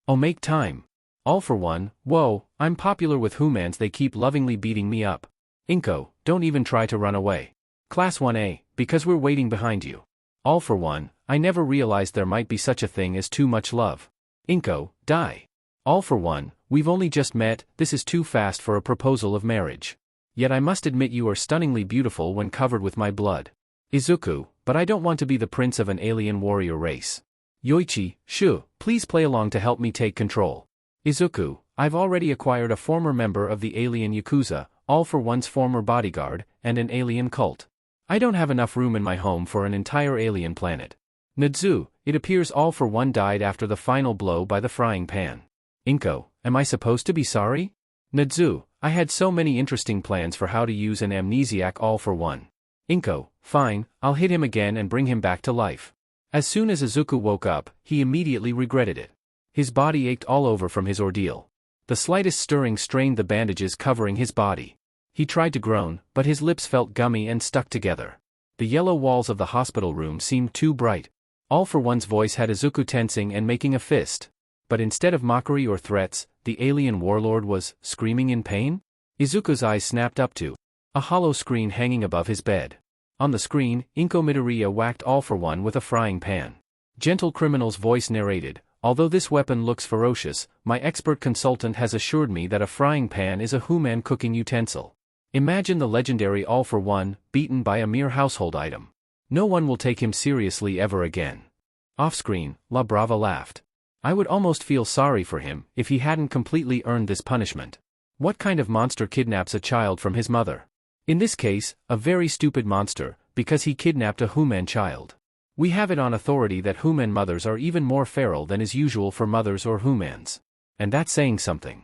Oh, make time. All for One, whoa, I'm popular with humans, they keep lovingly beating me up. Inko, don't even try to run away. Class 1A, because we're waiting behind you. All for One, I never realized there might be such a thing as too much love. Inko, die. All for One, we've only just met, this is too fast for a proposal of marriage. Yet I must admit you are stunningly beautiful when covered with my blood. Izuku, but I don't want to be the prince of an alien warrior race. Yuuei, shoo, please play along to help me take control. Izuku, I've already acquired a former member of the alien Yakuza, All for One's former bodyguard, and an alien cult. I don't have enough room in my home for an entire alien planet. Nizu, it appears All for One died after the final blow by the frying pan. Inko, am I supposed to be sorry? Nizu, I had so many interesting plans for how to use an amnesiac All for One. Inko, fine, I'll hit him again and bring him back to life. As soon as Izuku woke up, he immediately regretted it. His body ached all over from his ordeal. The slightest stirring strained the bandages covering his body. He tried to groan, but his lips felt gummy and stuck together. The yellow walls of the hospital room seemed too bright. All for One's voice had Izuku tensing and making a fist. But instead of mockery or threats, the alien warlord was screaming in pain? Izuku's eyes snapped up to a hollow screen hanging above his bed. On the screen, Inko Midoriya whacked All for One with a frying pan. Gentle Criminal's voice narrated, "Although this weapon looks ferocious, my expert consultant has assured me that a frying pan is a human cooking utensil. Imagine the legendary All for One, beaten by a mere household item. No one will take him seriously ever again." Off-screen, La Brava laughed. "I would almost feel sorry for him if he hadn't completely earned this punishment. What kind of monster kidnaps a child from his mother? In this case, a very stupid monster, because he kidnapped a human child. We have it on authority that human mothers are even more feral than is usual for mothers or humans. And that's saying something."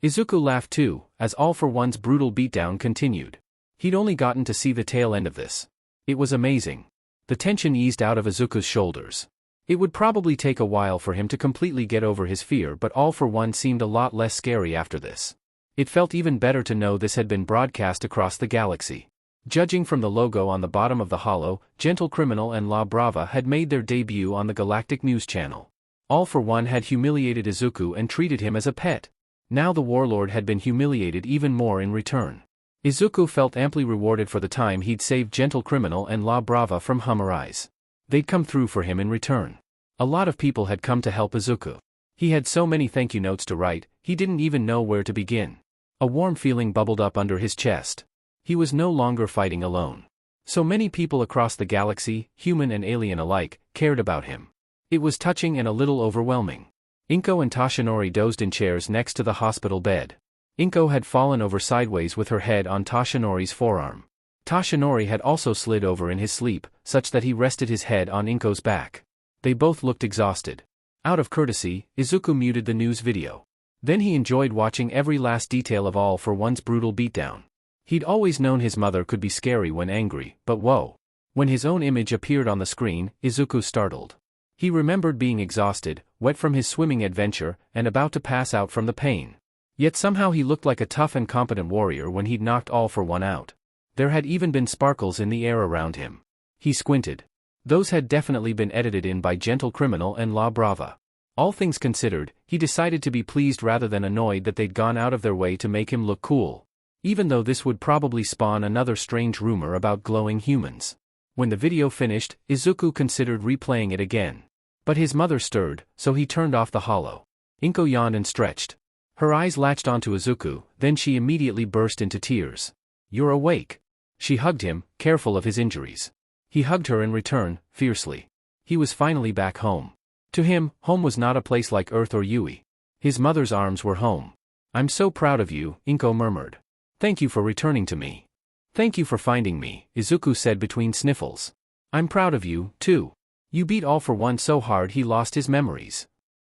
Izuku laughed too, as All for One's brutal beatdown continued. He'd only gotten to see the tail end of this. It was amazing. The tension eased out of Izuku's shoulders. It would probably take a while for him to completely get over his fear, but All for One seemed a lot less scary after this. It felt even better to know this had been broadcast across the galaxy. Judging from the logo on the bottom of the holo, Gentle Criminal and La Brava had made their debut on the Galactic News Channel. All for One had humiliated Izuku and treated him as a pet. Now the warlord had been humiliated even more in return. Izuku felt amply rewarded for the time he'd saved Gentle Criminal and La Brava from Humorize. They'd come through for him in return. A lot of people had come to help Izuku. He had so many thank you notes to write, he didn't even know where to begin. A warm feeling bubbled up under his chest. He was no longer fighting alone. So many people across the galaxy, human and alien alike, cared about him. It was touching and a little overwhelming. Inko and Tashinori dozed in chairs next to the hospital bed. Inko had fallen over sideways with her head on Tashinori's forearm. Tashinori had also slid over in his sleep, such that he rested his head on Inko's back. They both looked exhausted. Out of courtesy, Izuku muted the news video. Then he enjoyed watching every last detail of All for One's brutal beatdown. He'd always known his mother could be scary when angry, but whoa. When his own image appeared on the screen, Izuku startled. He remembered being exhausted, wet from his swimming adventure, and about to pass out from the pain. Yet somehow he looked like a tough and competent warrior when he'd knocked All for One out. There had even been sparkles in the air around him. He squinted. Those had definitely been edited in by Gentle Criminal and La Brava. All things considered, he decided to be pleased rather than annoyed that they'd gone out of their way to make him look cool. Even though this would probably spawn another strange rumor about glowing humans. When the video finished, Izuku considered replaying it again. But his mother stirred, so he turned off the holo. Inko yawned and stretched. Her eyes latched onto Izuku, then she immediately burst into tears. "You're awake." She hugged him, careful of his injuries. He hugged her in return, fiercely. He was finally back home. To him, home was not a place like Earth or Yuuei. His mother's arms were home. "I'm so proud of you," Inko murmured. "Thank you for returning to me." "Thank you for finding me," Izuku said between sniffles. "I'm proud of you, too. You beat All for One so hard he lost his memories."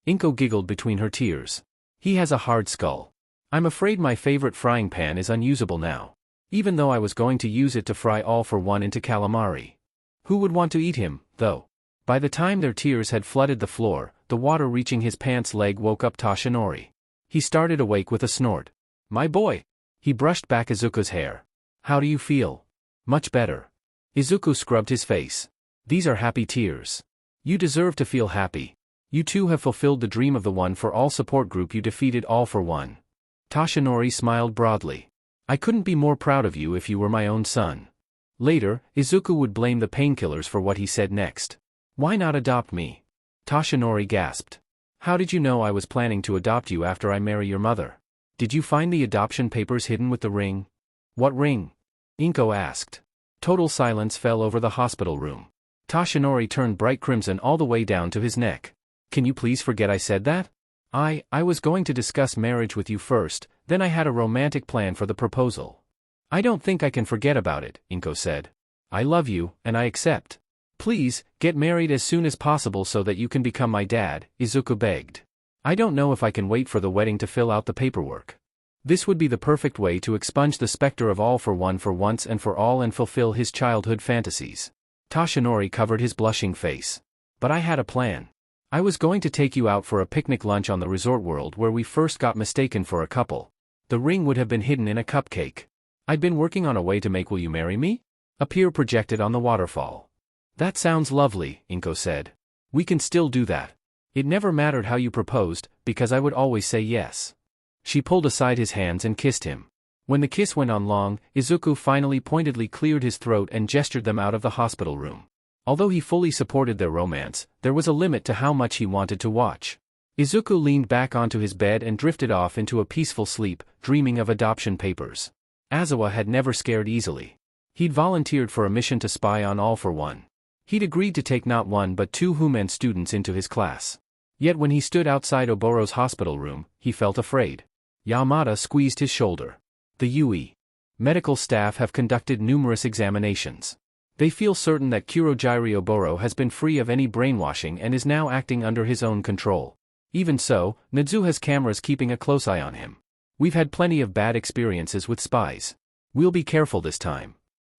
Inko giggled between her tears. "He has a hard skull. I'm afraid my favorite frying pan is unusable now. Even though I was going to use it to fry All for One into calamari. Who would want to eat him, though?" By the time their tears had flooded the floor, the water reaching his pants leg woke up Tashinori. He started awake with a snort. "My boy!" He brushed back Izuku's hair. "How do you feel?" "Much better." Izuku scrubbed his face. "These are happy tears. You deserve to feel happy. You too have fulfilled the dream of the One for All support group. You defeated All for One." Tashinori smiled broadly. "I couldn't be more proud of you if you were my own son." Later, Izuku would blame the painkillers for what he said next. "Why not adopt me?" Tashinori gasped. "How did you know I was planning to adopt you after I marry your mother? Did you find the adoption papers hidden with the ring?" "What ring?" Inko asked. Total silence fell over the hospital room. Tashinori turned bright crimson all the way down to his neck. "Can you please forget I said that? I was going to discuss marriage with you first, then I had a romantic plan for the proposal." "I don't think I can forget about it," Inko said. "I love you, and I accept. Please, get married as soon as possible so that you can become my dad," Izuku begged. "I don't know if I can wait for the wedding to fill out the paperwork. This would be the perfect way to expunge the specter of All for One for once and for all and fulfill his childhood fantasies." Tashinori covered his blushing face. "But I had a plan. I was going to take you out for a picnic lunch on the resort world where we first got mistaken for a couple. The ring would have been hidden in a cupcake. I'd been working on a way to make Will You Marry Me? Appear projected on the waterfall." "That sounds lovely," Inko said. "We can still do that. It never mattered how you proposed, because I would always say yes." She pulled aside his hands and kissed him. When the kiss went on long, Izuku finally pointedly cleared his throat and gestured them out of the hospital room. Although he fully supported their romance, there was a limit to how much he wanted to watch. Izuku leaned back onto his bed and drifted off into a peaceful sleep, dreaming of adoption papers. Aizawa had never scared easily. He'd volunteered for a mission to spy on All for One. He'd agreed to take not one but two Human students into his class. Yet when he stood outside Oboro's hospital room, he felt afraid. Yamada squeezed his shoulder. The Yuuei medical staff have conducted numerous examinations. They feel certain that Kurogiri Oboro has been free of any brainwashing and is now acting under his own control. Even so, Nadzu has cameras keeping a close eye on him. We've had plenty of bad experiences with spies. We'll be careful this time.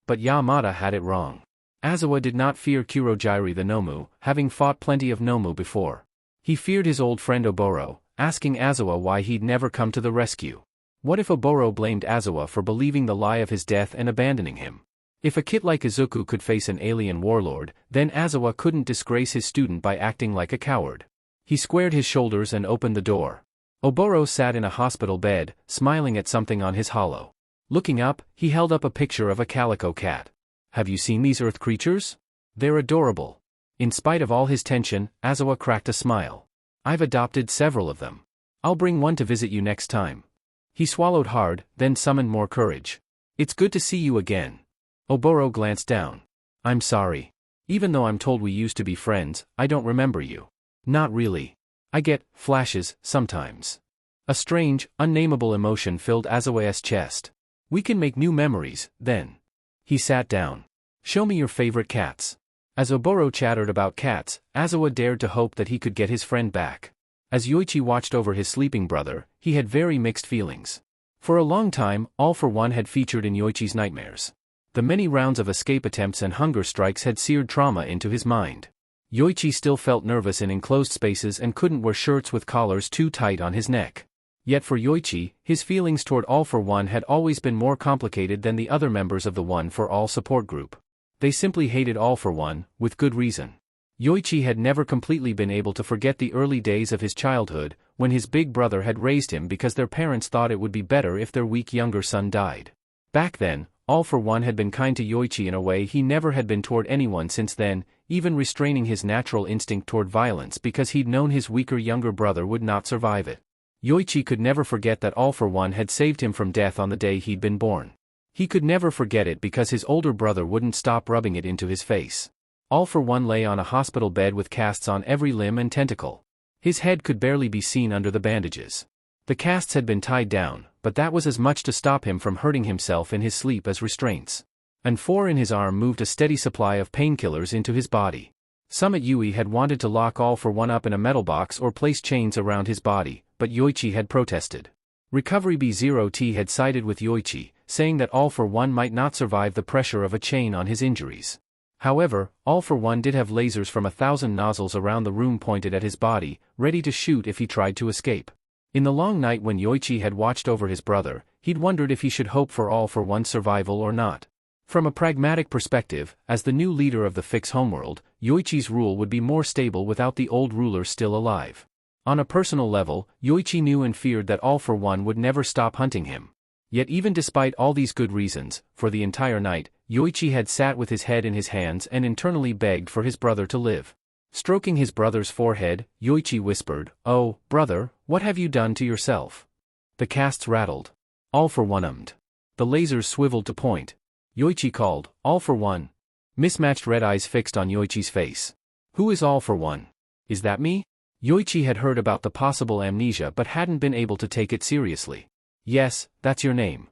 But Yamada had it wrong. Aizawa did not fear Kurogiri the Nomu, having fought plenty of Nomu before. He feared his old friend Oboro, asking Aizawa why he'd never come to the rescue. What if Oboro blamed Aizawa for believing the lie of his death and abandoning him? If a kid like Izuku could face an alien warlord, then Aizawa couldn't disgrace his student by acting like a coward. He squared his shoulders and opened the door. Oboro sat in a hospital bed, smiling at something on his hollow. Looking up, he held up a picture of a calico cat. Have you seen these earth creatures? They're adorable. In spite of all his tension, Aizawa cracked a smile. I've adopted several of them. I'll bring one to visit you next time. He swallowed hard, then summoned more courage. It's good to see you again. Oboro glanced down. I'm sorry. Even though I'm told we used to be friends, I don't remember you. Not really. I get flashes sometimes. A strange, unnameable emotion filled Aizawa's chest. We can make new memories, then. He sat down. Show me your favorite cats. As Oboro chattered about cats, Aizawa dared to hope that he could get his friend back. As Yuichi watched over his sleeping brother, he had very mixed feelings. For a long time, All for One had featured in Yoichi's nightmares. The many rounds of escape attempts and hunger strikes had seared trauma into his mind. Yuichi still felt nervous in enclosed spaces and couldn't wear shirts with collars too tight on his neck. Yet for Yuichi, his feelings toward All for One had always been more complicated than the other members of the One for All support group. They simply hated All for One, with good reason. Yuichi had never completely been able to forget the early days of his childhood, when his big brother had raised him because their parents thought it would be better if their weak younger son died. Back then, All for One had been kind to Yuichi in a way he never had been toward anyone since then, even restraining his natural instinct toward violence because he'd known his weaker younger brother would not survive it. Yuichi could never forget that All for One had saved him from death on the day he'd been born. He could never forget it because his older brother wouldn't stop rubbing it into his face. All for One lay on a hospital bed with casts on every limb and tentacle. His head could barely be seen under the bandages. The casts had been tied down, but that was as much to stop him from hurting himself in his sleep as restraints. And 4 in his arm moved a steady supply of painkillers into his body. Some at Yuuei had wanted to lock All for One up in a metal box or place chains around his body, but Yuichi had protested. Recovery B0T had sided with Yuichi, saying that All for One might not survive the pressure of a chain on his injuries. However, All for One did have lasers from 1,000 nozzles around the room pointed at his body, ready to shoot if he tried to escape. In the long night when Yuichi had watched over his brother, he'd wondered if he should hope for All for One's survival or not. From a pragmatic perspective, as the new leader of the Phix homeworld, Yuichi's rule would be more stable without the old ruler still alive. On a personal level, Yuichi knew and feared that All for One would never stop hunting him. Yet even despite all these good reasons, for the entire night, Yuichi had sat with his head in his hands and internally begged for his brother to live. Stroking his brother's forehead, Yuichi whispered, "Oh, brother, what have you done to yourself?" The casts rattled. All for One ummed. The lasers swiveled to point. Yuichi called, "All for One." Mismatched red eyes fixed on Yoichi's face. "Who is All for One? Is that me?" Yuichi had heard about the possible amnesia but hadn't been able to take it seriously. "Yes, that's your name."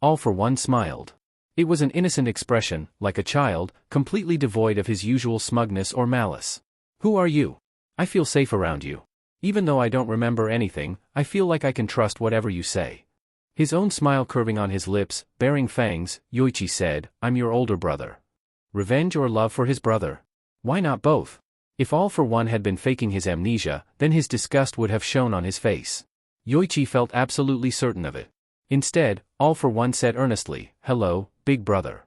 All for One smiled. It was an innocent expression, like a child, completely devoid of his usual smugness or malice. "Who are you? I feel safe around you. Even though I don't remember anything, I feel like I can trust whatever you say." His own smile curving on his lips, baring fangs, Yuichi said, "I'm your older brother." Revenge or love for his brother? Why not both? If All for One had been faking his amnesia, then his disgust would have shown on his face. Yuichi felt absolutely certain of it. Instead, All for One said earnestly, "Hello, big brother."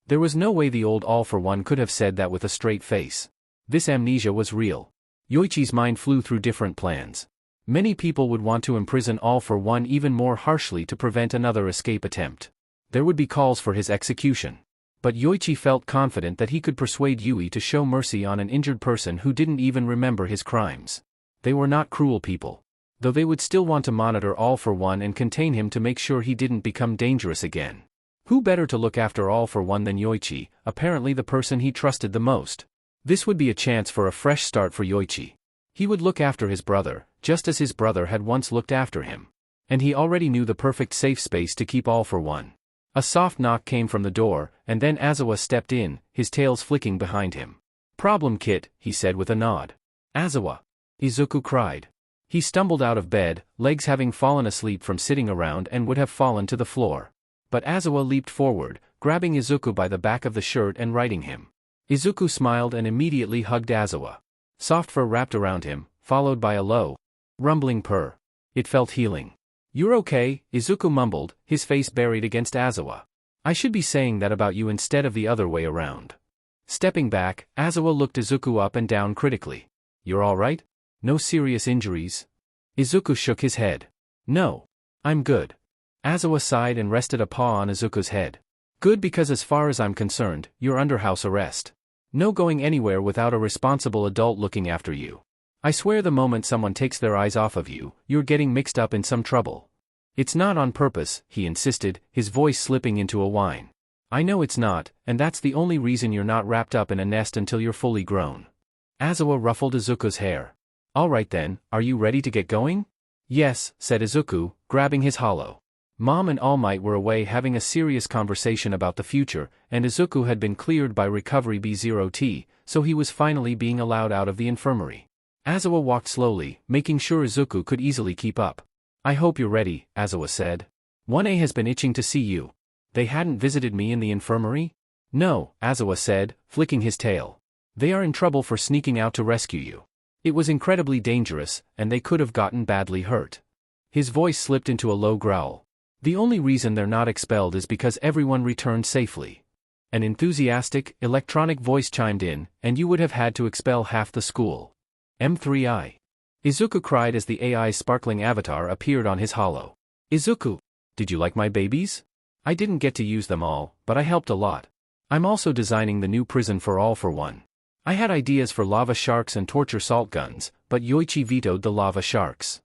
There was no way the old All for One could have said that with a straight face. This amnesia was real. Yoichi's mind flew through different plans. Many people would want to imprison All for One even more harshly to prevent another escape attempt. There would be calls for his execution. But Yuuei felt confident that he could persuade Yuuei to show mercy on an injured person who didn't even remember his crimes. They were not cruel people. Though they would still want to monitor All for One and contain him to make sure he didn't become dangerous again. Who better to look after All for One than Yuuei, apparently the person he trusted the most? This would be a chance for a fresh start for Yuuei. He would look after his brother, just as his brother had once looked after him. And he already knew the perfect safe space to keep All for One. A soft knock came from the door, and then Aizawa stepped in, his tails flicking behind him. "Problem, Kit," he said with a nod. "Aizawa!" Izuku cried. He stumbled out of bed, legs having fallen asleep from sitting around and would have fallen to the floor. But Aizawa leaped forward, grabbing Izuku by the back of the shirt and righting him. Izuku smiled and immediately hugged Aizawa. Soft fur wrapped around him, followed by a low, rumbling purr. It felt healing. "You're okay," Izuku mumbled, his face buried against Aizawa. "I should be saying that about you instead of the other way around." Stepping back, Aizawa looked Izuku up and down critically. "You're all right? No serious injuries?" Izuku shook his head. "No. I'm good." Aizawa sighed and rested a paw on Izuku's head. "Good, because as far as I'm concerned, you're under house arrest. No going anywhere without a responsible adult looking after you. I swear the moment someone takes their eyes off of you, you're getting mixed up in some trouble." "It's not on purpose," he insisted, his voice slipping into a whine. "I know it's not, and that's the only reason you're not wrapped up in a nest until you're fully grown." Aizawa ruffled Izuku's hair. "All right then, are you ready to get going?" "Yes," said Izuku, grabbing his hollow. Mom and All Might were away having a serious conversation about the future, and Izuku had been cleared by Recovery B0T, so he was finally being allowed out of the infirmary. Aizawa walked slowly, making sure Izuku could easily keep up. "I hope you're ready," Aizawa said. 1A has been itching to see you. They hadn't visited me in the infirmary?" "No," Aizawa said, flicking his tail. "They are in trouble for sneaking out to rescue you. It was incredibly dangerous, and they could have gotten badly hurt." His voice slipped into a low growl. "The only reason they're not expelled is because everyone returned safely." An enthusiastic, electronic voice chimed in, "And you would have had to expel half the school." M3I. Izuku cried as the AI's sparkling avatar appeared on his hollow. "Izuku, did you like my babies? I didn't get to use them all, but I helped a lot. I'm also designing the new prison for All for One. I had ideas for lava sharks and torture salt guns, but Yuuei vetoed the lava sharks.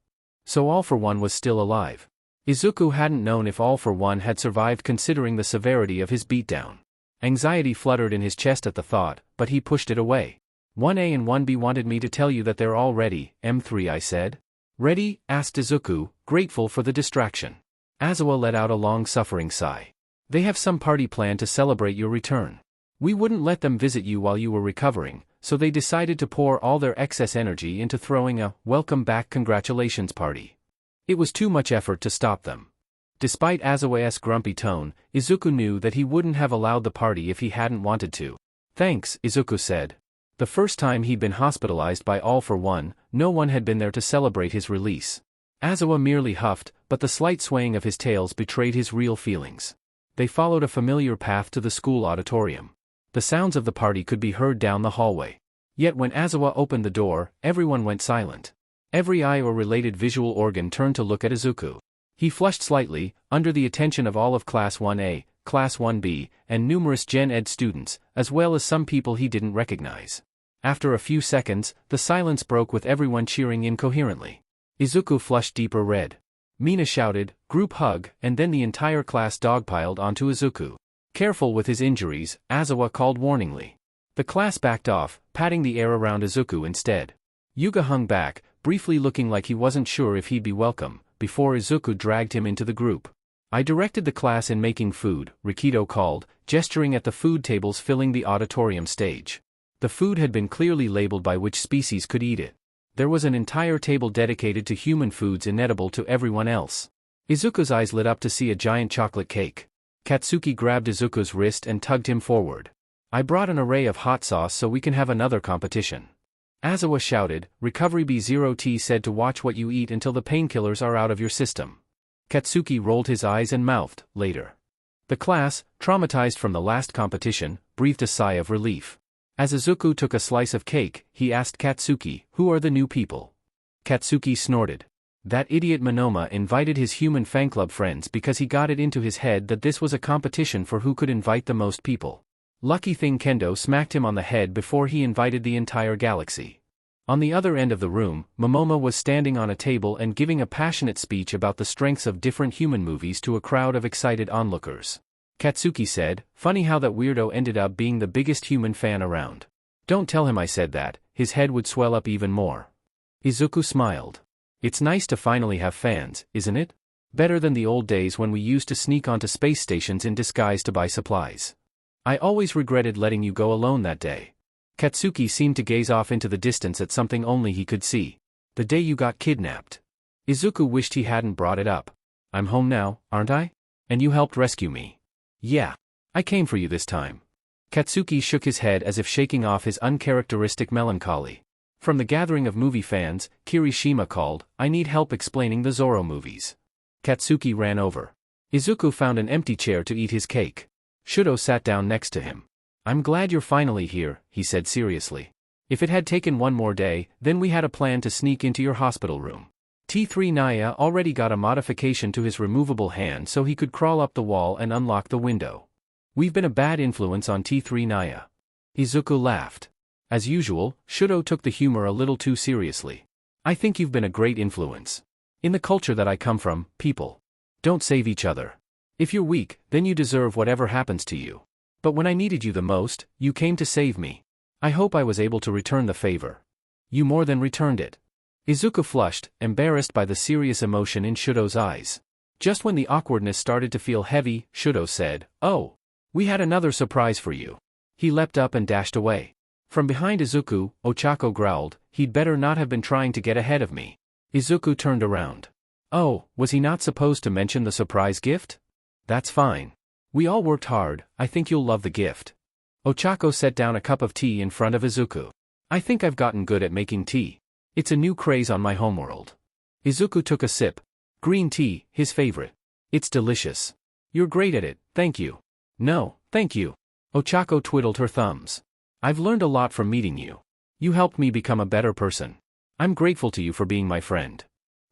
So All for One was still alive." Izuku hadn't known if All for One had survived considering the severity of his beatdown. Anxiety fluttered in his chest at the thought, but he pushed it away. 1A and 1B wanted me to tell you that they're all ready, M3I said. "Ready?" asked Izuku, grateful for the distraction. Aizawa let out a long-suffering sigh. "They have some party planned to celebrate your return. We wouldn't let them visit you while you were recovering, so they decided to pour all their excess energy into throwing a welcome back congratulations party." It was too much effort to stop them. Despite Aizawa's grumpy tone, Izuku knew that he wouldn't have allowed the party if he hadn't wanted to. "Thanks," Izuku said. The first time he'd been hospitalized by All for One, no one had been there to celebrate his release. Aizawa merely huffed, but the slight swaying of his tails betrayed his real feelings. They followed a familiar path to the school auditorium. The sounds of the party could be heard down the hallway. Yet when Aizawa opened the door, everyone went silent. Every eye or related visual organ turned to look at Izuku. He flushed slightly, under the attention of all of Class 1A, Class 1B, and numerous Gen Ed students, as well as some people he didn't recognize. After a few seconds, the silence broke with everyone cheering incoherently. Izuku flushed deeper red. Mina shouted, "Group hug," and then the entire class dogpiled onto Izuku. "Careful with his injuries," Aizawa called warningly. The class backed off, patting the air around Izuku instead. Yuga hung back, briefly looking like he wasn't sure if he'd be welcome, before Izuku dragged him into the group. "I directed the class in making food," Rikito called, gesturing at the food tables filling the auditorium stage. The food had been clearly labeled by which species could eat it. There was an entire table dedicated to human foods inedible to everyone else. Izuku's eyes lit up to see a giant chocolate cake. Katsuki grabbed Izuku's wrist and tugged him forward. "I brought an array of hot sauce so we can have another competition." Aizawa shouted. "Recovery B0T said to watch what you eat until the painkillers are out of your system." Katsuki rolled his eyes and mouthed, "Later." The class, traumatized from the last competition, breathed a sigh of relief. As Izuku took a slice of cake, he asked Katsuki, "Who are the new people?" Katsuki snorted. That idiot Monoma invited his human fan club friends because he got it into his head that this was a competition for who could invite the most people. Lucky thing Kendo smacked him on the head before he invited the entire galaxy. On the other end of the room, Momoma was standing on a table and giving a passionate speech about the strengths of different human movies to a crowd of excited onlookers. Katsuki said, "Funny how that weirdo ended up being the biggest human fan around. Don't tell him I said that, his head would swell up even more." Izuku smiled. "It's nice to finally have fans, isn't it? Better than the old days when we used to sneak onto space stations in disguise to buy supplies. I always regretted letting you go alone that day." Katsuki seemed to gaze off into the distance at something only he could see. "The day you got kidnapped." Izuku wished he hadn't brought it up. "I'm home now, aren't I? And you helped rescue me." "Yeah. I came for you this time." Katsuki shook his head as if shaking off his uncharacteristic melancholy. From the gathering of movie fans, Kirishima called, "I need help explaining the Zoro movies." Katsuki ran over. Izuku found an empty chair to eat his cake. Shudo sat down next to him. "I'm glad you're finally here," he said seriously. "If it had taken one more day, then we had a plan to sneak into your hospital room." T3 Naya already got a modification to his removable hand so he could crawl up the wall and unlock the window. "We've been a bad influence on T3 Naya." Izuku laughed. As usual, Shudo took the humor a little too seriously. "I think you've been a great influence. In the culture that I come from, people don't save each other. If you're weak, then you deserve whatever happens to you. But when I needed you the most, you came to save me. I hope I was able to return the favor." "You more than returned it." Izuku flushed, embarrassed by the serious emotion in Shudo's eyes. Just when the awkwardness started to feel heavy, Shudo said, "Oh, we had another surprise for you." He leapt up and dashed away. From behind Izuku, Ochako growled, "He'd better not have been trying to get ahead of me." Izuku turned around. "Oh, was he not supposed to mention the surprise gift? That's fine. We all worked hard, I think you'll love the gift." Ochako set down a cup of tea in front of Izuku. "I think I've gotten good at making tea. It's a new craze on my homeworld." Izuku took a sip. Green tea, his favorite. "It's delicious." "You're great at it, thank you." "No, thank you." Ochako twiddled her thumbs. "I've learned a lot from meeting you. You helped me become a better person. I'm grateful to you for being my friend."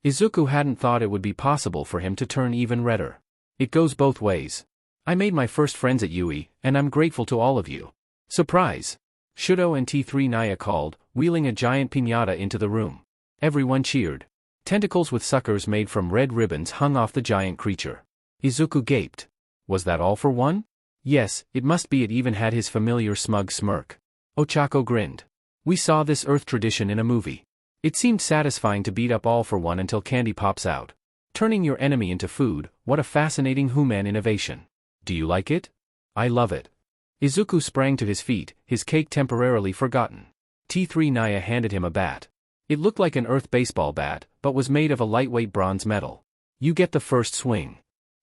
Izuku hadn't thought it would be possible for him to turn even redder. "It goes both ways. I made my first friends at Yuuei, and I'm grateful to all of you." "Surprise!" Shudo and T3 Naya called, wheeling a giant piñata into the room. Everyone cheered. Tentacles with suckers made from red ribbons hung off the giant creature. Izuku gaped. Was that all for one? Yes, it must be. It even had his familiar smug smirk. Ochako grinned. "We saw this Earth tradition in a movie. It seemed satisfying to beat up all for one until candy pops out. Turning your enemy into food, what a fascinating human innovation. Do you like it?" "I love it." Izuku sprang to his feet, his cake temporarily forgotten. T3 Naya handed him a bat. It looked like an Earth baseball bat, but was made of a lightweight bronze metal. "You get the first swing."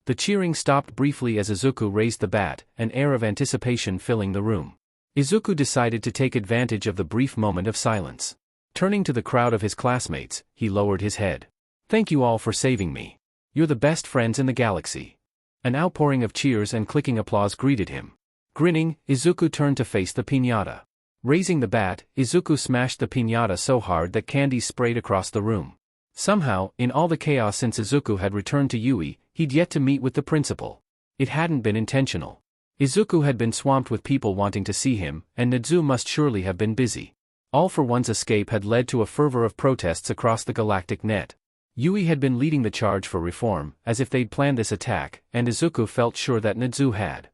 The cheering stopped briefly as Izuku raised the bat, an air of anticipation filling the room. Izuku decided to take advantage of the brief moment of silence. Turning to the crowd of his classmates, he lowered his head. "Thank you all for saving me. You're the best friends in the galaxy." An outpouring of cheers and clicking applause greeted him. Grinning, Izuku turned to face the piñata. Raising the bat, Izuku smashed the piñata so hard that candy sprayed across the room. Somehow, in all the chaos since Izuku had returned to Yuuei, he'd yet to meet with the principal. It hadn't been intentional. Izuku had been swamped with people wanting to see him, and Nedzu must surely have been busy. All for One's escape had led to a fervor of protests across the galactic net. Yuuei had been leading the charge for reform, as if they'd planned this attack, and Izuku felt sure that Nedzu had.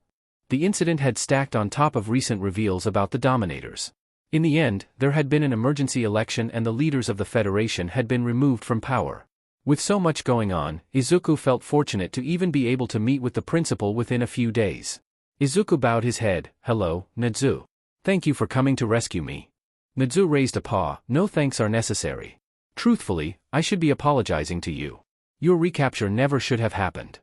The incident had stacked on top of recent reveals about the Dominators. In the end, there had been an emergency election and the leaders of the Federation had been removed from power. With so much going on, Izuku felt fortunate to even be able to meet with the principal within a few days. Izuku bowed his head. "Hello, Nedzu. Thank you for coming to rescue me." Nedzu raised a paw. "No thanks are necessary. Truthfully, I should be apologizing to you. Your recapture never should have happened."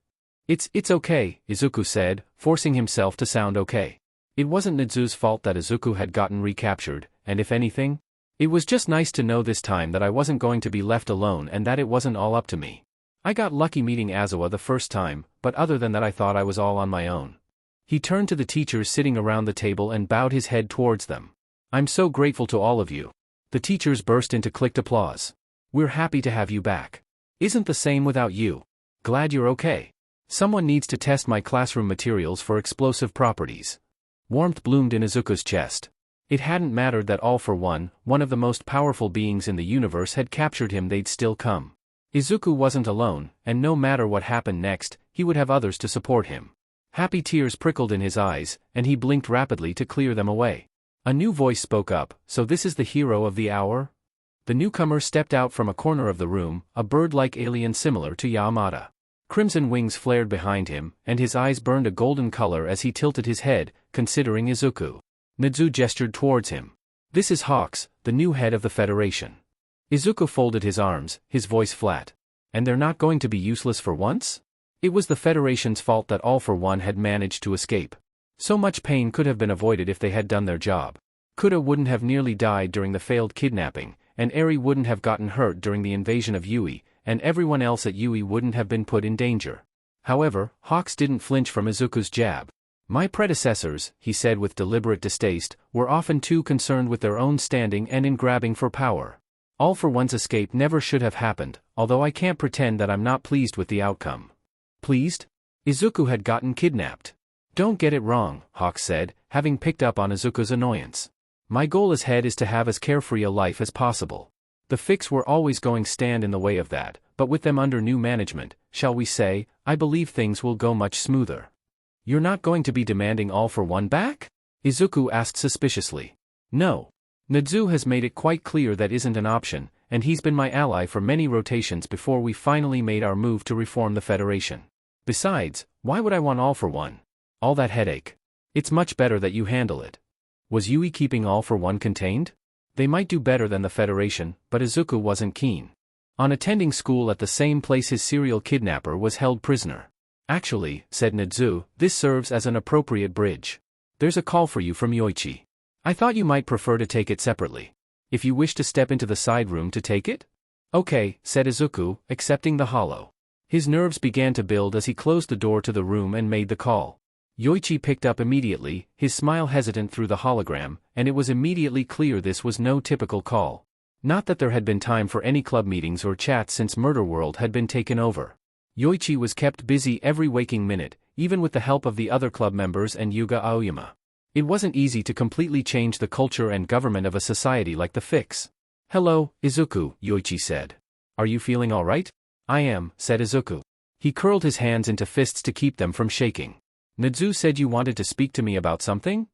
It's okay," Izuku said, forcing himself to sound okay. It wasn't Nedzu's fault that Izuku had gotten recaptured, and if anything, it was just nice to know this time that I wasn't going to be left alone and that it wasn't all up to me. I got lucky meeting Azawa the first time, but other than that I thought I was all on my own. He turned to the teachers sitting around the table and bowed his head towards them. "I'm so grateful to all of you." The teachers burst into clicked applause. "We're happy to have you back." Isn't the same without you. Glad you're okay. Someone needs to test my classroom materials for explosive properties. Warmth bloomed in Izuku's chest. It hadn't mattered that All for One of the most powerful beings in the universe had captured him, they'd still come. Izuku wasn't alone, and no matter what happened next, he would have others to support him. Happy tears prickled in his eyes, and he blinked rapidly to clear them away. A new voice spoke up, so this is the hero of the hour? The newcomer stepped out from a corner of the room, a bird-like alien similar to Yamada. Crimson wings flared behind him, and his eyes burned a golden color as he tilted his head, considering Izuku. Nizu gestured towards him. This is Hawks, the new head of the Federation. Izuku folded his arms, his voice flat. And they're not going to be useless for once? It was the Federation's fault that All for One had managed to escape. So much pain could have been avoided if they had done their job. Kuda wouldn't have nearly died during the failed kidnapping, and Eri wouldn't have gotten hurt during the invasion of Yuuei, and everyone else at Yuuei wouldn't have been put in danger. However, Hawks didn't flinch from Izuku's jab. My predecessors, he said with deliberate distaste, were often too concerned with their own standing and in grabbing for power. All for One's escape never should have happened, although I can't pretend that I'm not pleased with the outcome. Pleased? Izuku had gotten kidnapped. Don't get it wrong, Hawks said, having picked up on Izuku's annoyance. My goal as head is to have as carefree a life as possible. The Fix were always going to stand in the way of that, but with them under new management, shall we say, I believe things will go much smoother. You're not going to be demanding All for One back? Izuku asked suspiciously. No. Nizu has made it quite clear that isn't an option, and he's been my ally for many rotations before we finally made our move to reform the Federation. Besides, why would I want All for One? All that headache. It's much better that you handle it. Was Yuuei keeping All for One contained? They might do better than the Federation, but Izuku wasn't keen. On attending school at the same place his serial kidnapper was held prisoner. Actually, said Nizu, this serves as an appropriate bridge. There's a call for you from Yuuei. I thought you might prefer to take it separately. If you wish to step into the side room to take it? Okay, said Izuku, accepting the hollow. His nerves began to build as he closed the door to the room and made the call. Yuuei picked up immediately, his smile hesitant through the hologram, and it was immediately clear this was no typical call. Not that there had been time for any club meetings or chats since Murder World had been taken over. Yuuei was kept busy every waking minute, even with the help of the other club members and Yuga Aoyama. It wasn't easy to completely change the culture and government of a society like the Fix. Hello, Izuku, Yuuei said. Are you feeling all right? I am, said Izuku. He curled his hands into fists to keep them from shaking. Nizu said you wanted to speak to me about something?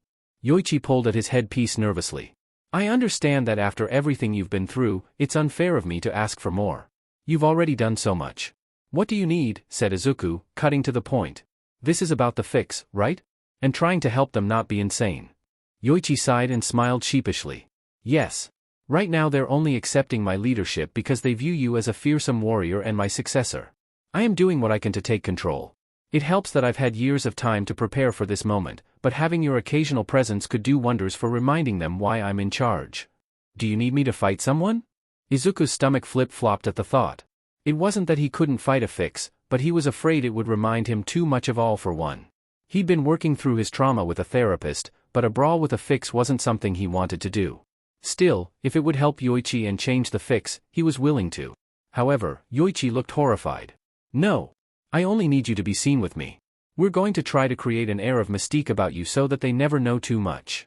Yuuei pulled at his headpiece nervously. I understand that after everything you've been through, it's unfair of me to ask for more. You've already done so much. What do you need? Said Izuku, cutting to the point. This is about the Fix, right? And trying to help them not be insane. Yuuei sighed and smiled sheepishly. Yes. Right now they're only accepting my leadership because they view you as a fearsome warrior and my successor. I am doing what I can to take control. It helps that I've had years of time to prepare for this moment, but having your occasional presence could do wonders for reminding them why I'm in charge. Do you need me to fight someone? Izuku's stomach flip-flopped at the thought. It wasn't that he couldn't fight a Fix, but he was afraid it would remind him too much of All for One. He'd been working through his trauma with a therapist, but a brawl with a Fix wasn't something he wanted to do. Still, if it would help Yuuei and change the Fix, he was willing to. However, Yuuei looked horrified. No. I only need you to be seen with me. We're going to try to create an air of mystique about you so that they never know too much.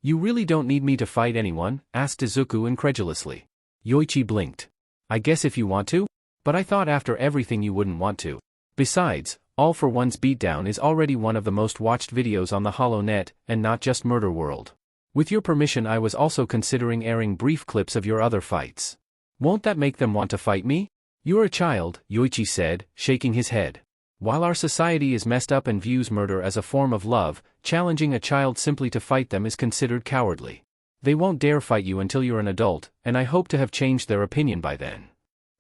You really don't need me to fight anyone? Asked Izuku incredulously. Yuuei blinked. I guess if you want to? But I thought after everything you wouldn't want to. Besides, All for One's beatdown is already one of the most watched videos on the HoloNet, and not just Murder World. With your permission I was also considering airing brief clips of your other fights. Won't that make them want to fight me? You're a child, Yuuei said, shaking his head. While our society is messed up and views murder as a form of love, challenging a child simply to fight them is considered cowardly. They won't dare fight you until you're an adult, and I hope to have changed their opinion by then.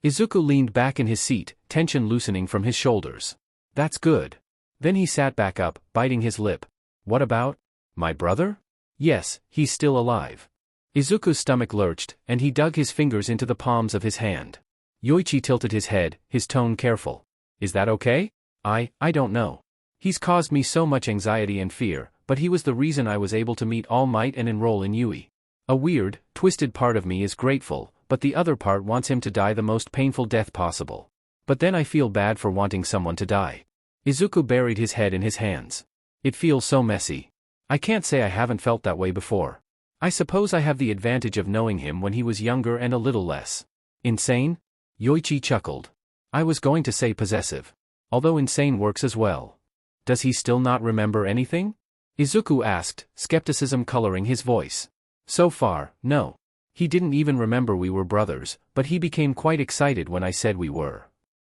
Izuku leaned back in his seat, tension loosening from his shoulders. That's good. Then he sat back up, biting his lip. What about my brother? Yes, he's still alive. Izuku's stomach lurched, and he dug his fingers into the palms of his hand. Yuuei tilted his head, his tone careful. Is that okay? I don't know. He's caused me so much anxiety and fear, but he was the reason I was able to meet All Might and enroll in Yuuei. A weird, twisted part of me is grateful, but the other part wants him to die the most painful death possible. But then I feel bad for wanting someone to die. Izuku buried his head in his hands. It feels so messy. I can't say I haven't felt that way before. I suppose I have the advantage of knowing him when he was younger and a little less insane? Yuuei chuckled. I was going to say possessive. Although insane works as well. Does he still not remember anything? Izuku asked, skepticism coloring his voice. So far, no. He didn't even remember we were brothers, but he became quite excited when I said we were.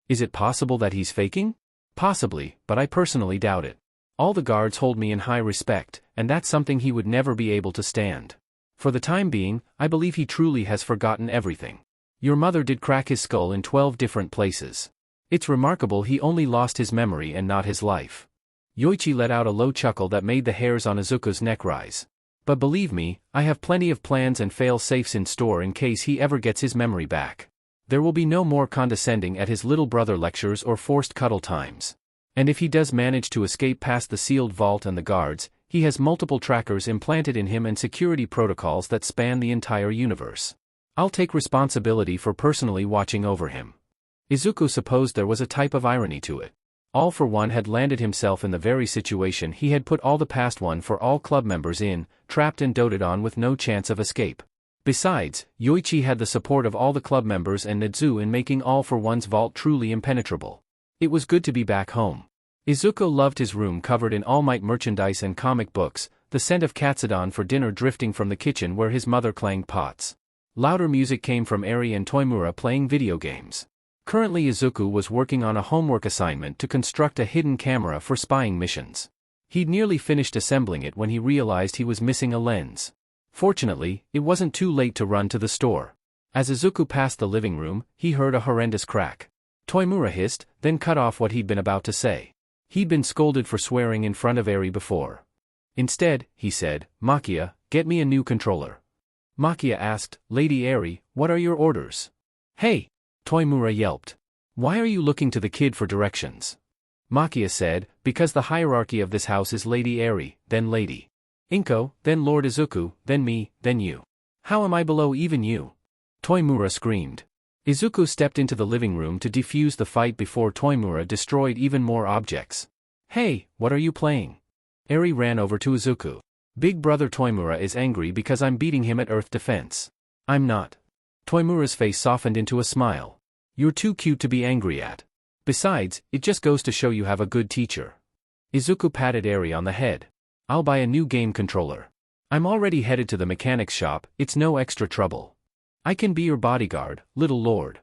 Is it possible that he's faking? Possibly, but I personally doubt it. All the guards hold me in high respect, and that's something he would never be able to stand. For the time being, I believe he truly has forgotten everything. Your mother did crack his skull in 12 different places. It's remarkable he only lost his memory and not his life. Yuuei let out a low chuckle that made the hairs on Izuku's neck rise. But believe me, I have plenty of plans and fail-safes in store in case he ever gets his memory back. There will be no more condescending at his little brother lectures or forced cuddle times. And if he does manage to escape past the sealed vault and the guards, he has multiple trackers implanted in him and security protocols that span the entire universe. I'll take responsibility for personally watching over him. Izuku supposed there was a type of irony to it. All for One had landed himself in the very situation he had put all the past One for All club members in, trapped and doted on with no chance of escape. Besides, Yuuei had the support of all the club members and Nizu in making All for One's vault truly impenetrable. It was good to be back home. Izuku loved his room covered in All Might merchandise and comic books, the scent of katydid for dinner drifting from the kitchen where his mother clanged pots. Louder music came from Eri and Toimura playing video games. Currently Izuku was working on a homework assignment to construct a hidden camera for spying missions. He'd nearly finished assembling it when he realized he was missing a lens. Fortunately, it wasn't too late to run to the store. As Izuku passed the living room, he heard a horrendous crack. Toimura hissed, then cut off what he'd been about to say. He'd been scolded for swearing in front of Eri before. Instead, he said, "Makia, get me a new controller." Makia asked, "Lady Eri, what are your orders?" "Hey!" Toimura yelped. "Why are you looking to the kid for directions?" Makia said, "Because the hierarchy of this house is Lady Eri, then Lady Inko, then Lord Izuku, then me, then you. How am I below even you?" Toimura screamed. Izuku stepped into the living room to defuse the fight before Toimura destroyed even more objects. "Hey, what are you playing?" Eri ran over to Izuku. "Big brother Toimura is angry because I'm beating him at Earth Defense." "I'm not." Toimura's face softened into a smile. "You're too cute to be angry at. Besides, it just goes to show you have a good teacher." Izuku patted Eri on the head. "I'll buy a new game controller. I'm already headed to the mechanics shop, it's no extra trouble. I can be your bodyguard, little lord."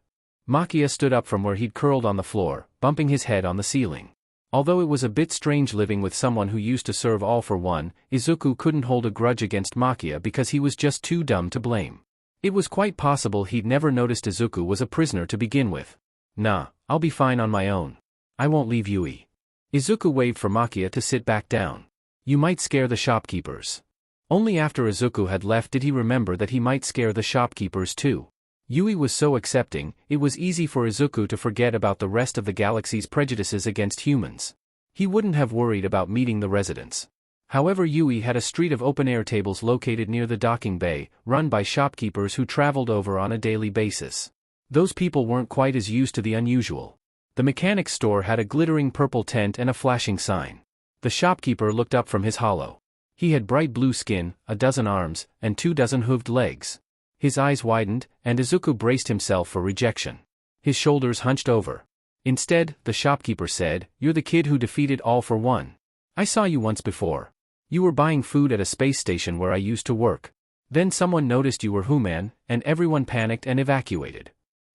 Makia stood up from where he'd curled on the floor, bumping his head on the ceiling. Although it was a bit strange living with someone who used to serve All for One, Izuku couldn't hold a grudge against Makia because he was just too dumb to blame. It was quite possible he'd never noticed Izuku was a prisoner to begin with. "Nah, I'll be fine on my own. I won't leave Yuuei." Izuku waved for Makia to sit back down. "You might scare the shopkeepers." Only after Izuku had left did he remember that he might scare the shopkeepers too. Yuuei was so accepting, it was easy for Izuku to forget about the rest of the galaxy's prejudices against humans. He wouldn't have worried about meeting the residents. However, Yuuei had a street of open-air tables located near the docking bay, run by shopkeepers who traveled over on a daily basis. Those people weren't quite as used to the unusual. The mechanics store had a glittering purple tent and a flashing sign. The shopkeeper looked up from his hollow. He had bright blue skin, a dozen arms, and 24 hooved legs. His eyes widened, and Izuku braced himself for rejection. His shoulders hunched over. Instead, the shopkeeper said, "You're the kid who defeated All for One. I saw you once before. You were buying food at a space station where I used to work. Then someone noticed you were human, and everyone panicked and evacuated."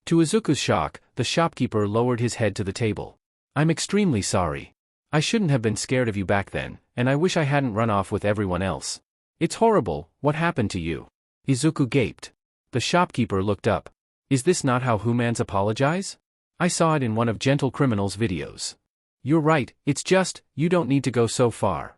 To Izuku's shock, the shopkeeper lowered his head to the table. "I'm extremely sorry. I shouldn't have been scared of you back then, and I wish I hadn't run off with everyone else. It's horrible, what happened to you?" Izuku gaped. The shopkeeper looked up. "Is this not how humans apologize? I saw it in one of Gentle Criminal's videos." "You're right, it's just, you don't need to go so far."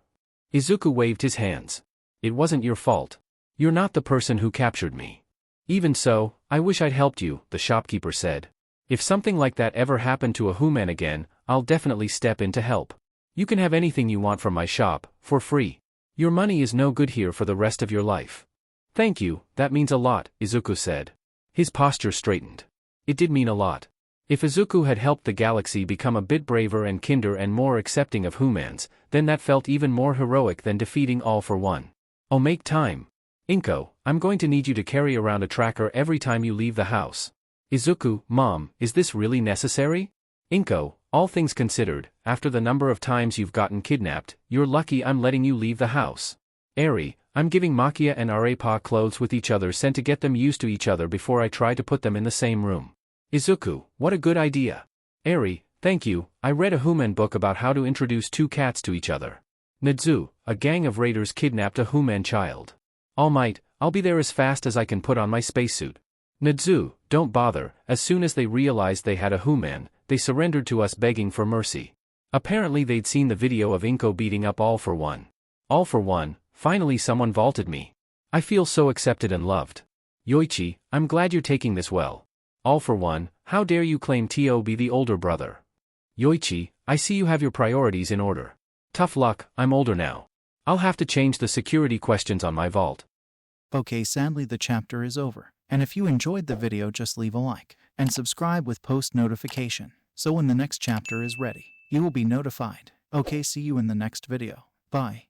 Izuku waved his hands. "It wasn't your fault. You're not the person who captured me. Even so, I wish I'd helped you," the shopkeeper said. "If something like that ever happened to a human again, I'll definitely step in to help. You can have anything you want from my shop, for free. Your money is no good here for the rest of your life." "Thank you, that means a lot," Izuku said. His posture straightened. It did mean a lot. If Izuku had helped the galaxy become a bit braver and kinder and more accepting of humans, then that felt even more heroic than defeating All for One. Oh, make time. Inko, I'm going to need you to carry around a tracker every time you leave the house. Izuku, Mom, is this really necessary? Inko, all things considered, after the number of times you've gotten kidnapped, you're lucky I'm letting you leave the house. Eri, I'm giving Makia and Arepa clothes with each other sent to get them used to each other before I try to put them in the same room. Izuku, what a good idea. Eri, thank you, I read a human book about how to introduce two cats to each other. Nadzu, a gang of raiders kidnapped a human child. All Might, I'll be there as fast as I can put on my spacesuit. Nadzu, don't bother, as soon as they realized they had a human, they surrendered to us begging for mercy. Apparently they'd seen the video of Inko beating up All for One. All for One, finally someone vaulted me. I feel so accepted and loved. Yuuei, I'm glad you're taking this well. All for One, how dare you claim To be the older brother? Yuuei, I see you have your priorities in order. Tough luck, I'm older now. I'll have to change the security questions on my vault. Okay, sadly the chapter is over. And if you enjoyed the video, just leave a like and subscribe with post notification, so when the next chapter is ready, you will be notified. Okay, see you in the next video. Bye.